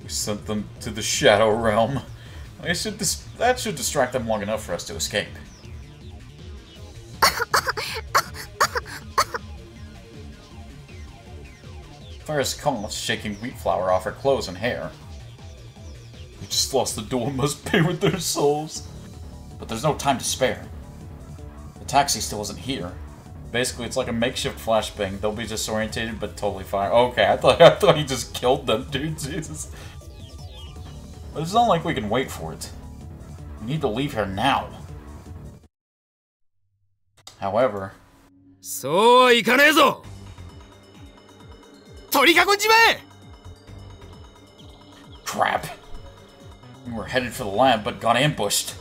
We sent them to the Shadow Realm. That should distract them long enough for us to escape. Ferris coughs, shaking wheat flour off her clothes and hair. We just lost the duel and must pay with their souls. But there's no time to spare. The taxi still isn't here. Basically, it's like a makeshift flashbang. They'll be disorientated, but totally fine. Okay, I thought he just killed them, dude. Jesus. But it's not like we can wait for it. We need to leave here now. However... So, 行かねえぞ! 取り囲んじまえ! Crap. We were headed for the lab, but got ambushed.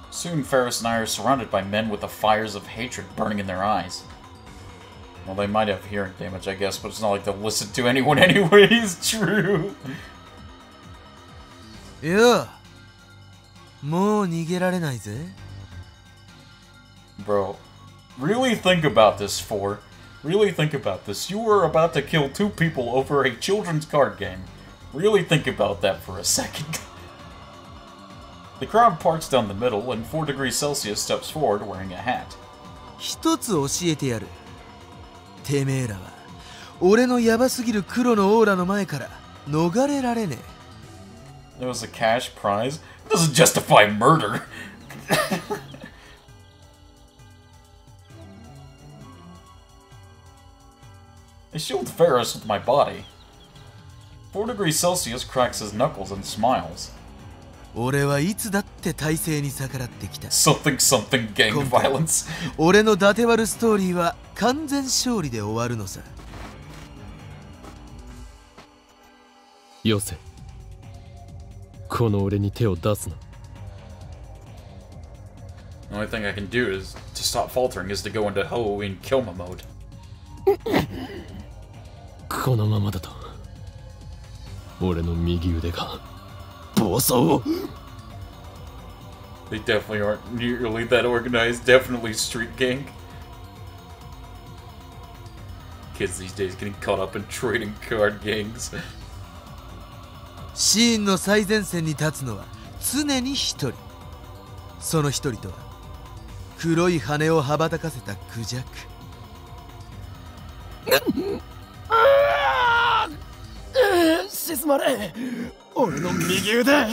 Soon, Ferris and I are surrounded by men with the fires of hatred burning in their eyes. Well, they might have hearing damage, I guess, but it's not like they'll listen to anyone anyways. True. Yeah. もう逃げられないぜ. Bro, really think about this, Four. Really think about this. You were about to kill 2 people over a children's card game. Really think about that for a second. The crowd parts down the middle, and 4 degrees Celsius steps forward wearing a hat. 一つ教えてやる。てめえらは、俺のヤバすぎる黒のオーラの前から逃れられねえ。There was a cash prize? Doesn't justify murder. I shield Ferris with my body. 4 degrees Celsius cracks his knuckles and smiles. 俺はいつだって体制に逆らってきた。Something gang violence. 俺の伊達割るストーリーは完全勝利で終わるのさ。よせ。この俺に手を出すな。The only thing I can do is to stop faltering is to go into Halloween Kilma mode. このままだと俺の右腕が暴走を。They definitely aren't nearly that organized. Definitely street gang. Kids these days getting caught up in trading card gangs. シーンの最前線に立つのは常に一人。その一人とは黒い羽を羽ばたかせたクジャク。しまれ。俺の右腕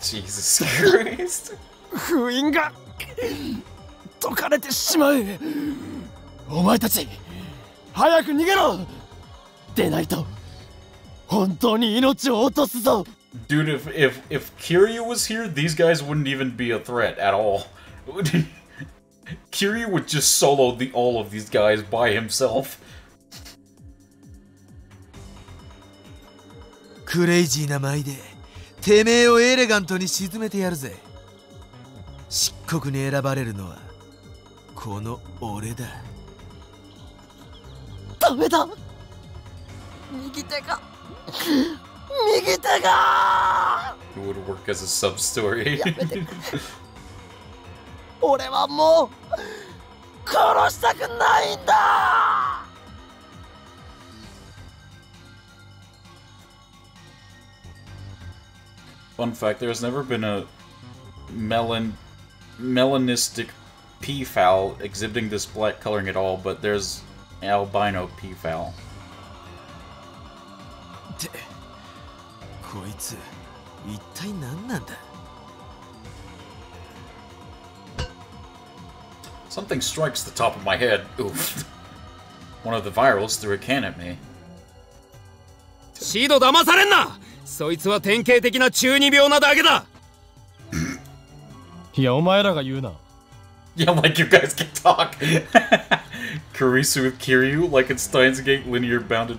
Jesus Christ 封印が解かれてしまう。お前たち早く逃げろ。でないと本当に命を落とすぞ。 Dude, if Kiryu was here, these guys wouldn't even be a threat at all. Kiryu would just solo all of these guys by himself. クレイジーな舞でてめえをエレガントに沈めてやるぜ。漆黒に選ばれるのはこの俺だ。ダメだ。右手が右手が It would work as a sub story. 俺はもう殺したくないんだ。 Fun fact, there's never been a melanistic peafowl exhibiting this black coloring at all, but there's albino peafowl. ってこいつ一体何なんだ。 Something strikes the top of my head. Oof. One of the virals threw a can at me. シード騙されんな。そいつは典型的な中二病なだけだ。いやお前らが言うな。 Yeah, like you guys can talk. Kurisu with Kiryu, like in Steins Gate linear bounded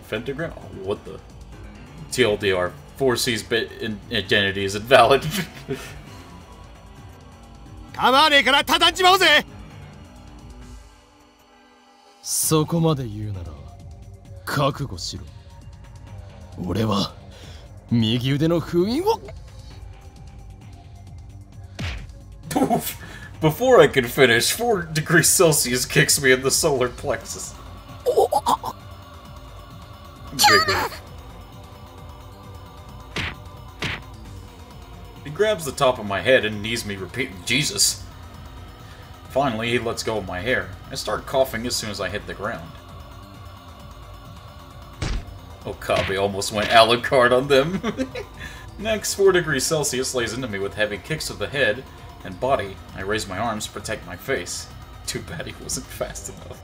pentagram. Oh, what the? TLDR. 4C's bit identity is invalid. 構わねえから叩っちまおうぜ。そこまで言うなら覚悟しろ。俺は右腕の封印を。 Before I can finish, 4 degrees Celsius kicks me in the solar plexus. He grabs the top of my head and knees me repeating, Jesus. Finally, he lets go of my hair. I start coughing as soon as I hit the ground. Okabe almost went Alucard on them. Next, 4 degrees Celsius lays into me with heavy kicks to the head and body. I raise my arms to protect my face. Too bad he wasn't fast enough.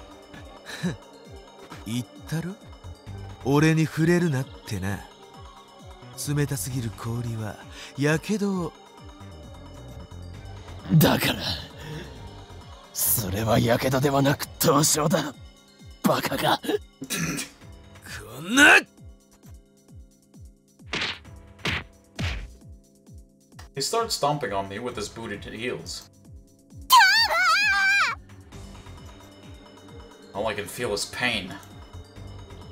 言ったろ俺に触れるなってな。冷たすぎる氷はやけどを。だからそれはやけどではなく凍傷だ。バカが。こんな。 He starts stomping on me with his booted heels. All I can feel is pain.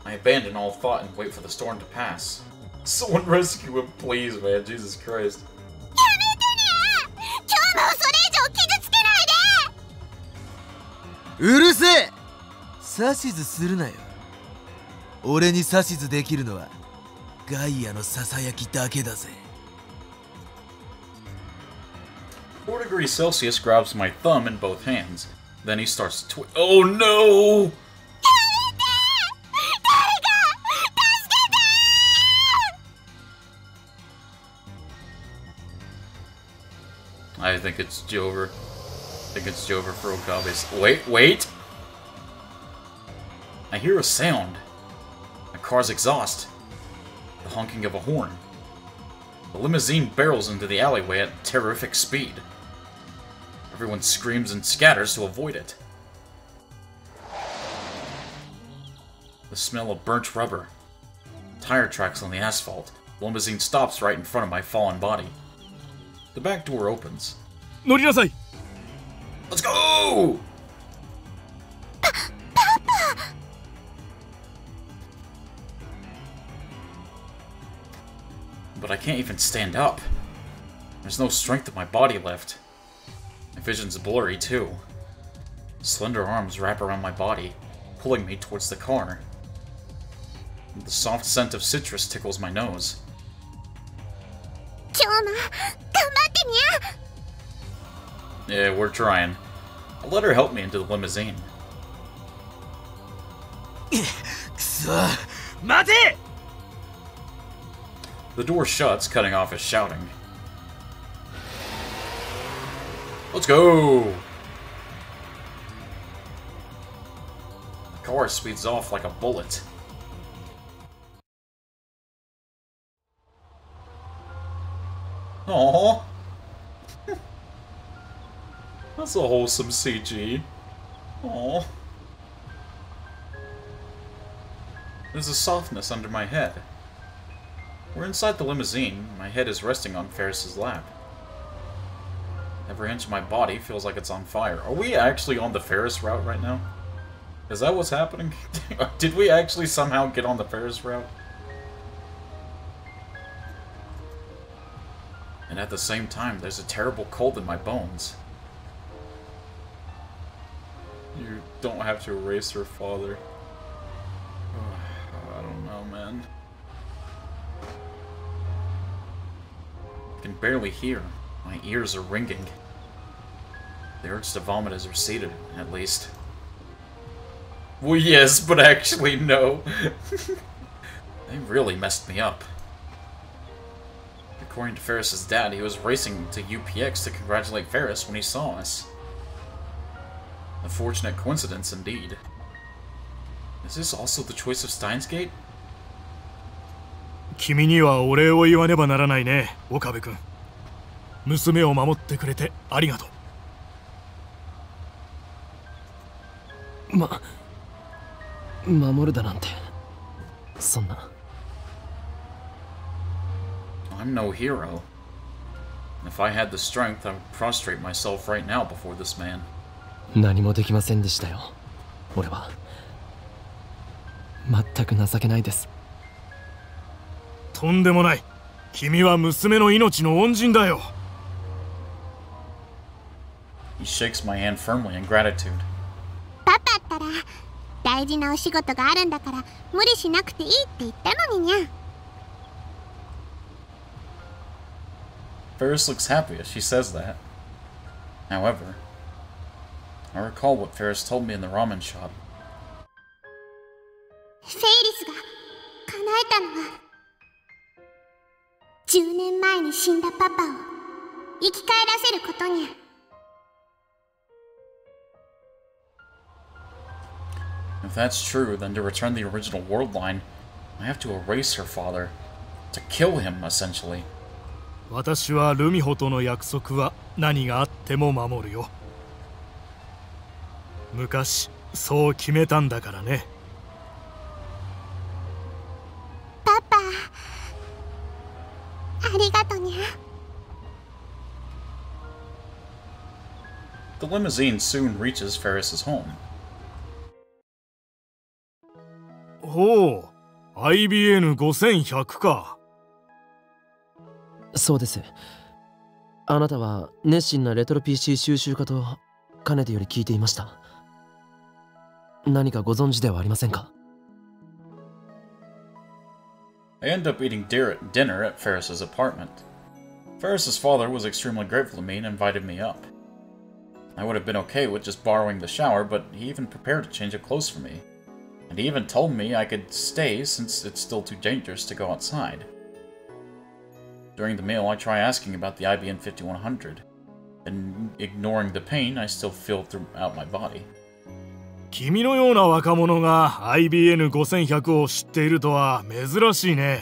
I abandon all thought and wait for the storm to pass. Someone rescue him, please, man. Jesus Christ. うるせえ。指図するなよ。俺に指図できるのはガイアのささやきだけだぜ。 4 degrees Celsius grabs my thumb in both hands. Then he starts to twitch. Oh no! I think it's Jover. I think it's Jover for Okabe's. Wait! I hear a sound. A car's exhaust. The honking of a horn. The limousine barrels into the alleyway at terrific speed. Everyone screams and scatters to avoid it. The smell of burnt rubber. Tire tracks on the asphalt. The limousine stops right in front of my fallen body. The back door opens. 乗りなさい。 Let's go! But I can't even stand up. There's no strength in my body left. My vision's blurry, too. Slender arms wrap around my body, pulling me towards the car. The soft scent of citrus tickles my nose. Yeah, we're trying. I'll let her help me into the limousine. くそ、待て。The door shuts, cutting off his shouting. Let's go! The car speeds off like a bullet. Aww. That's a wholesome CG. Aww. There's a softness under my head. We're inside the limousine. My head is resting on Ferris's lap. Every inch of my body feels like it's on fire. Are we actually on the Ferris route right now? Is that what's happening? Did we actually somehow get on the Ferris route? And at the same time, there's a terrible cold in my bones. You don't have to erase her father. I don't know, man. I can barely hear. My ears are ringing. The urge to vomit is receded, at least. Well, yes, but actually, no. They really messed me up. According to Ferris's dad, he was racing to UPX to congratulate Ferris when he saw us. A fortunate coincidence, indeed. Is this also the choice of Steins Gate? 君にはお礼を言わねばならないね、岡部君。娘を守ってくれてありがとう。守るだなんて、そんな。I'm no hero. If I had the strength, I would prostrate myself right now before this man. 何もできませんでしたよ。俺は。全く情けないです。とんでもない。君は娘の命の恩人だよ。He shakes my hand firmly in gratitude. パパったら大事なお仕事があるんだから無理しなくていいって言ったのににゃ。Ferris looks happy as she says that. However, I recall what Ferris told me in the ramen shop. フェイリスが叶えたのは10年前に死んだパパを生き返らせることにゃ。If that's true, then to return the original world line, I have to erase her father. To kill him, essentially. 私はルミホとの約束は何があっても守るよ。昔そう決めたんだからね。パパ、ありがとにゃ。The limousine soon reaches Ferris's home. ほう、IBN5100 か。そうです。あなたは熱心なレトロ PC 収集家とかねてより聞いていました。何かご存知ではありませんか？ I end up eating dinner at Ferris's apartment. Ferris's father was extremely grateful to me and invited me up. I would have been okay with just borrowing the shower, but he even prepared a change of clothes for me. And he even told me I could stay since it's still too dangerous to go outside. During the meal, I try asking about the IBN 5100, and ignoring the pain I still feel throughout my body. 君のような若者が IBN5100 を知っているとは珍しいね。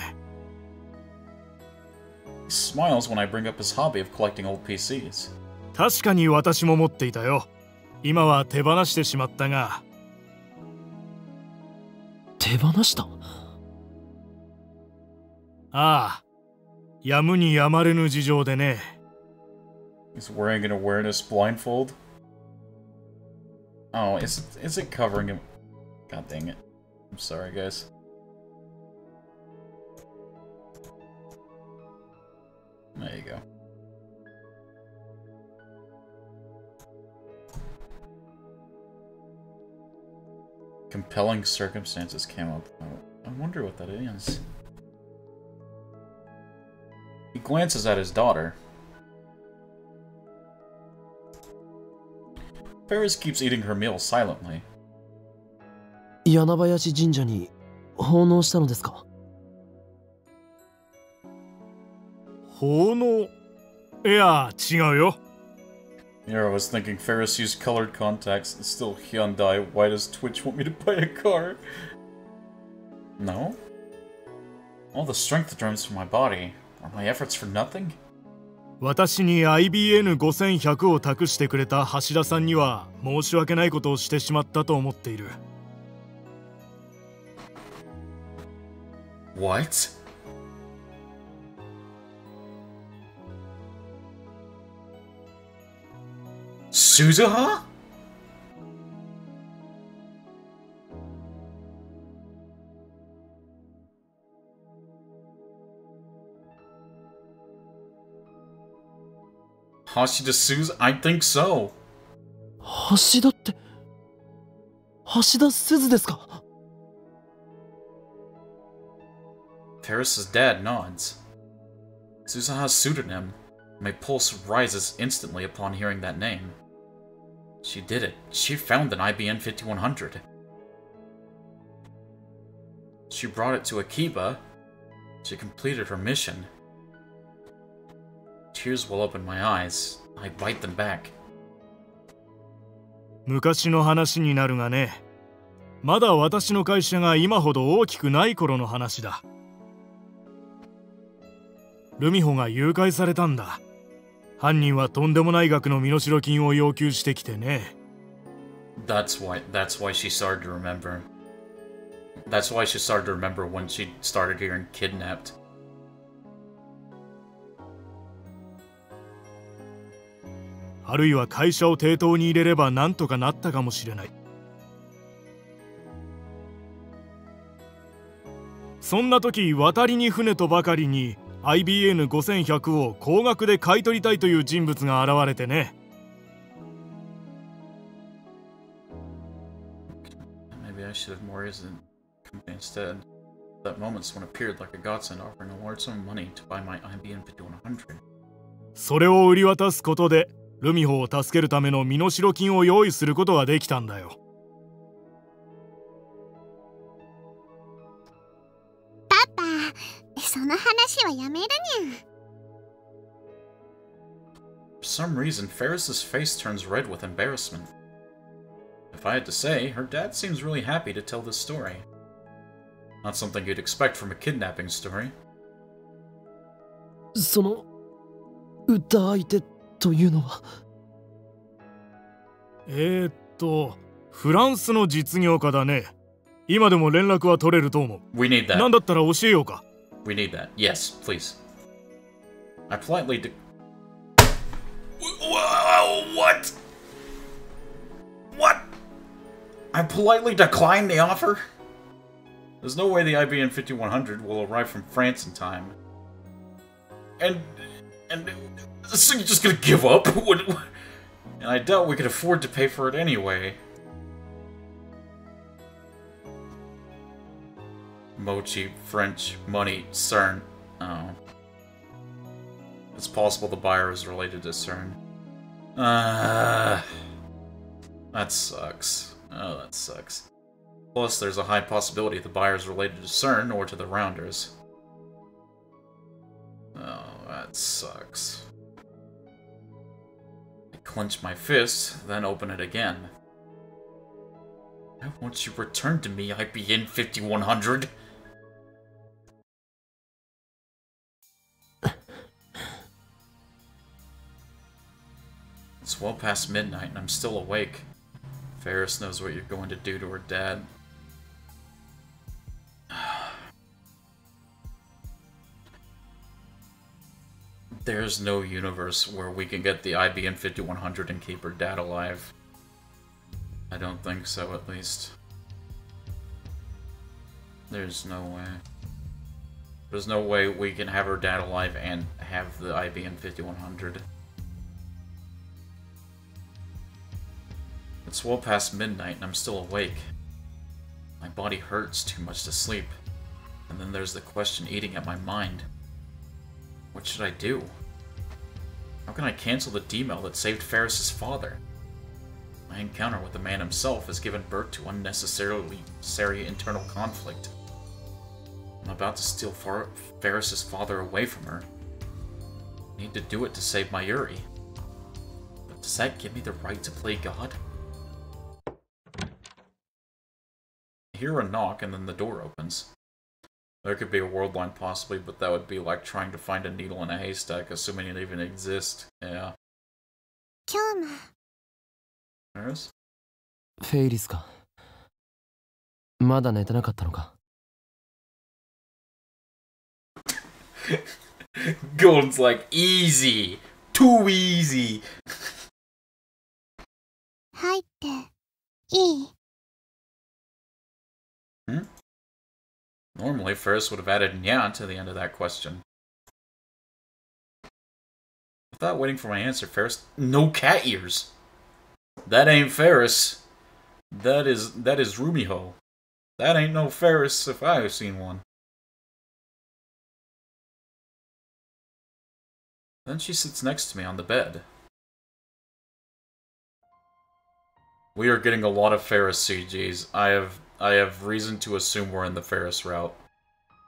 He smiles when I bring up his hobby of collecting old PCs. 確かに私も持っていたよ。今は手放してしまったが。手放した？ああ。やむにやまれぬ事情でね。He's wearing an awareness blindfold. Oh, is it covering him? God dang it. I'm sorry, guys. There you go. Compelling circumstances came up. I wonder what that is. He glances at his daughter. Ferris keeps eating her meal silently. 柳林神社に奉納したのですか？奉納いや、違うよ。Yeah, I was thinking Ferris used colored contacts and still Hyundai. Why does Twitch want me to buy a car? No? All the strength drains from my body. Are my efforts for nothing? 私に IBN5100 を託してくれた橋田さんには申し訳ないことをしてしまったと思っている。What? Suzuha? Hashida Suzu? I think so. 橋田って橋田鈴ですか？ Ferris's dad nods. Suzuha's pseudonym. My pulse rises instantly upon hearing that name. She did it. She found an IBN 5100. She brought it to Akiba. She completed her mission. Tears well up in my eyes. I bite them back. 昔の話になるがね、まだ私の会社が今ほど大きくない頃の話だ。ルミホが誘拐されたんだ。犯人はとんでもない額の身代金を要求してきてね。That's why she started to remember. That's why she started to remember when she started hearing kidnapped. あるいは会社を抵当に入れればなんとかなったかもしれない。そんな時、渡りに船とばかりに IBN5100 を高額で買い取りたいという人物が現れてね。Maybe I should have more reason instead. That moment someone appeared like a godsend offering a large sum of money to buy my IBN 5100. それを売り渡すことでルミホを助けるための身代金を用意することができたんだよ。パパ、その話はやめるにゃ。For some reason, Ferris's face turns red with embarrassment. If I had to say, her dad seems really happy to tell this story. Not something you'd expect from a kidnapping story. その歌相手というのは？フランスの実業家だね。今でも連絡は取れると思う。We need that. なんだったら教えようか。We need that. Yes, please. I politely What? What? I politely declined the offer? There's no way the IBM 5100 will arrive from France in time. And so you're just gonna give up? And I doubt we could afford to pay for it anyway. Mochi, French, money, CERN. Oh. It's possible the buyer is related to CERN. That sucks. Oh, that sucks. Plus, there's a high possibility the buyer is related to CERN or to the Rounders. Oh, that sucks. I clench my fist, then open it again. Why won't you return to me, IBN 5100? It's well past midnight and I'm still awake. Ferris knows what you're going to do to her dad. There's no universe where we can get the IBM 5100 and keep her dad alive. I don't think so, at least. There's no way. There's no way we can have her dad alive and have the IBM 5100. It's well past midnight and I'm still awake. My body hurts too much to sleep. And then there's the question eating at my mind. What should I do? How can I cancel the D-mail that saved Ferris's father? My encounter with the man himself has given birth to unnecessary internal conflict. I'm about to steal Ferris's father away from her. Need to do it to save my Yuri. But does that give me the right to play God? I hear a knock and then the door opens. There could be a world line possibly, but that would be like trying to find a needle in a haystack, assuming it even exists. Yeah. Ferris? フェイリスか。まだ寝てなかったのか。Golden's like, easy! Too easy! 入っていい？ Hmm? Normally, Ferris would have added nya to the end of that question. Without waiting for my answer, Ferris... No cat ears! That ain't Ferris. That is Rumiho. That ain't no Ferris if I've seen one. Then she sits next to me on the bed. We are getting a lot of Ferris CGs. I have reason to assume we're in the Ferris route.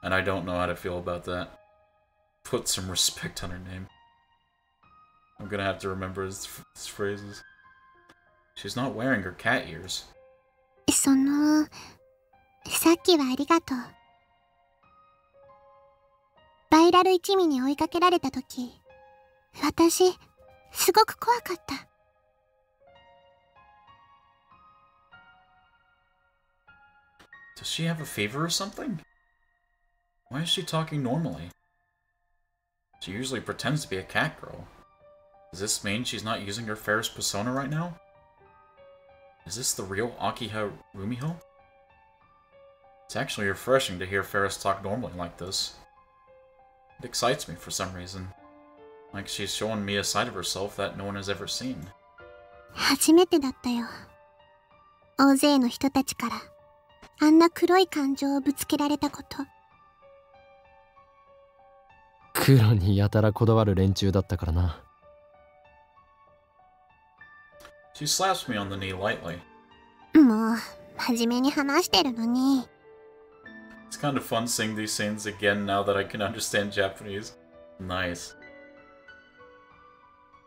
And I don't know how to feel about that. Put some respect on her name. I'm gonna have to remember his phrases. She's not wearing her cat ears. さっきはありがとう。バイラル一味に追いかけられたとき、私、すごく怖かった。Does she have a fever or something? Why is she talking normally? She usually pretends to be a cat girl. Does this mean she's not using her Ferris persona right now? Is this the real Akiha Rumiho? It's actually refreshing to hear Ferris talk normally like this. It excites me for some reason. Like she's showing me a side of herself that no one has ever seen. 初めてだったよ。大勢の人たちからあんな黒い感情をぶつけられたこと。黒にやたらこだわる連中だったからな。She slaps me on the knee lightly. もう真面目に話してるのに。It's kind of fun seeing these scenes again now that I can understand Japanese. Nice.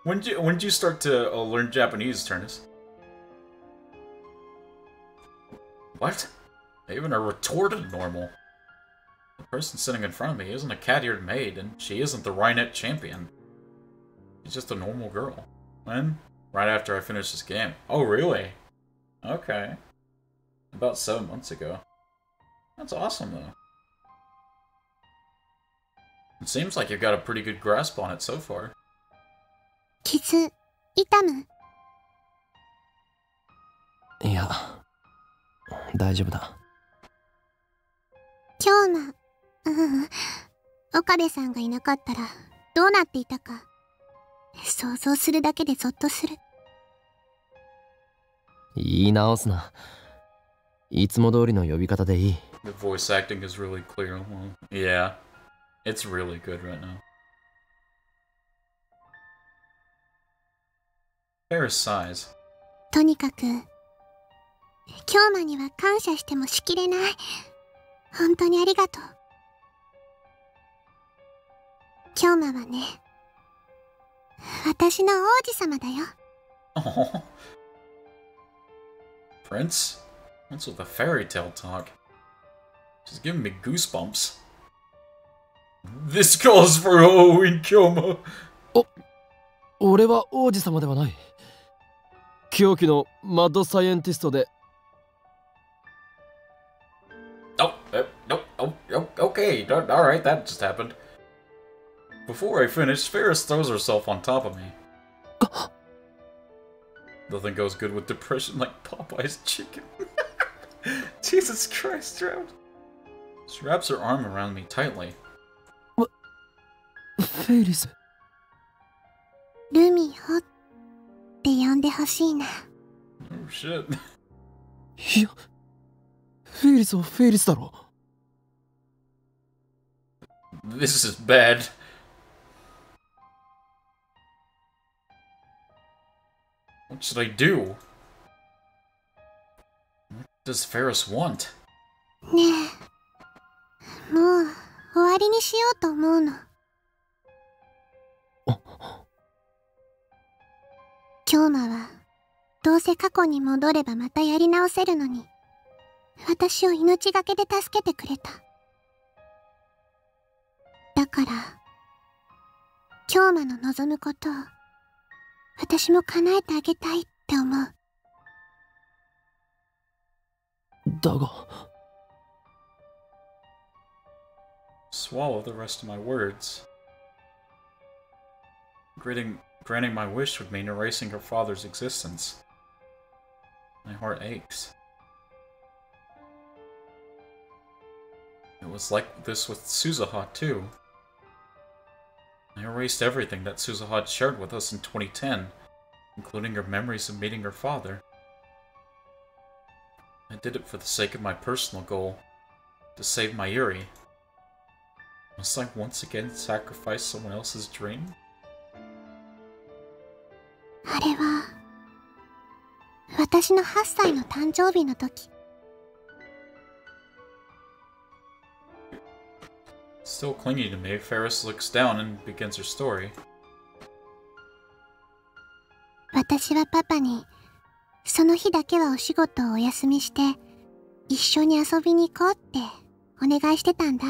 When did you start to learn Japanese, Turnus? What? Even a retorted normal. The person sitting in front of me isn't a cat-eared maid, and she isn't the Rhinet champion. She's just a normal girl. When? Right after I finished this game. Oh, really? Okay. About 7 months ago. That's awesome, though. It seems like you've got a pretty good grasp on it so far. 傷、痛む？いや、大丈夫だ。今日の、岡部さんがいなかったらどうなっていたか想像するだけでゾッとする。言い直すな。いつも通りの呼び方でいい。The voice acting is really clear. Well, yeah, it's really good right now. Ferris sighs. とにかく、京馬には感謝してもしきれない。本当にありがとう。京馬はね、私の王子様だよ。Oh. Prince? What's with the fairy tale talk? She's giving me goosebumps. This calls for O in Kyoma. 俺は王子様ではない。狂気のマッドサイエンティストで。Okay, alright, that just happened. Before I finish, Ferris throws herself on top of me. Nothing goes good with depression like Popeye's chicken. Jesus Christ, Trout. She wraps her arm around me tightly. フェイリス。ルミホって呼んでほしいな。Oh shit. いや、フェイリスはフェイリスだろ。This is bad. What should I do? What does Ferris want? ねえ、もう終わりにしようと思うの。京馬はどうせ過去に戻ればまたやり直せるのに、私を命がけで助けてくれた。だから京馬の望むことを私も叶えてあげたいって思う。だが Swallow the rest of my words. Granting my wish would mean erasing her father's existence. My heart aches. It was like this with Suzuha, too. I erased everything that Suzuha shared with us in 2010, including her memories of meeting her father. I did it for the sake of my personal goal, to save Mayuri. Must I once again sacrifice someone else's dream? あれは私の8歳の誕生日の時。Still clinging to me, Ferris looks down and begins her story. 私はパパにその日だけはお仕事をお休みして一緒に遊びに行こうってお願いしてたんだ。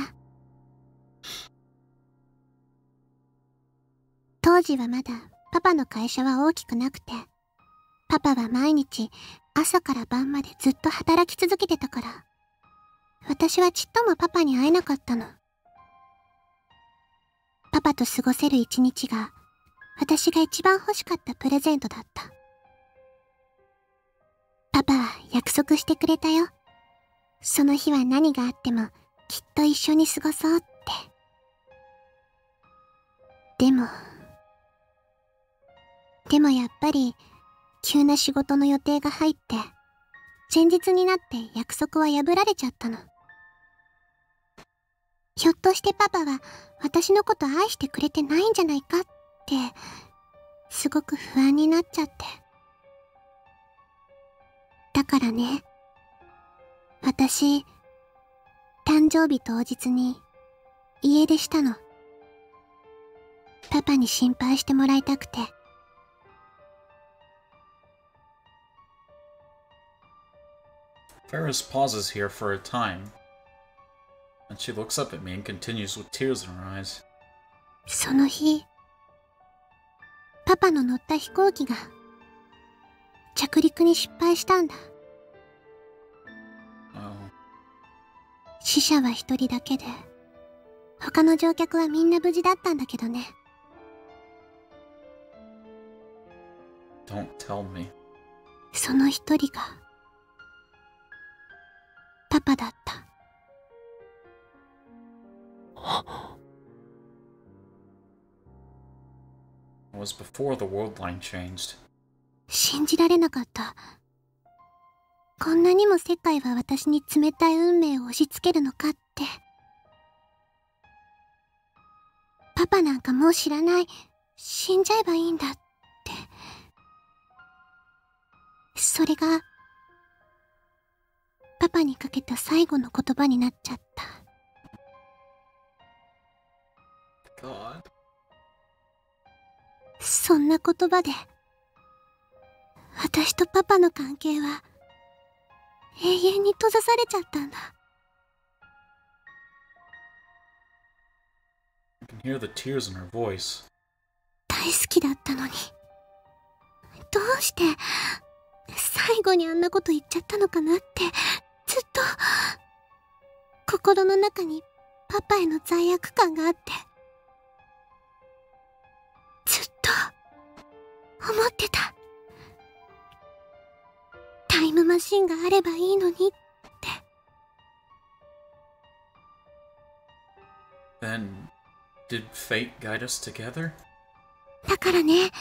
当時はまだパパの会社は大きくなくて、パパは毎日朝から晩までずっと働き続けてたから、私はちっともパパに会えなかったの。パパと過ごせる一日が私が一番欲しかったプレゼントだった。パパは約束してくれたよ。その日は何があってもきっと一緒に過ごそうって。でもやっぱり急な仕事の予定が入って前日になって約束は破られちゃったの。ひょっとしてパパは私のこと愛してくれてないんじゃないかってすごく不安になっちゃって。だからね、私誕生日当日に家出したの。パパに心配してもらいたくて。Ferris pauses here for a time, and she looks up at me and continues with tears in her eyes. その日、パパの乗った飛行機が着陸に失敗したんだ。死者は一人だけで、他の乗客はみんな無事だったんだけどね。Don't tell me. その一人がパパだった。It was before the world line changed. 信じられなかった。こんなにも世界は私に冷たい運命を押し付けるのかって。パパなんかもう知らない。死んじゃえばいいんだって。それがパパにかけた最後の言葉になっちゃった。God. そんな言葉で私とパパの関係は永遠に閉ざされちゃったんだ。I can hear the tears in her voice. 大好きだったのに、どうして最後にあんなこと言っちゃったのかなって、ずっと心の中にパパへの罪悪感があって、ずっと思ってた。タイムマシンがあればいいのにって。Then, did fate guide us together? だからね、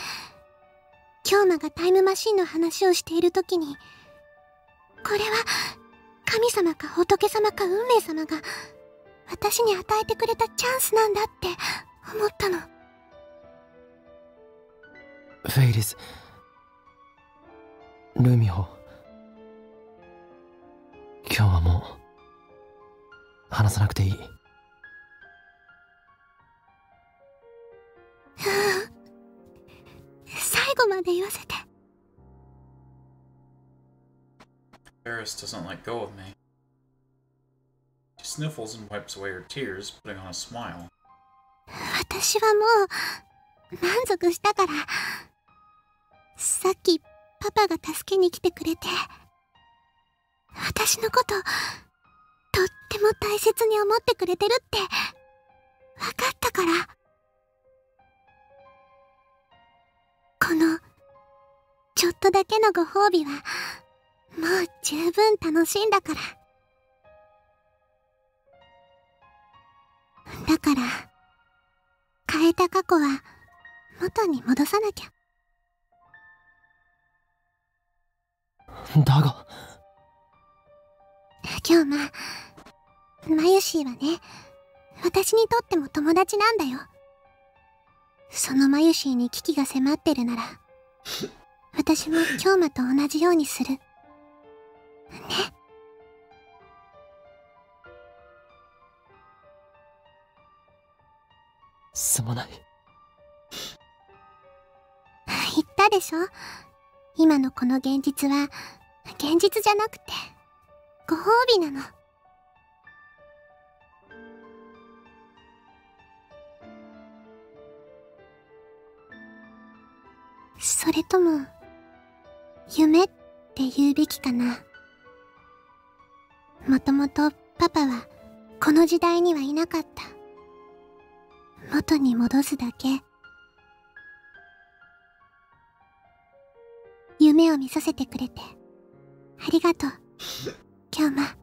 京馬がタイムマシンの話をしているときに、これは神様か仏様か運命様が私に与えてくれたチャンスなんだって思ったの。フェイリス、ルミホ、今日はもう話さなくていい。最後まで言わせて。Paris doesn't let go of me. She sniffles and wipes away her tears, putting on a smile. 私はもう満足したから。さっきパパが助けに来てくれて、私のこととっても大切に思ってくれてるって分かったから。このちょっとだけのご褒美はもう十分楽しいんだから。だから変えた過去は元に戻さなきゃ。だが今日マユシーはね、私にとっても友達なんだよ。そのマユシーに危機が迫ってるなら私も京馬と同じようにするね。すまない。言ったでしょ、今のこの現実は現実じゃなくてご褒美なの。それとも夢って言うべきかな。もともとパパはこの時代にはいなかった。元に戻すだけ。夢を見させてくれてありがとう京馬。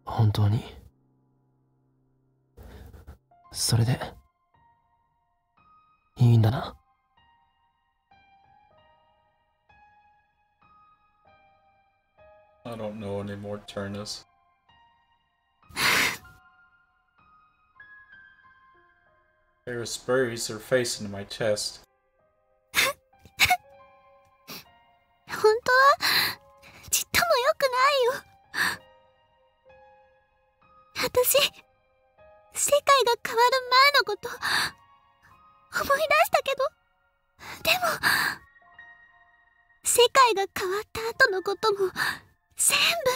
本当にそれでいいんだな。I don't know any more Turnus. Paris buries her face into my chest. 本当はちっとも良くないよ。私世界が変わる前のこと思い出したけど、でも世界が変わった後のことも全部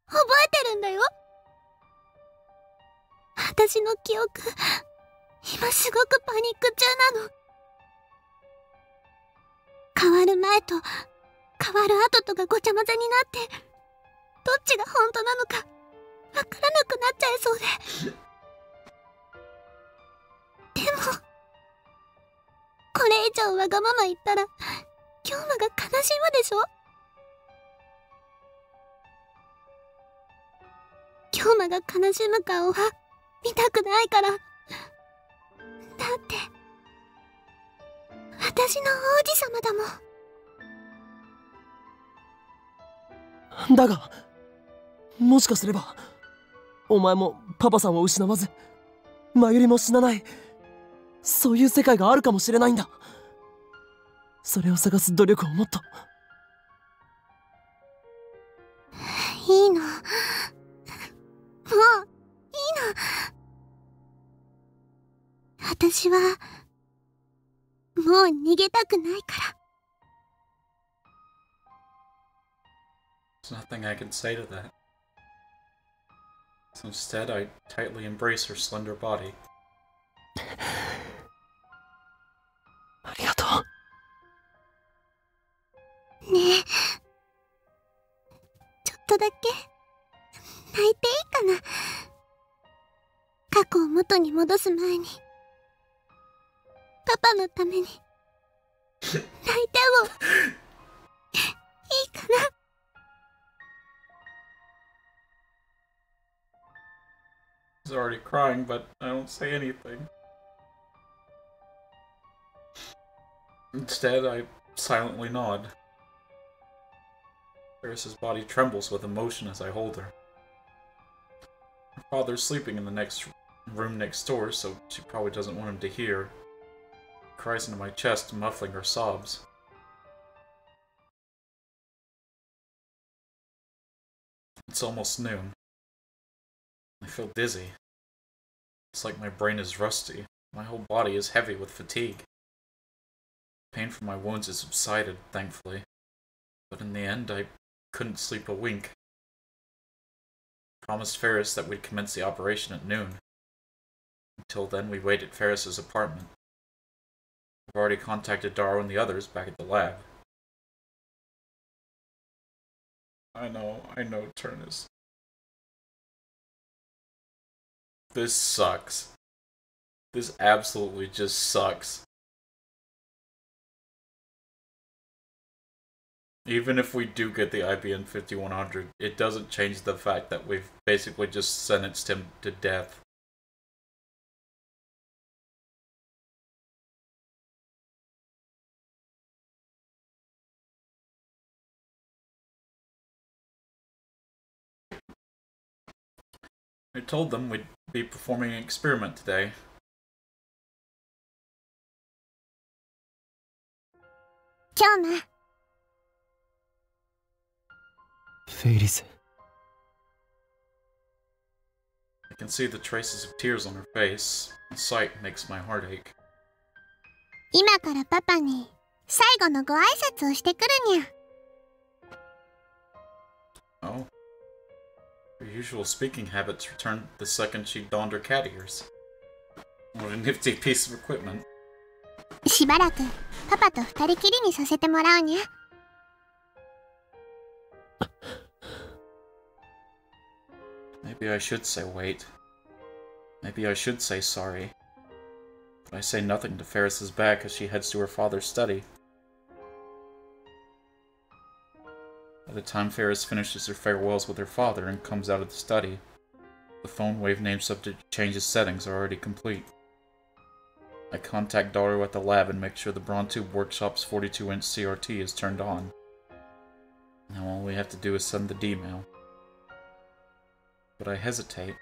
覚えてるんだよ。私の記憶今すごくパニック中なの。変わる前と変わる後とがごちゃ混ぜになって、どっちが本当なのかわからなくなっちゃいそうで。でもこれ以上わがまま言ったら京馬が悲しむでしょ。京馬が悲しむ顔は見たくないから。だって私の王子様だもん。だがもしかすればお前もパパさんを失わずマユリも死なない、そういう世界があるかもしれないんだ。それを探す努力をもっと。いいのもういいの。私はもう逃げたくないから。There's nothing I can say to that. So instead, I tightly embrace her slender body. ありがとう。ねえ、ちょっとだけ泣いていいかな。過去を元に戻す前にパパのために泣いてもいいかな。He's already crying, but I don't say anything. Instead, I silently nod. Paris's body trembles with emotion as I hold her. Her father's sleeping in the next room next door, so she probably doesn't want him to hear. He cries into my chest, muffling her sobs. It's almost noon. I feel dizzy. It's like my brain is rusty. My whole body is heavy with fatigue. Pain from my wounds has subsided, thankfully. But in the end, I couldn't sleep a wink. Promised Ferris that we'd commence the operation at noon. Until then, we wait at Ferris's apartment. I've already contacted Darrow and the others back at the lab. I know, Turnus. This sucks. This absolutely just sucks. Even if we do get the IBN 5100, it doesn't change the fact that we've basically just sentenced him to death. I told them we'd be performing an experiment today. Felice. I can see the traces of tears on her face. The sight makes my heart ache. 今からパパに最後のご挨拶をしてくるにゃ。Oh. Her usual speaking habits returned the second she donned her cat ears. What a nifty piece of equipment. しばらくパパと二人きりにさせてもらうにゃ。Maybe I should say wait. Maybe I should say sorry. But I say nothing to Ferris's back as she heads to her father's study. By the time Ferris finishes her farewells with her father and comes out of the study, the phone wave name subject changes settings are already complete. I contact Daru at the lab and make sure the Brontube Workshop's 42-inch CRT is turned on. Now all we have to do is send the D-mail. But I hesitate.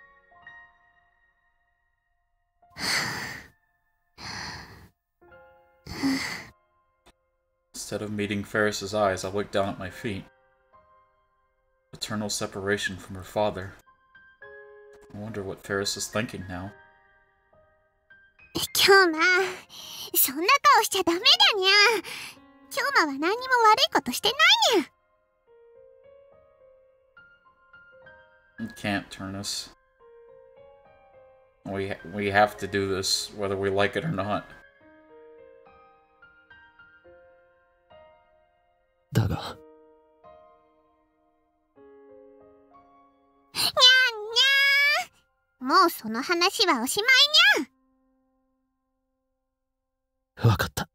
Instead of meeting Ferris's eyes, I look down at my feet. Eternal separation from her father. I wonder what Ferris is thinking now. 京馬、そんな顔しちゃダメだにゃ。京馬は何にも悪いことしてないにゃ。You can't turn us. We have to do this, whether we like it or not. だが。にゃんにゃー。もうその話はおしまいにゃ。わかった。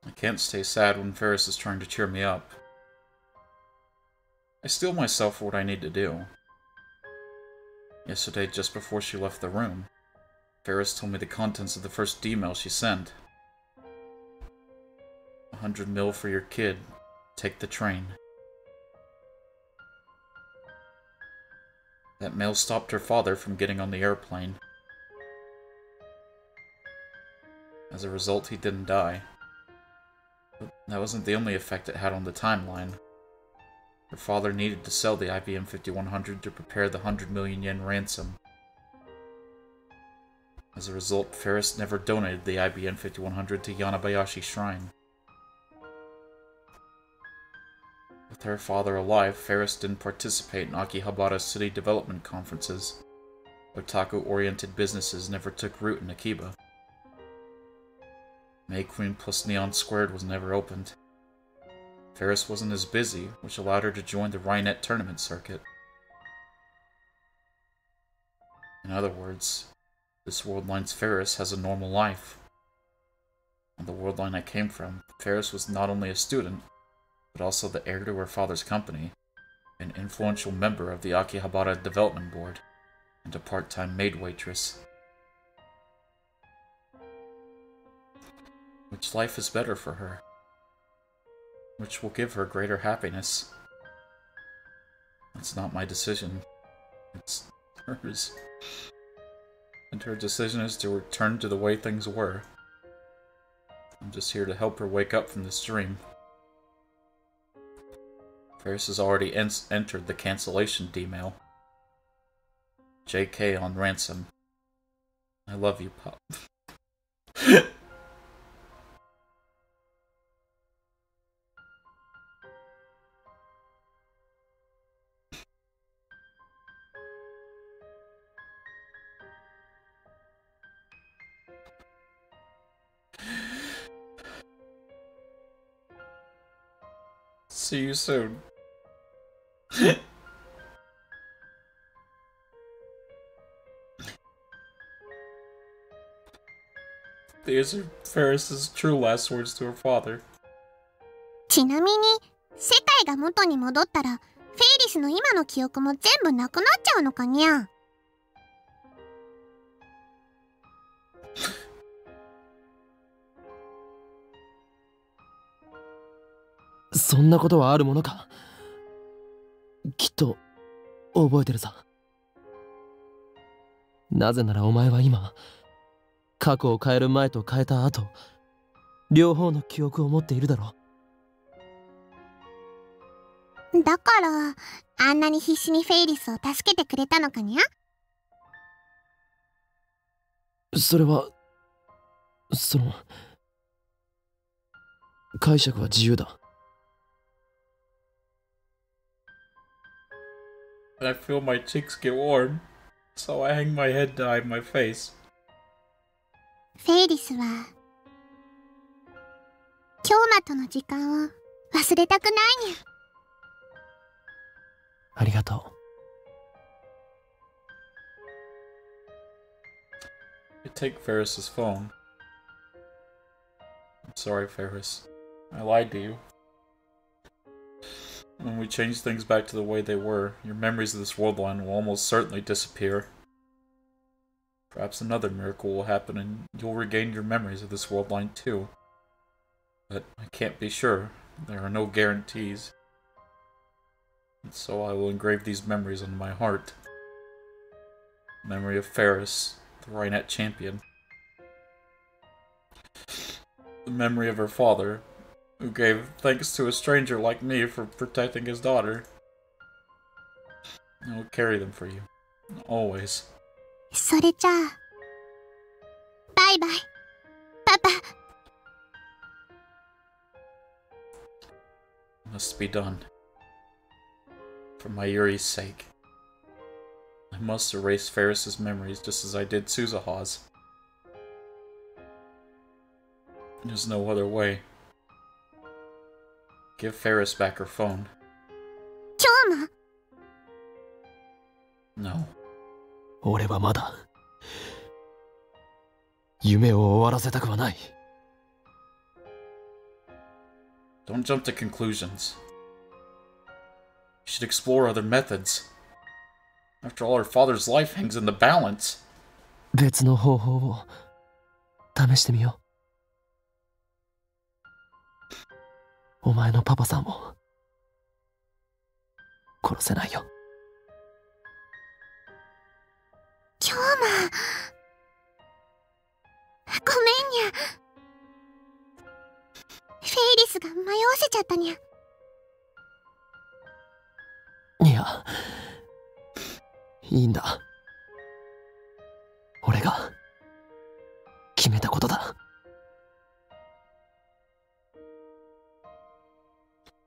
I can't stay sad when Ferris is trying to cheer me up. I steel myself for what I need to do. Yesterday, just before she left the room, Ferris told me the contents of the first D-mail she sent. 100 mil for your kid. Take the train. That mail stopped her father from getting on the airplane. As a result, he didn't die. But that wasn't the only effect it had on the timeline. Her father needed to sell the IBM 5100 to prepare the 100 million yen ransom. As a result, Ferris never donated the IBM 5100 to Yanabayashi Shrine. With her father alive, Ferris didn't participate in Akihabara's city development conferences. Otaku-oriented businesses never took root in Akiba. May Queen plus Neon Squared was never opened. Ferris wasn't as busy, which allowed her to join the Rhinet tournament circuit. In other words, this world line's Ferris has a normal life. On the world line I came from, Ferris was not only a student, but also the heir to her father's company, an influential member of the Akihabara Development Board, and a part-time maid waitress. Which life is better for her? Which will give her greater happiness? That's not my decision. It's hers. And her decision is to return to the way things were. I'm just here to help her wake up from this dream. Ferris has already entered the cancellation D-mail. JK on ransom. I love you, Pop. See you soon. These are Ferris's true last words to her father. ちなみに世界が元に戻ったらフェイリスの今の記憶も全部なくなっちゃうのかにゃ。そんなことはあるものか。きっと覚えてるさ。なぜならお前は今過去を変える前と変えた後両方の記憶を持っているだろう。だからあんなに必死にフェイリスを助けてくれたのかにゃ。それは解釈は自由だ。I feel my cheeks get warm, so I hang my head to hide my face. フェイリスは京馬との時間を忘れたくないにゃ。ありがとI take Ferris's phone. I'm sorry, Ferris. I lied to you. When we change things back to the way they were, your memories of this world line will almost certainly disappear. Perhaps another miracle will happen and you'll regain your memories of this world line too. But I can't be sure. There are no guarantees. And so I will engrave these memories on my heart. Memory of Ferris, the Rhinet champion. The memory of her father, who gave thanks to a stranger like me for protecting his daughter. I will carry them for you. Always. それじゃあバイバイパパ。 Must be done. For my Yuri's sake. I must erase Ferris's memories just as I did Suzuha's. There's no other way. Give Ferris back her phone. 京馬 No. 俺はまだ夢を終わらせたくはない。 Don't jump to conclusions. You should explore other methods. After all, her father's life hangs in the balance. 別の方法を試してみよう。お前のパパさんを殺せないよ。京馬ごめんにゃ。フェイリスが迷わせちゃったにゃ。いや、いいんだ。俺が決めたことだ。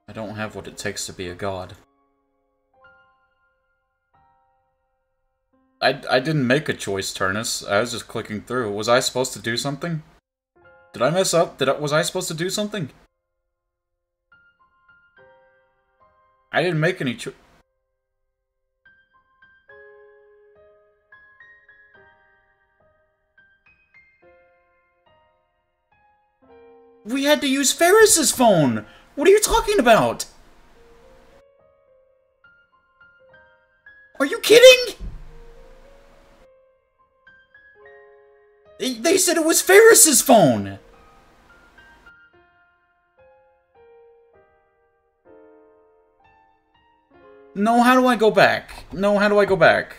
I don't have what it takes to be a god. I didn't make a choice, Turnus. I was just clicking through. Was I supposed to do something? Did I mess up? Was I supposed to do something? I didn't make any choice. We had to use Ferris's phone! What are you talking about? Are you kidding? They said it was Ferris's phone! No, how do I go back? No, how do I go back?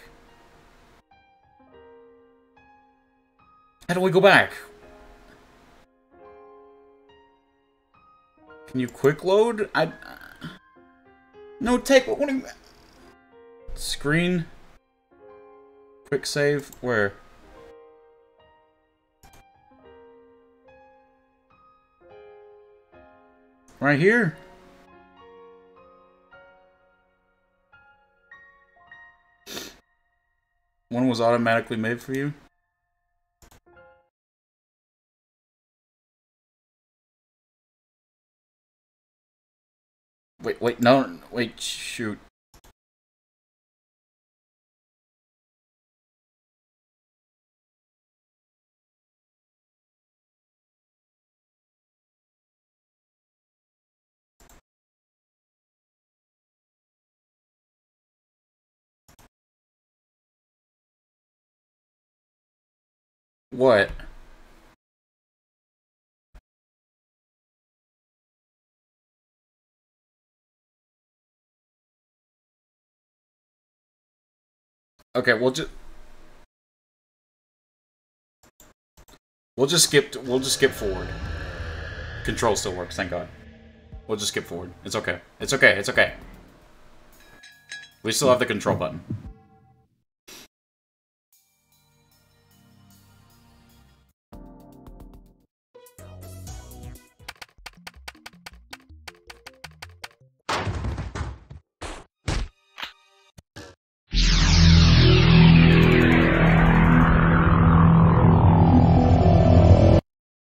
How do we go back? Can you quick load? No, take what do you... Screen. Quick save. Where? Right here. One was automatically made for you. Wait, wait, no, wait, shoot. What? Okay, we'll just skip forward. Control still works, thank God. We'll just skip forward. It's okay. It's okay, it's okay. We still have the control button.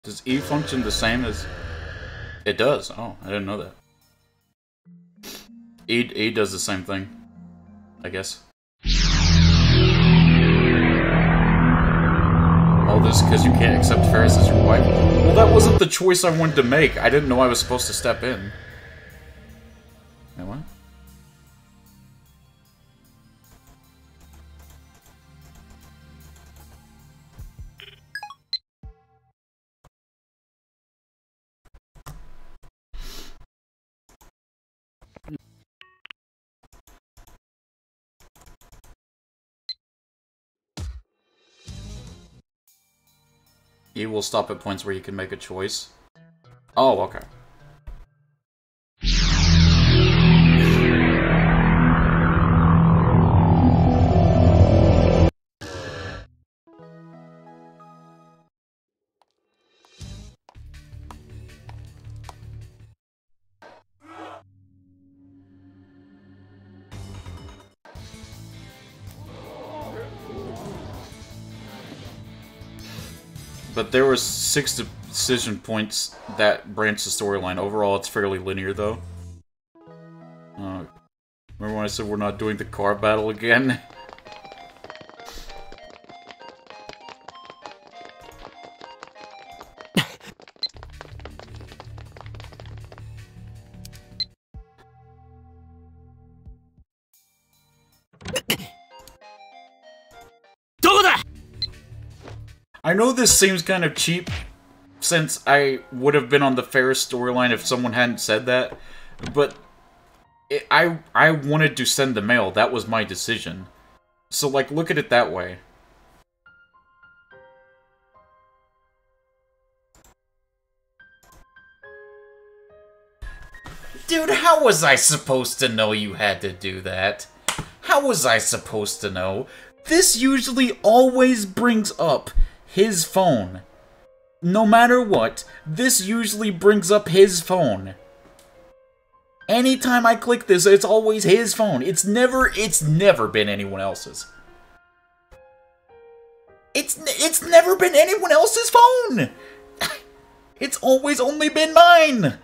Does E function the same as... It does. Oh, I didn't know that. E does the same thing, I guess. All this because you can't accept Ferris as your wife? Well, that wasn't the choice I wanted to make. I didn't know I was supposed to step in. Wait, what? You will stop at points where you can make a choice. Oh, okay. But there were 6 decision points that branched the storyline. Overall, it's fairly linear, though. Remember when I said we're not doing the car battle again? I know this seems kind of cheap, since I would have been on the Ferris storyline if someone hadn't said that, but I wanted to send the mail. That was my decision. So, like, look at it that way. Dude, how was I supposed to know you had to do that? How was I supposed to know? This usually always brings up his phone. No matter what, this usually brings up his phone. Anytime I click this, it's always his phone. It's never been anyone else's. It's never been anyone else's phone. It's always only been mine.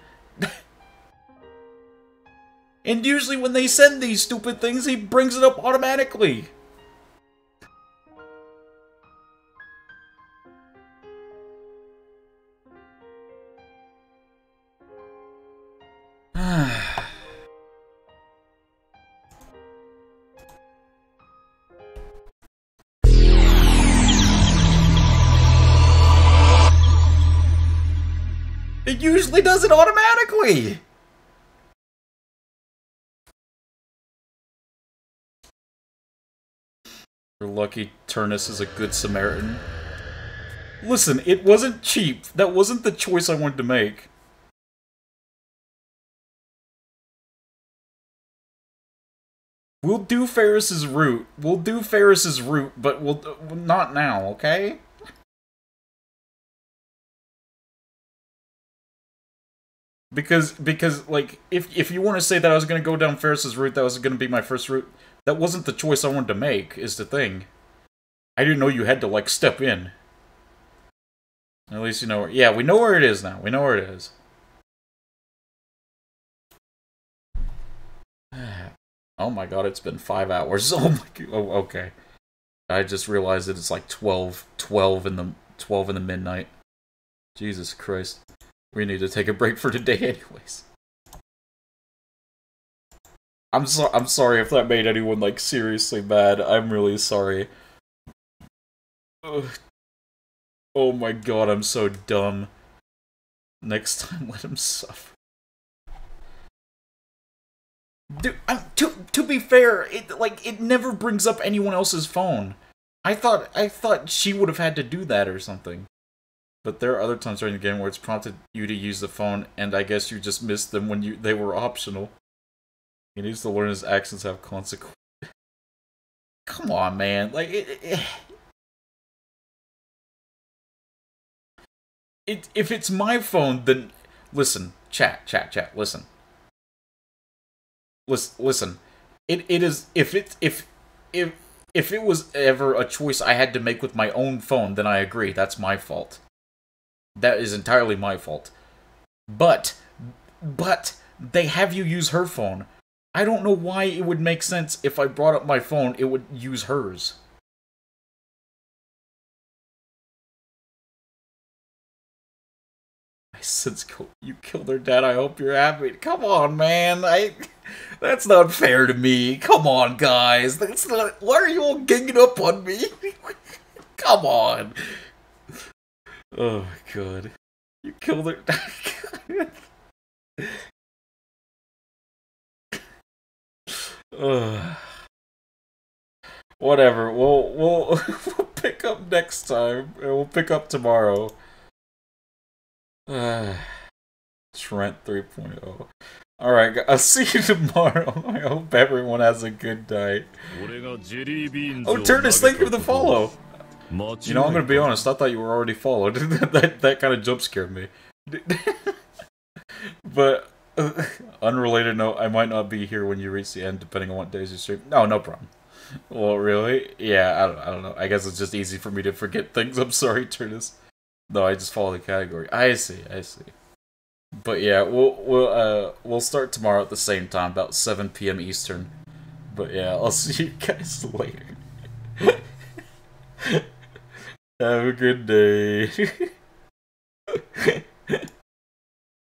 And usually when they send these stupid things, he brings it up automatically. It usually does it automatically! You're lucky Turnus is a good Samaritan. Listen, it wasn't cheap. That wasn't the choice I wanted to make. We'll do Ferris's route. We'll do Ferris's route, but we'll not now, okay? Because like, if you want to say that I was going to go down Ferris's route, that was going to be my first route, that wasn't the choice I wanted to make, is the thing. I didn't know you had to, like, step in. At least you know where... Yeah, we know where it is now. We know where it is. Oh my god, it's been 5 hours. Oh my god. Oh, okay. I just realized that it's like 12 in the midnight. Jesus Christ. We need to take a break for today anyways. I'm sorry if that made anyone, like, seriously mad. I'm really sorry. Ugh. Oh my god, I'm so dumb. Next time, let him suffer. Dude, to be fair, it never brings up anyone else's phone. I thought she would have had to do that or something. But there are other times during the game where it's prompted you to use the phone, and I guess you just missed them when they were optional. He needs to learn his actions have consequences. Come on, man. Like, if it's my phone, then listen, chat, listen. Listen. It is if it was ever a choice I had to make with my own phone, then I agree. That's my fault. That is entirely my fault. But they have you use her phone. I don't know why it would make sense if I brought up my phone, it would use hers. Since you killed her dad, I hope you're happy. Come on, man. That's not fair to me. Come on, guys. That's not. Why are you all ganging up on me? Come on. Oh my god. You killed her. Whatever. We'll pick up next time. And we'll pick up tomorrow. Trent 3.0. Alright, I'll see you tomorrow. I hope everyone has a good night. Oh, Turnus, thank you for the follow. You know, I'm gonna be honest, I thought you were already followed. that kind of jump scared me. But, unrelated note, I might not be here when you reach the end, depending on what days you stream. No problem. Well, really? Yeah, I don't know. I guess it's just easy for me to forget things. I'm sorry, Turnus. No, I just follow the category. I see. But yeah, we'll start tomorrow at the same time, about 7 p.m. Eastern. But yeah, I'll see you guys later. Have a good day.